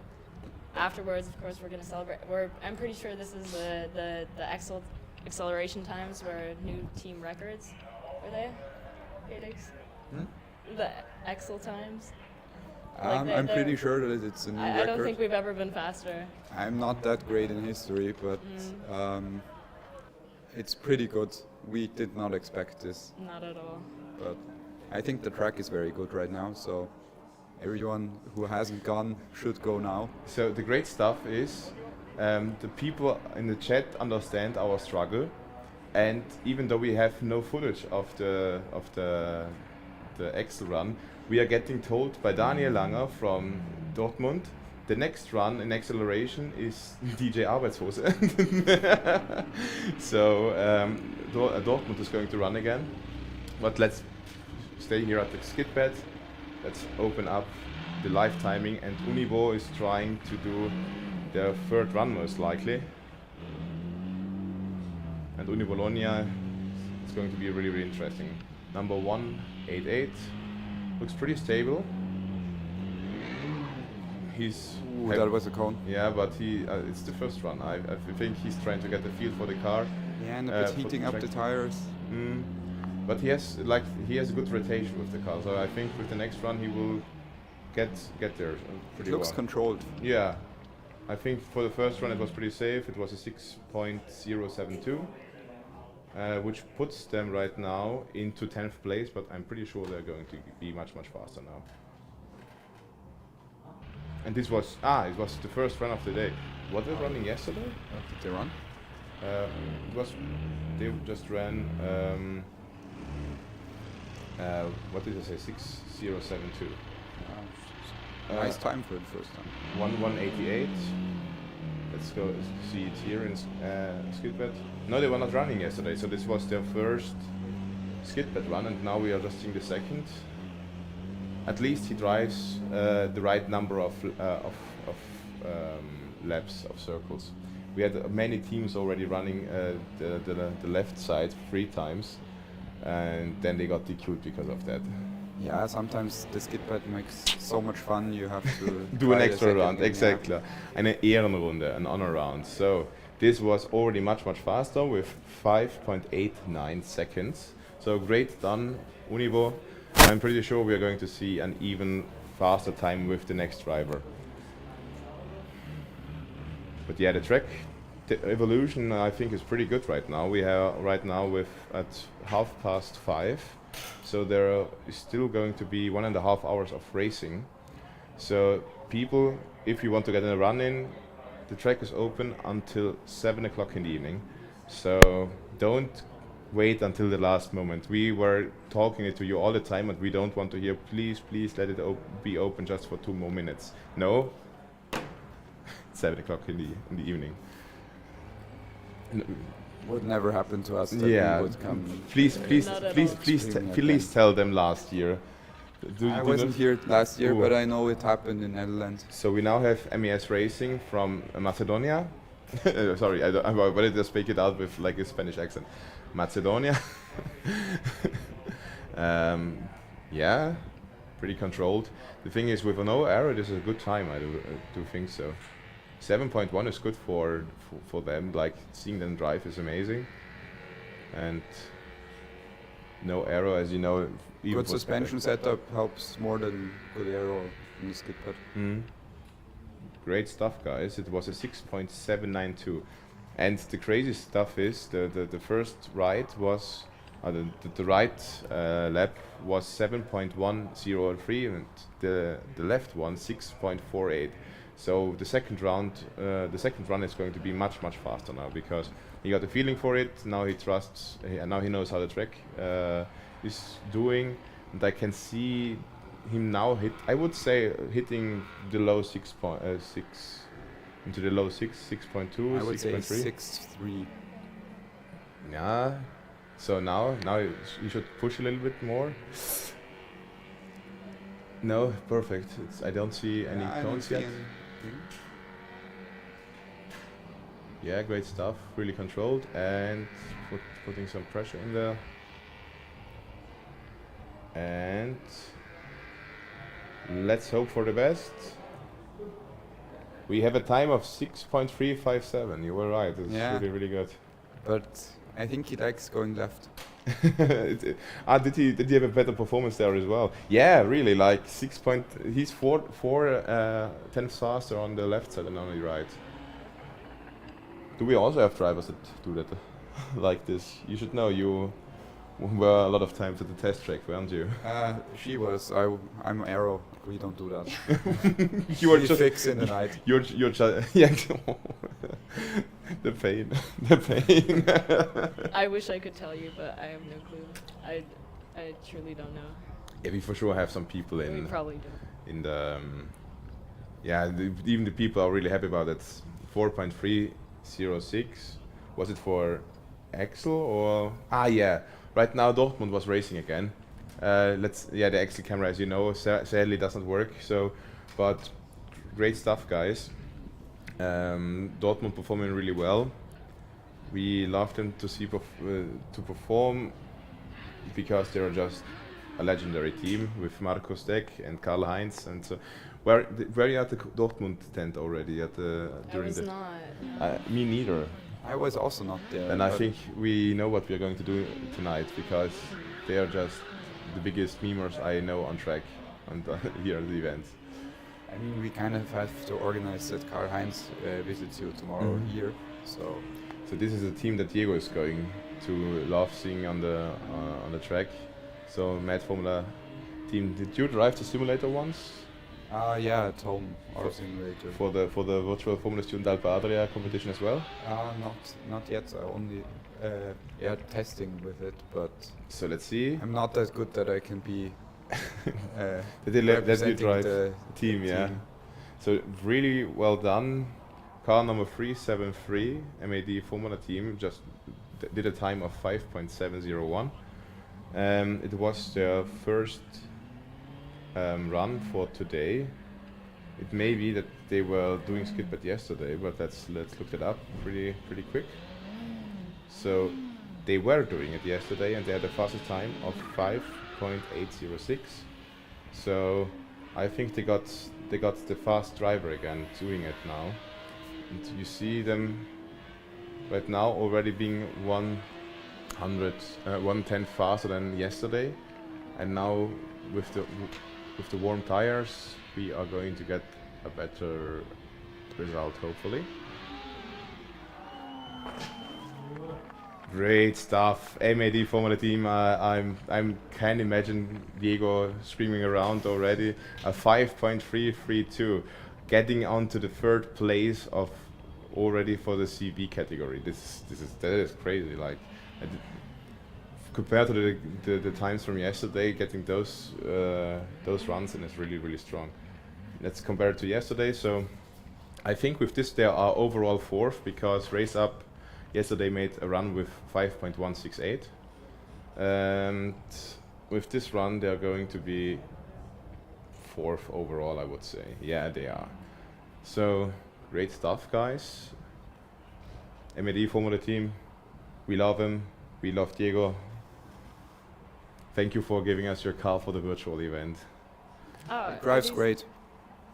afterwards, of course, we're gonna celebrate. I'm pretty sure this is the acceleration times were new team records. Were they? Felix? The Excel times. I'm pretty sure that it's a new record. I don't think we've ever been faster. I'm not that great in history, but it's pretty good. We did not expect this. Not at all. But I think the track is very good right now, so everyone who hasn't gone should go now. So the great stuff is the people in the chat understand our struggle, and even though we have no footage of the Excel run, we are getting told by Daniel Langer from Dortmund, the next run in acceleration is DJ Arbeitshose. So Dortmund is going to run again. But let's stay here at the skid pad. Let's open up the live timing, and Univo is trying to do their third run most likely. And Uni Bologna is going to be really, really interesting. Number 188 looks pretty stable. That was a cone. Yeah, but it's the first run. I think he's trying to get the feel for the car. Yeah, and a bit heating up the tires. But he has a good rotation with the car, so I think with the next run he will get there pretty well. Looks controlled. Yeah, I think for the first run it was pretty safe. It was a 6.072, which puts them right now into 10th place. But I'm pretty sure they're going to be much faster now. And this was it was the first run of the day. What they running yesterday? Did they run? They just ran. What did I say? 6072. Nice time for the first time. 188. Let's go see it here in Skidpad. No, they were not running yesterday, so this was their first Skidpad run, and now we are just seeing the second. At least he drives the right number of laps, of circles. We had many teams already running the left side 3 times, and then they got DQ'd because of that. Yeah, sometimes the skid pad makes so much fun, you have to do an extra round, game, exactly. Yeah. Eine Ehrenrunde, an honor round. So this was already much faster with 5.89 seconds. So great done, Univo. I'm pretty sure we are going to see an even faster time with the next driver. But yeah, the track evolution I think is pretty good right now. We are right now at 5:30. So there is still going to be 1.5 hours of racing. So people, if you want to get a run in, the track is open until 7 o'clock in the evening. So don't wait until the last moment. We were talking it to you all the time, and we don't want to hear, please let it be open just for 2 more minutes. No, 7 o'clock in the evening. Would never happen to us. That we would come. Please tell them last year. I wasn't here last year, but I know it happened in Netherlands. So we now have MES Racing from Macedonia. Sorry, I wanted to speak it out with like a Spanish accent. Macedonia. Yeah, pretty controlled. The thing is, with no error, this is a good time. I do think so. 7.1 is good for them. Like seeing them drive is amazing, and no error, as you know. Good suspension setup helps more than good aero in the skid pad. Great stuff, guys. It was a 6.792, and the crazy stuff is the first ride was the right lap was 7.103, and the left one 6.48. So the second run is going to be much faster now, because he got a feeling for it. Now he trusts, and now he knows how the track is doing, and I can see him now hitting the low 6.6 into the low 6.2. I would say 6.3. Yeah. So now you should push a little bit more. No, perfect. I don't see any I don't cones see yet. anything. Yeah, great stuff. Really controlled and putting some pressure in there. And let's hope for the best. We have a time of 6.357. You were right. It's really, really good. But I think he likes going left. Did he have a better performance there as well? Yeah, really. Like he's four tenths faster on the left side than on the right. Do we also have drivers that do that like this? You should know. You were a lot of times at the test track, weren't you? She was. I'm Aero. We don't do that. You are We just fix in the night. You're just yeah. The pain, the pain. I wish I could tell you, but I have no clue. I truly don't know. Yeah, we for sure have some people in. We probably do. In the even the people are really happy about it. 4.306. Was it for Axel or yeah? Right now Dortmund was racing again. The Axel camera, as you know, sadly doesn't work. So, but great stuff, guys. Dortmund performing really well. We love them to see to perform because they're just a legendary team with Marco Steck and Karl Heinz. And so, were you at the Dortmund tent already at the during I was the? not. Me neither. I was also not there. And I think we know what we are going to do tonight because they are just the biggest memers I know on track and here at the event. I mean, we kind of have to organize that Karl Heinz visits you tomorrow here. So this is a team that Diego is going to love seeing on the track. So Mad Formula team, did you drive the simulator once? Yeah, at home or simulator. For the virtual Formula Student Alpe Adria competition as well? Not yet. I only testing with it, but so let's see. I'm not that good that I can be. Let you representing drive the team, yeah. So really well done. Car number 373, MAD Formula team, just did a time of 5.701. It was their first run for today. It may be that they were doing Skit yesterday, but let's look it up pretty quick. So they were doing it yesterday, and they had the fastest time of 5.806. So I think they got the fast driver again doing it now. And you see them right now already being 1/10 faster than yesterday, and now with the warm tires we are going to get a better result, hopefully. Great stuff, MAD Formula team. I can imagine Diego screaming around already. A 5.332, getting onto the third place of already for the CB category. That is crazy. Like compared to the times from yesterday, getting those runs in is really strong. Let's compare it to yesterday. So I think with this they are overall fourth because Race Up yesterday made a run with 5.168, and with this run they are going to be fourth overall, I would say. Yeah, they are. So great stuff, guys. MAD Formula team, we love him. We love Diego. Thank you for giving us your car for the virtual event. Oh, drives great.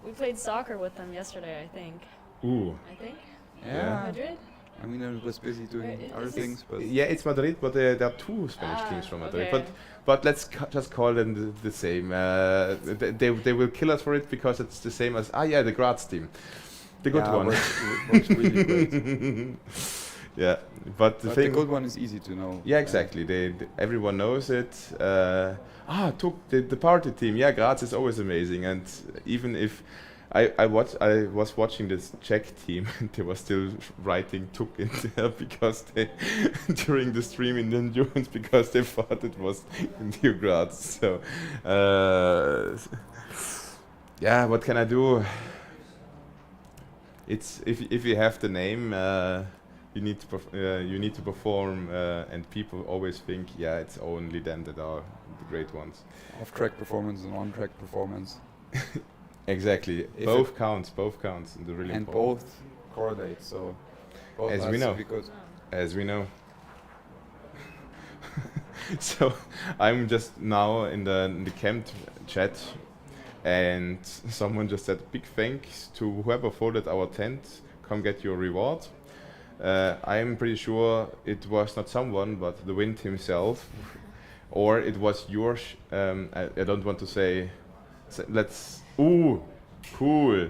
We played soccer with them yesterday, I think. Ooh. I think. Yeah. Madrid? I mean, I was busy doing other things, but yeah, it's Madrid, but there are two Spanish teams from Madrid. okay. But let's just call them the same. They will kill us for it because it's the same as the Graz team, the good one. Works really great. Yeah, but the good one is easy to know. Yeah, exactly. Everyone knows it. Took the party team. Yeah, Graz is always amazing, and even if I was watching this Czech team and they were still writing Tuk in there because they during the stream in the endurance because they thought it was in New Graz. So what can I do? It's if you have the name, you need to perform, and people always think it's only them that are great ones. Off-track performance and on-track performance. Exactly. If Both counts. And they're really and important. both correlate. So both As has we to know. be good. As we know. So I'm just now in the camp chat, and someone just said big thanks to whoever folded our tent. Come get your reward. I'm pretty sure it was not someone, but the wind himself, or it was yours. I don't want to say. Let's. Ooh, cool.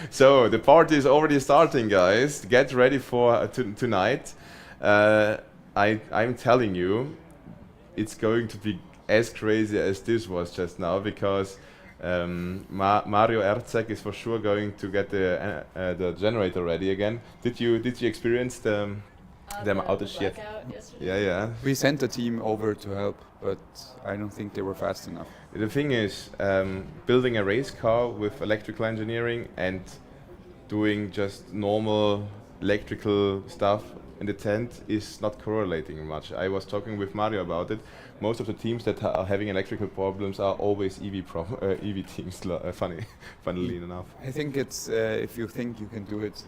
So the party is already starting, guys. Get ready for tonight. I'm telling you, it's going to be as crazy as this was just now, because Mario Erzek is for sure going to get the generator ready again. Did you experience them outage yet? Yeah. We sent a team over to help, but I don't think they were fast enough. The thing is, building a race car with electrical engineering and doing just normal electrical stuff in the tent is not correlating much. I was talking with Mario about it. Most of the teams that are having electrical problems are always EV teams, funnily enough. I think it's if you think you can do it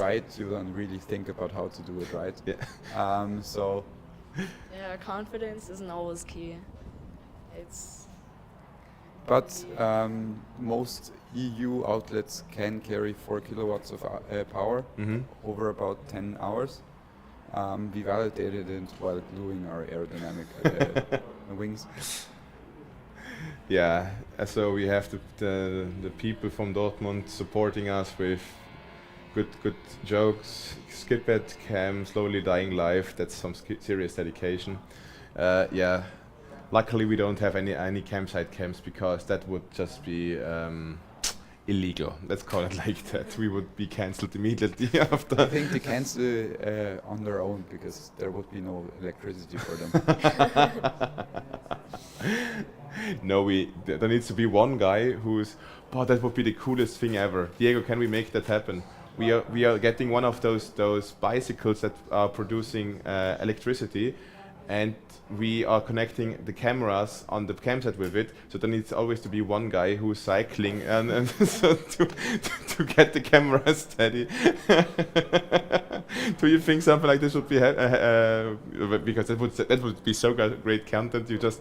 right, you don't really think about how to do it right. Yeah. So. Yeah, confidence isn't always key. It's. But most EU outlets can carry 4 kilowatts of power over about 10 hours. We validated it while gluing our aerodynamic wings. Yeah, so we have the people from Dortmund supporting us with good jokes. Skit cam slowly dying live. That's some serious dedication. Yeah, luckily we don't have any campsite camps, because that would just be illegal. Let's call it like that. We would be cancelled immediately after. I think they cancel on their own, because there would be no electricity for them. No, there needs to be one guy who's, that would be the coolest thing ever. Diego, can we make that happen? We are getting one of those bicycles that are producing electricity, and we are connecting the cameras on the campsite with it. So there needs always to be one guy who's cycling and so to get the camera steady. Do you think something like this would be because that would be so great content? You just.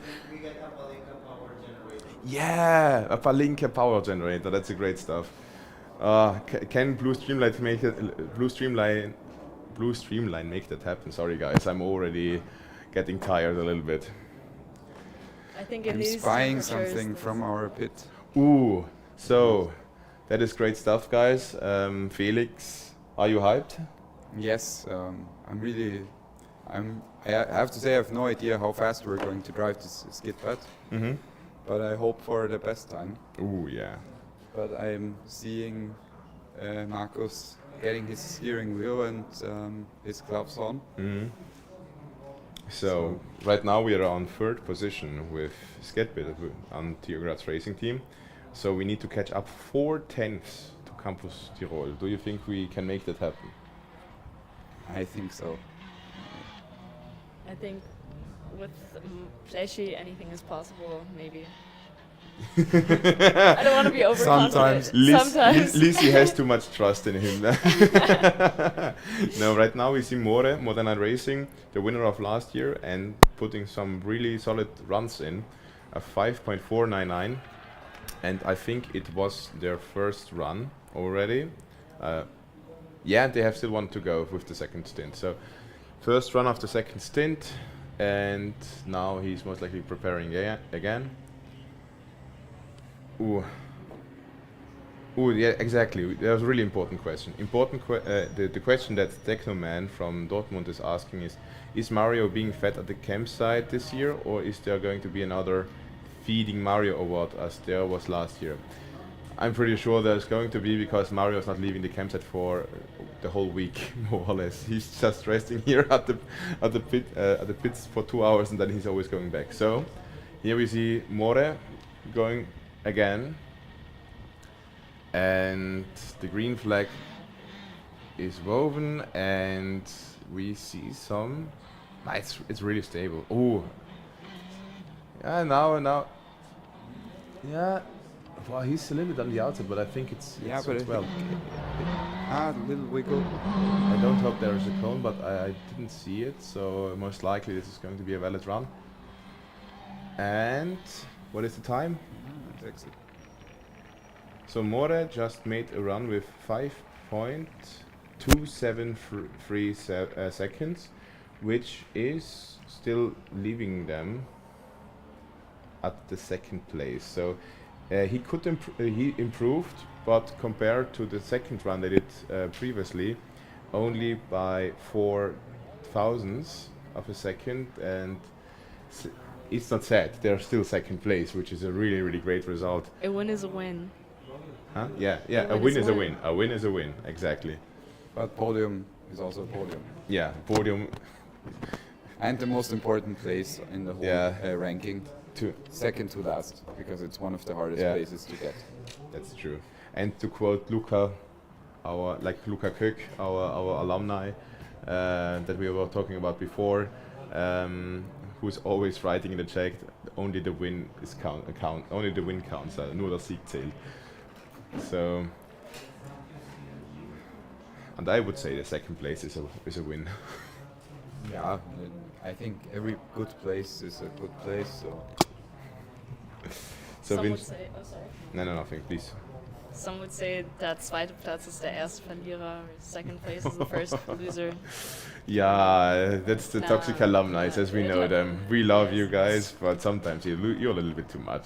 Yeah, a Palinka power generator. That's a great stuff. Can Blue Streamline make that happen? Sorry, guys, I'm already getting tired a little bit. I think I'm spying something from our pit. Ooh, so that is great stuff, guys. Felix, are you hyped? Yes, I have to say I have no idea how fast we're going to drive this skid pad. But I hope for the best time. Ooh, yeah. But I'm seeing Marcus getting his steering wheel and his gloves on. So right now we are on third position with Skit on Tiograd's racing team. So we need to catch up 4 tenths to Campus Tirol. Do you think we can make that happen? I think so. I think with Flashy, anything is possible, maybe. I don't want to be overconfident. Sometimes. Lisi has too much trust in him. No, right now we see Modena Racing, the winner of last year, and putting some really solid runs in, a 5.499, and I think it was their first run already. Yeah, they have still one to go with the second stint. So first run of the second stint, and now he's most likely preparing again. Ooh, yeah, exactly. That was a really important question. The question that Technoman from Dortmund is asking is Mario being fed at the campsite this year, or is there going to be another Feeding Mario award as there was last year? I'm pretty sure there's going to be, because Mario's not leaving the campsite for the whole week, more or less. He's just resting here at the pits for 2 hours, and then he's always going back. So here we see More going again, and the green flag is woven, and we see some It's really stable. Oh, yeah, now, yeah. Well, he's a little bit on the outside, but I think it's well. A little wiggle. I don't hope there is a cone, but I didn't see it, so most likely this is going to be a valid run. And what is the time? Exit. So More just made a run with 5.273 seconds, which is still leaving them at the second place. So he could he improved, but compared to the second run they did previously, only by 4 thousandths of a second, and it's not sad. They're still second place, which is a really great result. A win is a win. Huh? Yeah. A win is a win. A win is a win. Exactly. But podium is also a podium. Yeah, podium. And the most important place in the whole ranking. Second to last, because it's one of the hardest places to get. That's true. And to quote Luca, Luca Köck, our alumni that we were talking about before, who's always writing in the chat, only the win is only the win counts. Nur der Sieg zählt. So, and I would say the second place is a win. Yeah, I think every good place is a good place. So Some would say, oh sorry. No, nothing, please. Some would say der zweite Platz ist der erste Verlierer, second place is the first loser. Yeah, that's the toxic alumni, as we know them. We love you guys, but sometimes you're a little bit too much.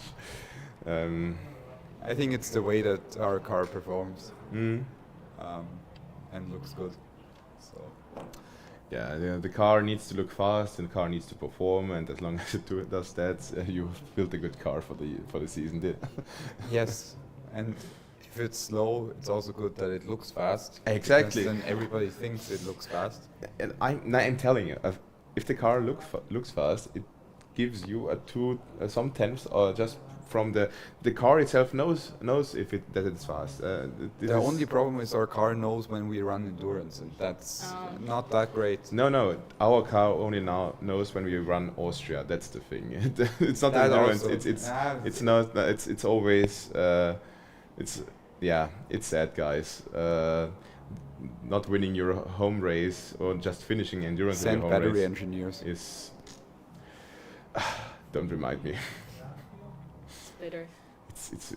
I think it's the way that our car performs and looks good. So. Yeah, the car needs to look fast and the car needs to perform, and as long as it does that, you've built a good car for the season. Yes, and if it's slow, it's also good that it looks fast. Exactly. Then everybody thinks it looks fast. And I'm telling you, if the car looks fast, it gives you some tenths, or just from the car itself knows that it's fast. The only problem is our car knows when we run endurance, and that's not that great. No, our car only now knows when we run Austria. That's the thing. It's not endurance. It's always it's sad, guys. Not winning your home race or just finishing endurance in your home race. Battery engineers is. Don't remind me. Later.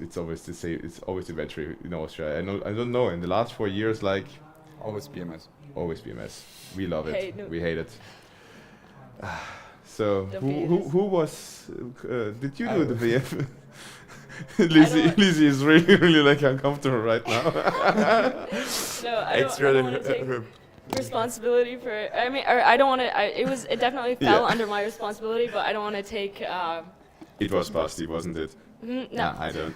It's always the same. It's always the battery in Austria. I don't know. In the last 4 years, always BMS. Always BMS. We love it. No. We hate it. So who was? Did you do the VF? Lizzie is really uncomfortable right now. No, I don't want to take responsibility for. I mean, or I don't want to. It definitely fell under my responsibility, but I don't want to take. It was Basti, wasn't it? No. I don't.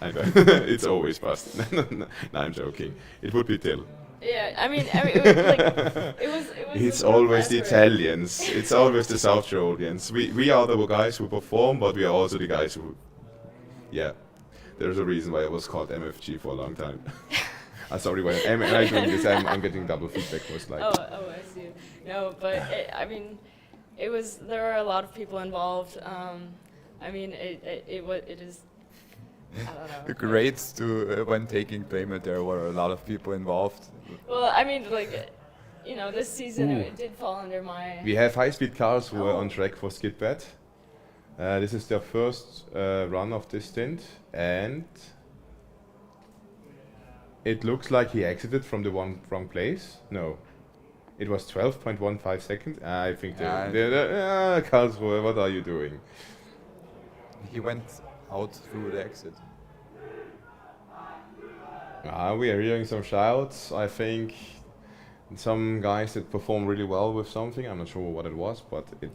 It's always Basti. No, I'm joking. It would be Till. Yeah, I mean, it was. It's always the Italians. It's always the South Tyroleans. We are the guys who perform, but we are also the guys who. Yeah, there's a reason why I was called MFG for a long time. Sorry, when I'm doing this, I'm getting double feedback most likely. Oh, I see. No, but I mean, it was. There are a lot of people involved. I mean, it is. I don't know. Great to when taking payment, there were a lot of people involved. Well, I mean, this season it did fall under my. We have high-speed cars who are on track for Skit. This is their first run of this stint, and it looks like he exited from the wrong place. No, it was 12.15 seconds. I think Karlsruhe, what are you doing? He went out through the exit. We are hearing some shouts. I think some guys that perform really well with something. I'm not sure what it was, but it.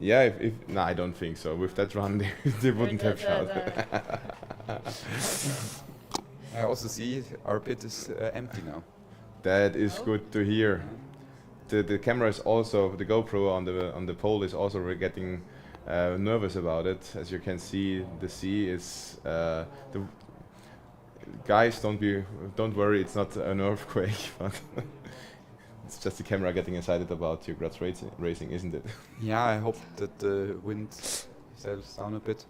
Yeah, I don't think so. With that run, they wouldn't have shouted. I also see our pit is empty now. That is good to hear. The camera is also, the GoPro on the pole is also getting nervous about it. As you can see, the sea is the guys. Don't worry, it's not an earthquake, but It's just the camera getting excited about your Graz racing, isn't it? Yeah, I hope that the wind settles down a bit.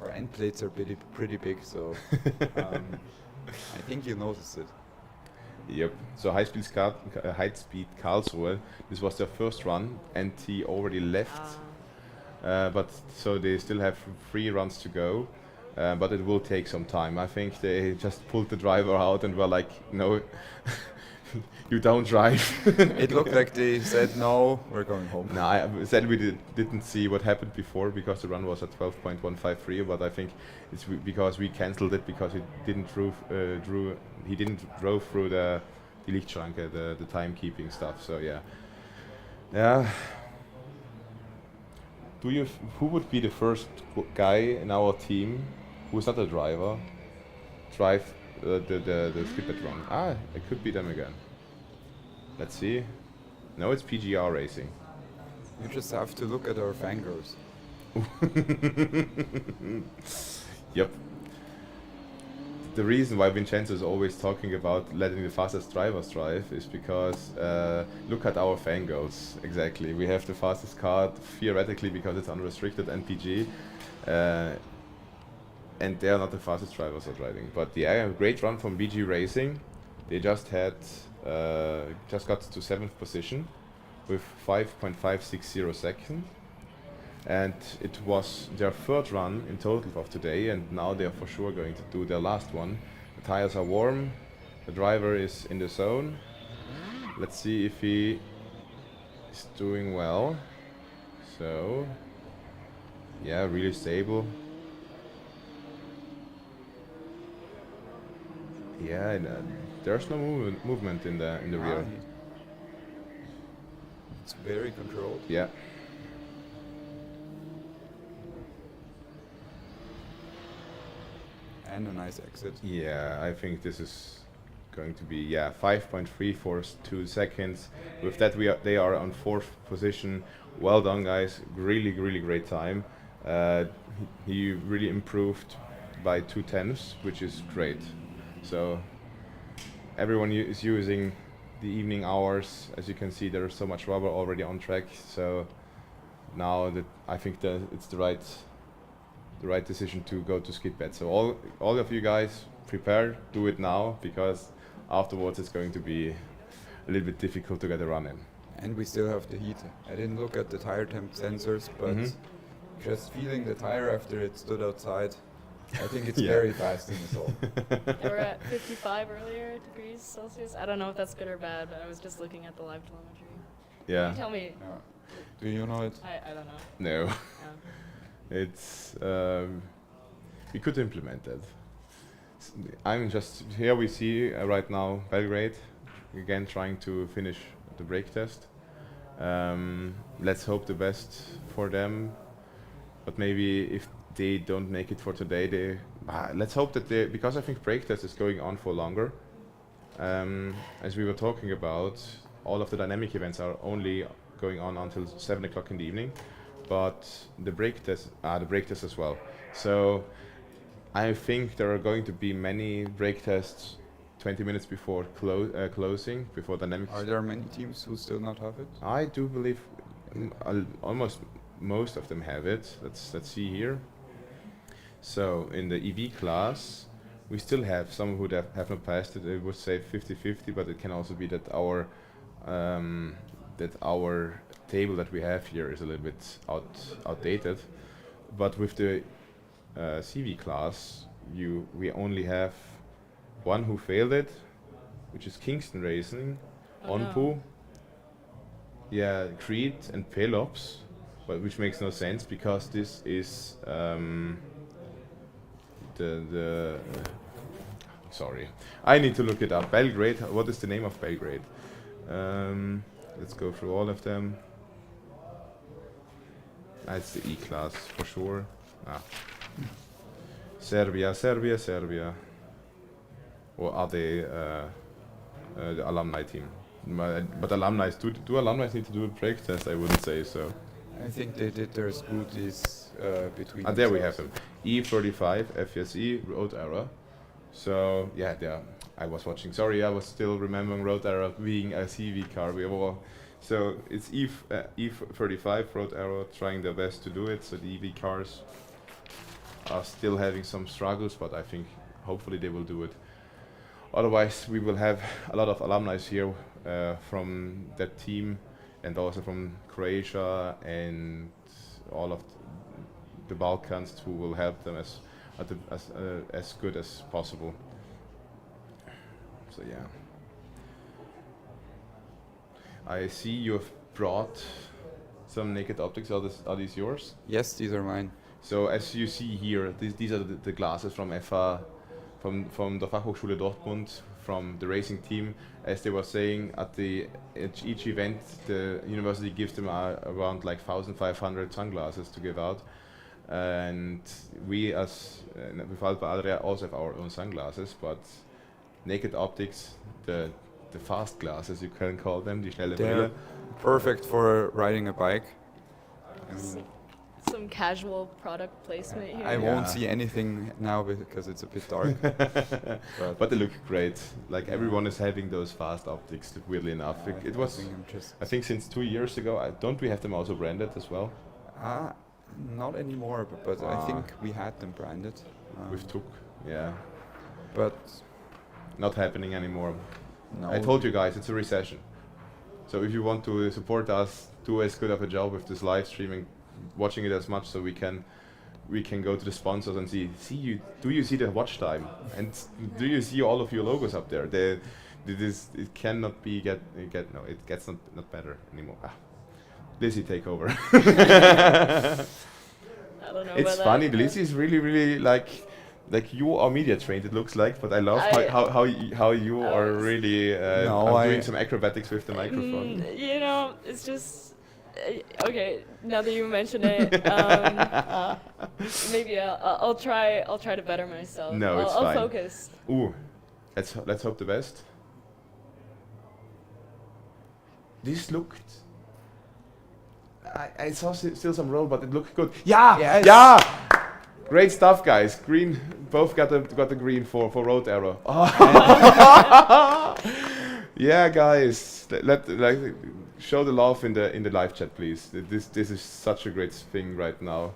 Our end plates are pretty big, so I think you'll notice it. Yep. So high speed Karlsruhe. This was their first run, and he already left. But so they still have 3 runs to go. But it will take some time. I think they just pulled the driver out and were like, no, you don't drive. It looked like they said, no, we're going home. No, I said we didn't see what happened before because the run was at 12.153, but I think it's because we cancelled it because he didn't drove through the Lichtschranke, the timekeeping stuff. So yeah. Who would be the first guy in our team who's not a driver drive the Skit run? It could be them again. Let's see. No, it's PGR racing. You just have to look at our fangirls. Yep. The reason why Vincenzo is always talking about letting the fastest drivers drive is because look at our fangirls. Exactly. We have the fastest car theoretically because it's unrestricted NPG. And they are not the fastest drivers are driving. But yeah, great run from BG Racing. They just got to 7th position with 5.560 seconds. And it was their 3rd run in total of today, and now they are for sure going to do their last one. The tires are warm, the driver is in the zone. Let's see if he is doing well. So, yeah, really stable. Yeah, and, there's no movement in the rear. It's very controlled. Yeah. And a nice exit. Yeah, I think this is going to be 5.342 seconds. With that, they are on 4th position. Well done, guys! Really great time. He really improved by 0.2, which is great. So everyone is using the evening hours. As you can see, there is so much rubber already on track. So now that I think that it's the right decision to go to skid bed. So all of you guys prepare, do it now, because afterwards it's going to be a little bit difficult to get a run in. And we still have the heat. I didn't look at the tire temp sensors, but just feeling the tire after it stood outside, I think it's very fast in the soul. They were at 55 earlier degrees Celsius. I don't know if that's good or bad, but I was just looking at the live telemetry. Yeah. Can you tell me? Do you know it? I don't know. No. Yeah. It's we could implement that. I'm just here. We see right now Belgrade again trying to finish the brake test. Let's hope the best for them. But maybe if they don't make it for today, let's hope that they, because I think brake test is going on for longer. As we were talking about, all of the dynamic events are only going on until 7 o'clock in the evening, but the brake test as well. So I think there are going to be many brake tests 20 minutes before closing, before dynamics. Are there many teams who still not have it? I do believe almost most of them have it. Let's see here. So in the EV class, we still have some who have not passed it. I would say 50-50, but it can also be that our table that we have here is a little bit outdated. But with the CV class, we only have one who failed it, which is Kingston Racing, Onpu, Crete and Pelops, but which makes no sense because this is sorry, I need to look it up. Belgrade. What is the name of Belgrade? Let's go through all of them. That's the E class for sure. Serbia. Or are they the alumni team? But alumni, do alumni need to do a brake test? I wouldn't say so. I think they did their scooters between. There we have them. E35 FSE road error. So yeah, I was watching. Sorry, I was still remembering Road Arrow being a CV car. So it's E35 Road Arrow trying their best to do it. So the EV cars are still having some struggles, but I think hopefully they will do it. Otherwise, we will have a lot of alumni here from that team, and also from Croatia and all of the Balkans, who will help them as good as possible. So yeah, I see you have brought some naked optics. Are these yours? Yes, these are mine. So as you see here, these are the glasses from FA, from the Fachhochschule Dortmund, from the racing team. As they were saying, at each event, the university gives them around like 1,500 sunglasses to give out. And we as with Alpe Adria also have our own sunglasses, but naked optics, the fast glasses, you can call them, die schnelle Brille. They're perfect for riding a bike. Some casual product placement here. I won't see anything now because it's a bit dark. But they look great. Like everyone is having those fast optics, weirdly enough. It was, I think since 2 years ago, don't we have them also branded as well? Not anymore, but I think we had them branded. With Tuk, yeah. But not happening anymore. No. I told you guys, it's a recession. So if you want to support us, do as good of a job with this live streaming, watching it as much, so we can go to the sponsors and do you see the watch time, and do you see all of your logos up there? It cannot no, it gets not better anymore. Lizzie, take over. I don't know. It's funny. Lizzie is really like you are media trained. It looks like, but I love how you are really doing some acrobatics with the microphone. You know, it's just okay. Now that you mention it, maybe I'll try to better myself. No, it's I'll fine. focus. Ooh, let's hope the best. This looked. I saw still some roll, but it looked good. Yeah, yes. Yeah. Great stuff, guys. Green, both got the green for Road Arrow. Oh. Yeah, guys. Show the love in the live chat, please. This is such a great thing right now.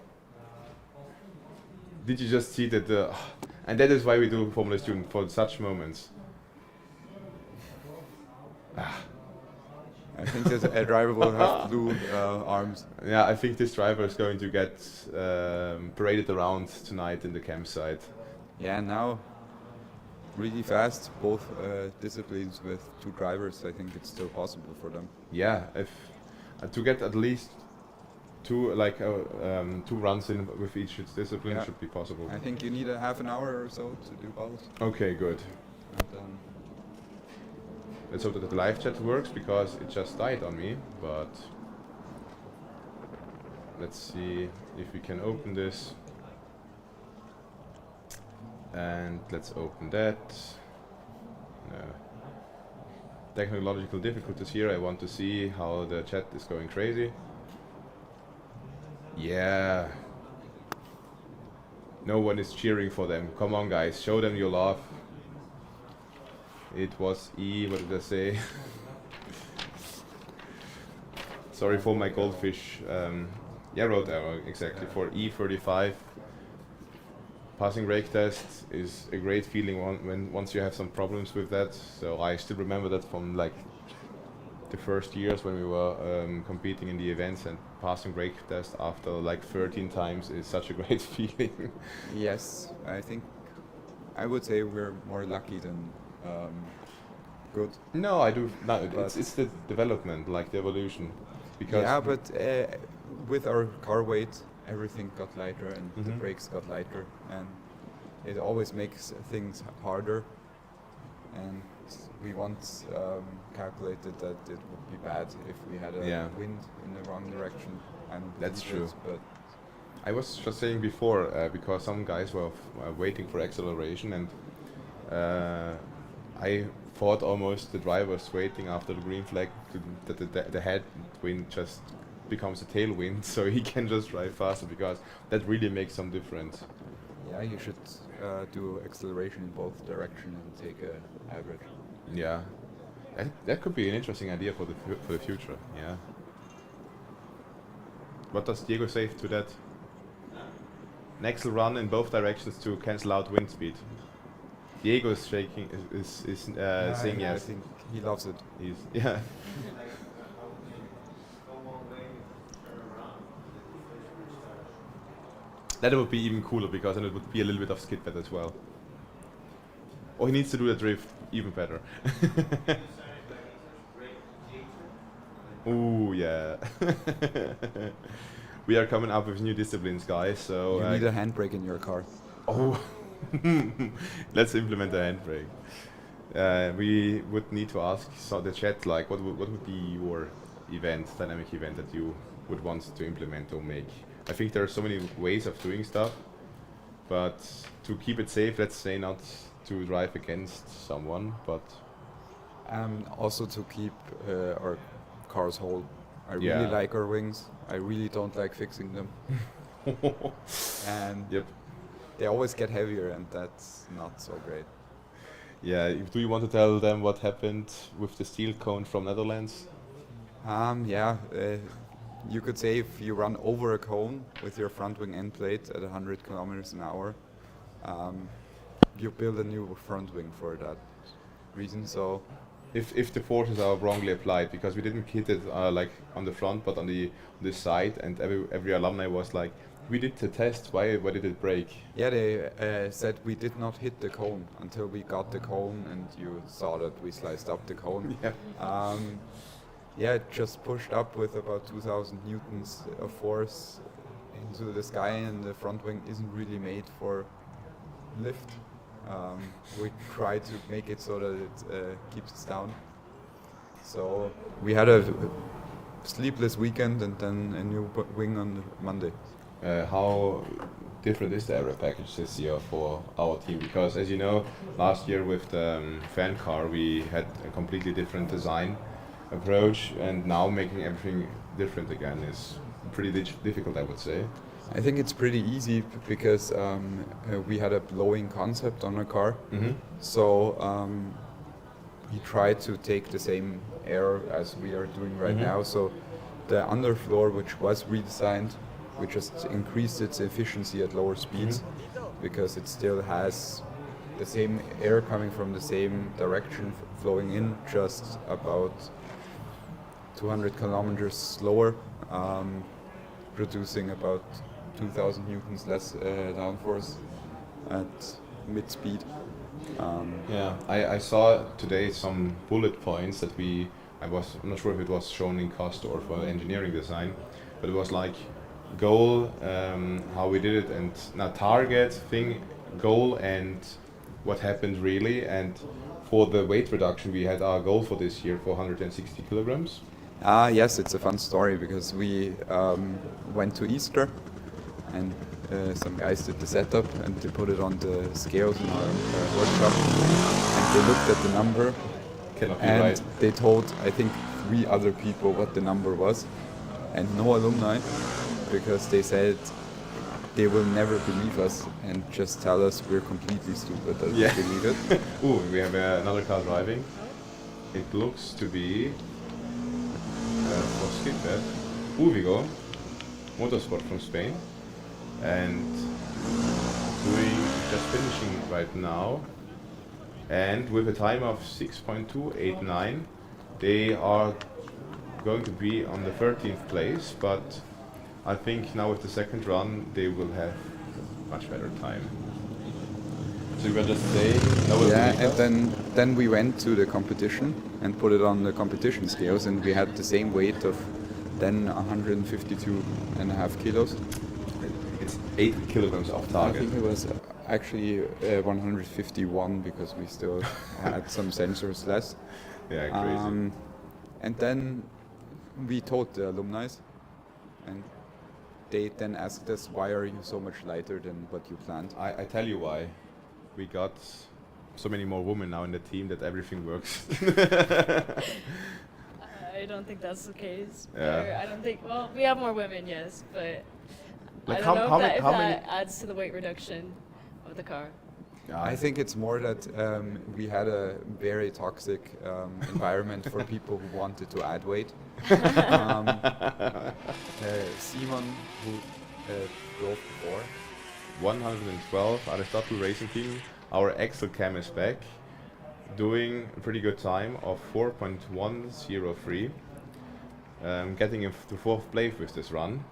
Did you just see that? And that is why we do Formula Student, for such moments. I think that a driver will have blue arms. Yeah, I think this driver is going to get paraded around tonight in the campsite. Yeah, now really fast, both disciplines with two drivers. I think it's still possible for them. Yeah, if to get at least two runs in with each discipline should be possible. I think you need a half an hour or so to do both. Okay, good. Let's hope that the live chat works, because it just died on me, but let's see if we can open this. And let's open that. No. Technological difficulties here. I want to see how the chat is going crazy. Yeah. No one is cheering for them. Come on, guys, show them your love. It was what did I say? Sorry for my goldfish. Yeah, Road Arrow, exactly, for E35. Passing brake test is a great feeling once you have some problems with that. So I still remember that from like the first years when we were competing in the events, and passing brake test after like 13 times is such a great feeling. Yes, I would say we're more lucky than good. No, I do. No, it's the development, like the evolution. Because yeah, but with our car weight, everything got lighter, and the brakes got lighter, and it always makes things harder. And we once calculated that it would be bad if we had a wind in the wrong direction. That's true. But I was just saying before, because some guys were waiting for acceleration, and I thought almost the driver was waiting after the green flag that the headwind just becomes a tailwind, so he can just drive faster, because that really makes some difference. Yeah, you should do acceleration in both directions and take a average. Yeah, that could be an interesting idea for the future. Yeah. What does Diego say to that? An axle run in both directions to cancel out wind speed. Diego is shaking, saying yes. I think he loves it. Yeah. That would be even cooler because then it would be a little bit of skid pad as well. Or he needs to do the drift even better. Ooh, yeah. We are coming up with new disciplines, guys. So you need a handbrake in your car. Oh, let's implement a handbrake. We would need to ask the chat, like, what would be your dynamic event that you would want to implement or make? I think there are so many ways of doing stuff, but to keep it safe, let's say not to drive against someone, but also to keep our cars whole. I really like our wings. I really don't like fixing them. And they always get heavier, and that's not so great. Yeah, do you want to tell them what happened with the steel cone from Netherlands? You could say if you run over a cone with your front wing end plate at 100 kilometers an hour, you build a new front wing for that reason. So, if the forces are wrongly applied, because we didn't hit it like on the front, but on the side, and every alumni was like, we did the test. Why did it break? Yeah, they said we did not hit the cone until we got the cone, and you saw that we sliced up the cone. It just pushed up with about 2,000 newtons of force into the sky, and the front wing isn't really made for lift. We try to make it so that it keeps us down. So we had a sleepless weekend and then a new wing on Monday. How different is the aero package this year for our team? Because as you know, last year with the fan car we had a completely different design approach, and now making everything different again is pretty difficult, I would say. I think it's pretty easy because we had a blowing concept on our car. So we tried to take the same air as we are doing right now. So the underfloor, which was redesigned, we just increased its efficiency at lower speeds because it still has the same air coming from the same direction flowing in, just about 200 kilometers slower, producing about 2,000 newtons less downforce at mid-speed. I saw today some bullet points that I'm not sure if it was shown in cost or for engineering design, but it was like goal, how we did it, and now target, goal, and what happened really. And for the weight reduction, we had our goal for this year for 160 kilograms. Yes, it's a fun story because we went to Easter and some guys did the setup and they put it on the scales in our workshop, and they looked at the number and they told, I think, 3 other people what the number was, and no alumni, because they said they will never believe us and just tell us we're completely stupid that we believe it. Ooh, we have another car driving. It looks to be for Skit. We go. Motorsport from Spain. And just finishing right now. And with a time of 6.289, they are going to be on the 13th place, but I think now with the second run they will have much better time. So you can just say and then we went to the competition and put it on the competition scales, and we had the same weight of then 152.5 kilos. It's 8 kilograms off target. I think it was actually 151 because we still had some sensors less. Yeah, crazy. And then we told the alumni, and they then asked us, why are you so much lighter than what you planned? I tell you why. We got so many more women now in the team that everything works. I don't think that's the case. Yeah. I don't think, well, we have more women, yes, but Like I don't know how if many that adds to the weight reduction. of the car? I think it's more that we had a very toxic environment for people who wanted to add weight. Simon, who drove before. 112, Aristotle Racing Team. Our Excel cam is back, doing a pretty good time of 4.103. Getting into 4th place with this run.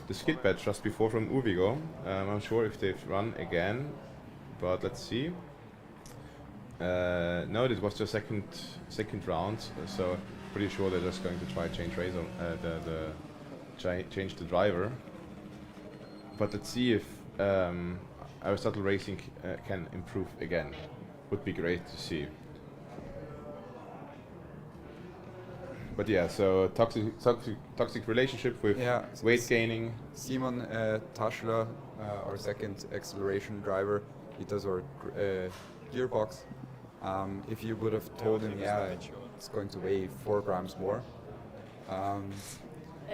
The skid badge just before from Uvigo. I'm not sure if they've run again, but let's see. No, this was the second round, so pretty sure they're just going to try change change the driver. But let's see if Aristotle Racing can improve again. Would be great to see. But yeah, so toxic relationship with weight gaining. Simon Taschler, our second acceleration driver, he does our gearbox. If you would have told him, it's going to weigh 4 grams more, I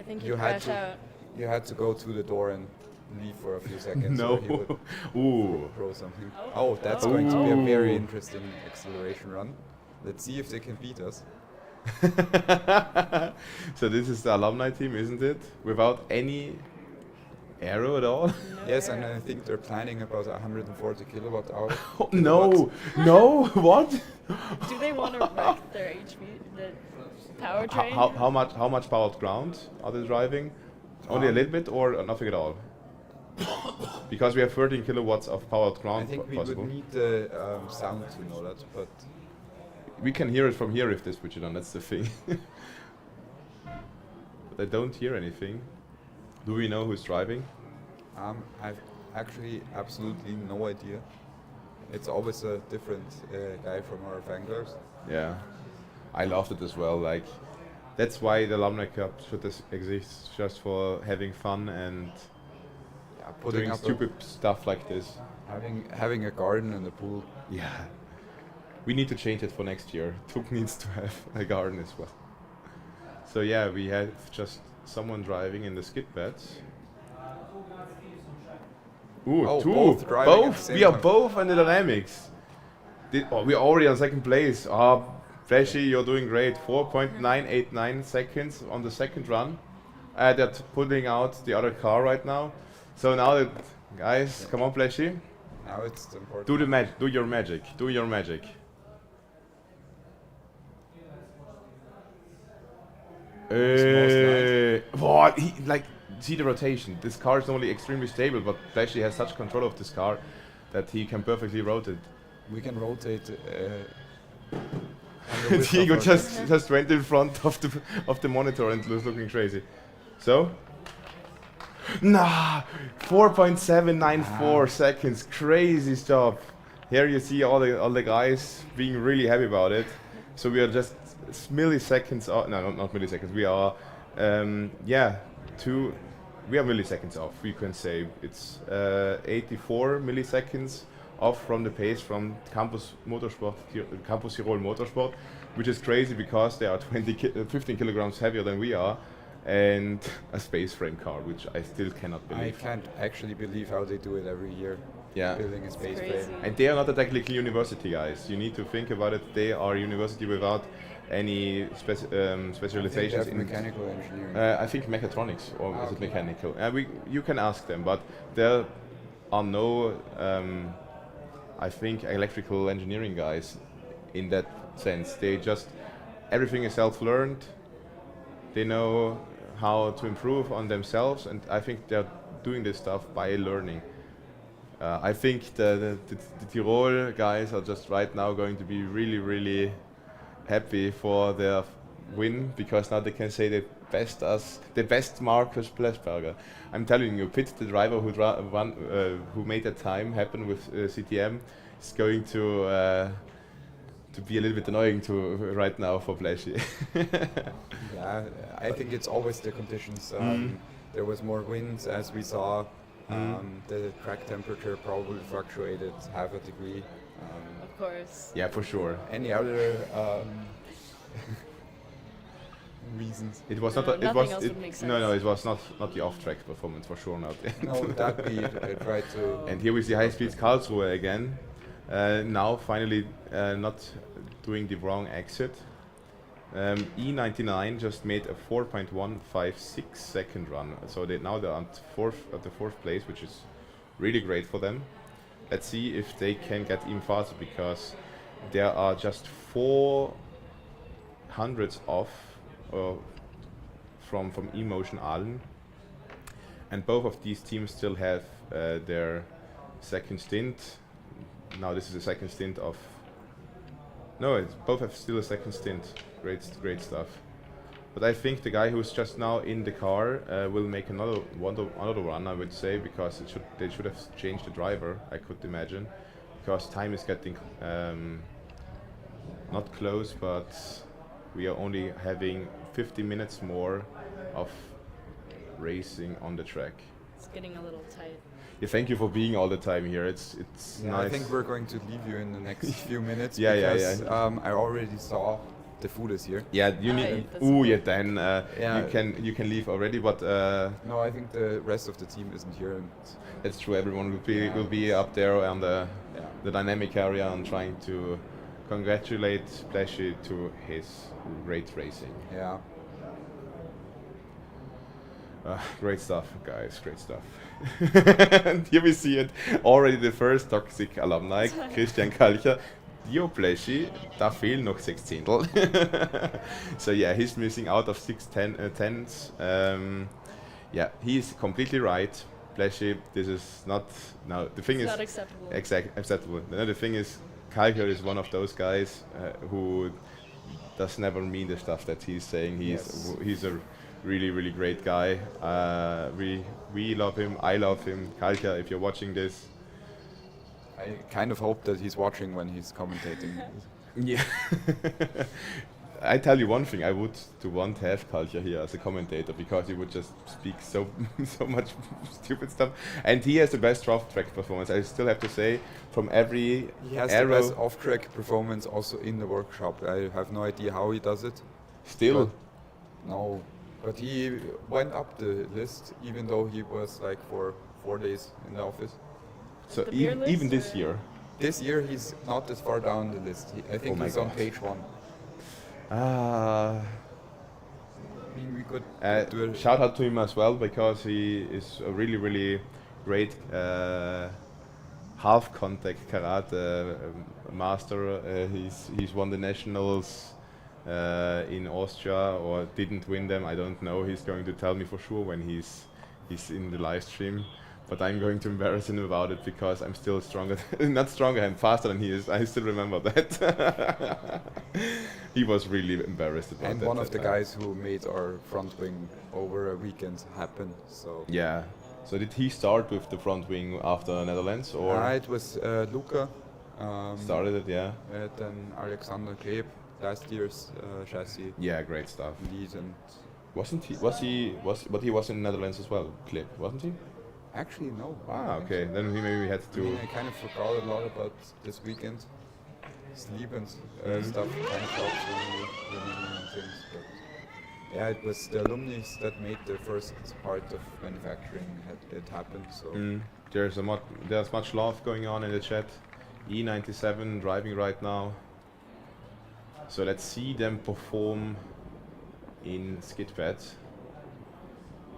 think you had to go to the door and leave for a few seconds. No. Or he would throw something. Oh, that's going to be a very interesting acceleration run. Let's see if they can beat us. So this is the Alumni team, isn't it? Without any aero at all? Yes, and I think they're planning about 140 kilowatt hour. No, what? Do they want to wreck their HP, the powertrain? How much powered ground are they driving? Only a little bit or nothing at all? Because we have 13 kilowatts of powered ground. I think we possible. would need the sound to know that, but we can hear it from here if they switch it on, that's the thing. But I don't hear anything. Do we know who's driving? I've actually absolutely no idea. It's always a different guy from our Fanglers. Yeah, I loved it as well. Like, that's why the Alumni Cup should exist, just for having fun and putting doing up stupid stuff like this. Having a garden and a pool. Yeah. We need to change it for next year. Tuk needs to have a garden as well. So yeah, we have just someone driving in the skid beds. Ooh, two. Both driving at the same We are time. both in the dynamics. We are already on second place. Flashy, you're doing great. 4.989 seconds on the second run. They're pulling out the other car right now. So now, guys, come on, Flashy. Now it's important. Do the magic. Do your magic. Do your magic. What? See the rotation. This car is only extremely stable, but Flashy has such control of this car that he can perfectly rotate. We can rotate. Diego just went in front of the monitor and was looking crazy. So. 4.794 seconds. Crazy stuff. Here you see all the guys being really happy about it. So we are just milliseconds off. No, not milliseconds. We are, we are milliseconds off. We can say it's 84 milliseconds off from the pace from Campus Tirol Motorsport, which is crazy because they are 15 kilograms heavier than we are, and a space frame car, which I still cannot believe. I can't actually believe how they do it every year. Yeah. Building a space frame. And they are not a technical university, guys. You need to think about it. They are a university without any specializations in mechanical engineering. I think mechatronics, or is it mechanical? You can ask them, but there are no, I think, electrical engineering guys in that sense. They just, everything is self-learned. They know how to improve on themselves, and I think they're doing this stuff by learning. I think the Tirol guys are just right now going to be really, really happy for their win, because now they can say they best Markus Plesberger. I'm telling you, Pitt, the driver who made that time happen with CTM, is going to be a little bit annoying right now for Flashy. Yeah, I think it's always the conditions. There was more winds, as we saw. The track temperature probably fluctuated half a degree. Of course. Yeah, for sure. Any other reasons. It was No, not. It nothing was. else would make No, sense. it was not the off-track performance for sure not. No, that we tried to. And here we see high-speed Karlsruhe again. Now finally not doing the wrong exit. E99 just made a 4.156 second run, so now they're at the fourth place, which is really great for them. Let's see if they can get even faster, because there are just 400 off from eMotion Aalen, and both of these teams still have their second stint. Now this is the second stint of. No, both have still a second stint. Great stuff. But I think the guy who's just now in the car will make another run, I would say, because they should have changed the driver, I could imagine, because time is getting not close, but we are only having 50 minutes more of racing on the track. It's getting a little tight. Yeah, thank you for being all the time here. It's Yeah, nice. I think we're going to leave you in the next few minutes. Yeah, because, yeah. I already saw the food is here. Yeah, you need. Yeah, then you can leave already. But no, I think the rest of the team isn't here. And it's true. Everyone will be up there on the dynamic area and trying to congratulate Splashy to his great racing. Yeah. Great stuff, guys. Great stuff. And here we see it already. The first toxic alumni, Christian Kalcher. Dio Pleschi, da fehlen noch 6 Zehntel. So yeah, he's missing out of 6/10. Yeah, he's completely right. Pleschi, this is not. No, the thing It's is not acceptable. Acceptable. No, the thing is, Kalcher is one of those guys who does never mean the stuff that he's saying. He's a really great guy. We love him. I love him. Kalcher, if you're watching this. I kind of hope that he's watching when he's commentating. Yeah. I tell you one thing, I would want to have Kalcher here as a commentator, because he would just speak so much stupid stuff, and he has the best off-track performance. I still have to say, from every He has the best off-track performance also in the workshop. I have no idea how he does it. Still? No, but he went up the list even though he was like for 4 days in the office. So even this year? This year he's not as far down the list. I think he's on page 1. I mean, we could do a shout out to him as well, because he is a really great half contact karate master. He's won the nationals in Austria, or didn't win them. I don't know. He's going to tell me for sure when he's in the live stream. But I'm going to embarrass him about it, because I'm still stronger. Not stronger, I'm faster than he is. I still remember that. He was really embarrassed about that. And one of the guys who made our front wing over a weekend happen. So yeah. So did he start with the front wing after Netherlands, or? It was Luca. Started it, yeah. Then Alexander Kleb, last year's chassis. Yeah, great stuff. Lead and but he was in Netherlands as well, Kleb, wasn't he? Actually, no. Ah, okay. Then maybe we had to. I mean, I kind of forgot a lot about this weekend. Sleep and stuff kind of helps when you remember things. But yeah, it was the alumni that made the first part of manufacturing it happen. So there's much love going on in the chat. E97 driving right now. So let's see them perform in Skit pads.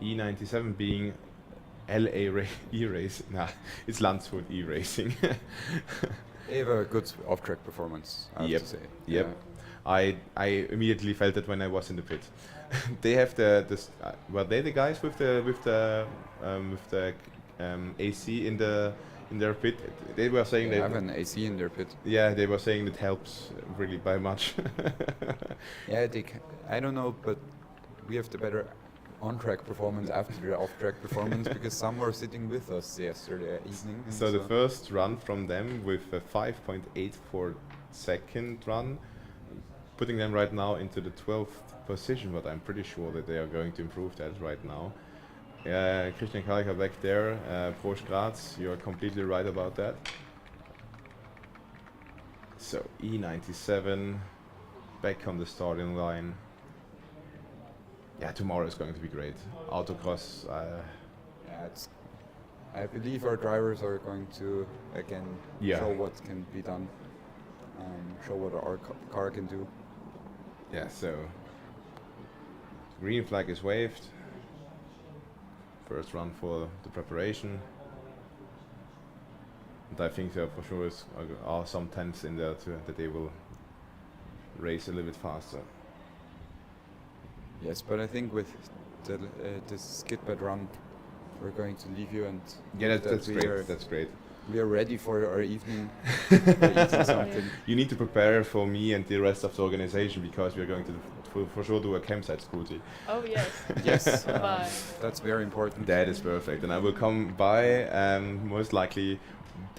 E97 being LA E-Race. Nah, it's Landshut E-Racing. They have a good off-track performance, I have to say. Yep. Yeah. I immediately felt it when I was in the pit. They have were they the guys with the AC in their pit? They were saying they have an AC in their pit. Yeah, they were saying it helps really by much. Yeah, I don't know, but we have the better on-track performance after the off-track performance, because some were sitting with us yesterday evening. So the first run from them with a 5.84 second run, putting them right now into the 12th position, but I'm pretty sure that they are going to improve that right now. Christian Kalcher back there, Prost Graz, you're completely right about that. So E97 back on the starting line. yeah, tomorrow is going to be great. Autocross. Yeah, I believe our drivers are going to again show what can be done, show what our car can do. Yeah, so green flag is waved. First run for the preparation. And I think there for sure are some tents in there too, that they will race a little bit faster. Yes, but I think with this skid pad run, we're going to leave you and yeah, that's great. That's great. We are ready for our evening. Eating something. You need to prepare for me and the rest of the organization because we are going to for sure do a campsite scooty. Oh yes. Yes. Bye. That's very important. That is perfect, and I will come by most likely.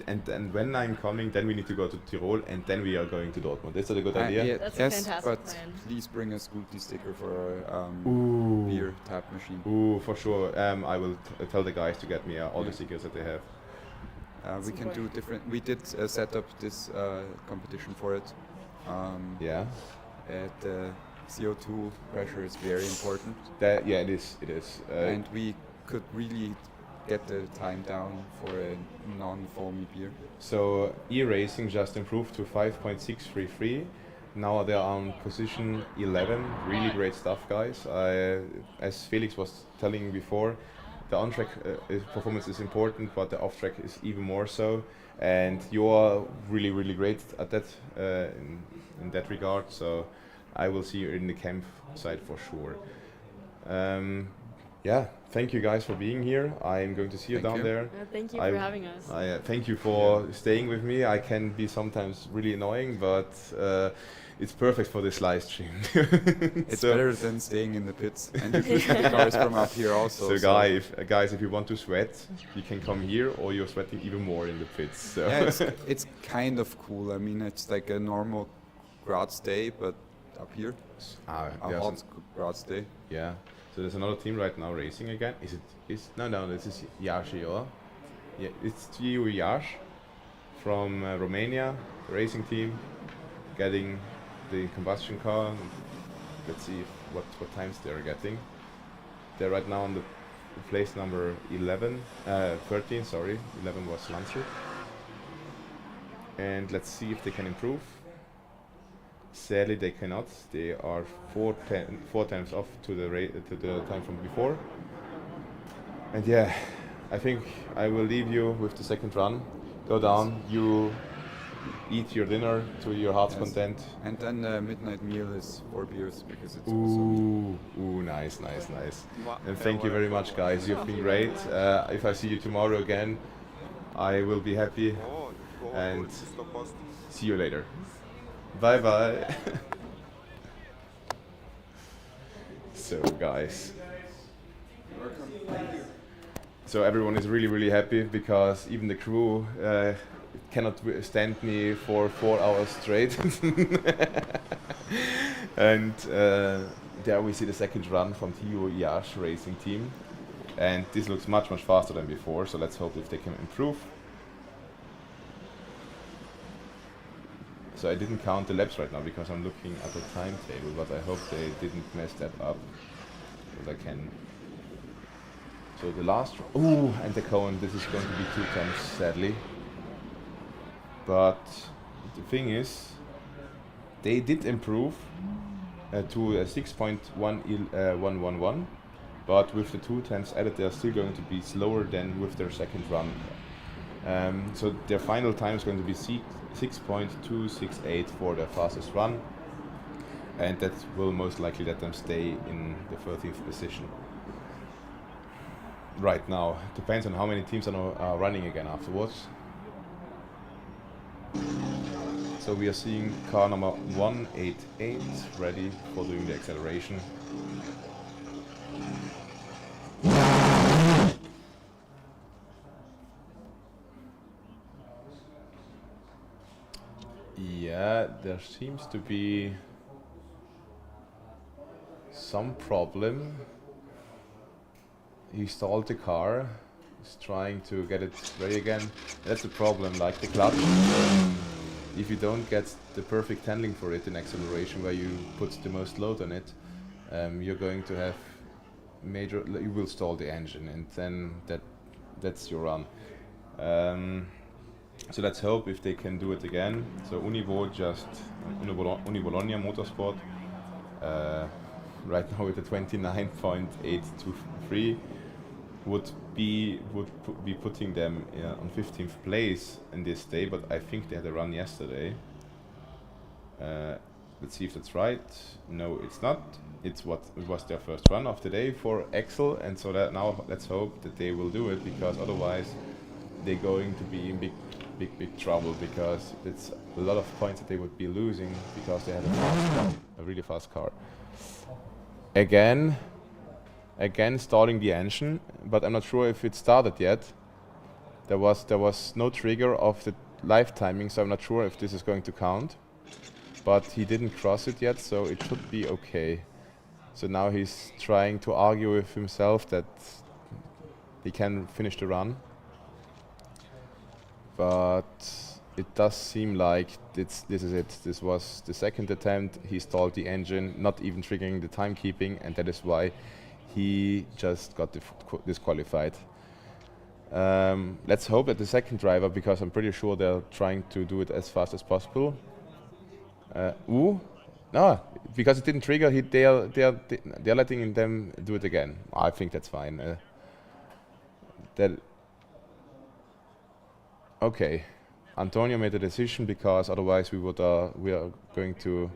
And when I'm coming, then we need to go to Tyrol, and then we are going to Dortmund. Is that a good idea? Yeah, That's yes, a fantastic but plan. please bring a Scooty sticker for our beer tap machine. Ooh, for sure. I will tell the guys to get me all the stickers that they have. We can do different. We did set up this competition for it. Yeah. The CO2 pressure is very important. Yeah, it is. It is. And we could really get the time down for a non-foamy beer. So e-racing just improved to 5.633. Now they are on position 11. Really great stuff, guys. As Felix was telling before, the on-track performance is important, but the off-track is even more so. And you are really, really great at that in that regard. So I will see you in the campsite for sure. Yeah, thank you guys for being here. I'm going to see you down there. Thank you for having us. Thank you for staying with me. I can be sometimes really annoying, but it's perfect for this live stream. It's better than staying in the pits, and you can see the cars from up here also. So guys, if you want to sweat, you can come here, or you're sweating even more in the pits. So. Yeah, it's kind of cool. I mean, it's like a normal Graz day, but up here, a hot Graz day. Yeah. So there's another team right now racing again. No, this is Iași. Yeah, it's TU Iași from Romania, racing team, getting the combustion car. Let's see what times they're getting. They're right now on the place number 13, sorry. 11 was Landshut. And let's see if they can improve. Sadly, they cannot. They are 4 times off to the time from before. And yeah, I think I will leave you with the second run. Go down, you eat your dinner to your heart's content. And then the midnight meal is 4 beers because it's Ooh, nice. And thank you very much, guys. You've been great. If I see you tomorrow again, I will be happy. And see you later. Bye bye. So guys, so everyone is really, really happy because even the crew cannot stand me for 4 hours straight. And there we see the second run from TU Iași racing team, and this looks much faster than before, so let's hope if they can improve. So I didn't count the laps right now because I'm looking at the timetable, but I hope they didn't mess that up. But I can. So the last, and the cone, this is going to be 2 times, sadly. But the thing is, they did improve to a 6.111, but with the 2 times added, they are still going to be slower than with their second run. So their final time is going to be 6.268 for their fastest run, and that will most likely let them stay in the 13th position. Right now, depends on how many teams are running again afterwards. So we are seeing car number 188 ready for doing the acceleration. Yeah, there seems to be some problem. He stalled the car. He's trying to get it ready again. That's a problem, like the clutch. If you don't get the perfect handling for it in acceleration, where you put the most load on it, you're going to have you will stall the engine, and then that's your run. So let's hope if they can do it again. So Uni Bologna Motorsport right now with a 29.823 would be putting them on 15th place in this day, but I think they had a run yesterday. Let's see if that's right. No, it's not. It was their first run of the day for Axel, and so that now let's hope that they will do it, because otherwise they're going to be in big trouble, because it's a lot of points that they would be losing because they had a really fast car. Again stalling the engine, but I'm not sure if it started yet. There was no trigger of the live timing, so I'm not sure if this is going to count. But he didn't cross it yet, so it should be okay. So now he's trying to argue with himself that he can finish the run. But it does seem like this is it. This was the second attempt. He stalled the engine, not even triggering the timekeeping, and that is why he just got disqualified. Let's hope that the second driver, because I'm pretty sure they're trying to do it as fast as possible. No, because it didn't trigger. They're letting them do it again. I think that's fine. Okay, Antonio made a decision, because otherwise we are going to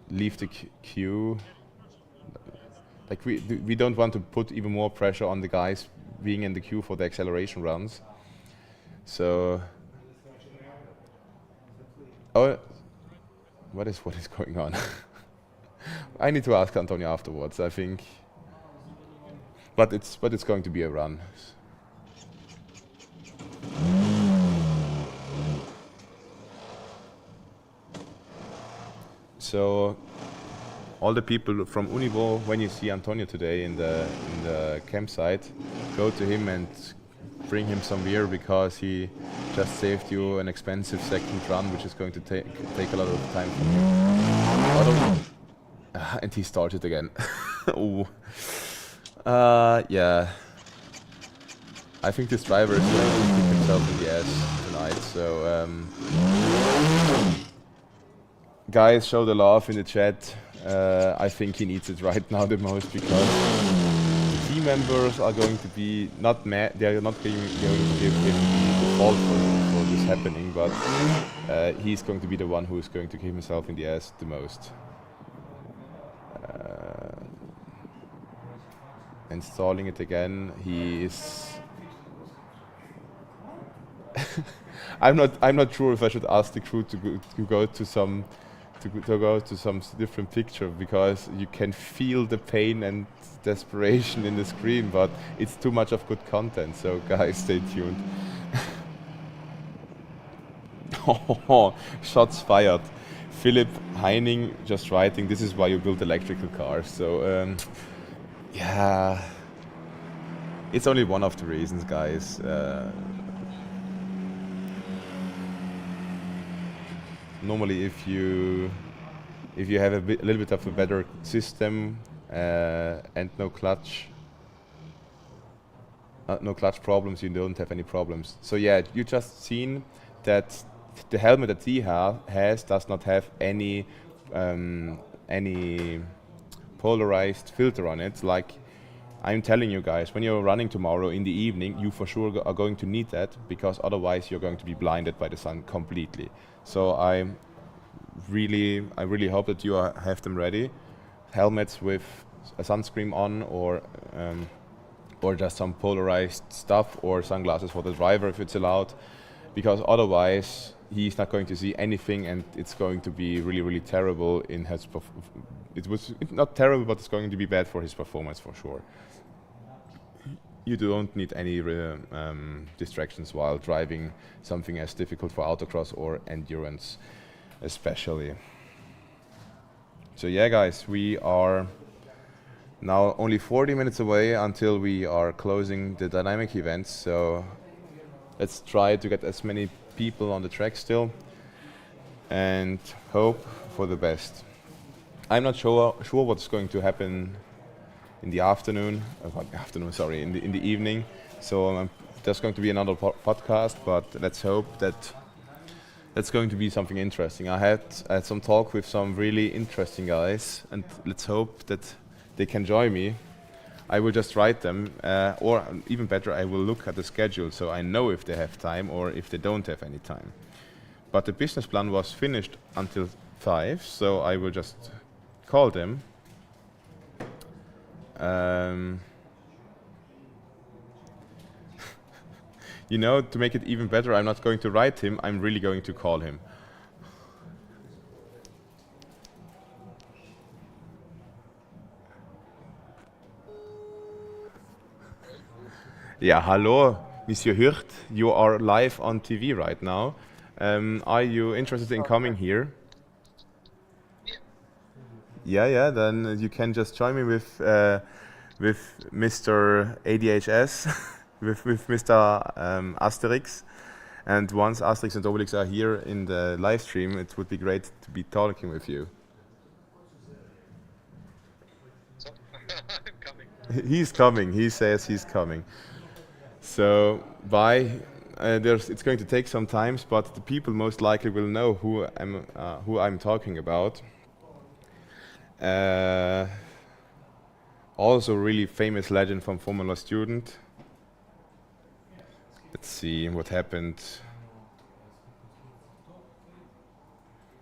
leave the queue. Like we don't want to put even more pressure on the guys being in the queue for the acceleration runs. So. Oh, what is going on? I need to ask Antonio afterwards, I think. But it's going to be a run. So all the people from Univo, when you see Antonio today in the campsite, go to him and bring him some beer, because he just saved you an expensive second run, which is going to take a lot of time from you. And he started again. Yeah. I think this driver is going to kick himself in the ass tonight. So guys, show the love in the chat. I think he needs it right now the most, because team members are going to be not mad. They are not going to give him the fault for this happening, but he's going to be the one who is going to kick himself in the ass the most. Installing it again. He is. I'm not sure if I should ask the crew to go to some different picture, because you can feel the pain and desperation in the screen, but it's too much of good content, so guys, stay tuned. Shots fired. Philip Heining just writing, this is why you build electrical cars. So yeah, it's only one of the reasons, guys. Normally, if you have a little bit of a better system and no clutch problems, you don't have any problems. So yeah, you just seen that the helmet that he has does not have any polarized filter on it. Like I'm telling you guys, when you're running tomorrow in the evening, you for sure are going to need that, because otherwise you're going to be blinded by the sun completely. So I really hope that you have them ready. Helmets with a sunscreen on, or just some polarized stuff, or sunglasses for the driver if it's allowed, because otherwise he's not going to see anything, and it's going to be really terrible in his it's not terrible, but it's going to be bad for his performance for sure. You don't need any distractions while driving something as difficult for autocross or endurance especially. So yeah guys, we are now only 40 minutes away until we are closing the dynamic events, so let's try to get as many people on the track still and hope for the best. I'm not sure what's going to happen in the afternoon. Sorry, in the evening. So there's going to be another podcast, but let's hope that that's going to be something interesting. I had some talk with some really interesting guys, and let's hope that they can join me. I will just write them, or even better, I will look at the schedule so I know if they have time or if they don't have any time. But the business plan was finished until 5, so I will just call them. You know, to make it even better, I'm not going to write him, I'm really going to call him. Yeah, hello, Monsieur Hirt. You are live on TV right now. Are you interested in coming here? Yeah. Then you can just join me with Mr. ADHS, with Mr. Asterix. And once Asterix and Obelix are here in the live stream, it would be great to be talking with you. He's coming. He says he's coming. So bye. It's going to take some time, but the people most likely will know who I'm talking about. Also, really famous legend from Formula Student. Let's see what happened.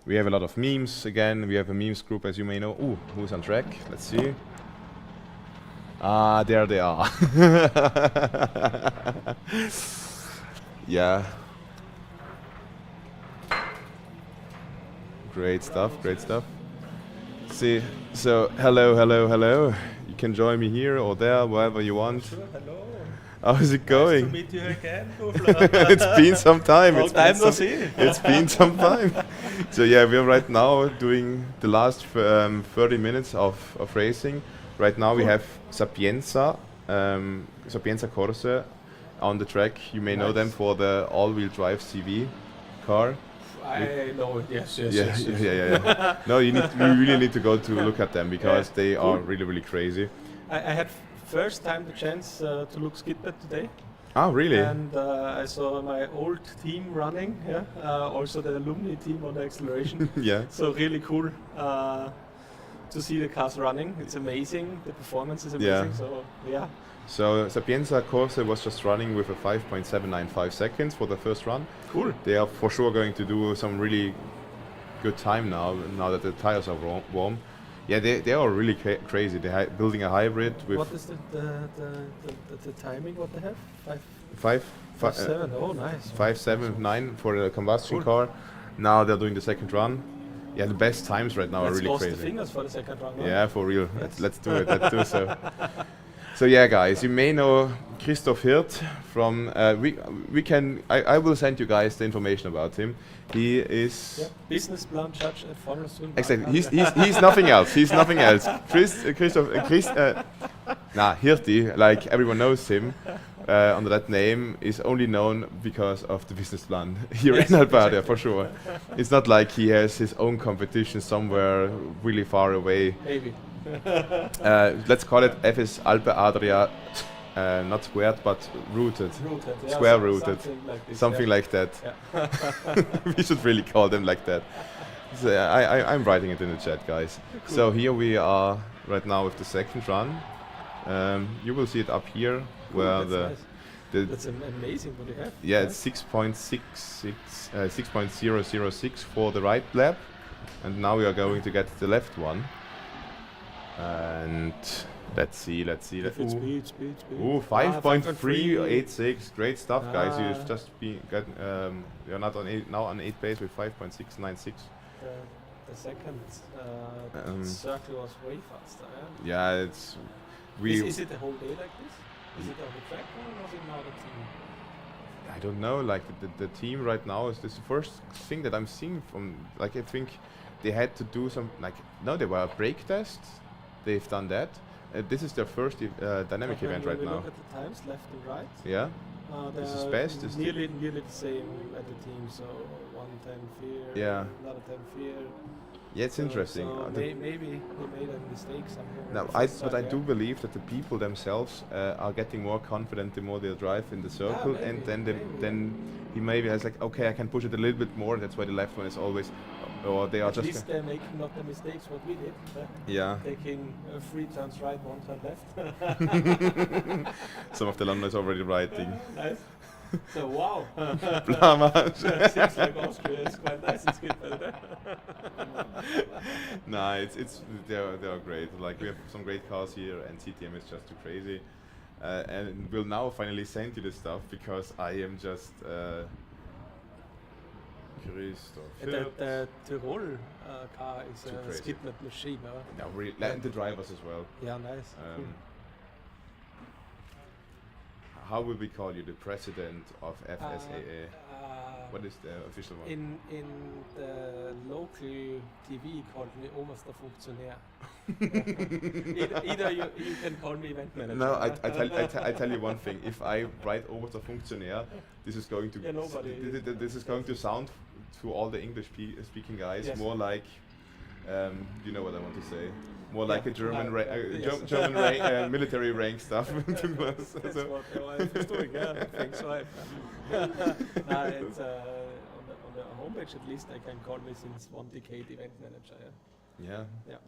We have a lot of memes again. We have a memes group, as you may know. Ooh, who's on track? Let's see. Ah, there they are. Yeah. Great stuff. See, so hello. You can join me here or there, wherever you want. Sure, hello. How's it going? Nice to meet you again. It's been some time. It's been some time. So yeah, we're right now doing the last 30 minutes of racing. Right now we have Sapienza Corse on the track. You may know them for the all-wheel drive CV car. I know it, yes. Yeah. No, you really need to go to look at them because they are really crazy. I had first time the chance to look Skit today. Ah, really? And I saw my old team running, also the Alumni team on the acceleration. Yeah. So really cool to see the cars running. It's amazing. The performance is amazing. So yeah. So Sapienza Corse was just running with a 5.795 seconds for the first run. Cool. They are for sure going to do some really good time now that the tires are warm. Yeah, they are really crazy. They're building a hybrid with... What is the timing what they have? 5.7. Oh, nice. 5.79 for the combustion car. Now they're doing the second run. Yeah, the best times right now are really crazy. Let's cross the fingers for the second run. Yeah, for real. Yes. Let's do it. Let's do so. So yeah, guys, you may know Christoph Hirt from. I will send you guys the information about him. He is business plan judge at Formula Student. Exactly. He's nothing else. He's nothing else. Hirti, like everyone knows him under that name, is only known because of the business plan here in Alpe Adria, for sure. It's not like he has his own competition somewhere really far away. Maybe. Let's call it FS Alpe Adria, not squared but rooted. Yeah, square rooted. Something like that. Yeah. We should really call them like that. So, I'm writing it in the chat, guys. Cool. So here we are right now with the second run. You will see it up here where that's amazing what you have. Yeah, it's 6.006 for the right lap, and now we are going to get the left one. And let's see. Speed. Ooh, 5.386. Great stuff, guys. You've just you're not on now on 8 pace with 5.696. The second circle was way faster. Yeah, it's. Is it the whole day like this? Is it on the track or was it now the team? I don't know. Like the team right now is this first thing that I'm seeing from. Like I think they had to do some they were brake tests. They've done that. This is their first dynamic event right now. Look at the times, left and right. Yeah. This is best. Nearly the same at the team. So 1:10 fear. Yeah. Another 10 fear. Yeah, it's interesting. So maybe he made a mistake somewhere. No, but I do believe that the people themselves are getting more confident the more they drive in the circle, and then he maybe has like, okay, I can push it a little bit more. That's why the left one is always, or they are At just. least they're making not the mistakes what we did. Yeah. Taking 3 turns right, 1 turn left. Some of the alumni is already writing. Nice. So wow. Blamage. Seems like Austria is quite nice in Skit. Nah, it's they are great. Like we have some great cars here, and CTM is just too crazy. And we'll now finally send you the stuff because I am just. The Tyrol car is Too a crazy. Skit machine. No, really, and the drivers as well. Yeah, nice. Cool. How will we call you? The president of FSAA? What is the official one? In the local TV called me Oberster Funktionär. Either you can call me event manager. No, I tell you one thing. If I write Oberster Funktionär, this is going to this is going to sound to all the English speaking guys more like you know what I want to say. More like a German German military rank stuff. That's what I'm doing. Yeah, thanks. It's on the homepage at least I can call me since 1 decade event manager. Yeah. Yeah.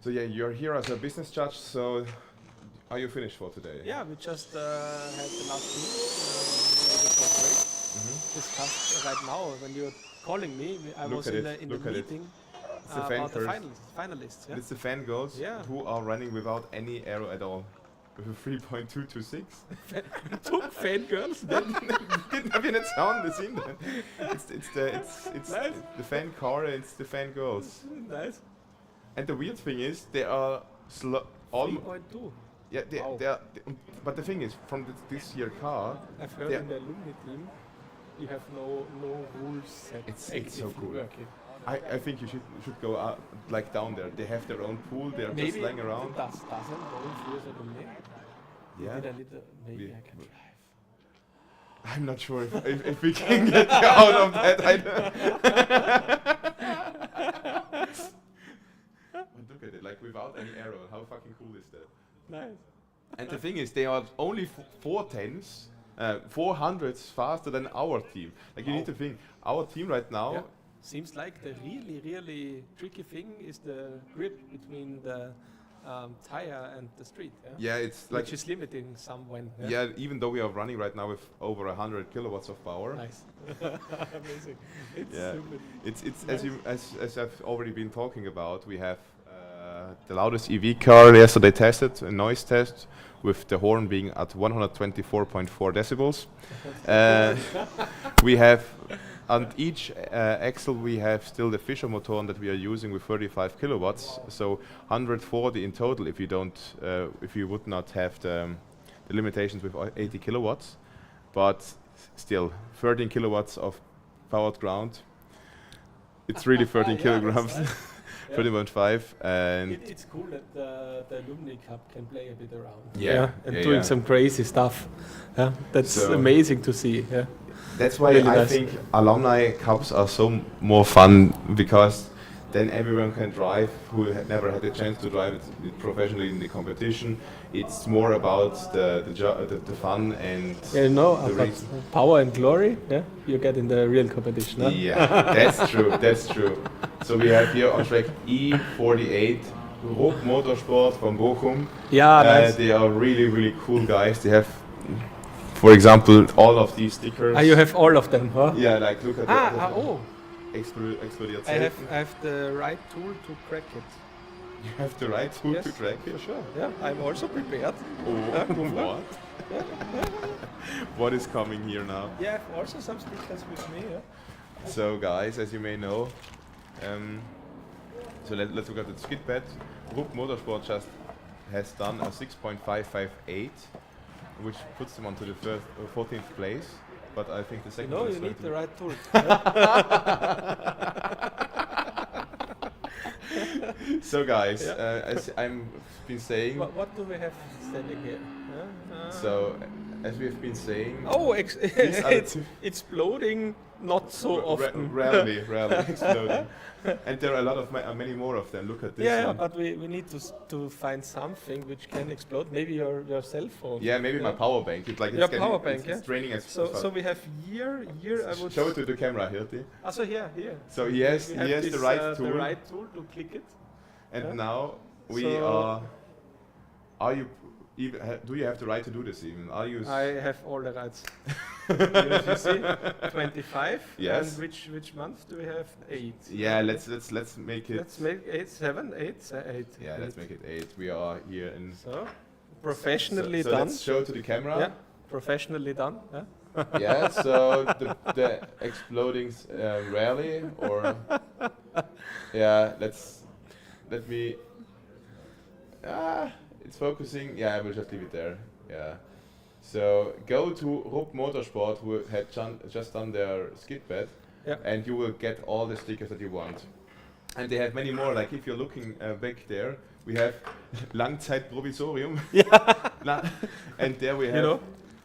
So yeah, you're here as a business judge. So are you finished for today? Yeah, we just had the last meeting. Discussed right now when you're calling me. I was in the meeting. It's the about the finalists. Yeah? It's the fan girls who are running without any arrow at all. With a 3.226. Took fan girls? Have you not sound the scene then? It's nice. the fan car and it's the fan girls. Nice. And the weird thing is they are 3.2. Yeah, they are. But the thing is, from this year car, I've heard in the Alumni team, you have no rules set. It's so cool. I think you should go out, like down there. They have their own pool. They are just laying around. Doesn't go through the Alumni. Yeah. Maybe I can drive. I'm not sure if we can get you out of that. But look at it, like without any arrow. How fucking cool is that? Nice. And the thing is, they are only 400s faster than our team. Like you need to think, our team right now. Yeah. Seems like the really tricky thing is the grip between the tire and the street. Yeah, it's like which is limiting some when. Yeah, even though we are running right now with over 100 kilowatts of power. Nice. Amazing. It's stupid. It's nice. as I've already been talking about. We have the loudest EV car yesterday tested, a noise test, with the horn being at 124.4 decibels. We have. On each axle we have still the Fischer motor that we are using with 35 kilowatts, so 140 in total if you would not have the limitations with 80 kilowatts, but still 13 kilowatts of powered ground. It's really 13 kilograms, 13.5 and it's cool that the Alumni Cup can play a bit around. Yeah, doing some crazy stuff. Yeah, that's amazing to see. Yeah. That's why I think alumni cups are so more fun, because then everyone can drive who never had the chance to drive it professionally in the competition. It's more about the fun and power and glory. Yeah, you get in the real competition. Huh? Yeah, that's true. That's true. So we have here on track E48 Ruck Motorsport from Bochum. Yeah, nice. They are really cool guys. They have, for example, all of these stickers. You have all of them, huh? Yeah, like look at explodiert. I have the right tool to crack it. You have the right tool to crack it? For sure. Yeah, I'm also prepared. What? What is coming here now? Yeah, I have also some stickers with me. Yeah. So guys, as you may know, so let's look at the skid pad. Ruck Motorsport just has done a 6.558. Which puts them onto the 14th place, but I think the second one is you need the right tool. So guys, as I've been saying... What do we have standing here? So, as we have been saying. Oh, these are it's exploding not so often. Rarely exploding. And there are a lot of many more of them. Look at this Yeah, one. but we need to find something which can explode. Maybe your cell phone. Yeah, maybe my power bank. It's like your it's power bank. it's draining as So we have here. I would show it to the camera, Hirti. So here. So he has this, the right tool. The right tool to click it. And now we are. Are you? Even, do you have the right to do this even? Are you? I have all the rights. You see, 25. Yes. And which month do we have? 8. Yeah, let's make it. Let's make 8, 7, 8, 8. Yeah, let's make it 8. We are here in. So professionally so done. Let's show to the camera. Yeah, professionally done. Yeah. Yeah. So the explodings rarely or. Yeah. Let me. It's focusing. Yeah, I will just leave it there. Yeah. So go to Rupp Motorsport, who had just done their skid bed, and you will get all the stickers that you want. And they have many more. Like if you're looking back there, we have Langzeitprovisorium. Yeah. And there we have. You know,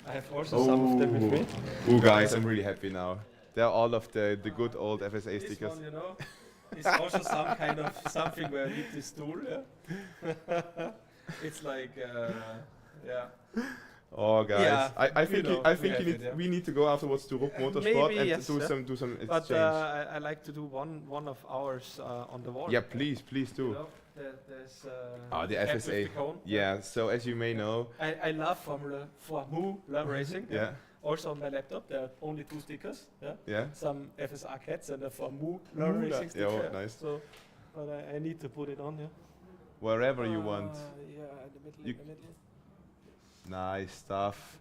I have also some of them with me. Oh, guys, I'm really happy now. They're all of the good old FSA stickers. This one, you know, is also some kind of something where I need this tool. Yeah. It's like, yeah. Oh, guys! Yeah, I think we we need to go afterwards to Rupp Motorsport and yes, do some exchange. But I like to do one of ours on the wall. Yeah, please do. You know, there's the cap with FSA. the cone. Yeah. So as you may know, I love Formula racing. Yeah. Also on my laptop, there are only 2 stickers. Yeah. Yeah. Some FSR cats and a Formula racing sticker. Yeah, nice. So, but I need to put it on. Yeah. Wherever you want. Yeah, in the middle. Nice stuff.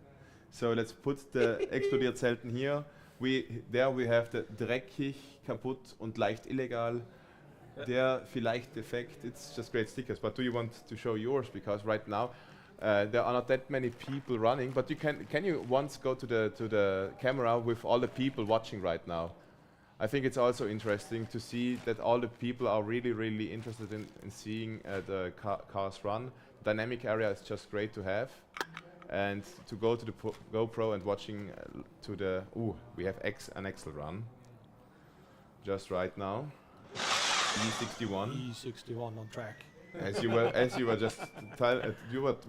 So let's put the explodiert selten here. There we have the dreckig, kaputt und leicht illegal. Der vielleicht defekt. It's just great stickers. But do you want to show yours? Because right now there are not that many people running. But you can you once go to the camera with all the people watching right now? I think it's also interesting to see that all the people are really interested in seeing the cars run. Dynamic area is just great to have, and to go to the GoPro and watching to the we have an Excel run just right now. E61. E61 on track. As you were just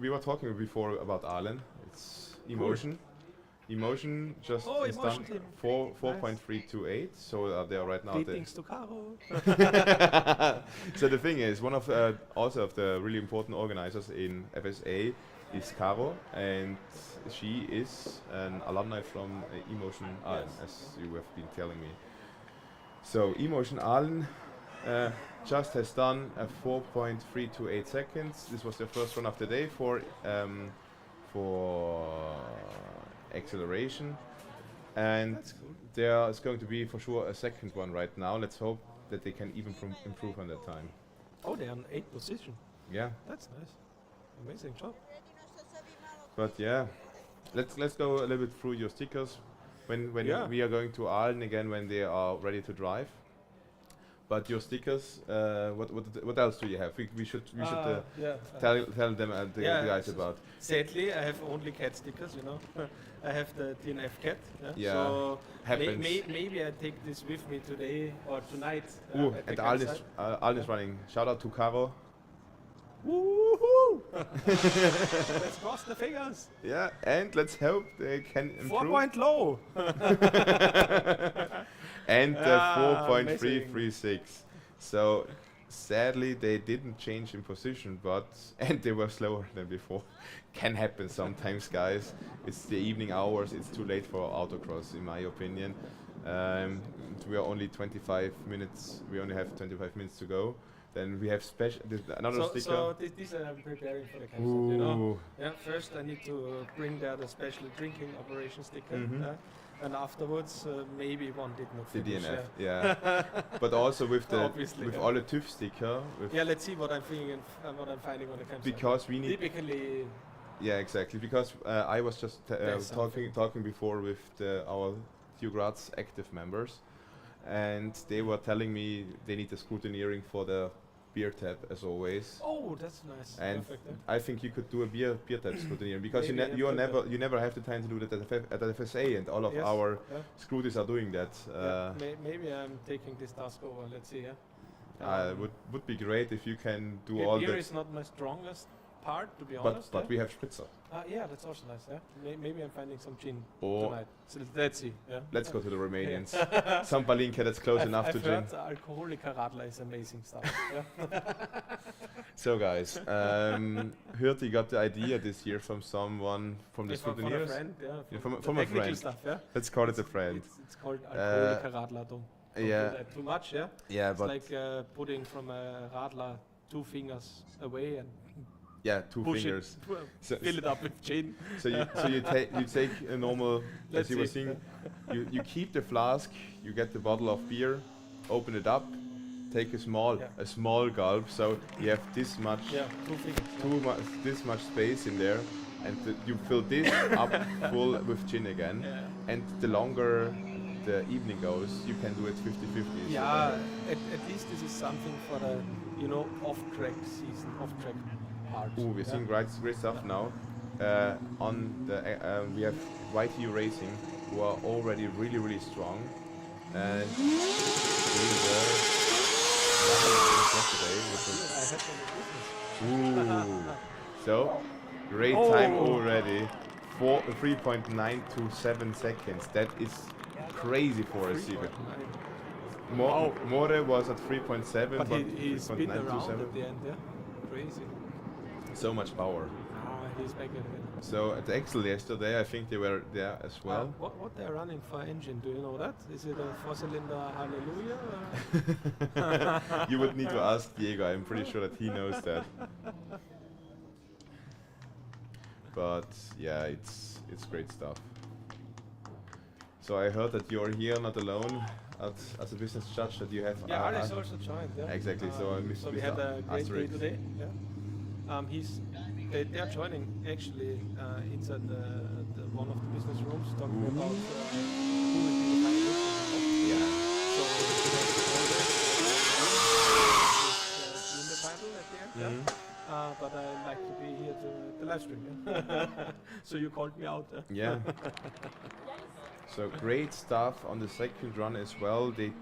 we were talking before about Arlen. It's emotion. Emotion just is done 4.328, so they are right now. Greetings to Caro. So the thing is, one of also of the really important organizers in FSA is Caro, and she is an alumni from Emotion Aalen, as you have been telling me. So Emotion Aalen just has done a 4.328 seconds. This was their first run of the day for acceleration, and there is going to be for sure a second one right now. Let's hope that they can even improve on that time. Oh, they're on 8th position. Yeah, that's nice. Amazing job. But yeah, let's go a little bit through your stickers when we are going to Aalen again when they are ready to drive. But your stickers, what else do you have? We should tell them the guys about. Sadly, I have only cat stickers. You know, I have the DNF cat. Yeah, so happens. Maybe I take this with me today or tonight. And Aalen is running. Shout out to Caro. Woohoo! Let's cross the fingers. Yeah, and let's hope they can improve. 4 point low. And 4.336. So sadly they didn't change in position, and they were slower than before. Can happen sometimes, guys. It's the evening hours. It's too late for autocross, in my opinion. We are only 25 minutes. We only have 25 minutes to go. Then we have another sticker. So this I'm preparing for the campsite, you know. Yeah, first I need to bring there the special drinking operation sticker, and afterwards maybe one did not the finish. DNF, yeah. But also with all the TÜV sticker. Yeah, let's see what I'm thinking and what I'm finding on the campsite. Because we need typically. Yeah, exactly. Because I was just talking before with our TU Graz active members. And they were telling me they need the scrutineering for the beer tap as always. Oh, that's nice. And Perfect, I think you could do a beer tap scrutineer because Maybe I you have to do you never have the time to do that at the FSA, and all of Yes, our yeah. scruties are doing that. Maybe I'm taking this task over. Let's see. Yeah. Would be great if you can do Beer all beer that. is not my strongest part, to be honest. But we have spritzer. Yeah, that's also nice. Yeah, maybe I'm finding some gin Or tonight. So let's see. Yeah. Let's go to the Romanians. Yeah. Some Palinka that's close enough I've to gin. heard Alkoholiker Radler is amazing stuff. Yeah. So guys, heard you got the idea this year from someone from the From a scrutineers? friend, yeah. From the a technical friend. stuff, yeah. Let's call it a friend. It's called Alkoholiker Radler. Don't Yeah. do that too much, yeah. Yeah, it's but like putting from a Radler 2 fingers away and yeah, 2 push fingers. It, fill it up with gin. So you take a normal, Let's as you were see. saying, you keep the flask, you get the bottle of beer, open it up, take a small gulp, so you have this much, 2 fingers. this much space in there, and you fill this up full with gin again, and the longer the evening goes, you can do it 50-50. Yeah, at least this is something for the off-track season, off-track part. Ooh, we're seeing great stuff now. On the we have YTU Racing, who are already really strong, and they were yesterday. Ooh, so great time already. 3.927 seconds. That is crazy for a CV. More was at 3.7, but but he spin around 3.927. at the end, yeah. Crazy. So much power. He's back again. So at the Excel yesterday, I think they were there as well. What they're running for engine? Do you know that? Is it a 4-cylinder Hallelujah? You would need to ask Diego. I'm pretty sure that he knows that. But yeah, it's great stuff. So I heard that you're here not alone as a business judge. That you have. Yeah, Ali's also joined. Yeah. Exactly. So we had a great day today. Yeah. They are joining actually inside the one of the business rooms, talking about who will be the finalist. Yeah. So in the final at the end. Yeah. But I like to be here to the live stream. Yeah. So you called me out. Yeah. So great stuff on the second run as well. They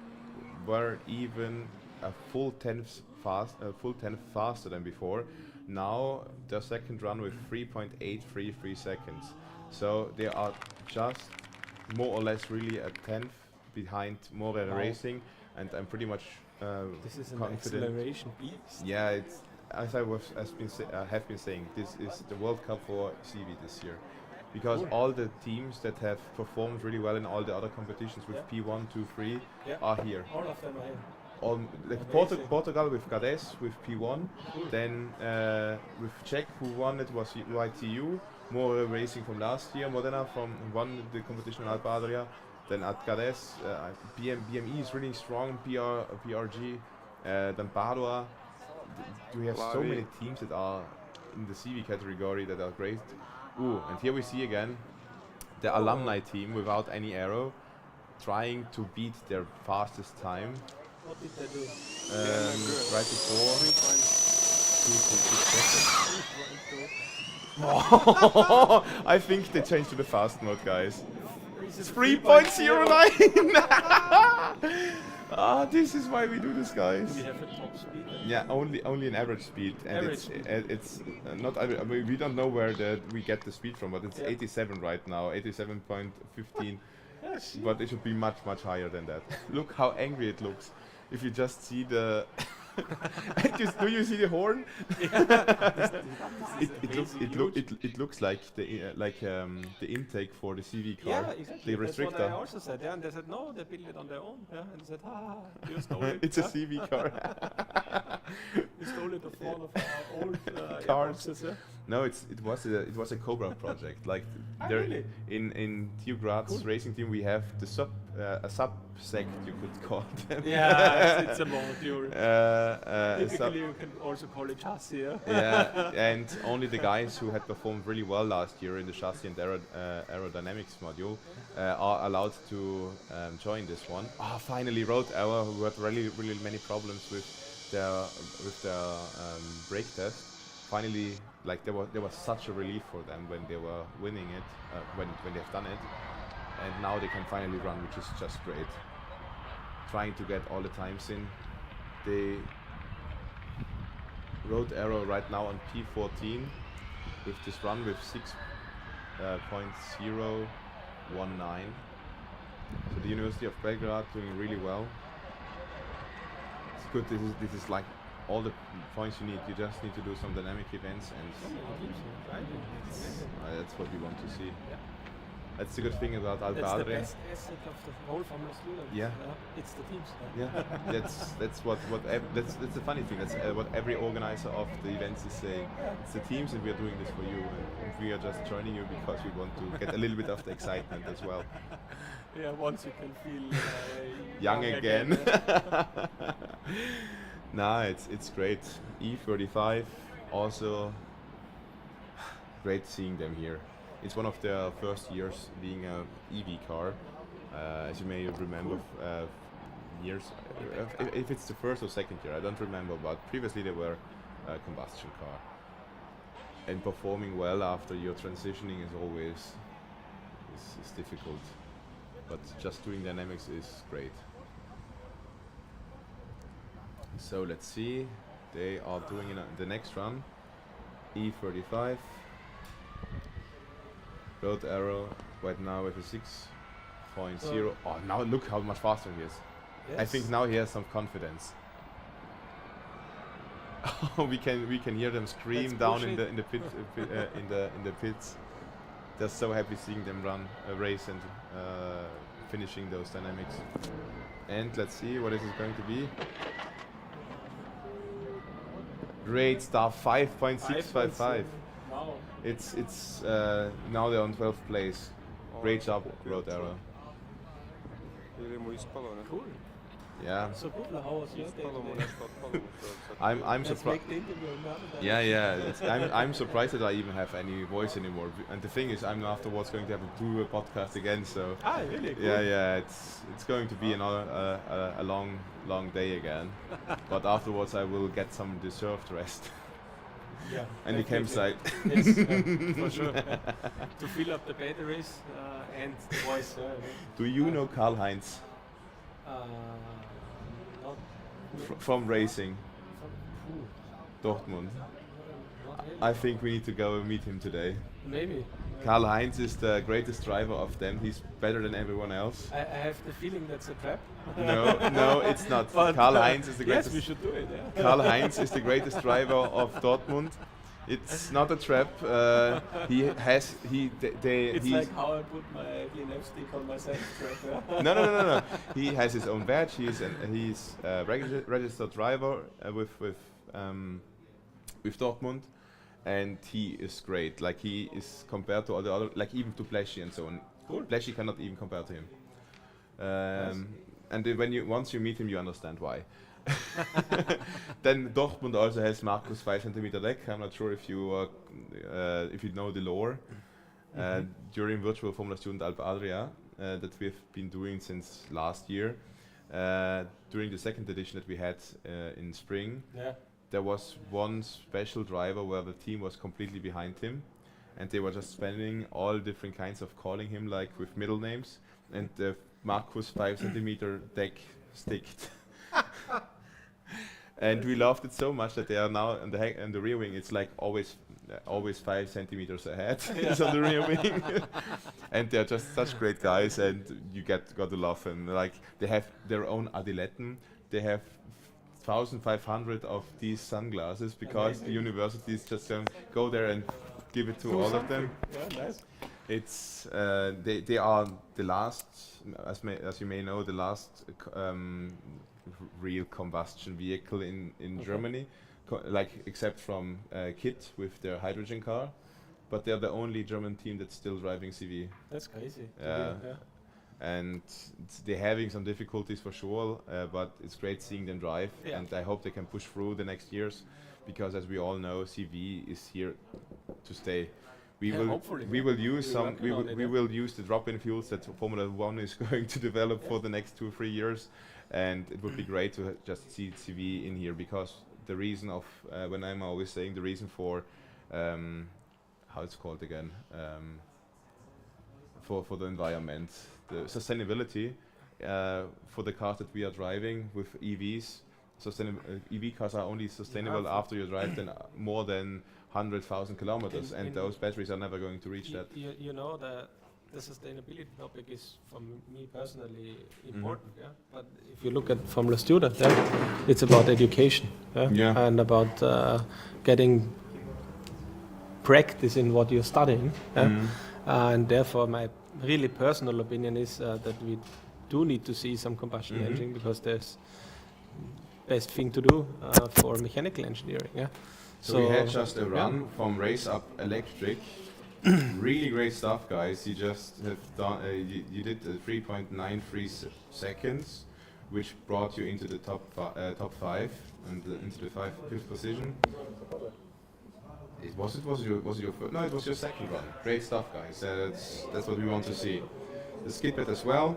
were even a full tenth faster than before. Now the second run with 3.833 seconds. So they are just more or less really a tenth behind More Racing, and I'm pretty much this is an confident. acceleration beast. Yeah, it's as I have been saying, this is the World Cup for CV this year. Because all the teams that have performed really well in all the other competitions with P1, 2, 3 are here. All of them are here. Like Portugal with Gades with P1, then with Czech who won it was YTU, More Racing from last year, Modena won the competition in Alpe Adria, then at Gades, BME is really strong, PRG, then Padua. We have so many teams that are in the CV category that are great. Ooh, and here we see again the Alumni team without any arrow trying to beat their fastest time. What did they do? Right before 2.6 seconds. I think they changed to the fast mode, guys. It's 3.09. This is why we do this, guys. Do we have a top speed? Yeah, only an average speed, and it's not. I mean, we don't know where we get the speed from, but it's 87 right now, 87.15. But it should be much higher than that. Look how angry it looks. If you just see the, do you see the horn? It looks like the intake for the CV car. Yeah, exactly. The That's what I restrictor. also said. Yeah, and they said no, they built it on their own. Yeah, and they said, you stole it. It's a CV car. You stole it of one of our old cars. airboxes, yeah? No, it was a Cobra project. Like there really? in TU Graz's racing team, we have the a subsect, you could call them. Yeah, it's a module. Typically, sub- you can also call it chassis. Yeah. Yeah, and only the guys who had performed really well last year in the chassis and aerodynamics module are allowed to join this one. Finally, Road Hour, who had really many problems with their brake test. Finally, like there was such a relief for them when they were winning it, when they've done it, and now they can finally run, which is just great. Trying to get all the times in. They road arrow right now on P14 with this run with 6.019. So the University of Belgrade doing really well. It's good. This is like all the points you need. You just need to do some dynamic events, and that's what we want to see. That's the good thing about Alpe Adria. That's the best asset of the whole Formula Student. Yeah. It's the teams. Yeah, that's the funny thing. That's what every organizer of the events is saying. It's the teams, and we are doing this for you, and we are just joining you because we want to get a little bit of the excitement as well. Yeah, once you can feel young again. Nah, it's great. E35 also great seeing them here. It's one of their first years being a EV car, as you may remember. Years, if it's the first or second year, I don't remember. But previously they were a combustion car, and performing well after your transitioning is always is difficult. But just doing dynamics is great. So let's see, they are doing the next run, E35. Road arrow right now with a 6.0. Oh, now look how much faster he is. Yes. I think now he has some confidence. we can hear them scream down in the pit in the pits. They're so happy seeing them run a race and finishing those dynamics. And let's see what is it going to be. Great stuff, 5.655. Wow. It's now they're on 12th place. Great job, Road Arrow. Cool. Yeah. So good, how was your day today? I'm surprised. Yeah. I'm surprised that I even have any voice anymore. And the thing is, I'm afterwards going to have to do a podcast again. So really? Cool. Yeah. It's going to be another a long day again. But afterwards, I will get some deserved rest. Yeah. And the campsite. Yes, for sure. To fill up the batteries and the voice. Do you know Karl-Heinz? From racing. Dortmund. I think we need to go and meet him today. Maybe. Karl-Heinz is the greatest driver of them. He's better than everyone else. I have the feeling that's a trap. No, it's not. Karl-Heinz is the greatest. Yes, we should do it. Yeah. Karl-Heinz is the greatest driver of Dortmund. It's not a trap. It's like how I put my DNF stick on my second trap. Yeah. No. He has his own badge. He's a registered driver with Dortmund, and he is great. Like he is compared to all the other, like even to Bleschi and so on. Cool. Bleschi cannot even compare to him. And then once you meet him, you understand why. Then Dortmund also has Markus 5 cm deck. I'm not sure if you know the lore. During virtual Formula Student Alpe Adria that we've been doing since last year, during the second edition that we had in spring, there was one special driver where the team was completely behind him, and they were just spending all different kinds of calling him like with middle names, and the Markus 5 cm deck sticked. And we loved it so much that they are now on the rear wing. It's like always 5 centimeters ahead. It's on the rear wing, and they're just such great guys. And you got to love them. Like they have their own Adiletten. They have 1,500 of these sunglasses because the universities just go there and give it to all of them. Yeah, nice. It's they are the last, as you may know, the last real combustion vehicle in Germany, like except from Skit with their hydrogen car, but they're the only German team that's still driving CV. That's crazy. And they're having some difficulties for sure, but it's great seeing them drive, and I hope they can push through the next years, because as we all know, CV is here to stay. We Yeah, will hopefully, we yeah. will use We're some working on it, we yeah. will use the drop-in fuels that Formula One is going to develop for the next 2-3 years, and it would be great to just see CV in here, because the reason of when I'm always saying the reason for how it's called again, for the environment, the sustainability for the cars that we are driving with EVs. EV cars are only sustainable after you drive them more than 100,000 kilometers, and those batteries are never going to reach that. You know, the sustainability topic is, for me personally, important. Yeah? But if you look at Formula Student, it's about education, and about getting practice in what you're studying. And therefore, my really personal opinion is that we do need to see some combustion engine, because there's best thing to do for mechanical engineering. Yeah. So we had just a run from race up electric. Really great stuff, guys. You just have done. You did 3.93 seconds, which brought you into the top 5 and into the fifth position. Was it your first? No, it was your second run. Great stuff, guys. That's what we want to see. The Skit as well.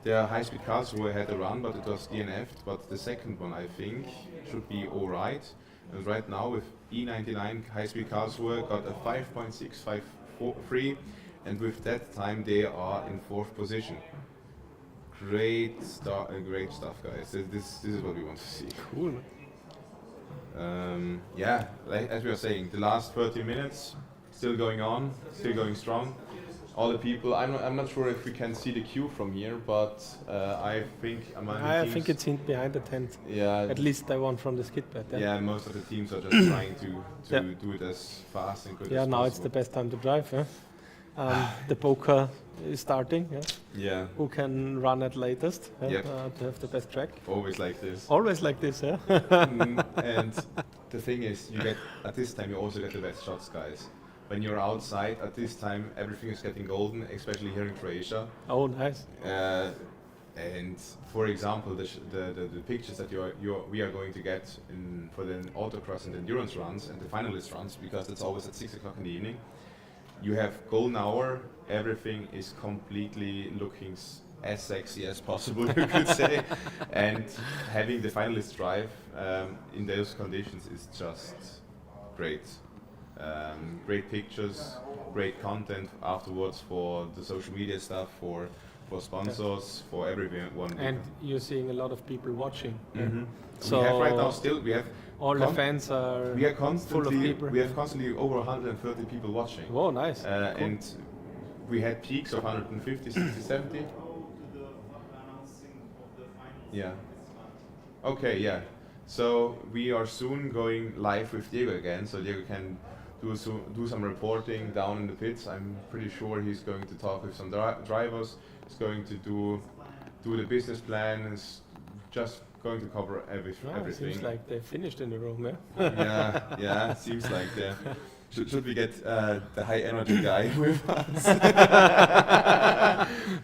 There are high-speed cars who had a run, but it was DNF'd. But the second one, I think, should be all right. And right now with E99 high-speed Karlsruhe got a 5.653, and with that time they are in 4th position. Great stuff, guys. This is what we want to see. Cool. Yeah, like, as we were saying, the last 30 minutes still going on, still going strong. All the people. I'm not sure if we can see the queue from here, but I think I think it's in behind the tent. Yeah. At least the one from the Skit. Yeah, most of the teams are just trying to do it as fast and good as possible. Yeah, now it's the best time to drive. The poker is starting. Yeah. Who can run at latest Yep. to have the best track? Always like this. Always like this, yeah. And the thing is, you get at this time you also get the best shots, guys. When you're outside at this time, everything is getting golden, especially here in Croatia. Oh, nice. And for example, the pictures that we are going to get for the autocross and endurance runs and the finalist runs, because it's always at 6 o'clock in the evening. You have golden hour. Everything is completely looking as sexy as possible, you could say. And having the finalist drive in those conditions is just great. Great pictures, great content afterwards for the social media stuff, for sponsors, for everyone. And you're seeing a lot of people watching. So we have right now all the fans are full of people. We have constantly over 130 people watching. Whoa, nice. Cool. And we had peaks of 150, 60, 70. Yeah. Okay, yeah. So we are soon going live with Diego again, so Diego can do some reporting down in the pits. I'm pretty sure he's going to talk with some drivers. He's going to do the business plan. Is just going to cover everything. Seems like they finished in the room, Yeah, it seems like that. Should we get the high energy guy with us?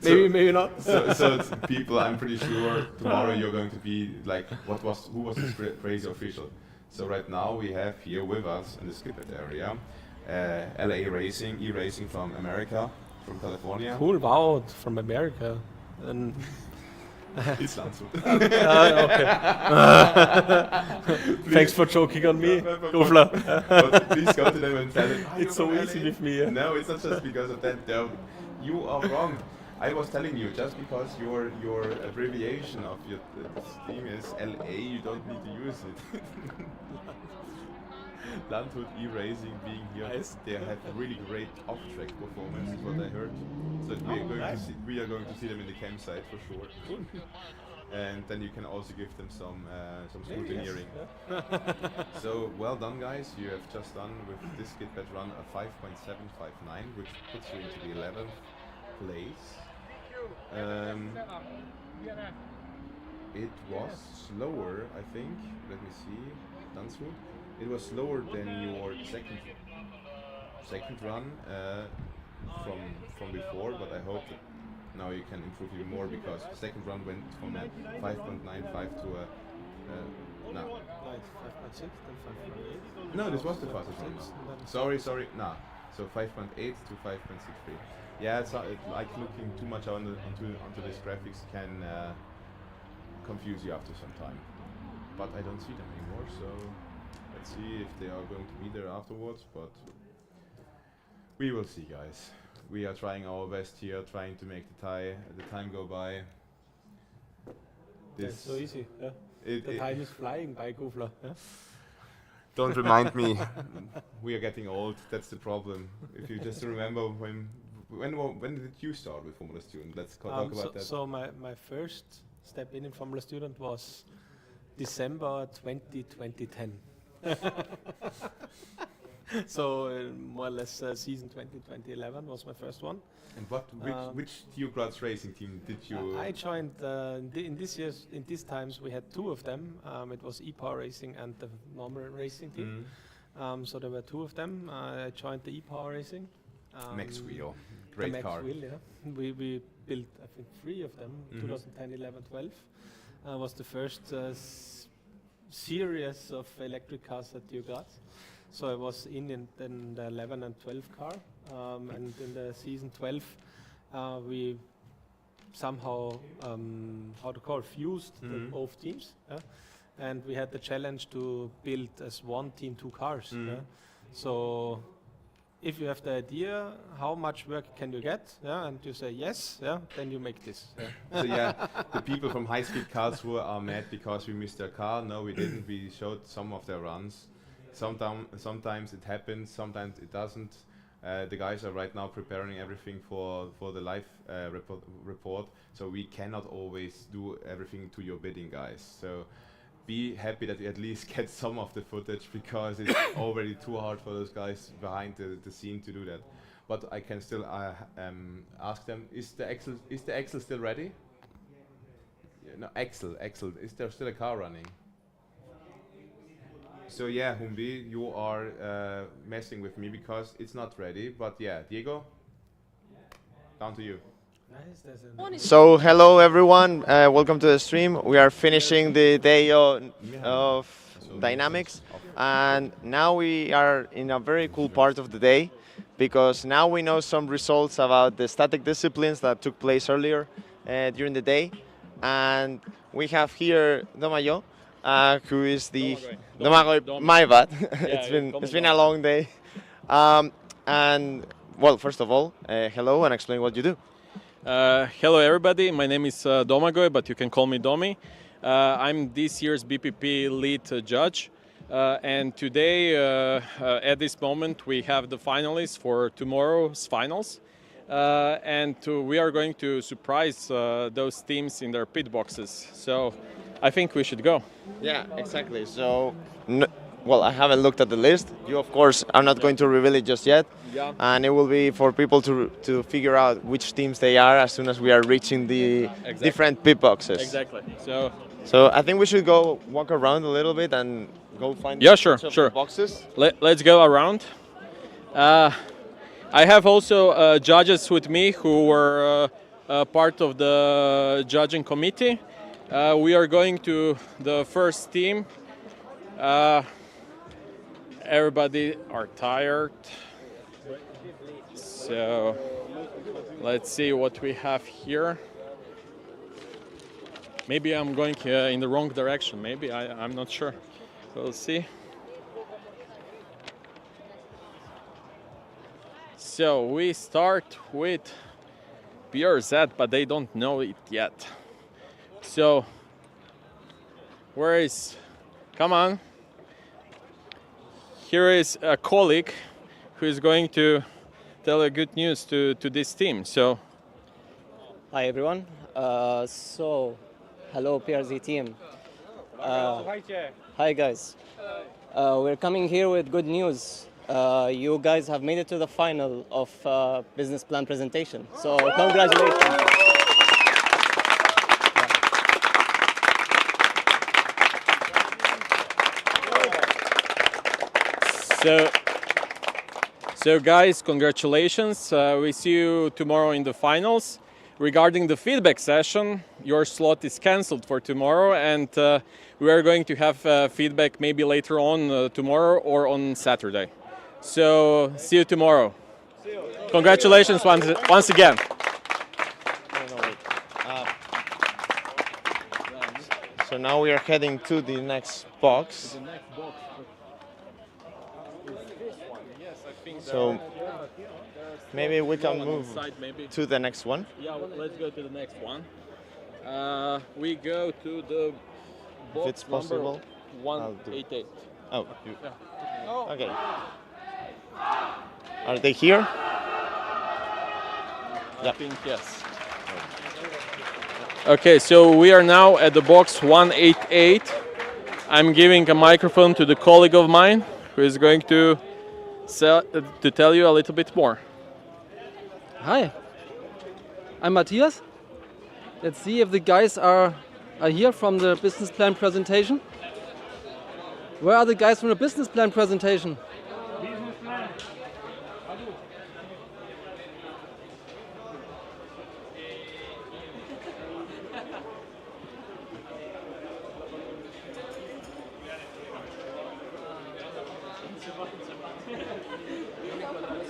Maybe not. so people, I'm pretty sure tomorrow you're going to be like, who was this crazy official? So right now we have here with us in the Skit area, LA Racing, E-Racing from America, from California. Cool, wow, from America. And it's Landshut. Okay. Thanks for joking on me, Gofler. But please go to them and tell them. It's so easy with me. Yeah? No, it's not just because of that. No, you are wrong. I was telling you, just because your abbreviation of your team is LA, you don't need to use it. Landshut E-Racing being here, they have really great off-track performance, is what I heard. So we are going to see them in the campsite for sure. And then you can also give them some scrutineering. So well done, guys. You have just done with this Skit run a 5.759, which puts you into the 11th place. It was slower, I think. Let me see. Landshut. It was slower than your second run from before, but I hope that now you can improve even more, because the second run went from a 5.95 to a no. 5.6, then 5.8. No, this was the fastest run. Sorry. Nah. So 5.8 to 5.63. Yeah, it's like looking too much onto this graphics can confuse you after some time. But I don't see them anymore, so let's see if they are going to be there afterwards. But we will see, guys. We are trying our best here, trying to make the time go by. That's so easy. Yeah. The time is flying by, Gufler. Yeah? Don't remind me. We are getting old. That's the problem. If you just remember when did you start with Formula Student? Let's talk about that. So my first step in Formula Student was December 2010. So more or less season 2011 was my first one. And which Theocrats racing team did you? I joined in these times we had two of them. It was e-power racing and the normal racing team. So there were two of them. I joined the e-power racing. Max Wheel, great the car. Max Wheel, yeah. We built I think 3 of them. 2010, 11, 12 was the first series of electric cars that you got. So I was in the 11 and 12 car, and in the season 12 we somehow fused both teams, and we had the challenge to build as one team 2 cars. So if you have the idea how much work can you get, and you say yes, then you make this. So yeah, the people from High Speed Cars who are mad because we missed their car. No, we didn't. We showed some of their runs. Sometimes it happens, sometimes it doesn't. The guys are right now preparing everything for the live report, so we cannot always do everything to your bidding, guys. So be happy that you at least get some of the footage, because it's already too hard for those guys behind the scene to do that. But I can still ask them: Is the Excel still ready? Yeah, no, Excel. Is there still a car running? So yeah, Humbi, you are messing with me because it's not ready. But yeah, Diego, down to you. So hello everyone, welcome to the stream. We are finishing the day of dynamics, and now we are in a very cool part of the day, because now we know some results about the static disciplines that took place earlier during the day. And we have here Domayo, who is the Domagoy, my bad. It's been a long day. And well, first of all, hello, and explain what you do. Hello everybody, my name is Domagoy, but you can call me Domi. I'm this year's BPP lead judge, and today at this moment we have the finalists for tomorrow's finals, and we are going to surprise those teams in their pit boxes. So I think we should go. Yeah, exactly. So well, I haven't looked at the list. You, of course, are not going to reveal it just yet. Yeah. And it will be for people to figure out which teams they are as soon as we are reaching the different pit boxes. Exactly. So I think we should go walk around a little bit and go find the boxes. Let's go around. I have also judges with me who were part of the judging committee. We are going to the first team. Everybody are tired, so let's see what we have here. Maybe I'm going in the wrong direction, maybe, I'm not sure. We'll see. So we start with BRZ, but they don't know it yet. So where is, come on. Here is a colleague who is going to tell a good news to this team. So, hi everyone. Hello PRZ team. Hi guys. We're coming here with good news. You guys have made it to the final of business plan presentation. So congratulations. So guys, congratulations. We see you tomorrow in the finals. Regarding the feedback session, your slot is cancelled for tomorrow, and we are going to have feedback maybe later on tomorrow or on Saturday. So see you tomorrow. Congratulations once again. So now we are heading to the next box. So maybe we can move to the next one. Yeah, let's go to the next one. We go to the box If it's possible, number I'll do it. 188. Oh, Yeah. okay. Are they here? I think yes. Okay, so we are now at the box 188. I'm giving a microphone to the colleague of mine who is going to tell you a little bit more. Hi, I'm Matthias. Let's see if the guys are here from the business plan presentation. Where are the guys from the business plan presentation? Business plan.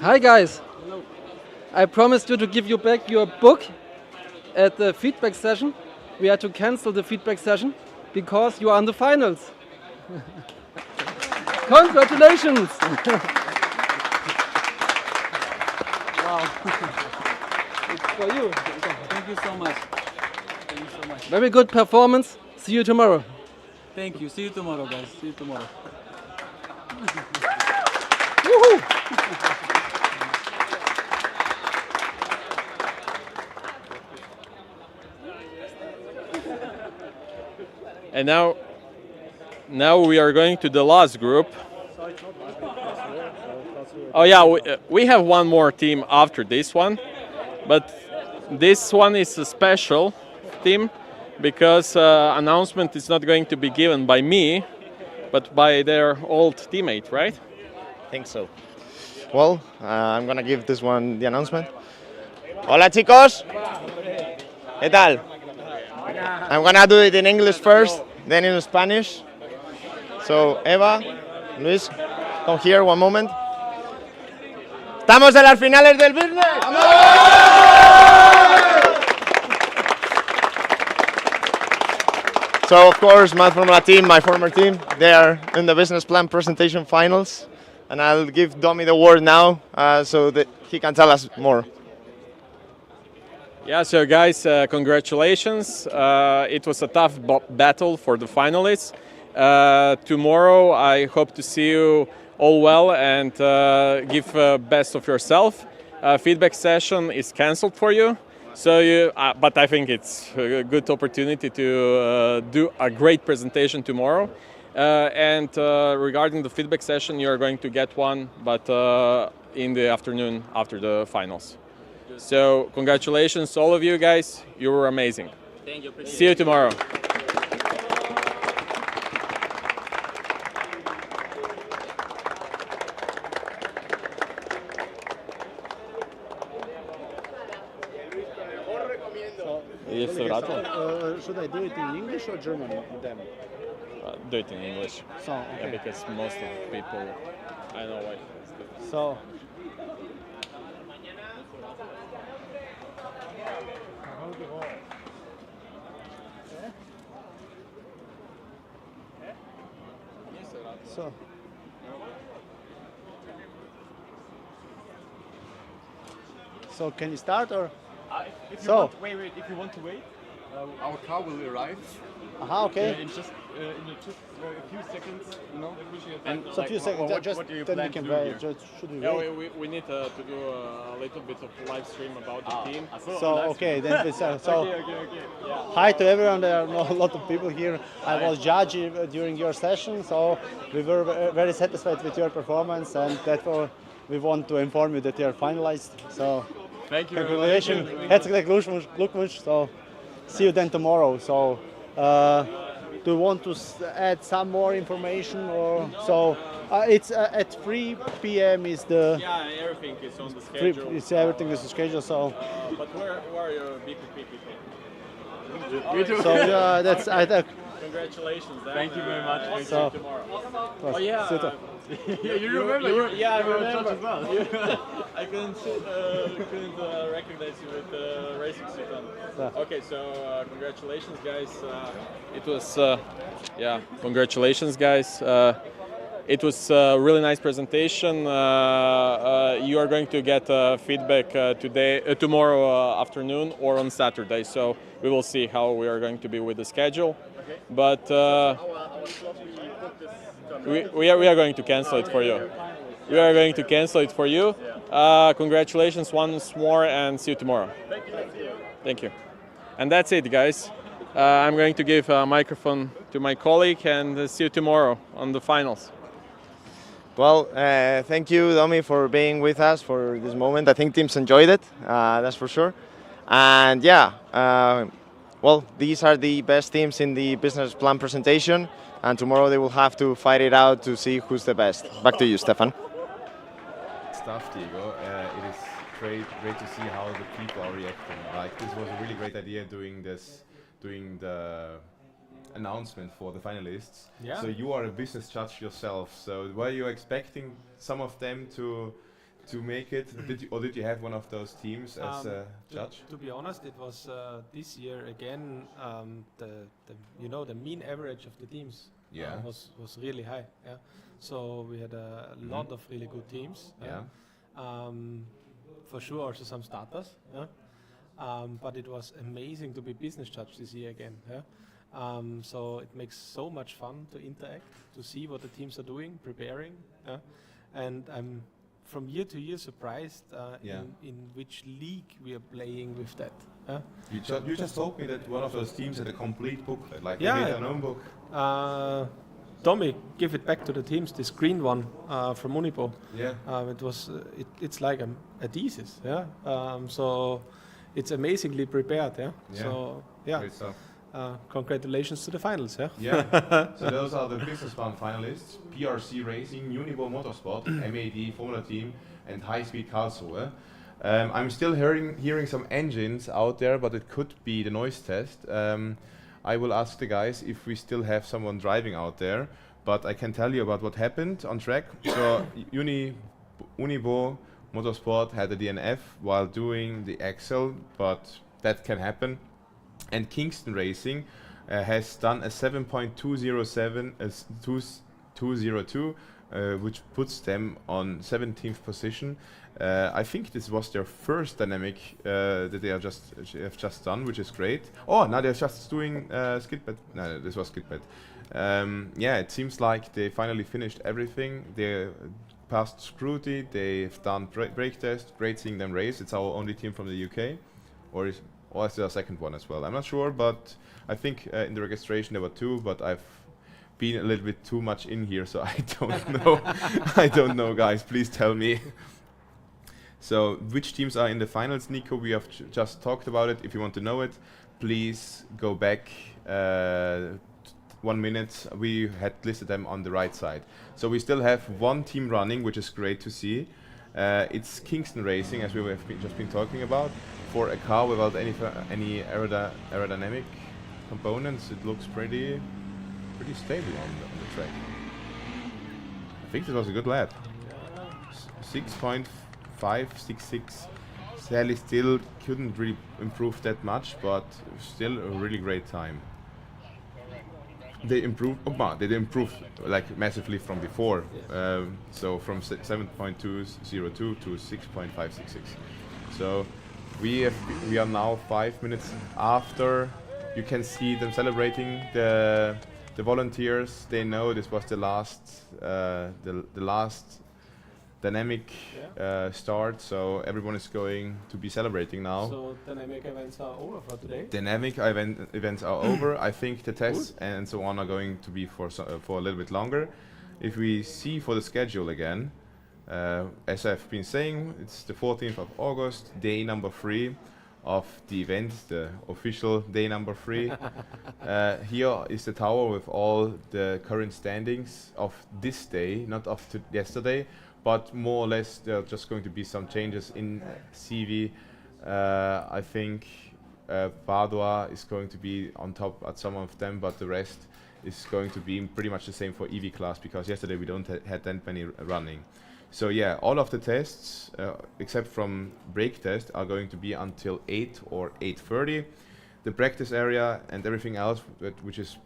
Hi guys. I promised you to give you back your book at the feedback session. We had to cancel the feedback session because you are in the finals. Congratulations! Wow. It's for you. Thank you so much. Thank you so much. Very good performance. See you tomorrow. Thank you. See you tomorrow, guys. See you tomorrow. And now we are going to the last group. Oh yeah, we have one more team after this one, but this one is a special team because announcement is not going to be given by me, but by their old teammate, right? I think so. Well, I'm gonna give this one the announcement. Hola chicos. ¿Qué tal? I'm gonna do it in English first, then in Spanish. So Eva, Luis, come here one moment. Estamos en las finales del business. So of course, my Formula team, my former team, they are in the business plan presentation finals, and I'll give Domi the word now so that he can tell us more. Yeah, so guys, congratulations. It was a tough battle for the finalists. Tomorrow, I hope to see you all well and give best of yourself. Feedback session is cancelled for you, so but I think it's a good opportunity to do a great presentation tomorrow. And regarding the feedback session, you are going to get one, but in the afternoon after the finals. So congratulations, all of you guys. You were amazing. Thank you. See you tomorrow. Should I do it in English or German with them? Do it in English. So, okay. Yeah, because most of the people, I know why. So. So can you start or? If you want to wait, our car will arrive. Okay. In just a few seconds, you know. And so a few seconds. What do you then plan we can to wait. do here? Should we Yeah, wait? we need to do a little bit of live stream about the team. So okay, then so Okay. Yeah. hi to everyone. There are a lot of people here. I was judge during your session, so we were very satisfied with your performance, and therefore we want to inform you that you are finalized. So thank you. congratulations, herzlichen Glückwunsch. So see you then tomorrow. So do you want to add some more information or so? It's at 3 p.m. is the. Yeah, everything is on the schedule. Everything is scheduled. So. But where are your BPP people? So that's Congratulations. Thank you very much. We'll So- see you tomorrow. was Oh yeah. super. You remember? Yeah, I you were a remember. judge as well. I couldn't recognize you with the racing suit on. Yeah. Okay, so congratulations, guys. It was yeah, congratulations, guys. It was a really nice presentation. You are going to get feedback tomorrow afternoon or on Saturday. So we will see how we are going to be with the schedule. But we are going to cancel it for you. We are going to cancel it for you. Congratulations once more, and see you tomorrow. Thank you. And that's it, guys. I'm going to give a microphone to my colleague, and see you tomorrow on the finals. Well, thank you, Domi, for being with us for this moment. I think teams enjoyed it, that's for sure. And yeah, well, these are the best teams in the business plan presentation, and tomorrow they will have to fight it out to see who's the best. Back to you, Stefan. Stuff, Diego. It is great to see how the people are reacting. Like, this was a really great idea doing the announcement for the finalists. Yeah. So you are a business judge yourself. So were you expecting some of them to make it? Did you have one of those teams as a judge? To be honest, it was this year again. The mean average of the teams was really high. Yeah. So we had a lot of really good teams. Yeah. For sure, also some starters. Yeah. But it was amazing to be business judge this year again. Yeah. So it makes so much fun to interact, to see what the teams are doing, preparing, and I'm from year to year surprised in which league we are playing with that. You just told me that one of those teams had a complete booklet, like Yeah. they made their own book. Tommy, give it back to the teams. This green one from Unipo. Yeah. It's like a thesis. Yeah. So it's amazingly prepared. Yeah. Yeah. So yeah. Great stuff. Congratulations to the finals, yeah? Yeah, so those are the business plan finalists: PRC Racing, Unibo Motorsport, MAD Formula Team, and High Speed Karlsruhe. I'm still hearing some engines out there, but it could be the noise test. I will ask the guys if we still have someone driving out there, but I can tell you about what happened on track. So Unibo Motorsport had a DNF while doing the axle, but that can happen. And Kingston Racing has done a 7.202, which puts them on 17th position. I think this was their first dynamic that they have just done, which is great. Oh, now they're just doing Skit. No, this was Skit. Yeah, it seems like they finally finished everything. They passed scrutiny. They've done brake test. Great seeing them race. It's our only team from the UK, or is there a second one as well? I'm not sure, but I think in the registration there were two, but I've been a little bit too much in here, so I don't know. I don't know, guys. Please tell me. So, which teams are in the finals, Nico? We have just talked about it. If you want to know it, please go back 1 minute. We had listed them on the right side. So we still have one team running, which is great to see. It's Kingston Racing, as we have just been talking about. For a car without any aerodynamic components, it looks pretty stable on the track. I think this was a good lap. 6.566. Sally still couldn't really improve that much, but still a really great time. They improved. They improved like massively from before. So from 7.202 to 6.566. So we are now 5 minutes after. You can see them celebrating the volunteers. They know this was the last dynamic start. So everyone is going to be celebrating now. So dynamic events are over for today. Dynamic events are over. I think the tests and so on are going to be for a little bit longer. If we see for the schedule again, as I've been saying, it's the 14th of August, day number 3 of the event, the official day number 3. Here is the tower with all the current standings of this day, not of yesterday, but more or less there are just going to be some changes in CV. I think Padua is going to be on top at some of them, but the rest is going to be pretty much the same for EV class, because yesterday we don't had that many running. So yeah, all of the tests, except from brake test, are going to be until 8 or 8:30. The practice area and everything else, which is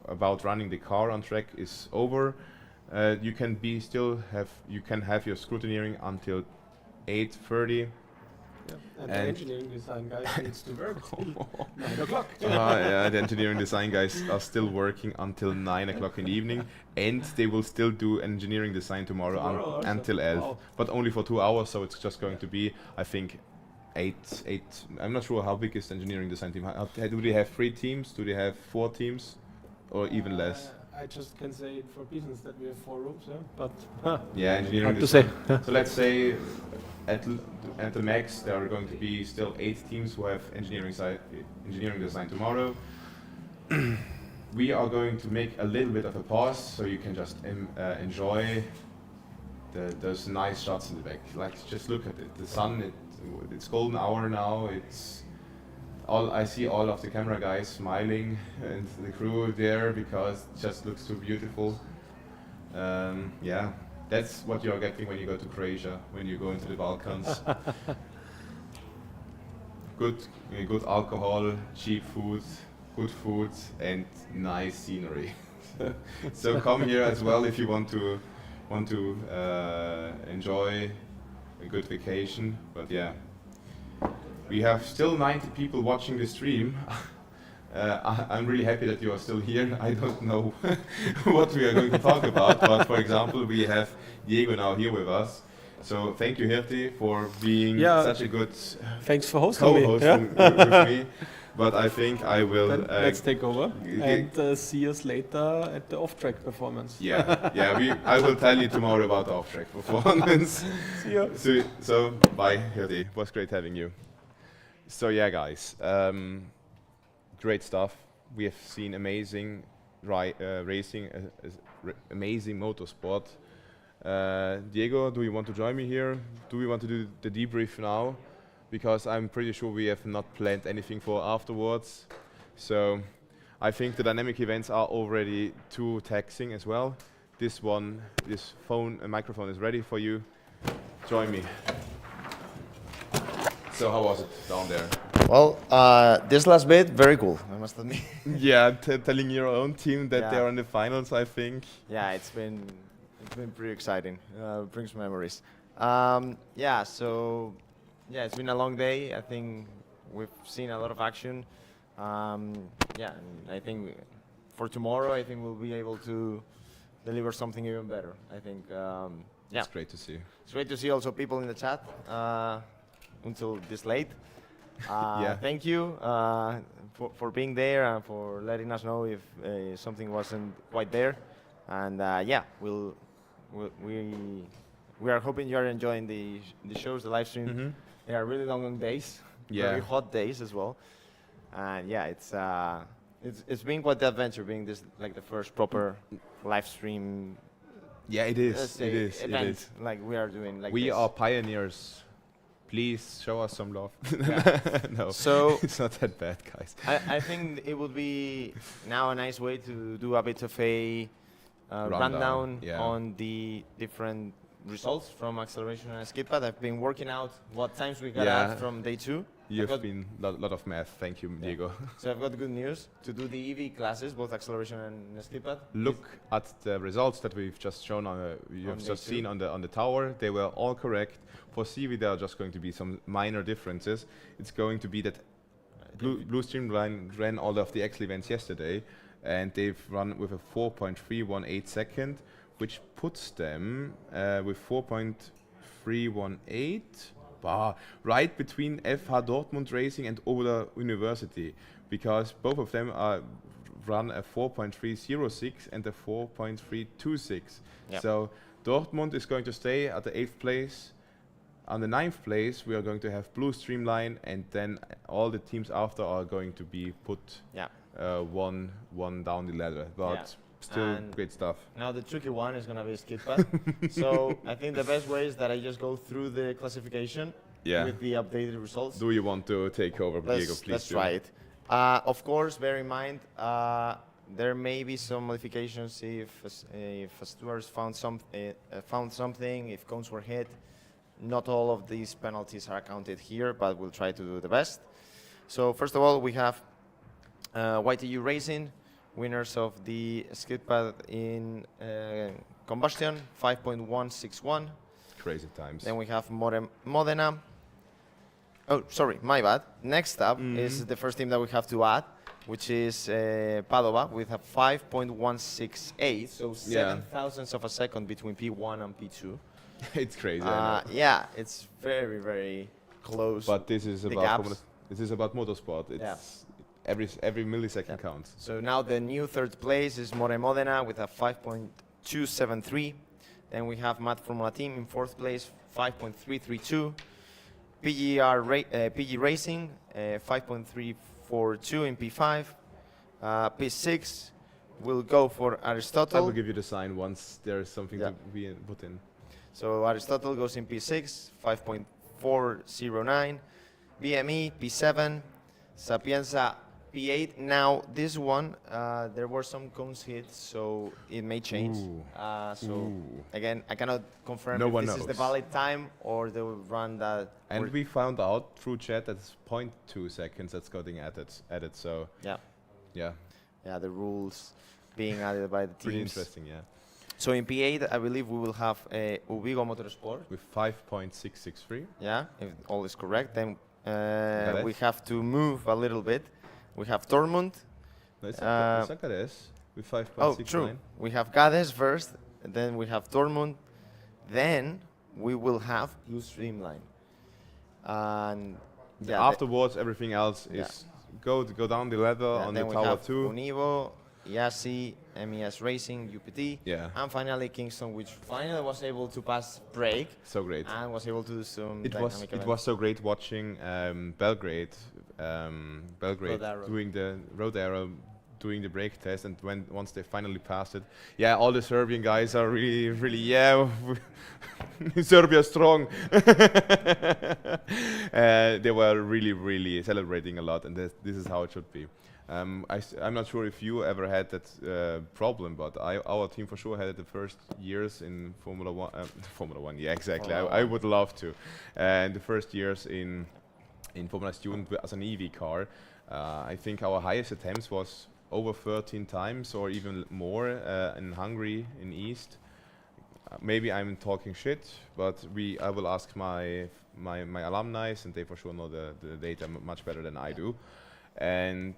about running the car on track, is over. You can have your scrutineering until 8:30. And the engineering design guys needs to work till 9 o'clock. Yeah, the engineering design guys are still working until 9 o'clock in the evening, and they will still do engineering design tomorrow until 11, wow. but only for 2 hours. So it's just going to be, I think, eight. I'm not sure how big is the engineering design team. Do they have 3 teams? Do they have 4 teams, or even less? I just can say for business that we have 4 rooms, yeah. But Yeah, engineering hard to design. say. So let's say at the max there are going to be still 8 teams who have engineering design tomorrow. We are going to make a little bit of a pause so you can just enjoy those nice shots in the back. Like, just look at it. The sun, it's golden hour now. I see all of the camera guys smiling and the crew there because it just looks so beautiful. Yeah, that's what you're getting when you go to Croatia, when you go into the Balkans. Good alcohol, cheap food, good food, and nice scenery. So come here as well if you want to enjoy a good vacation. But yeah. We have still 90 people watching the stream. I'm really happy that you are still here. I don't know what we are going to talk about, but for example, we have Diego now here with us. So thank you, Hirti, for being such a good thanks for hosting me. with me. But I think I will. Let's take over and see us later at the off-track performance. Yeah. I will tell you tomorrow about the off-track performance. See ya. So bye, Hirti. It was great having you. So yeah, guys, great stuff. We have seen amazing racing, amazing motorsport. Diego, do you want to join me here? Do we want to do the debrief now? Because I'm pretty sure we have not planned anything for afterwards. So I think the dynamic events are already too taxing as well. This phone and microphone is ready for you. Join me. So how was it down there? Well, this last bit, very cool, I must admit. Yeah, telling your own team that they're in the finals, I think. Yeah, it's been pretty exciting. Brings memories. It's been a long day. I think we've seen a lot of action. And I think for tomorrow, I think we'll be able to deliver something even better. I think. It's great to see. It's great to see also people in the chat. Until this late. Thank you for being there and for letting us know if something wasn't quite there. And we are hoping you are enjoying the shows, the live stream. Mm-hmm. They are really long days, very hot days as well. And it's been quite the adventure being this like the first proper live stream. Yeah, it is. Event, like we are doing. Like we are pioneers. Please show us some love. No, so it's not that bad, guys. I think it would be now a nice way to do a bit of a rundown on the different results from acceleration and skid pad. I've been working out what times we got out from day 2. You've been a lot of math. Thank you, Diego. So I've got good news to do the EV classes, both acceleration and skid pad. Look at the results that we've just shown you've just seen on the tower. They were all correct. For CV, there are just going to be some minor differences. It's going to be that Blue Streamline ran all of the Excel events yesterday, and they've run with a 4.318 second, which puts them with 4.318 right between FH Dortmund Racing and Oberda University, because both of them run a 4.306 and a 4.326. Yep. So Dortmund is going to stay at the 8th place. On the 9th place, we are going to have Blue Streamline, and then all the teams after are going to be put one down the ladder. But still great stuff. Now the tricky one is going to be skid pad. So I think the best way is that I just go through the classification Yeah. with the updated results. Do you want to take over, Diego? Please Let's do. try it. Of course, bear in mind there may be some modifications if stewards found something, if cones were hit. Not all of these penalties are counted here, but we'll try to do the best. So first of all, we have YTU Racing, winners of the Skit in combustion, 5.161. Crazy times. Then we have Modena. Oh, sorry, my bad. Next up is the first team that we have to add, which is Padova with a 5.168, so 7 thousandths of a second between P1 and P2. It's crazy. Yeah, it's very, very close. But this is about motorsport. It's every millisecond counts. So now the new third place is Modena with a 5.273. Then we have Matt Formula Team in fourth place, 5.332. PG Racing, 5.342 in P5. P6 will go for Aristotle. I will give you the sign once there is something to be put in. So Aristotle goes in P6, 5.409. BME, P7. Sapienza, P8. Now, this one, there were some cones hit, so it may change. Again, I cannot confirm if this is the valid time or the run that... And we found out through chat that it's 0.2 seconds that's getting added. So yeah, the rules being added by the teams. Pretty interesting, yeah. So in P8, I believe we will have Ubigo Motorsport with 5.663. Yeah, if all is correct. Then we have to move a little bit. We have Tormund. No, it's Gades with 5.69. Oh, true. We have Gades first, and then we have Tormund. Then we will have Blue Streamline. And afterwards, everything else is go down the ladder on the tower 2. Univo, Yassi, MES Racing, UPT, and finally Kingston, which finally was able to pass break. So great. And was able to do some dynamic events. Was so great watching Belgrade doing the road arrow, doing the brake test, and once they finally passed it, all the Serbian guys are really Serbia strong. They were really celebrating a lot, and this is how it should be. I'm not sure if you ever had that problem, but our team for sure had it the first years in Formula 1. Formula 1, yeah, exactly. I would love to. And the first years in Formula Student as an EV car, I think our highest attempts was over 13 times or even more in Hungary, in East. Maybe I'm talking shit, but I will ask my alumni, and they for sure know the data much better than I do. And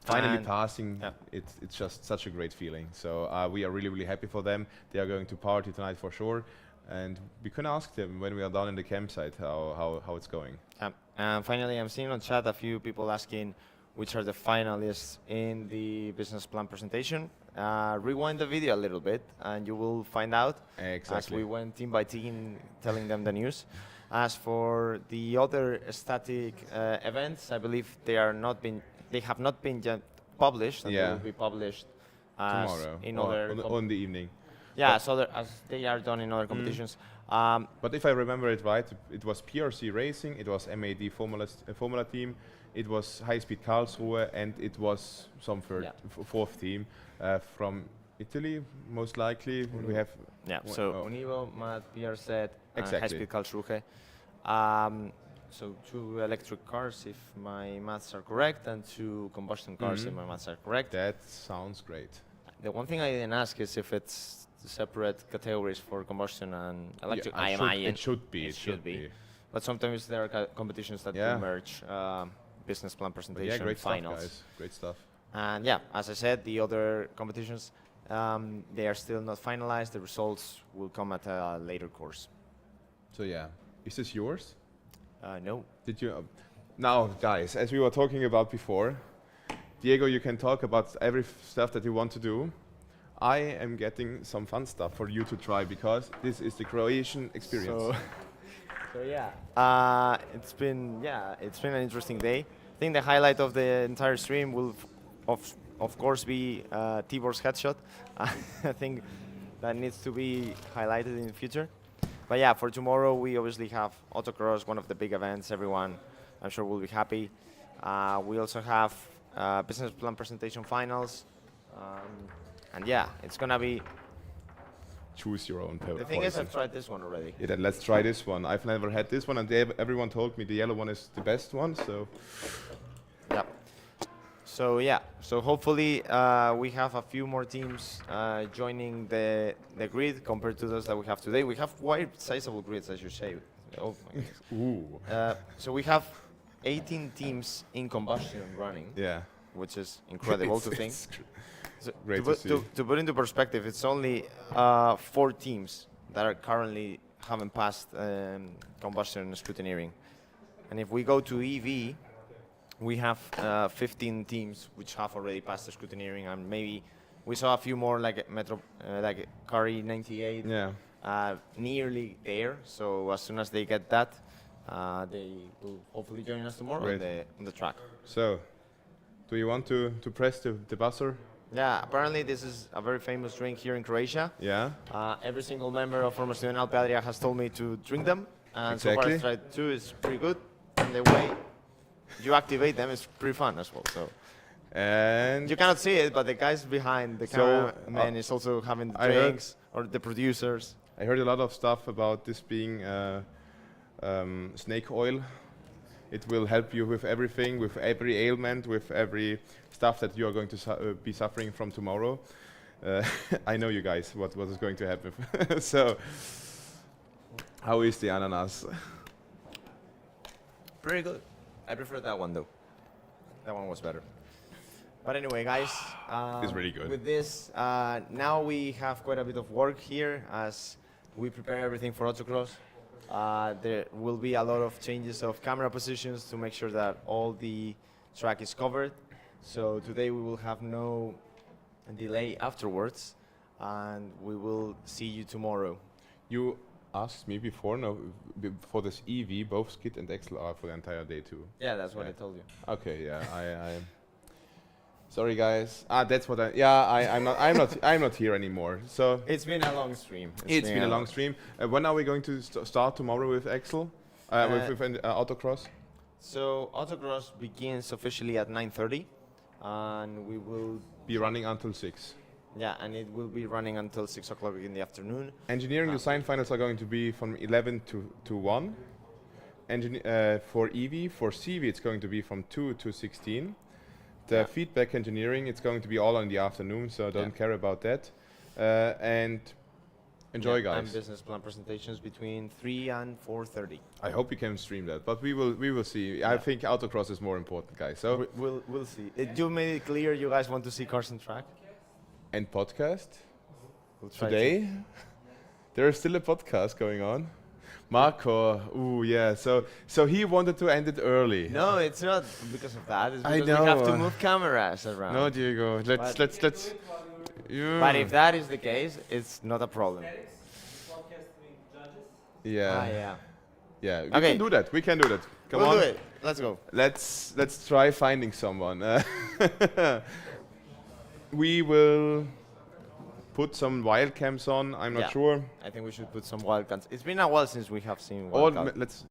finally passing, it's just such a great feeling. So we are really happy for them. They are going to party tonight for sure, and we can ask them when we are down in the campsite how it's going. And finally, I'm seeing on chat a few people asking which are the finalists in the business plan presentation. Rewind the video a little bit, and you will find out as we went team by team telling them the news. As for the other static events, I believe they have not been yet published, and they will be published tomorrow on the evening. Yeah, so as they are done in other competitions. But if I remember it right, it was PRC Racing, it was MAD Formula Team, it was High Speed Karlsruhe, and it was some fourth team from Italy, most likely. We have Univo, Matt, PRZ, High Speed Karlsruhe. So 2 electric cars, if my maths are correct, and 2 combustion cars, if my maths are correct. That sounds great. The one thing I didn't ask is if it's separate categories for combustion and electric. It should be. But sometimes there are competitions that do merge business plan presentation great finals. Stuff, guys. Great stuff. And as I said, the other competitions, they are still not finalized. The results will come at a later course. So is this yours? No. Did you? Now, guys, as we were talking about before, Diego, you can talk about every stuff that you want to do. I am getting some fun stuff for you to try because this is the Croatian experience. It's been an interesting day. I think the highlight of the entire stream will, of course, be Tibor's headshot. I think that needs to be highlighted in the future. But yeah, for tomorrow we obviously have autocross, one of the big events. Everyone, I'm sure, will be happy. We also have business plan presentation finals, and yeah, it's gonna be. Choose your own. The thing is, I've tried this one already. Yeah, then let's try this one. I've never had this one, and everyone told me the yellow one is the best one. So. Yeah. So yeah, so hopefully we have a few more teams joining the grid compared to those that we have today. We have quite sizable grids, as you say. Oh my Ooh. So we have 18 teams in combustion running. Yeah. Which is incredible to think. So Great to put into perspective, it's only 4 teams that are currently haven't passed combustion scrutineering, and if we go to EV. We have 15 teams which have already passed the scrutineering, and maybe we saw a few more like like Cari 98, nearly there. So as soon as they get that, they will hopefully join us tomorrow on the track. So, do you want to press the buzzer? Yeah, apparently this is a very famous drink here in Croatia. Yeah. Every single member of Formula Student Alpe Adria has told me to drink them, and so far I've tried 2. It's pretty good, and the way you activate them is pretty fun as well. So, and you cannot see it, but the guys behind the camera man is also having the drinks, or the producers. I heard a lot of stuff about this being snake oil. It will help you with everything, with every ailment, with every stuff that you are going to be suffering from tomorrow. I know you guys what is going to happen. So, how is the ananas? Pretty good. I prefer that one though. That one was better. But anyway, guys, it's really good. With this, now we have quite a bit of work here as we prepare everything for autocross. There will be a lot of changes of camera positions to make sure that all the track is covered. So today we will have no delay afterwards, and we will see you tomorrow. You asked me before this EV, both Skit and Axel are for the entire day too. Yeah, that's what I told you. Okay, yeah, I sorry guys. That's what I'm not here anymore. So it's been a long stream. It's been a long stream. When are we going to start tomorrow with Axel? With autocross? So autocross begins officially at 9:30, and we will be running until 6. Yeah, and it will be running until 6 o'clock in the afternoon. Engineering design finals are going to be from 11 to 1. For EV, for CV, it's going to be from 2 to 16. The feedback engineering, it's going to be all in the afternoon, so don't care about that. And enjoy, guys. And business plan presentations between 3 and 4:30. I hope you can stream that, but we will see. I think autocross is more important, guys. So we'll see. You made it clear you guys want to see cars on track. And podcast we'll try today. There is still a podcast going on. Marco, ooh yeah. So he wanted to end it early. No, it's not because of that. It's because we have to move cameras around. No, Diego. Let's. Yeah. But if that is the case, it's not a problem. Yeah. Yeah. We Okay. can do that. We can do that. Come we'll on. do it. Let's go. Let's try finding someone. We will put some wild cams on. I'm not sure. I think we should put some wild cams. It's been a while since we have seen Or wild let's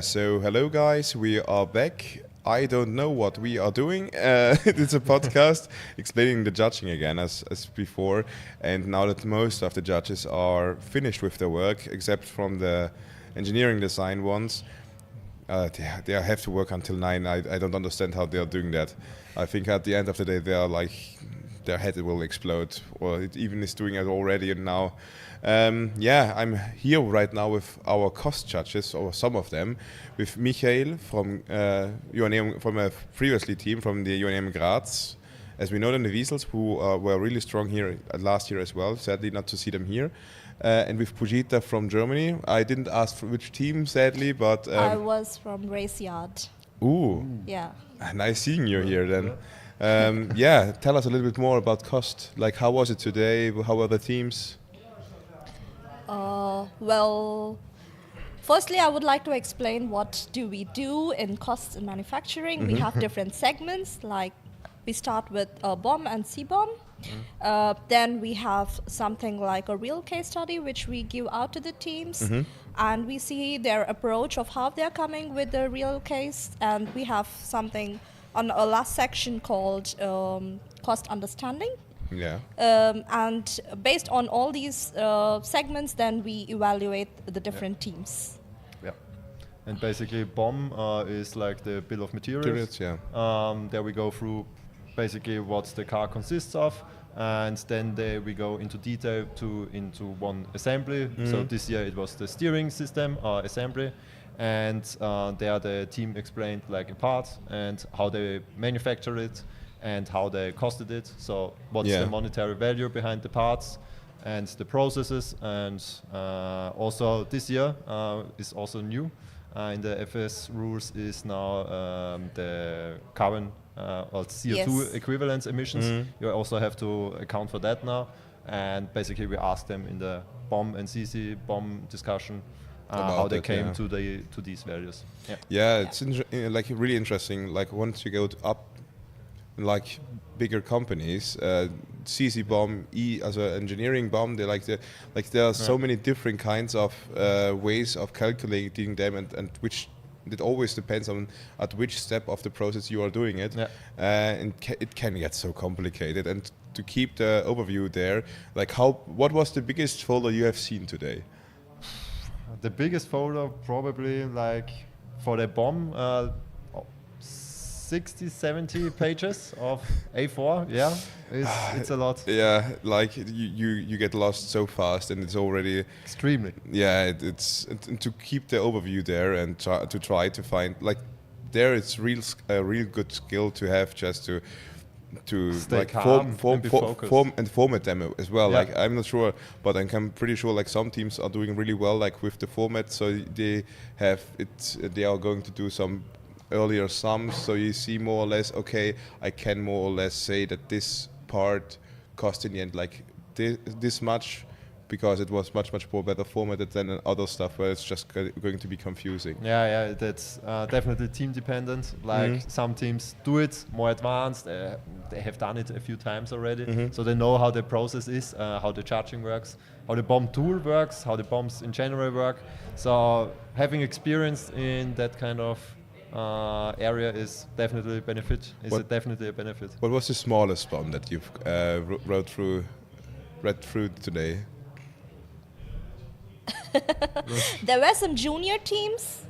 So hello guys, we are back. I don't know what we are doing. It's a podcast explaining the judging again as before. And now that most of the judges are finished with their work, except from the engineering design ones, they have to work until 9. I don't understand how they are doing that. I think at the end of the day they are like, their head will explode, or it even is doing it already. And now I'm here right now with our cost judges, or some of them, with Michael from UNM, from a previously team from the UNM Graz, as we know them, the Wiesels, who were really strong here last year as well. Sadly, not to see them here. And with Pujita from Germany. I didn't ask for which team, sadly, but I was from Race Yard. Ooh, yeah. Nice seeing you here then. Tell us a little bit more about cost. Like, how was it today? How were the teams? Well, firstly, I would like to explain what do we do in costs in manufacturing. We have different segments, like we start with BOM and C-BOM. Then we have something like a real case study, which we give out to the teams. And we see their approach of how they're coming with the real case. And we have something on a last section called cost understanding. Yeah. And based on all these segments, then we evaluate the different teams. Yeah. And basically BOM is like the bill of materials. There we go through basically what the car consists of, and then we go into detail into one assembly. So this year it was the steering system assembly, and there the team explained like a part and how they manufacture it and how they costed it. So what's the monetary value behind the parts and the processes. And also this year is also new in the FS rules is now the carbon or CO2 equivalence emissions. You also have to account for that now. And basically we asked them in the BOM and CC BOM discussion how they came to these values. It's like really interesting. Like once you go up like bigger companies, CC BOM, as an engineering BOM, there are so many different kinds of ways of calculating them, and which it always depends on at which step of the process you are doing it, and it can get so complicated. And to keep the overview there, like what was the biggest folder you have seen today? The biggest folder probably like for the BOM 60-70 pages of A4. It's a lot. Like you get lost so fast, and it's already extremely. It's to keep the overview there and try to find like there it's a real good skill to have, just to stay like calm form and format them as well. Like I'm not sure, but I'm pretty sure like some teams are doing really well like with the format, so they are going to do some earlier sums, so you see more or less, okay, I can more or less say that this part cost in the end like this much, because it was much more better formatted than other stuff where it's just going to be confusing. That's definitely team dependent. Like some teams do it more advanced, they have done it a few times already, so they know how the process is, how the charging works, how the BOM tool works, how the BOMs in general work. So having experience in that kind of area is definitely a benefit. What was the smallest BOM that you've read through today? There were some junior teams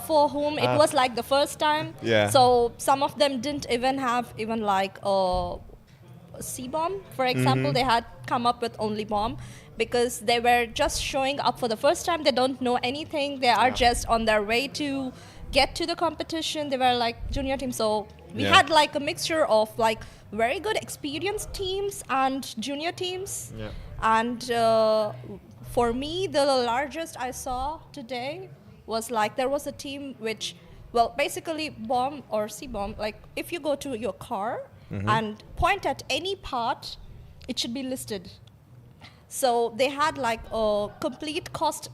for whom it was like the first time. So some of them didn't even have like a C-BOM, for example. They had come up with only BOM because they were just showing up for the first time. They don't know anything. They are just on their way to get to the competition. They were like junior teams. So we had like a mixture of like very good experienced teams and junior teams. And for me, the largest I saw today was like there was a team which, well, basically BOM or C-BOM, like if you go to your car and point at any part, it should be listed. So they had like a complete cost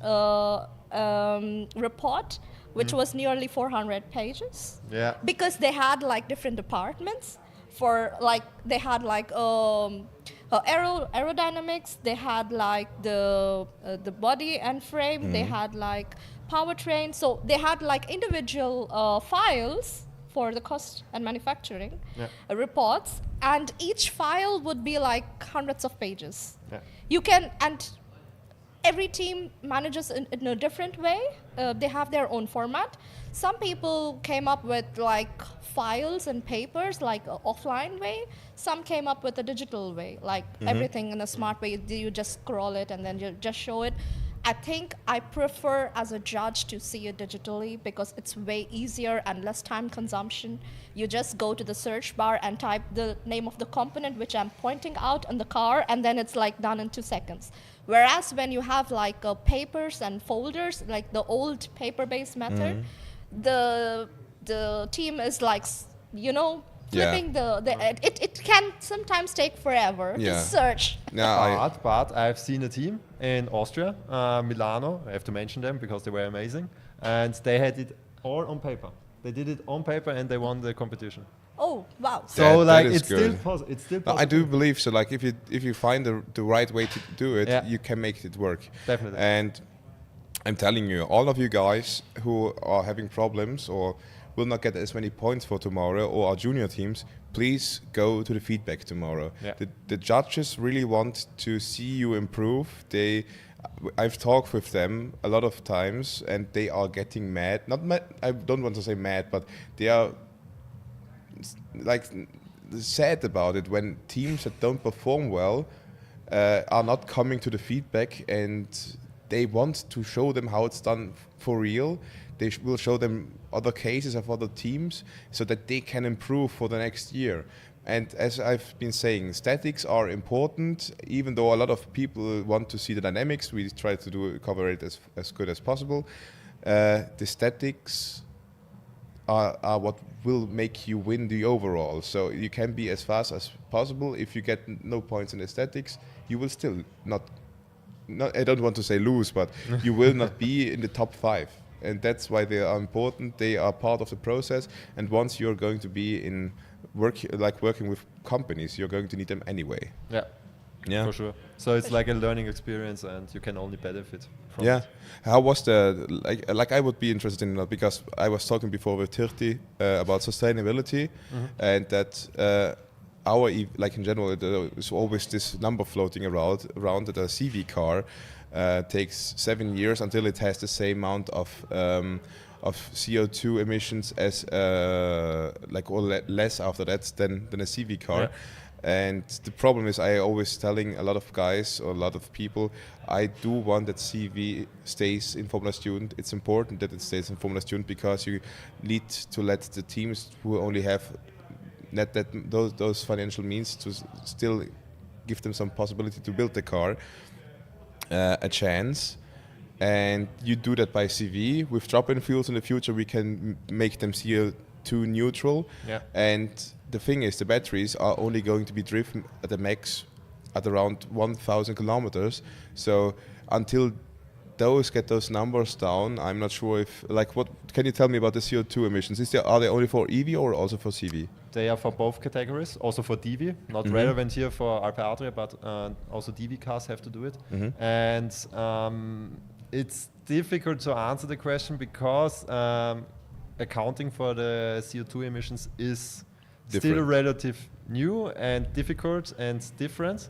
report, which was nearly 400 pages. Because they had like different departments. For like they had like Aerodynamics, they had like the body and frame, they had like powertrain, so they had like individual files for the cost and manufacturing reports, and each file would be like hundreds of pages. You can, and every team manages in a different way. They have their own format. Some people came up with like files and papers, like offline way. Some came up with a digital way, like everything in a smart way. You just scroll it and then you just show it. I think I prefer as a judge to see it digitally because it's way easier and less time consumption. You just go to the search bar and type the name of the component which I'm pointing out on the car, and then it's like done in 2 seconds. Whereas when you have like papers and folders, like the old paper-based method, the team is like, you know, flipping it can sometimes take forever to search. But I've seen a team in Austria, Milano, I have to mention them because they were amazing, and they had it all on paper. They did it on paper and they won the competition. Oh wow! So that it's good. It's still No, possible. I do believe so. Like if you find the right way to do it, you can make it work. Definitely. And I'm telling you, all of you guys who are having problems or will not get as many points for tomorrow, or our junior teams, please go to the feedback tomorrow. The judges really want to see you improve. I've talked with them a lot of times, and they are getting mad. Not mad. I don't want to say mad, but they are like sad about it when teams that don't perform well are not coming to the feedback, and they want to show them how it's done for real. They will show them other cases of other teams so that they can improve for the next year. And as I've been saying, statics are important, even though a lot of people want to see the dynamics. We try to cover it as good as possible. The statics are what will make you win the overall. So you can be as fast as possible. If you get no points in aesthetics, you will still not I don't want to say lose, but you will not be in the top 5. And that's why they are important. They are part of the process. And once you're going to be in working with companies, you're going to need them anyway. Yeah, for sure. So it's like a learning experience, and you can only benefit from it. How was like I would be interested in that, because I was talking before with Tirti about sustainability, and that like in general, there's always this number floating around that a CV car takes 7 years until it has the same amount of CO2 emissions as or less after that than a CV car. And the problem is, I always telling a lot of guys or a lot of people, I do want that CV stays in Formula Student. It's important that it stays in Formula Student because you need to let the teams who only have those financial means to still give them some possibility to build the car a chance. And you do that by CV. With drop-in fuels in the future, we can make them CO2 neutral. And the thing is, the batteries are only going to be driven at the max at around 1,000 kilometers. So until get those numbers down, I'm not sure if, what can you tell me about the CO2 emissions? Are they only for EV or also for CV? They are for both categories, also for DV, not relevant here for Alpe Adria, but also DV cars have to do it. And it's difficult to answer the question because accounting for the CO2 emissions is still relative new and difficult and different.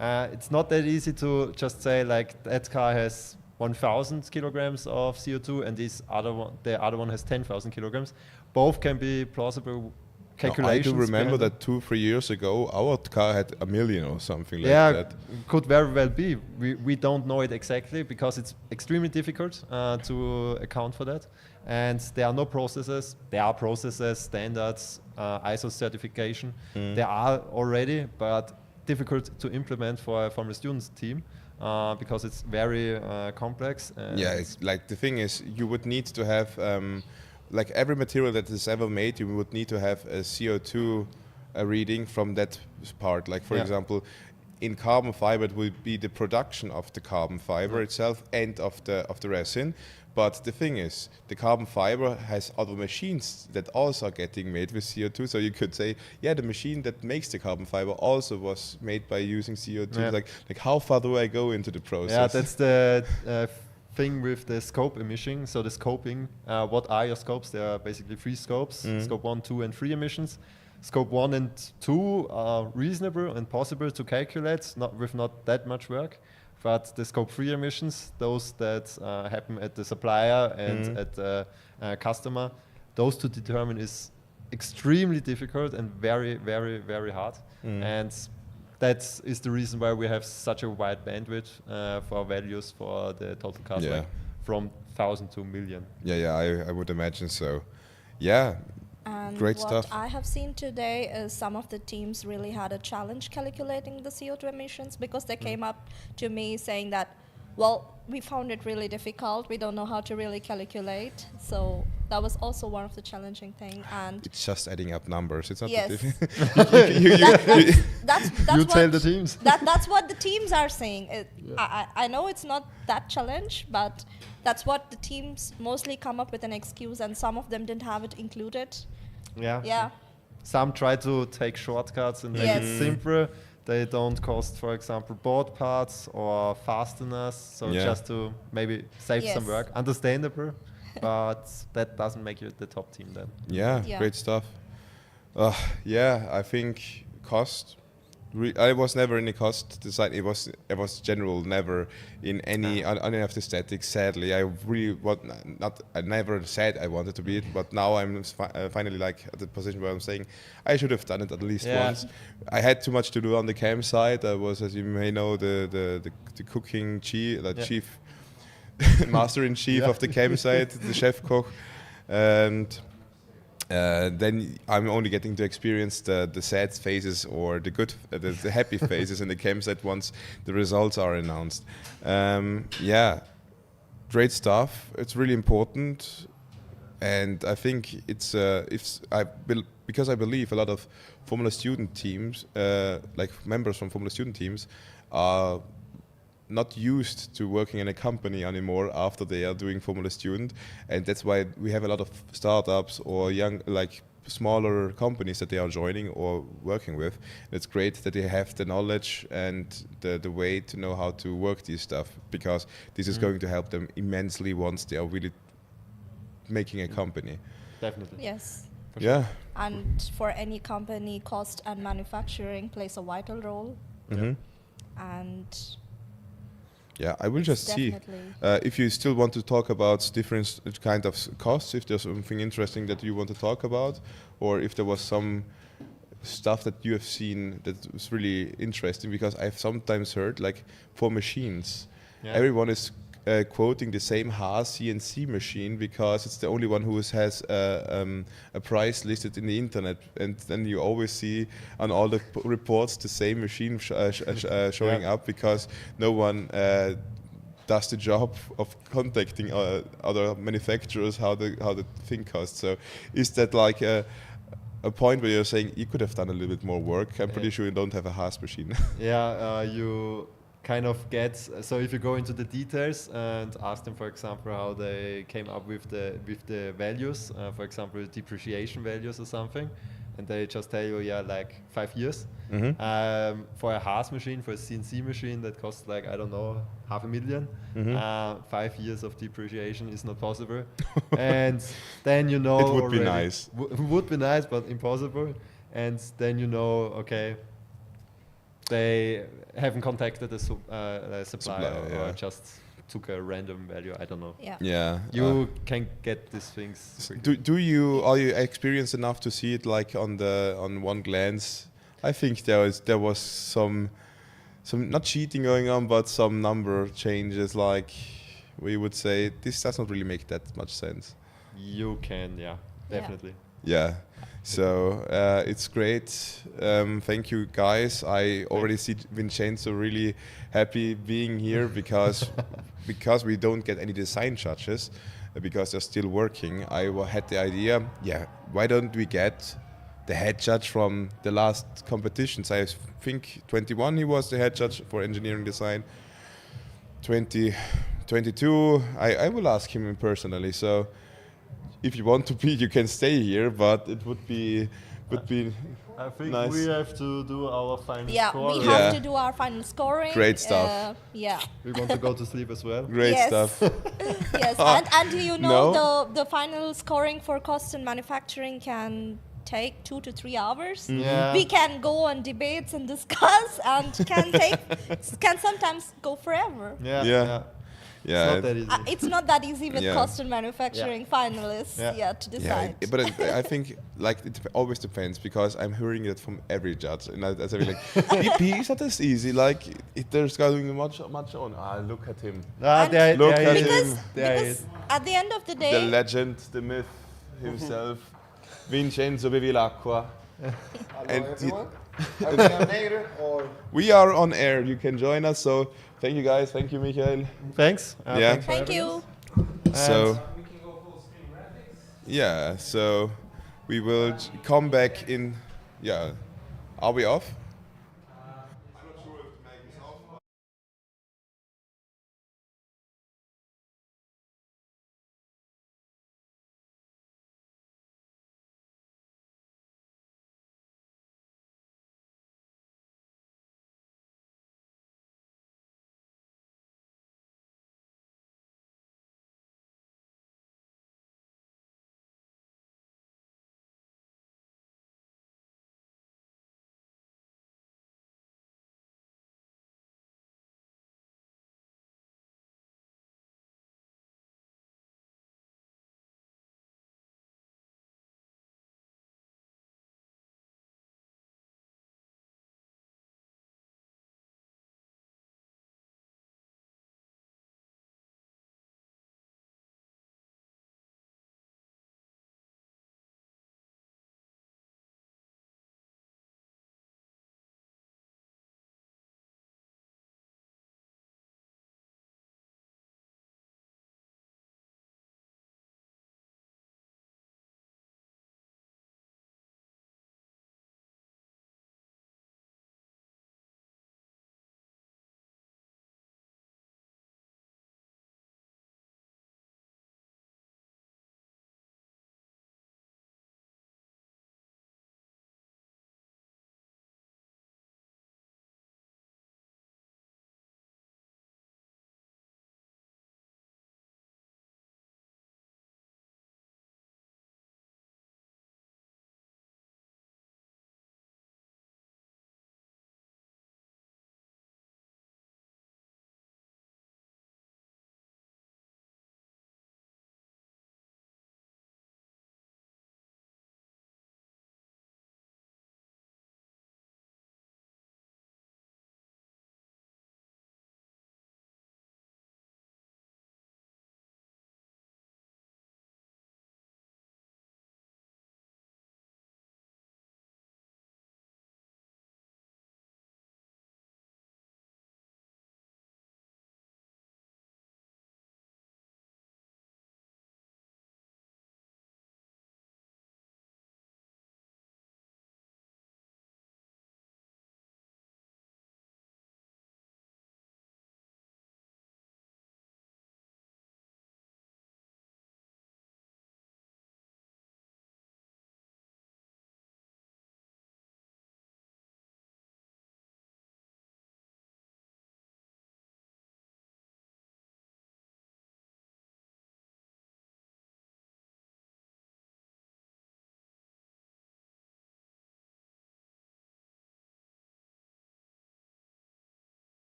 It's not that easy to just say like that car has 1,000 kilograms of CO2 and the other one has 10,000 kilograms. Both can be plausible calculations. I do remember that 2-3 years ago our car had 1 million or something like that. Could very well be. We don't know it exactly because it's extremely difficult to account for that. And there are no processes. There are processes, standards, ISO certification. There are already, but difficult to implement for a Formula Students team. Because it's very complex. It's like the thing is, you would need to have like every material that is ever made, you would need to have a CO2 reading from that part. Like for example, in carbon fiber, it will be the production of the carbon fiber itself and of the resin. But the thing is, the carbon fiber has other machines that also are getting made with CO2. So you could say, yeah, the machine that makes the carbon fiber also was made by using CO2. Yeah. Like how far do I go into the process? Yeah, that's the thing with the scope emission. So the scoping, what are your scopes? There are basically 3 scopes, scope 1, 2 and 3 emissions. Scope 1 and 2 are reasonable and possible to calculate, not that much work. But the scope 3 emissions, those that happen at the supplier and at the customer, those to determine is extremely difficult and very, very, very hard. And that is the reason why we have such a wide bandwidth for values for the total car weight, from 1,000 to 1,000,000. I would imagine so. Yeah. And Great what stuff. I have seen today is some of the teams really had a challenge calculating the CO2 emissions, because they came up to me saying that, well, we found it really difficult. We don't know how to really calculate. So that was also one of the challenging things. And It's just adding up numbers. It's not yes, that's you tell the teams. That's what the teams are saying. I know it's not that challenge, but that's what the teams mostly come up with an excuse, and some of them didn't have it included. Yeah. Some try to take shortcuts and make it simpler. They don't cost, for example, board parts or fasteners, so just to maybe save some work. Understandable, but that doesn't make you the top team then. Yeah. Great stuff. I think cost. I was never in the cost design. I was general, never in any of the statics. Sadly, I really I never said I wanted to be it, but now I'm finally like at the position where I'm saying I should have done it at least once. I had too much to do on the campsite. I was, as you may know, the cooking chief, chief master in chief of the campsite, the chef koch, and. Then I'm only getting to experience the sad phases or the good, the happy phases in the campsite once the results are announced. Great stuff. It's really important, and I think it's because I believe a lot of Formula Student teams, like members from Formula Student teams, are not used to working in a company anymore after they are doing Formula Student, and that's why we have a lot of startups or young, like smaller companies that they are joining or working with. It's great that they have the knowledge and the way to know how to work this stuff, because this is going to help them immensely once they are really making a company. Definitely. Yes. Yeah. And for any company, cost and manufacturing plays a vital role. And I will just see if you still want to talk about different kind of costs, if there's something interesting that you want to talk about, or if there was some stuff that you have seen that was really interesting, because I've sometimes heard, like, for machines, everyone is quoting the same Haas CNC machine because it's the only one who has a price listed in the internet, and then you always see on all the reports the same machine showing up, because no one does the job of contacting other manufacturers how the thing costs. So is that like a point where you're saying you could have done a little bit more work? I'm pretty sure you don't have a Haas machine. You kind of get, so if you go into the details and ask them, for example, how they came up with the values, for example, depreciation values or something, and they just tell you, like 5 years. For a Haas machine, for a CNC machine, that costs like, I don't know, 500,000. 5 years of depreciation is not possible. And then you know, it would already, be nice. Would be nice, but impossible. And then you know, okay, they haven't contacted a supplier or just took a random value. I don't know. You can get these things. Are you experienced enough to see it like on one glance? I think there was some not cheating going on, but some number changes. Like we would say, this does not really make that much sense. You can, definitely. Yeah. So it's great. Thank you, guys. I already see Vincenzo really happy being here because we don't get any design judges because they're still working. I had the idea, why don't we get the head judge from the last competitions. I think 21 he was the head judge for engineering design. 2022 I will ask him personally. So if you want to be, you can stay here, but it would be I think nice. we have to do our final Yeah, score. we have to do our final scoring. Great stuff. Yeah. We want to go to sleep as well. Great Yes. stuff. Yes, and you know No? the final scoring for cost and manufacturing can take 2 to 3 hours. Yeah. We can go on debates and discuss, and can sometimes go forever. Yeah. It's not that easy. It's not that easy with Yeah. cost and manufacturing finalists. To decide. Yeah, but I think like it always depends, because I'm hearing it from every judge, and I say like, BP is not as easy. Like there's going much on. Look at him. Look at him. Because at the end of the day, The legend, the myth himself, Vincenzo Bevilacqua. And everyone. Are we on air or? we are on air. You can join us. So thank you guys. Thank you, Michael. Thanks. Yeah. Thanks for thank having you. us. So yeah. So we will come back in. Yeah. Are we off?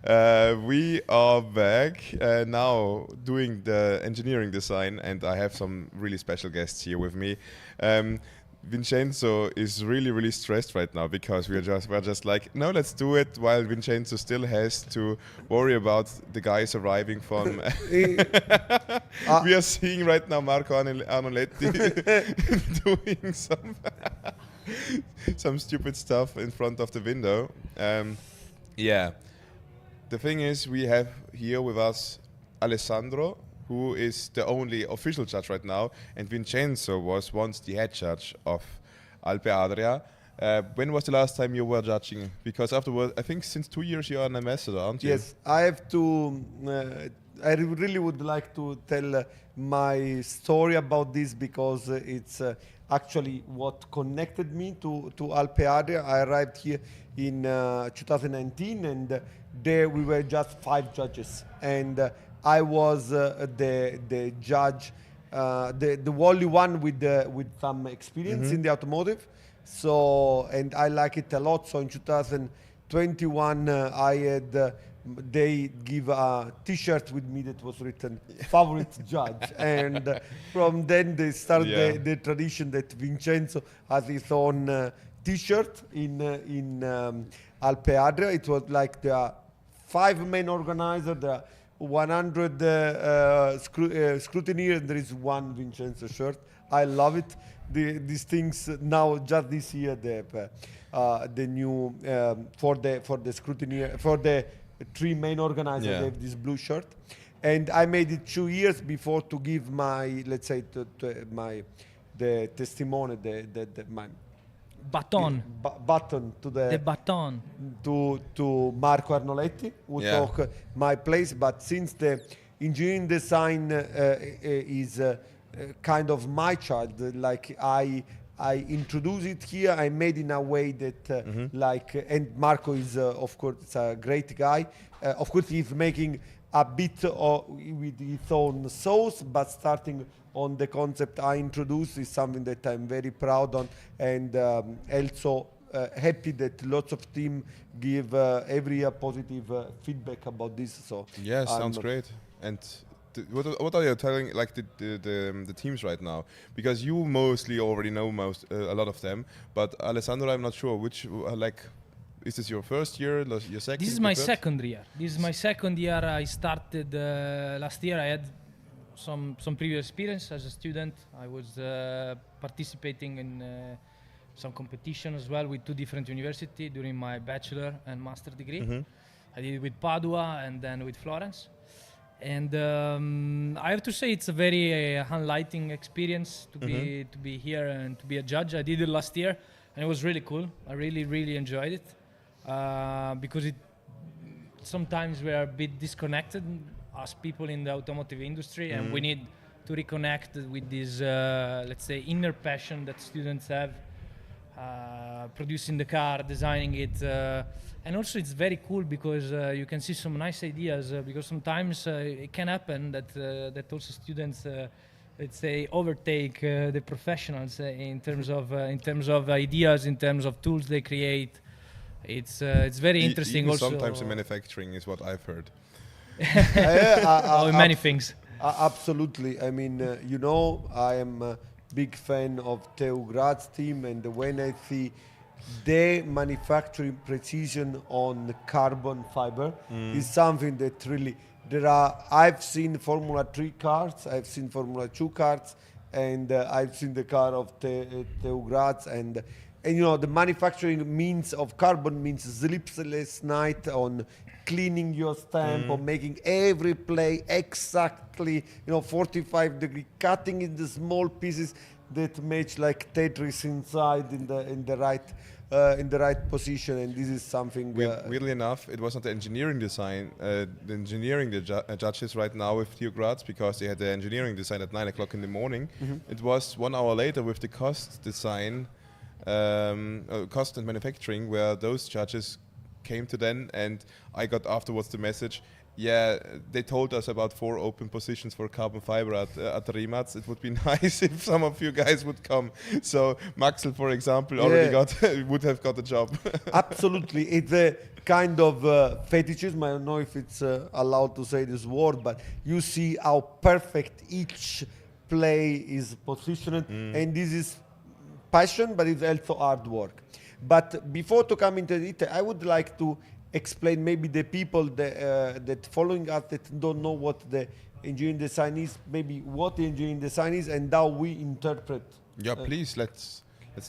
We are back now doing the engineering design, and I have some really special guests here with me. Vincenzo is really stressed right now because we're just like, no, let's do it, while Vincenzo still has to worry about the guys arriving from we are seeing right now Marco Arnoletti doing some stupid stuff in front of the window. Yeah, the thing is, we have here with us Alessandro, who is the only official judge right now, and Vincenzo was once the head judge of Alpe Adria. When was the last time you were judging? Because afterwards, I think since 2 years you are an ambassador, aren't you? Yes, I have to. I really would like to tell my story about this because it's actually what connected me to Alpe Adria. I arrived here in 2019, and there we were just 5 judges, and I was the judge, the only one with some experience in the automotive. So, and I like it a lot. So in 2021, I had they give a T-shirt with me that was written "favorite judge," and from then they started the tradition that Vincenzo has his own T-shirt in Alpe Adria. It was like the 5 main organizers, the 100 scrutineers, and there is 1 Vincenzo shirt. I love it. These things now, just this year, they have the new for the scrutineer, for the 3 main organizers, they have this blue shirt, and I made it 2 years before to give my, let's say, the testimony, my baton to the baton to Marco Arnoletti, who took my place. But since the engineering design is kind of my child, like I introduce it here, I made in a way that like, and Marco is of course a great guy. Of course he's making a bit with his own sauce, but starting on the concept I introduced is something that I'm very proud on, and also happy that lots of team give every year positive feedback about this. So yes, sounds great. And what are you telling, like, the teams right now? Because you mostly already know a lot of them, but Alessandro, I'm not sure which is this your first year, your second? This is my second year. This is my second year. I started last year. I had some previous experience as a student. I was participating in some competition as well with 2 different universities during my bachelor and master degree. I did it with Padua and then with Florence. And I have to say it's a very enlightening experience to be here and to be a judge. I did it last year and it was really cool. I really enjoyed it because sometimes we are a bit disconnected as people in the automotive industry, and we need to reconnect with this, let's say, inner passion that students have, producing the car, designing it, and also it's very cool because you can see some nice ideas. Because sometimes it can happen that also students, let's say, overtake the professionals in terms of ideas, in terms of tools they create. It's very interesting. Even also sometimes in manufacturing is what I've heard. Many things. Absolutely. I mean, I am a big fan of Teo Grad's team, and when I see the manufacturing precision on carbon fiber is something that really I've seen Formula 3 cars, I've seen Formula 2 cars, and I've seen the car of Teo Grad's, and the manufacturing means of carbon means sleepless night on cleaning your stamp, or making every play exactly 45 degree, cutting in the small pieces that match like Tetris inside in the right position. And this is something weirdly enough, it was not the engineering design, judges right now with Theo Graz, because they had the engineering design at 9 o'clock in the morning. It was 1 hour later with the cost design, cost and manufacturing, where those judges came to then, and I got afterwards the message, yeah, they told us about 4 open positions for carbon fiber at Rimac. It would be nice if some of you guys would come. So Maxel, for example, already would have got a job. Absolutely, it's a kind of fetishism. I don't know if it's allowed to say this word, but you see how perfect each play is positioned, and this is passion, but it's also hard work. But before to come into detail, I would like to explain maybe the people that following us that don't know what the engineering design is, maybe what the engineering design is and how we interpret. Yeah, please, let's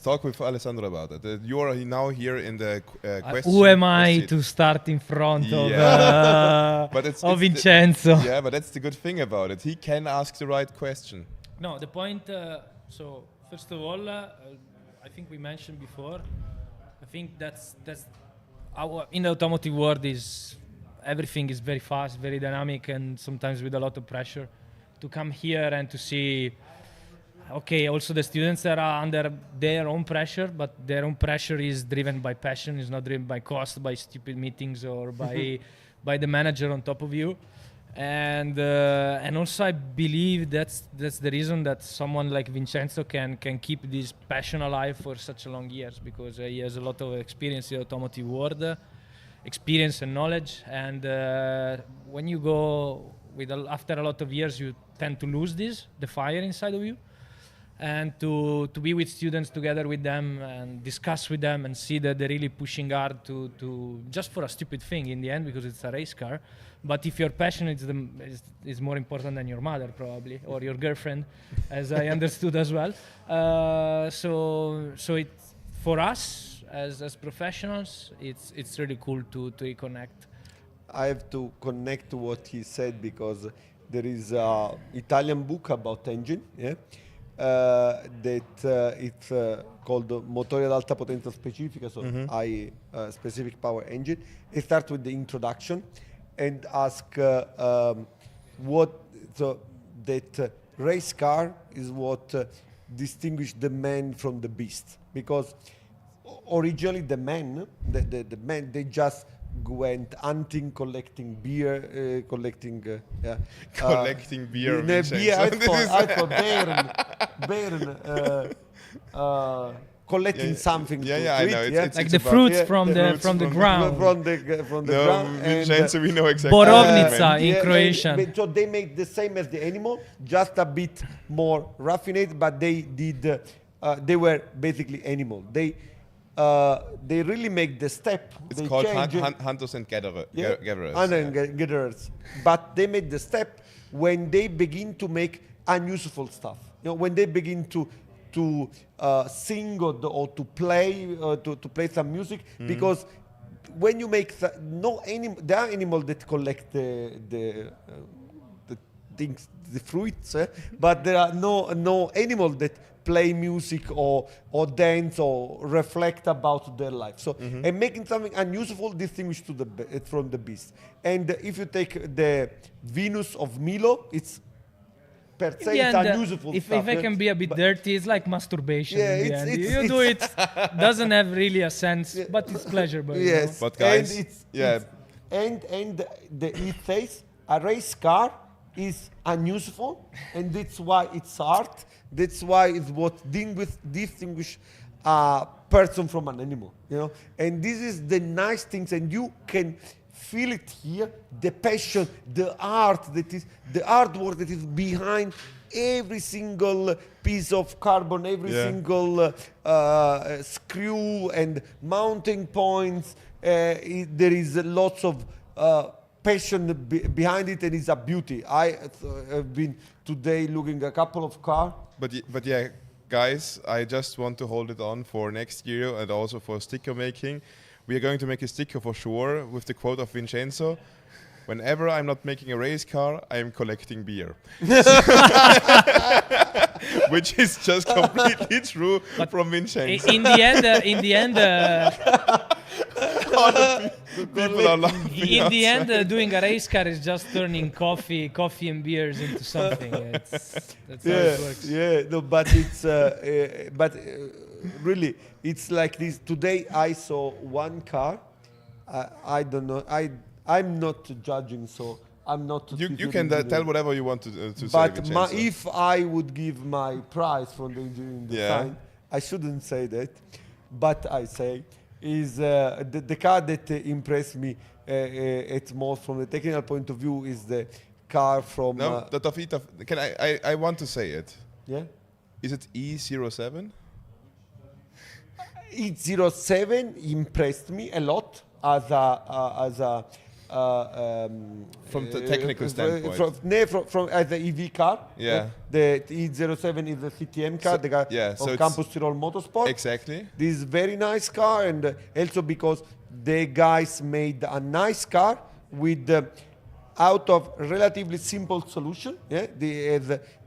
talk with Alessandro about it. You are now here in the question. Who am I to start in front of Vincenzo? Yeah, but that's the good thing about it. He can ask the right question. No, the point, so first of all, I think we mentioned before, I think that's our, in the automotive world, everything is very fast, very dynamic, and sometimes with a lot of pressure. To come here and to see, okay, also the students that are under their own pressure, but their own pressure is driven by passion, is not driven by cost, by stupid meetings, or by the manager on top of you. And also I believe that's the reason that someone like Vincenzo can keep this passion alive for such a long years, because he has a lot of experience in the automotive world, experience and knowledge. And when you go after a lot of years, you tend to lose the fire inside of you. And to be with students together with them and discuss with them and see that they're really pushing hard to just for a stupid thing in the end, because it's a race car. But if your passion is more important than your mother probably, or your girlfriend, as I understood as well. So it, for us as professionals, it's really cool to reconnect. I have to connect to what he said, because there is an Italian book about engine, that it's called Motori ad alta potenza specifica, so high specific power engine. It starts with the introduction and ask that race car is what distinguishes the man from the beast, because originally the men they just went hunting, collecting beer, collecting beer. Collecting something. I know. It's like the fruits from the ground. From the ground. Vincenzo, we know exactly. Borovnica in Croatian. So they made the same as the animal, just a bit more raffinate, but they did. They were basically animal. They really make the step. It's called hunters and gatherers. Gatherers. But they made the step when they begin to make unuseful stuff. When they begin to sing or to play some music, because when you make there are animals that collect the things, the fruits, but there are no animals that play music or dance or reflect about their life. So and making something unuseful distinguished from the beast. And if you take the Venus of Milo, it's per se it's unuseful if stuff. If I can be a bit dirty, it's like masturbation. Yeah, in the end. You do it, doesn't have really a sense, but it's pleasurable. Yes, but guys, and it says a race car is unuseful, and that's why it's art. That's why it's what distinguish a person from an animal. And this is the nice things, and you can feel it here, the passion, the art the artwork that is behind every single piece of carbon, every single screw and mounting points. There is lots of passion behind it, and it's a beauty. I have been today looking at a couple of cars. But yeah, guys, I just want to hold it on for next year and also for sticker making. We are going to make a sticker for sure with the quote of Vincenzo: "Whenever I'm not making a race car, I am collecting beer." Which is just completely true from Vincenzo. In the end, people are laughing. In the end, doing a race car is just turning coffee and beers into something. That's how it works. Yeah, no, but it's really, it's like this. Today I saw one car. I don't know. I'm not judging, so I'm not. You can tell whatever you want to say. But if I would give my prize from the engineering design, I shouldn't say that, but I say is the car that impressed me at most from the technical point of view is the car from. No, the Tafita. Can I want to say it? Yeah. Is it E07? E07 impressed me a lot as a from the technical standpoint. From as the EV car. Yeah. The E07 is the CTM car, the guy of Campus Tirol Motorsport. Exactly. This is very nice car, and also because the guys made a nice car with out of relatively simple solution. Yeah.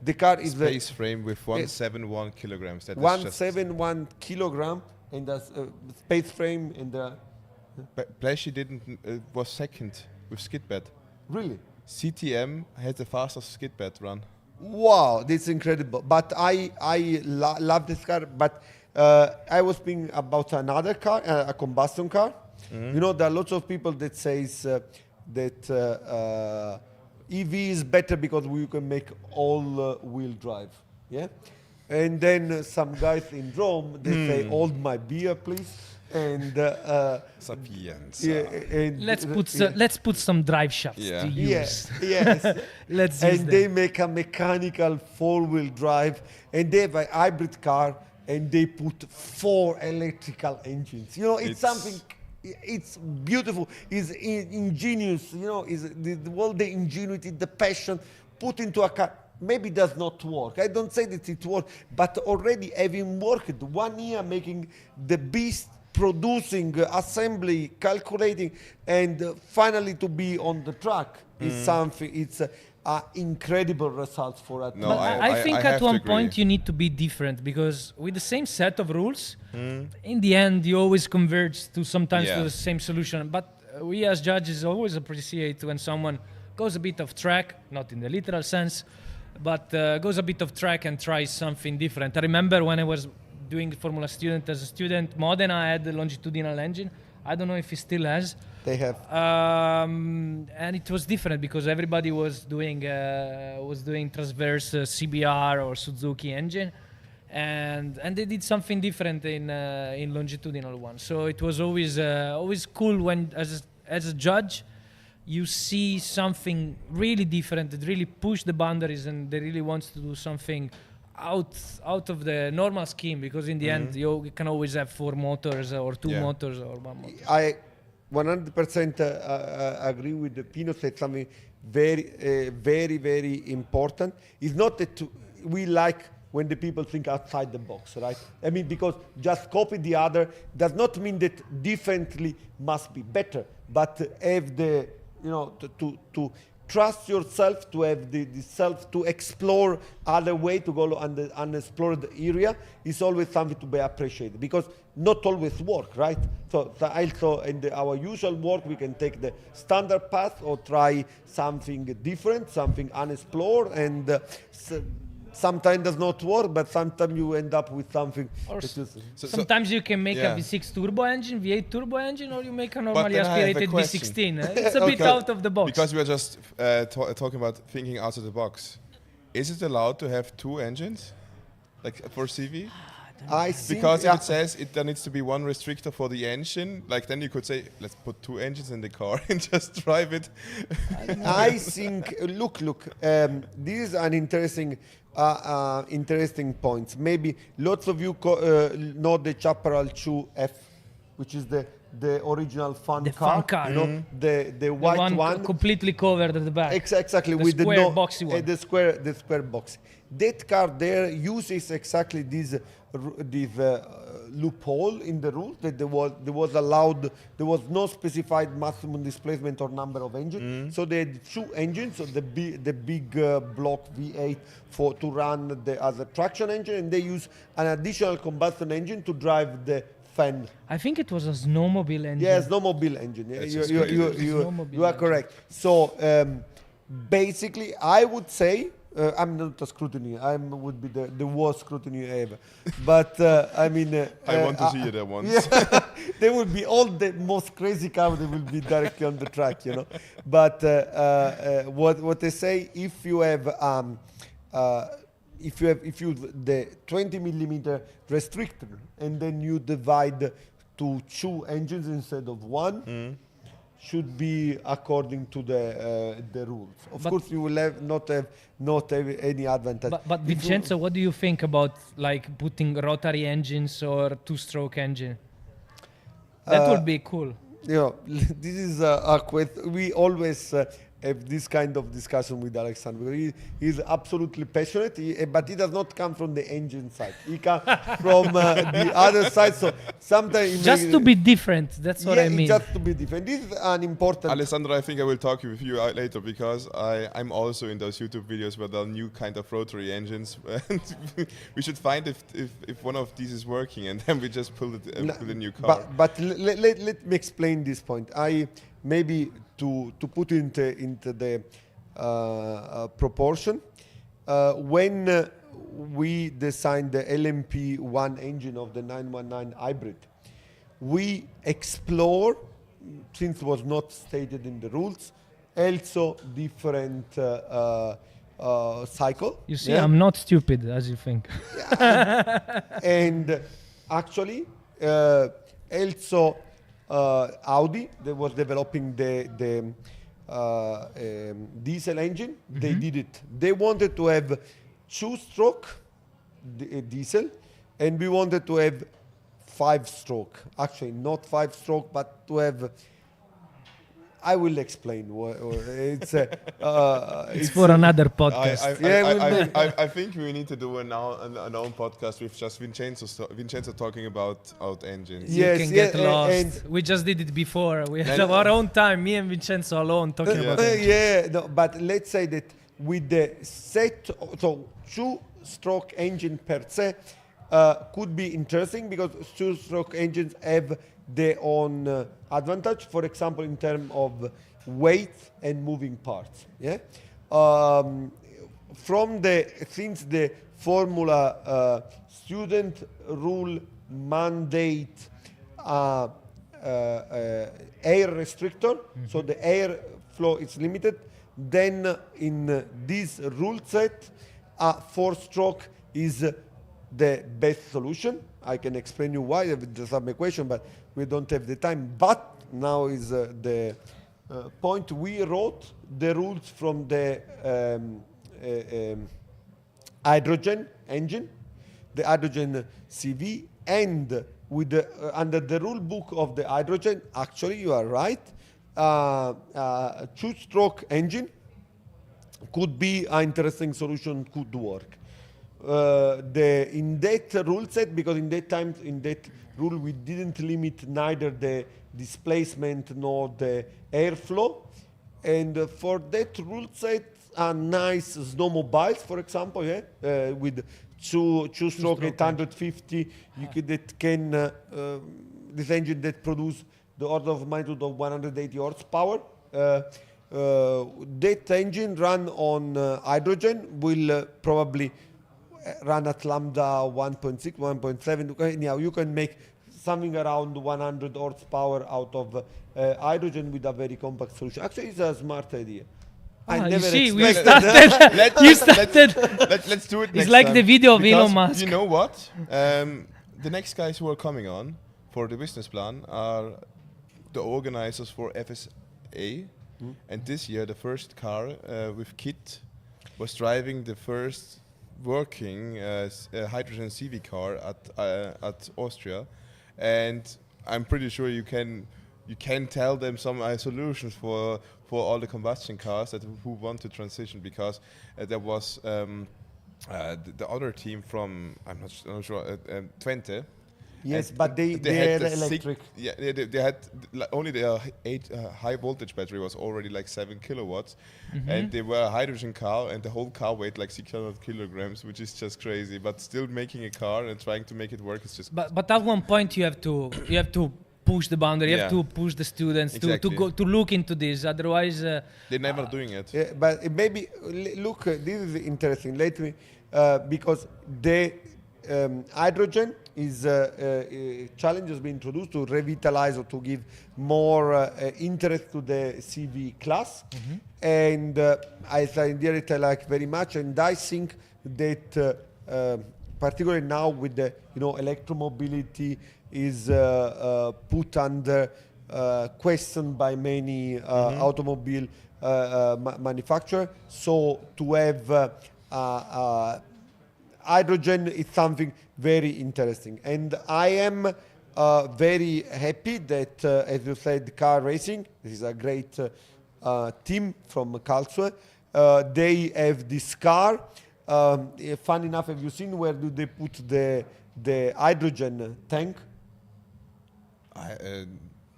The car is space frame with 171 kilograms. That 171 kilogram, and the space frame and the. Plashi was second with skid bed. Really? CTM had the fastest skid bed run. Wow, this is incredible. But I love this car. But I was speaking about another car, a combustion car. Mm-hmm. You know, there are lots of people that says that EV is better because we can make all-wheel drive. Yeah, and then some guys in Rome they say, "Hold my beer, please." And Sapienza. Yeah, and let's put some drive shafts to use. Yes. Let's and use they them. make a mechanical four-wheel drive, and they have a hybrid car, and they put 4 electrical engines. You know, it's something. It's beautiful. It's ingenious. You know, is all the ingenuity, the passion put into a car. Maybe it does not work. I don't say that it works, but already having worked 1 year making the beast, producing, assembly, calculating, and finally to be on the track is something. It's incredible results for a team. No, I think at one point you need to be different, because with the same set of rules, in the end you always converge to sometimes to the same solution. But we as judges always appreciate when someone goes a bit off track, not in the literal sense, but goes a bit off track and tries something different. I remember when I was doing Formula Student as a student, Modena had the longitudinal engine. I don't know if he still has. They have. And it was different because everybody was doing transverse CBR or Suzuki engine, and they did something different in longitudinal one. So it was always cool when as a judge you see something really different that really push the boundaries and they really wants to do something out of the normal scheme, because in the end you can always have 4 motors or 2 motors or 1 motor. I 100% agree with Pino. Said something very, very important. It's not that we like when the people think outside the box, right? I mean, because just copy the other does not mean that differently must be better, but have the, you know, to trust yourself, to have the self to explore other way, to go on the unexplored area is always something to be appreciated, because not always work, right? So also in our usual work we can take the standard path or try something different, something unexplored, and sometimes does not work, but sometimes you end up with something. Sometimes you can make a V6 turbo engine, V8 turbo engine, or you make a normally aspirated V16. It's a bit out of the box. Because we are just talking about thinking out of the box. Is it allowed to have 2 engines, like for CV? I think because if it says there needs to be 1 restrictor for the engine, like then you could say, let's put 2 engines in the car and just drive it. I think, look, this is an interesting point. Maybe lots of you know the Chaparral 2F, which is the original fun car. You know, the white one completely covered at the back. Exactly, the with square the boxy one. The square box. That car there uses exactly this loophole in the rules, that there was allowed. There was no specified maximum displacement or number of engines. So they had 2 engines, so the big block V8 to run as a traction engine, and they use an additional combustion engine to drive the fan. I think it was a snowmobile engine. Yeah, snowmobile engine. Yeah, you are correct. So basically, I would say I'm not a scrutiny. I would be the worst scrutiny ever. But I mean, I want to see you there once. Yeah, there will be all the most crazy cars. They will be directly on the track, you know. But what they say, if you have the 20 millimeter restrictor, and then you divide to 2 engines instead of 1. Should be according to the rules. Of course, you will not have any advantage. But Vincenzo, what do you think about like putting rotary engines or 2-stroke engine? That would be cool. Yeah, this is a question. We always have this kind of discussion with Alexander. He's absolutely passionate, but he does not come from the engine side. He comes from the other side. So sometimes just to be different. That's what I mean. Just to be different. This is an important. Alessandro, I think I will talk with you later because I'm also in those YouTube videos where there are new kind of rotary engines. And we should find if one of these is working, and then we just pull it with a new car. But let me explain this point. Maybe to put into the proportion, when we designed the LMP1 engine of the 919 hybrid, we explore, since it was not stated in the rules, also different cycle. You see, I'm not stupid as you think. And actually, also Audi, they was developing the diesel engine. They did it. They wanted to have 2-stroke diesel, and we wanted to have 5-stroke. Actually, not 5-stroke, but to have. I will explain. It's for another podcast. I think we need to do an own podcast with just Vincenzo talking about engines. You can get lost. We just did it before. We had our own time, me and Vincenzo alone talking about engines. No, but let's say that with the set, so 2-stroke engine per se could be interesting because 2-stroke engines have their own advantage, for example, in terms of weight and moving parts. Yeah, since the Formula Student rule mandate air restrictor, so the air flow is limited. Then in this rule set, 4-stroke is the best solution. I can explain you why with the sub equation, but we don't have the time. But now is the point. We wrote the rules from the hydrogen engine, the hydrogen CV, and with under the rule book of the hydrogen. Actually, you are right. 2-stroke engine could be an interesting solution. Could work. In that rule set, because in that rule we didn't limit neither the displacement nor the airflow, and for that rule set, nice snowmobiles, for example, with two-stroke 850, this engine that produce the order of magnitude of 180 horsepower. That engine run on hydrogen will probably run at lambda 1.6, 1.7. Anyhow, you can make something around 100 horsepower out of hydrogen with a very compact solution. Actually, it's a smart idea. Let's do it. Next it's like time, the video of Elon Musk. You know what? The next guys who are coming on for the business plan are the organizers for FSA. And this year, the first car with Skit was driving the first working hydrogen CV car at Austria, and I'm pretty sure you can tell them some solutions for all the combustion cars who want to transition, because there was the other team from I'm not sure Twente. Yes, but they had electric. They had only their high voltage battery was already like 7 kilowatts, and they were a hydrogen car, and the whole car weighed like 600 kilograms, which is just crazy. But still making a car and trying to make it work is just. But at one point you have to push the boundary. You have to push the students to look into this. Otherwise, they're never doing it. Yeah, but maybe look. This is interesting. Lately, because the hydrogen is a challenge has been introduced to revitalize or to give more interest to the CV class, and I find it I like very much, and I think that particularly now with the electromobility is put under question by many automobile manufacturer. So to have hydrogen is something very interesting, and I am very happy that, as you said, car racing. This is a great team from Karlsruhe. They have this car. Fun enough, have you seen where do they put the hydrogen tank?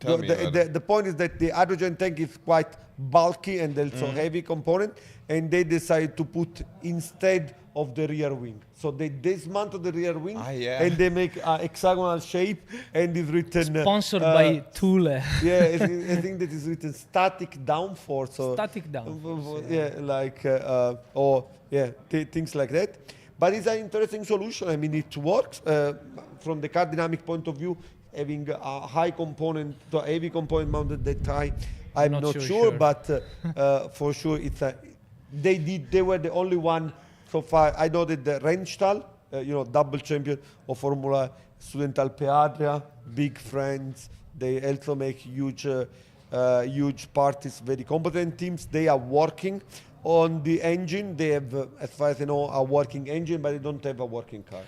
The point is that the hydrogen tank is quite bulky and also heavy component, and they decided to put instead of the rear wing. So they dismantle the rear wing and they make a hexagonal shape, and it's written sponsored by Thule. Yeah, I think that is written static downforce. So static downforce. Yeah, like things like that. But it's an interesting solution. I mean, it works from the car dynamic point of view. Having a high component, to a heavy component mounted that high, I'm not sure. But for sure, they were the only one so far. I know that the Rennstall, double champion of Formula Student Alpe Adria, big friends. They also make huge parties, very competent teams. They are working on the engine. They have, as far as I know, a working engine, but they don't have a working car.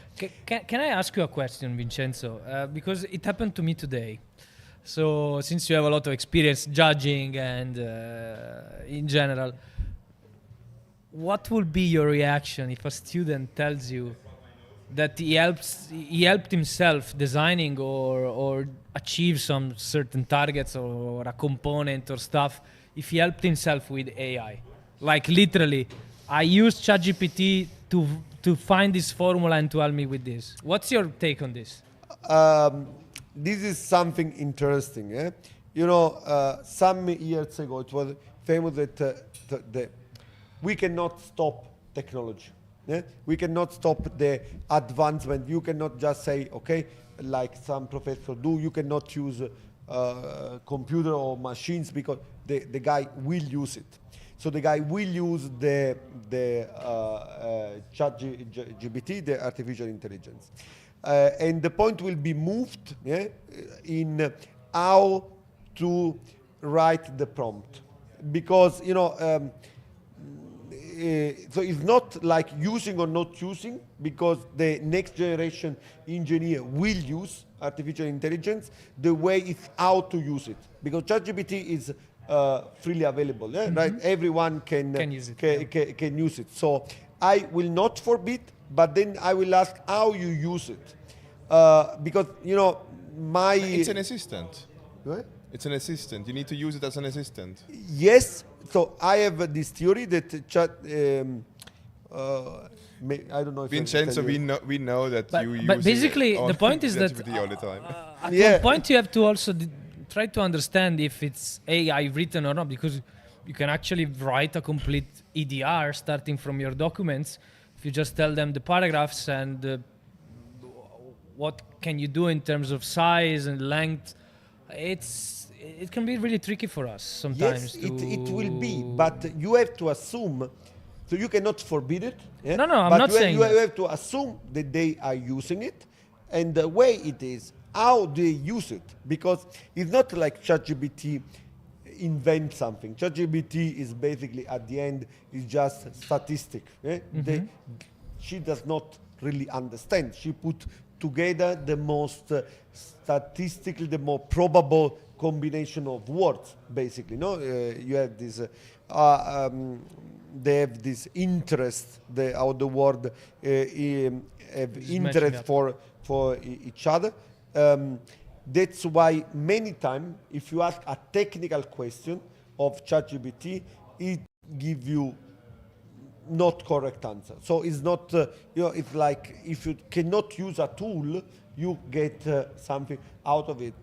Can I ask you a question, Vincenzo? Because it happened to me today. So since you have a lot of experience judging and in general, what will be your reaction if a student tells you that he helped himself designing or achieve some certain targets or a component or stuff, if he helped himself with AI? Like literally, I used ChatGPT to find this formula and to help me with this. What's your take on this? This is something interesting. Some years ago, it was famous that we cannot stop technology. We cannot stop the advancement. You cannot just say, okay, like some professors do, you cannot use computer or machines because the guy will use it. So the guy will use the ChatGPT, the artificial intelligence. And the point will be moved in how to write the prompt. Because, so it's not like using or not using, because the next generation engineer will use artificial intelligence. The way is how to use it. Because ChatGPT is freely available, right? Everyone can use it. Can use it. So I will not forbid, but then I will ask how you use it, because it's an assistant. What? It's an assistant. You need to use it as an assistant. Yes. So I have this theory that I don't know if Vincenzo, we know that you use. But basically, the point is that all the time. At one point you have to also try to understand if it's AI written or not, because you can actually write a complete EDR starting from your documents if you just tell them the paragraphs and what can you do in terms of size and length. It can be really tricky for us sometimes. Yes, it will be, but you have to assume. So you cannot forbid it. Yeah? No, I'm not saying that. You have to assume that they are using it, and the way it is, how they use it, because it's not like ChatGPT invent something. ChatGPT is basically at the end is just statistic. Yeah? She does not really understand. She put together the most statistically, the more probable combination of words, basically. You have this. They have this interest. How the word have interest for each other. That's why many times, if you ask a technical question of ChatGPT, it gives you not correct answer. So it's not, it's like if you cannot use a tool, you get something out of it,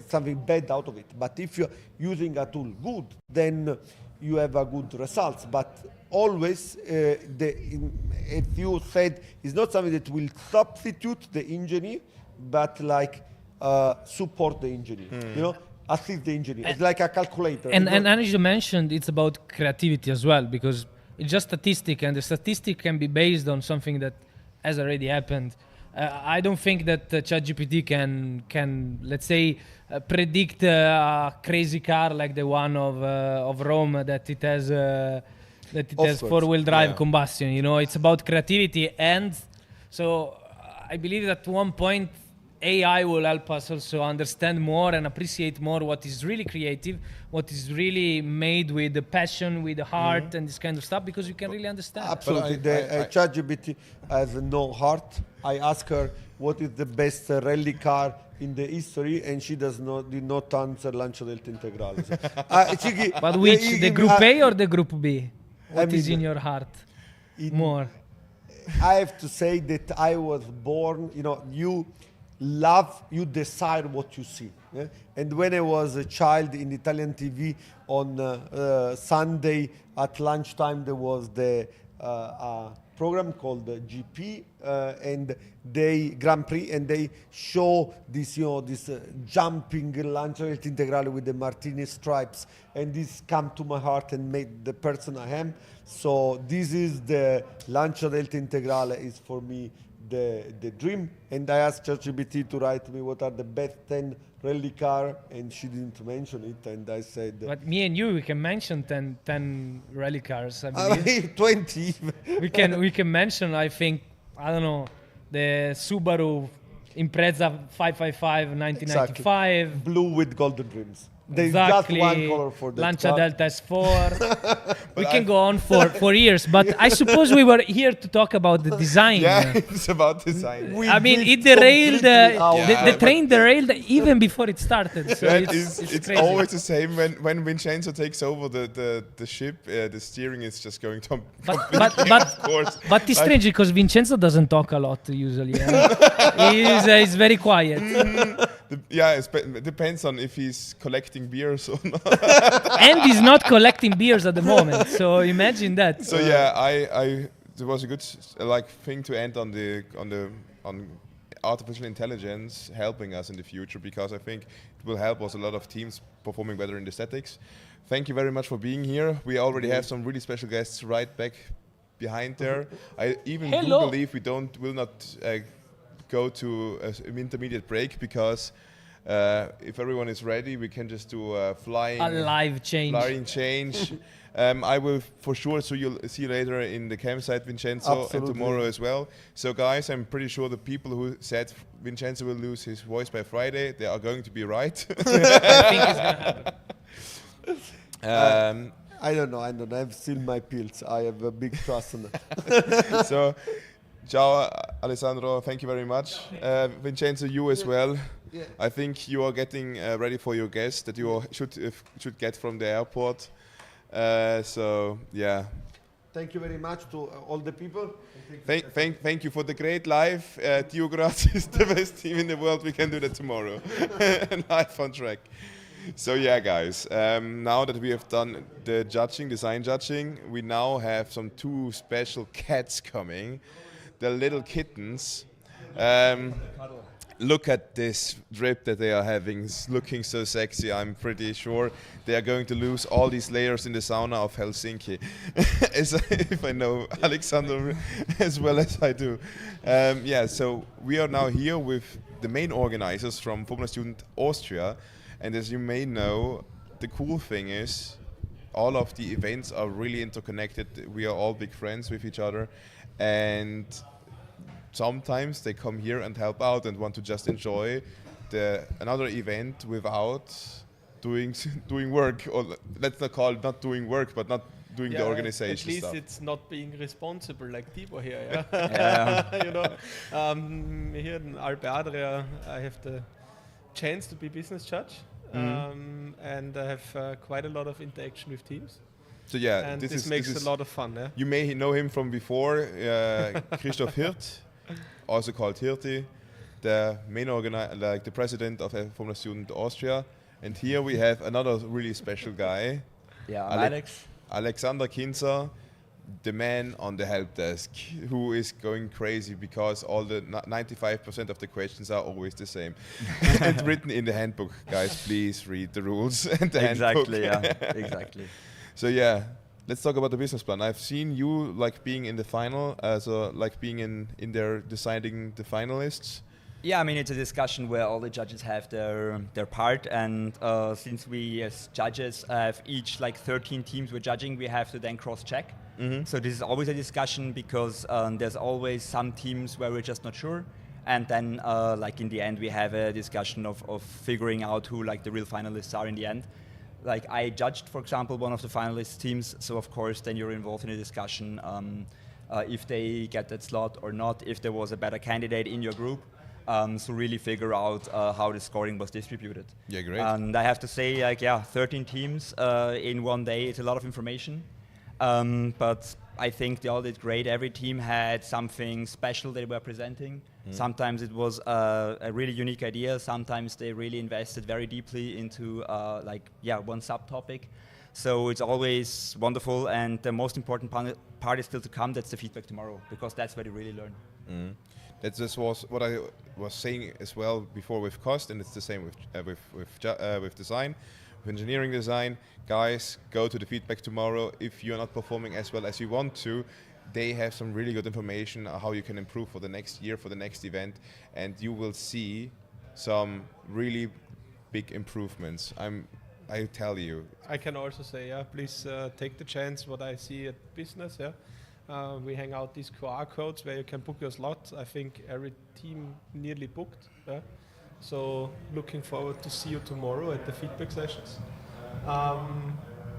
something bad out of it. But if you're using a tool good, then you have a good results. But always, if you said, it's not something that will substitute the engineer, but like support the engineer, assist the engineer. It's like a calculator. And as you mentioned, it's about creativity as well, because it's just statistic, and the statistic can be based on something that has already happened. I don't think that ChatGPT can let's say predict a crazy car like the one of Rome that it has four-wheel drive combustion. It's about creativity, and so I believe that at one point AI will help us also understand more and appreciate more what is really creative, what is really made with the passion, with the heart, and this kind of stuff, because you can really understand. Absolutely. The ChatGPT has no heart. I asked her what is the best rally car in the history, and she did not answer Lancia Delta Integrale. So, but which, the Group A or the Group B? What is in your heart more? I have to say that I was born, you decide what you see. Yeah? And when I was a child in Italian TV on Sunday at lunchtime, there was the program called GP and they Grand Prix, and they show this, this jumping Lancia Delta Integrale with the Martinez stripes, and this come to my heart and made the person I am. So this is the Lancia Delta Integrale is for me the dream, and I asked ChatGPT to write me what are the best 10 rally car, and she didn't mention it, and I said... But me and you, we can mention 10 rally cars, I believe. 20 even. we can mention, I think, I don't know, the Subaru Impreza 555 1995. Exactly. Blue with golden rims. There's exactly. just one color for that Lancia car. Delta S4. We can go on for years, but I suppose we were here to talk about the design. Yeah, it's about design. I mean, it derailed. The train derailed even before it started. So it's crazy. Always the same when Vincenzo takes over the ship. The steering is just going to. Of course. But it's strange because Vincenzo doesn't talk a lot usually. He's very quiet. It depends on if he's collecting beers or not. And he's not collecting beers at the moment, so imagine that. So it was a good thing to end on artificial intelligence helping us in the future, because I think it will help us a lot of teams performing better in the statics. Thank you very much for being here. We already have some really special guests right back behind there. I even do believe we will not go to an intermediate break, because if everyone is ready, we can just do a live change. I will for sure see you later in the campsite, Vincenzo. Absolutely. And tomorrow as well. So guys, I'm pretty sure the people who said Vincenzo will lose his voice by Friday, they are going to be right. I think it's gonna happen. I don't know. I've seen my pills. I have a big trust in it. So, ciao, Alessandro. Thank you very much. Vincenzo, you as well. Yeah. I think you are getting ready for your guest that you should get from the airport. So, yeah. Thank you very much to all the people. Thank you for the great live. Tio Graz is the best team in the world. We can do that tomorrow. Live on track. So yeah, guys, now that we have done the design judging, we now have some 2 special cats coming. The little kittens. Look at this drip that they are having. It's looking so sexy. I'm pretty sure they are going to lose all these layers in the sauna of Helsinki. If I know Alexander as well as I do. So we are now here with the main organizers from Formula Student Austria. And as you may know, the cool thing is all of the events are really interconnected. We are all big friends with each other. And sometimes they come here and help out and want to just enjoy another event without doing work, or let's not call it not doing work, but not doing the organization at least stuff. It's not being responsible like Tibor here. Here in Alpe Adria, I have the chance to be business judge, and I have quite a lot of interaction with teams. So yeah, and this makes a lot of fun. Yeah? You may know him from before, Christoph Hirt, also called Hirti, the main the president of Formula Student Austria. And here we have another really special guy. Yeah, I'm Alex. Alexander Kinzer, the man on the help desk, who is going crazy because all the 95% of the questions are always the same and written in the handbook. Guys, please read the rules and the handbook. Exactly, yeah, exactly. So yeah, let's talk about the business plan. I've seen you like being in the final, so like being in there deciding the finalists. Yeah, I mean, it's a discussion where all the judges have their part, and since we as judges have each like 13 teams we're judging, we have to then cross-check. Mm-hmm. So this is always a discussion because there's always some teams where we're just not sure, and then like in the end we have a discussion of figuring out who like the real finalists are in the end. Like I judged, for example, one of the finalist teams, so of course then you're involved in a discussion if they get that slot or not, if there was a better candidate in your group. So really figure out how the scoring was distributed. Yeah, great. And I have to say, like, yeah, 13 teams in one day, it's a lot of information. But I think they all did great. Every team had something special they were presenting. Sometimes it was a really unique idea. Sometimes they really invested very deeply into one subtopic. So it's always wonderful. And the most important part is still to come. That's the feedback tomorrow, because that's where they really learn. That just was what I was saying as well before with cost, and it's the same with design, with engineering design. Guys, go to the feedback tomorrow. If you're not performing as well as you want to, they have some really good information on how you can improve for the next year, for the next event, and you will see some really big improvements. I tell you. I can also say, yeah, please take the chance. What I see at business, yeah. We hang out these QR codes where you can book your slots. I think every team nearly booked. Yeah? So looking forward to see you tomorrow at the feedback sessions.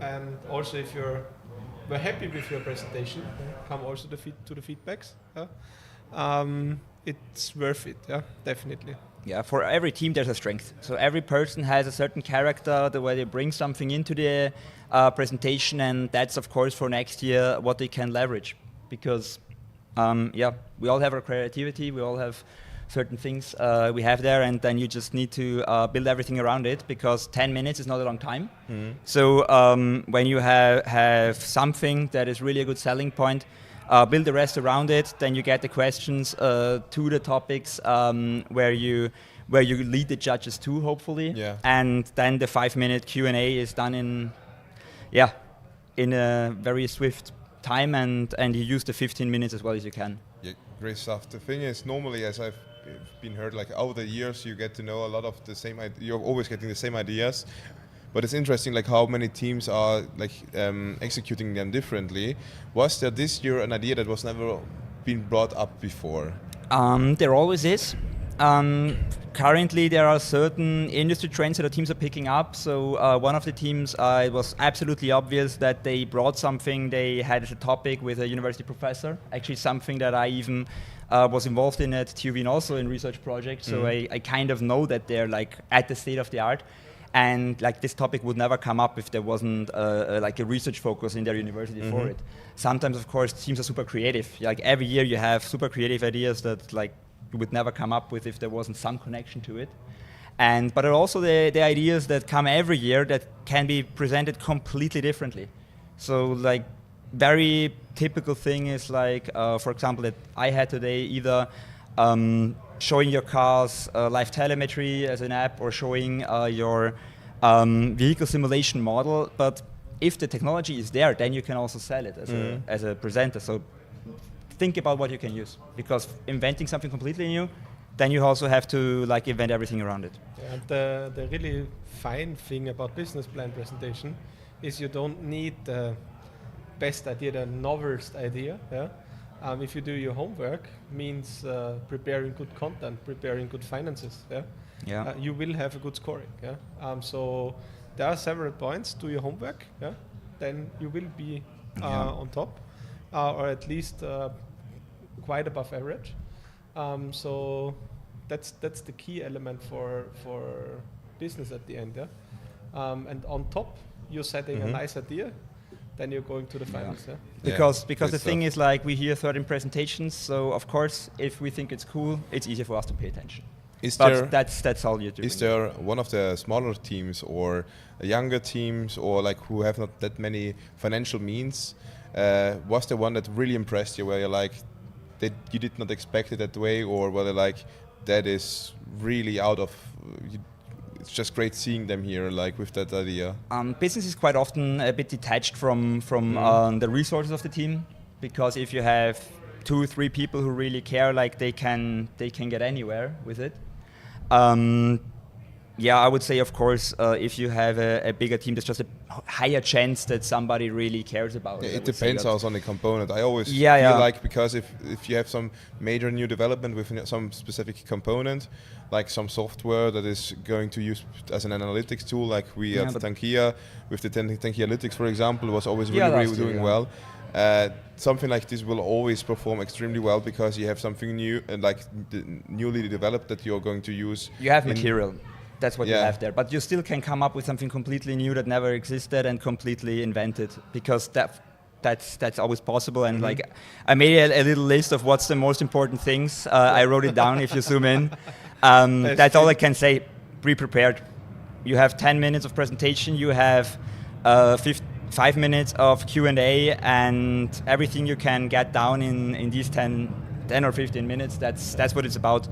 And also if we're happy with your presentation, come also to the feedbacks. It's worth it, yeah, definitely. Yeah, for every team there's a strength. So every person has a certain character, the way they bring something into the presentation, and that's of course for next year what they can leverage. Because we all have our creativity, we all have certain things we have there, and then you just need to build everything around it, because 10 minutes is not a long time. So when you have something that is really a good selling point, build the rest around it, then you get the questions to the topics where you lead the judges to, hopefully. Yeah. And then the 5-minute Q&A is done in a very swift time, and you use the 15 minutes as well as you can. Yeah, great stuff. The thing is, normally, as I've been heard, like over the years, you get to know a lot of the same. You're always getting the same ideas. But it's interesting, like how many teams are like executing them differently. Was there this year an idea that was never been brought up before? There always is. Currently, there are certain industry trends that the teams are picking up. So one of the teams, it was absolutely obvious that they brought something they had as a topic with a university professor. Actually, something that I even was involved in at TU Wien, also in research projects. So I kind of know that they're like at the state of the art. And like this topic would never come up if there wasn't like a research focus in their university for it. Sometimes, of course, teams are super creative. Like every year you have super creative ideas that like you would never come up with if there wasn't some connection to it. But there are also the ideas that come every year that can be presented completely differently. So like very typical thing is like, for example, that I had today either showing your car's live telemetry as an app, or showing your vehicle simulation model. But if the technology is there, then you can also sell it as a presenter. So think about what you can use, because inventing something completely new, then you also have to like invent everything around it. Yeah, and the really fine thing about business plan presentation is you don't need the best idea, the novelist idea. Yeah? If you do your homework, means preparing good content, preparing good finances. Yeah? You will have a good scoring. Yeah? So there are several points. Do your homework. Yeah? Then you will be on top, or at least quite above average. So that's the key element for business at the end. Yeah? And on top, you're setting a nice idea. then you're going to the finals. Yeah. Because the thing is, like, we hear 13 presentations, so of course, if we think it's cool, it's easier for us to pay attention. That's all you're doing. Is there one of the smaller teams or younger teams or like who have not that many financial means? Was the one that really impressed you, where you're like, that you did not expect it that way, or were they like, that is really out of? It's just great seeing them here, like with that idea. Business is quite often a bit detached from the resources of the team, because if you have 2-3 people who really care, like they can get anywhere with it. Yeah, I would say, of course, if you have a bigger team, there's just a higher chance that somebody really cares about it. It depends also on the component. I always feel like, because if you have some major new development with some specific component, like some software that is going to use as an analytics tool, like we at Tankia, with the Tankia Analytics, for example, was always really doing well. Something like this will always perform extremely well because you have something new and like newly developed that you're going to use. You have material. That's what you have there, but you still can come up with something completely new that never existed and completely invented, because that's always possible. And like, I made a little list of what's the most important things. I wrote it down. If you zoom in, that's all I can say. Be prepared. You have 10 minutes of presentation. You have 5 minutes of Q&A, and everything you can get down in these 10 or 15 minutes. That's what it's about.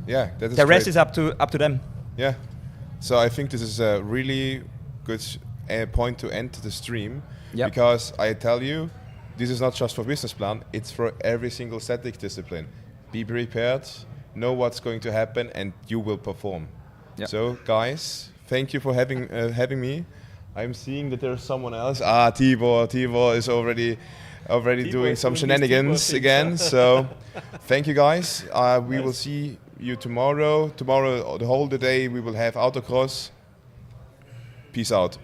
Yeah, that is the rest is up to them. Yeah, so I think this is a really good point to end the stream, because I tell you, this is not just for business plan, it's for every single static discipline. Be prepared, know what's going to happen, and you will perform. So guys, thank you for having me. I'm seeing that there's someone else. Tibor is already doing some shenanigans again. So thank you guys. We will see you tomorrow. Tomorrow, the whole day, we will have autocross. Peace out.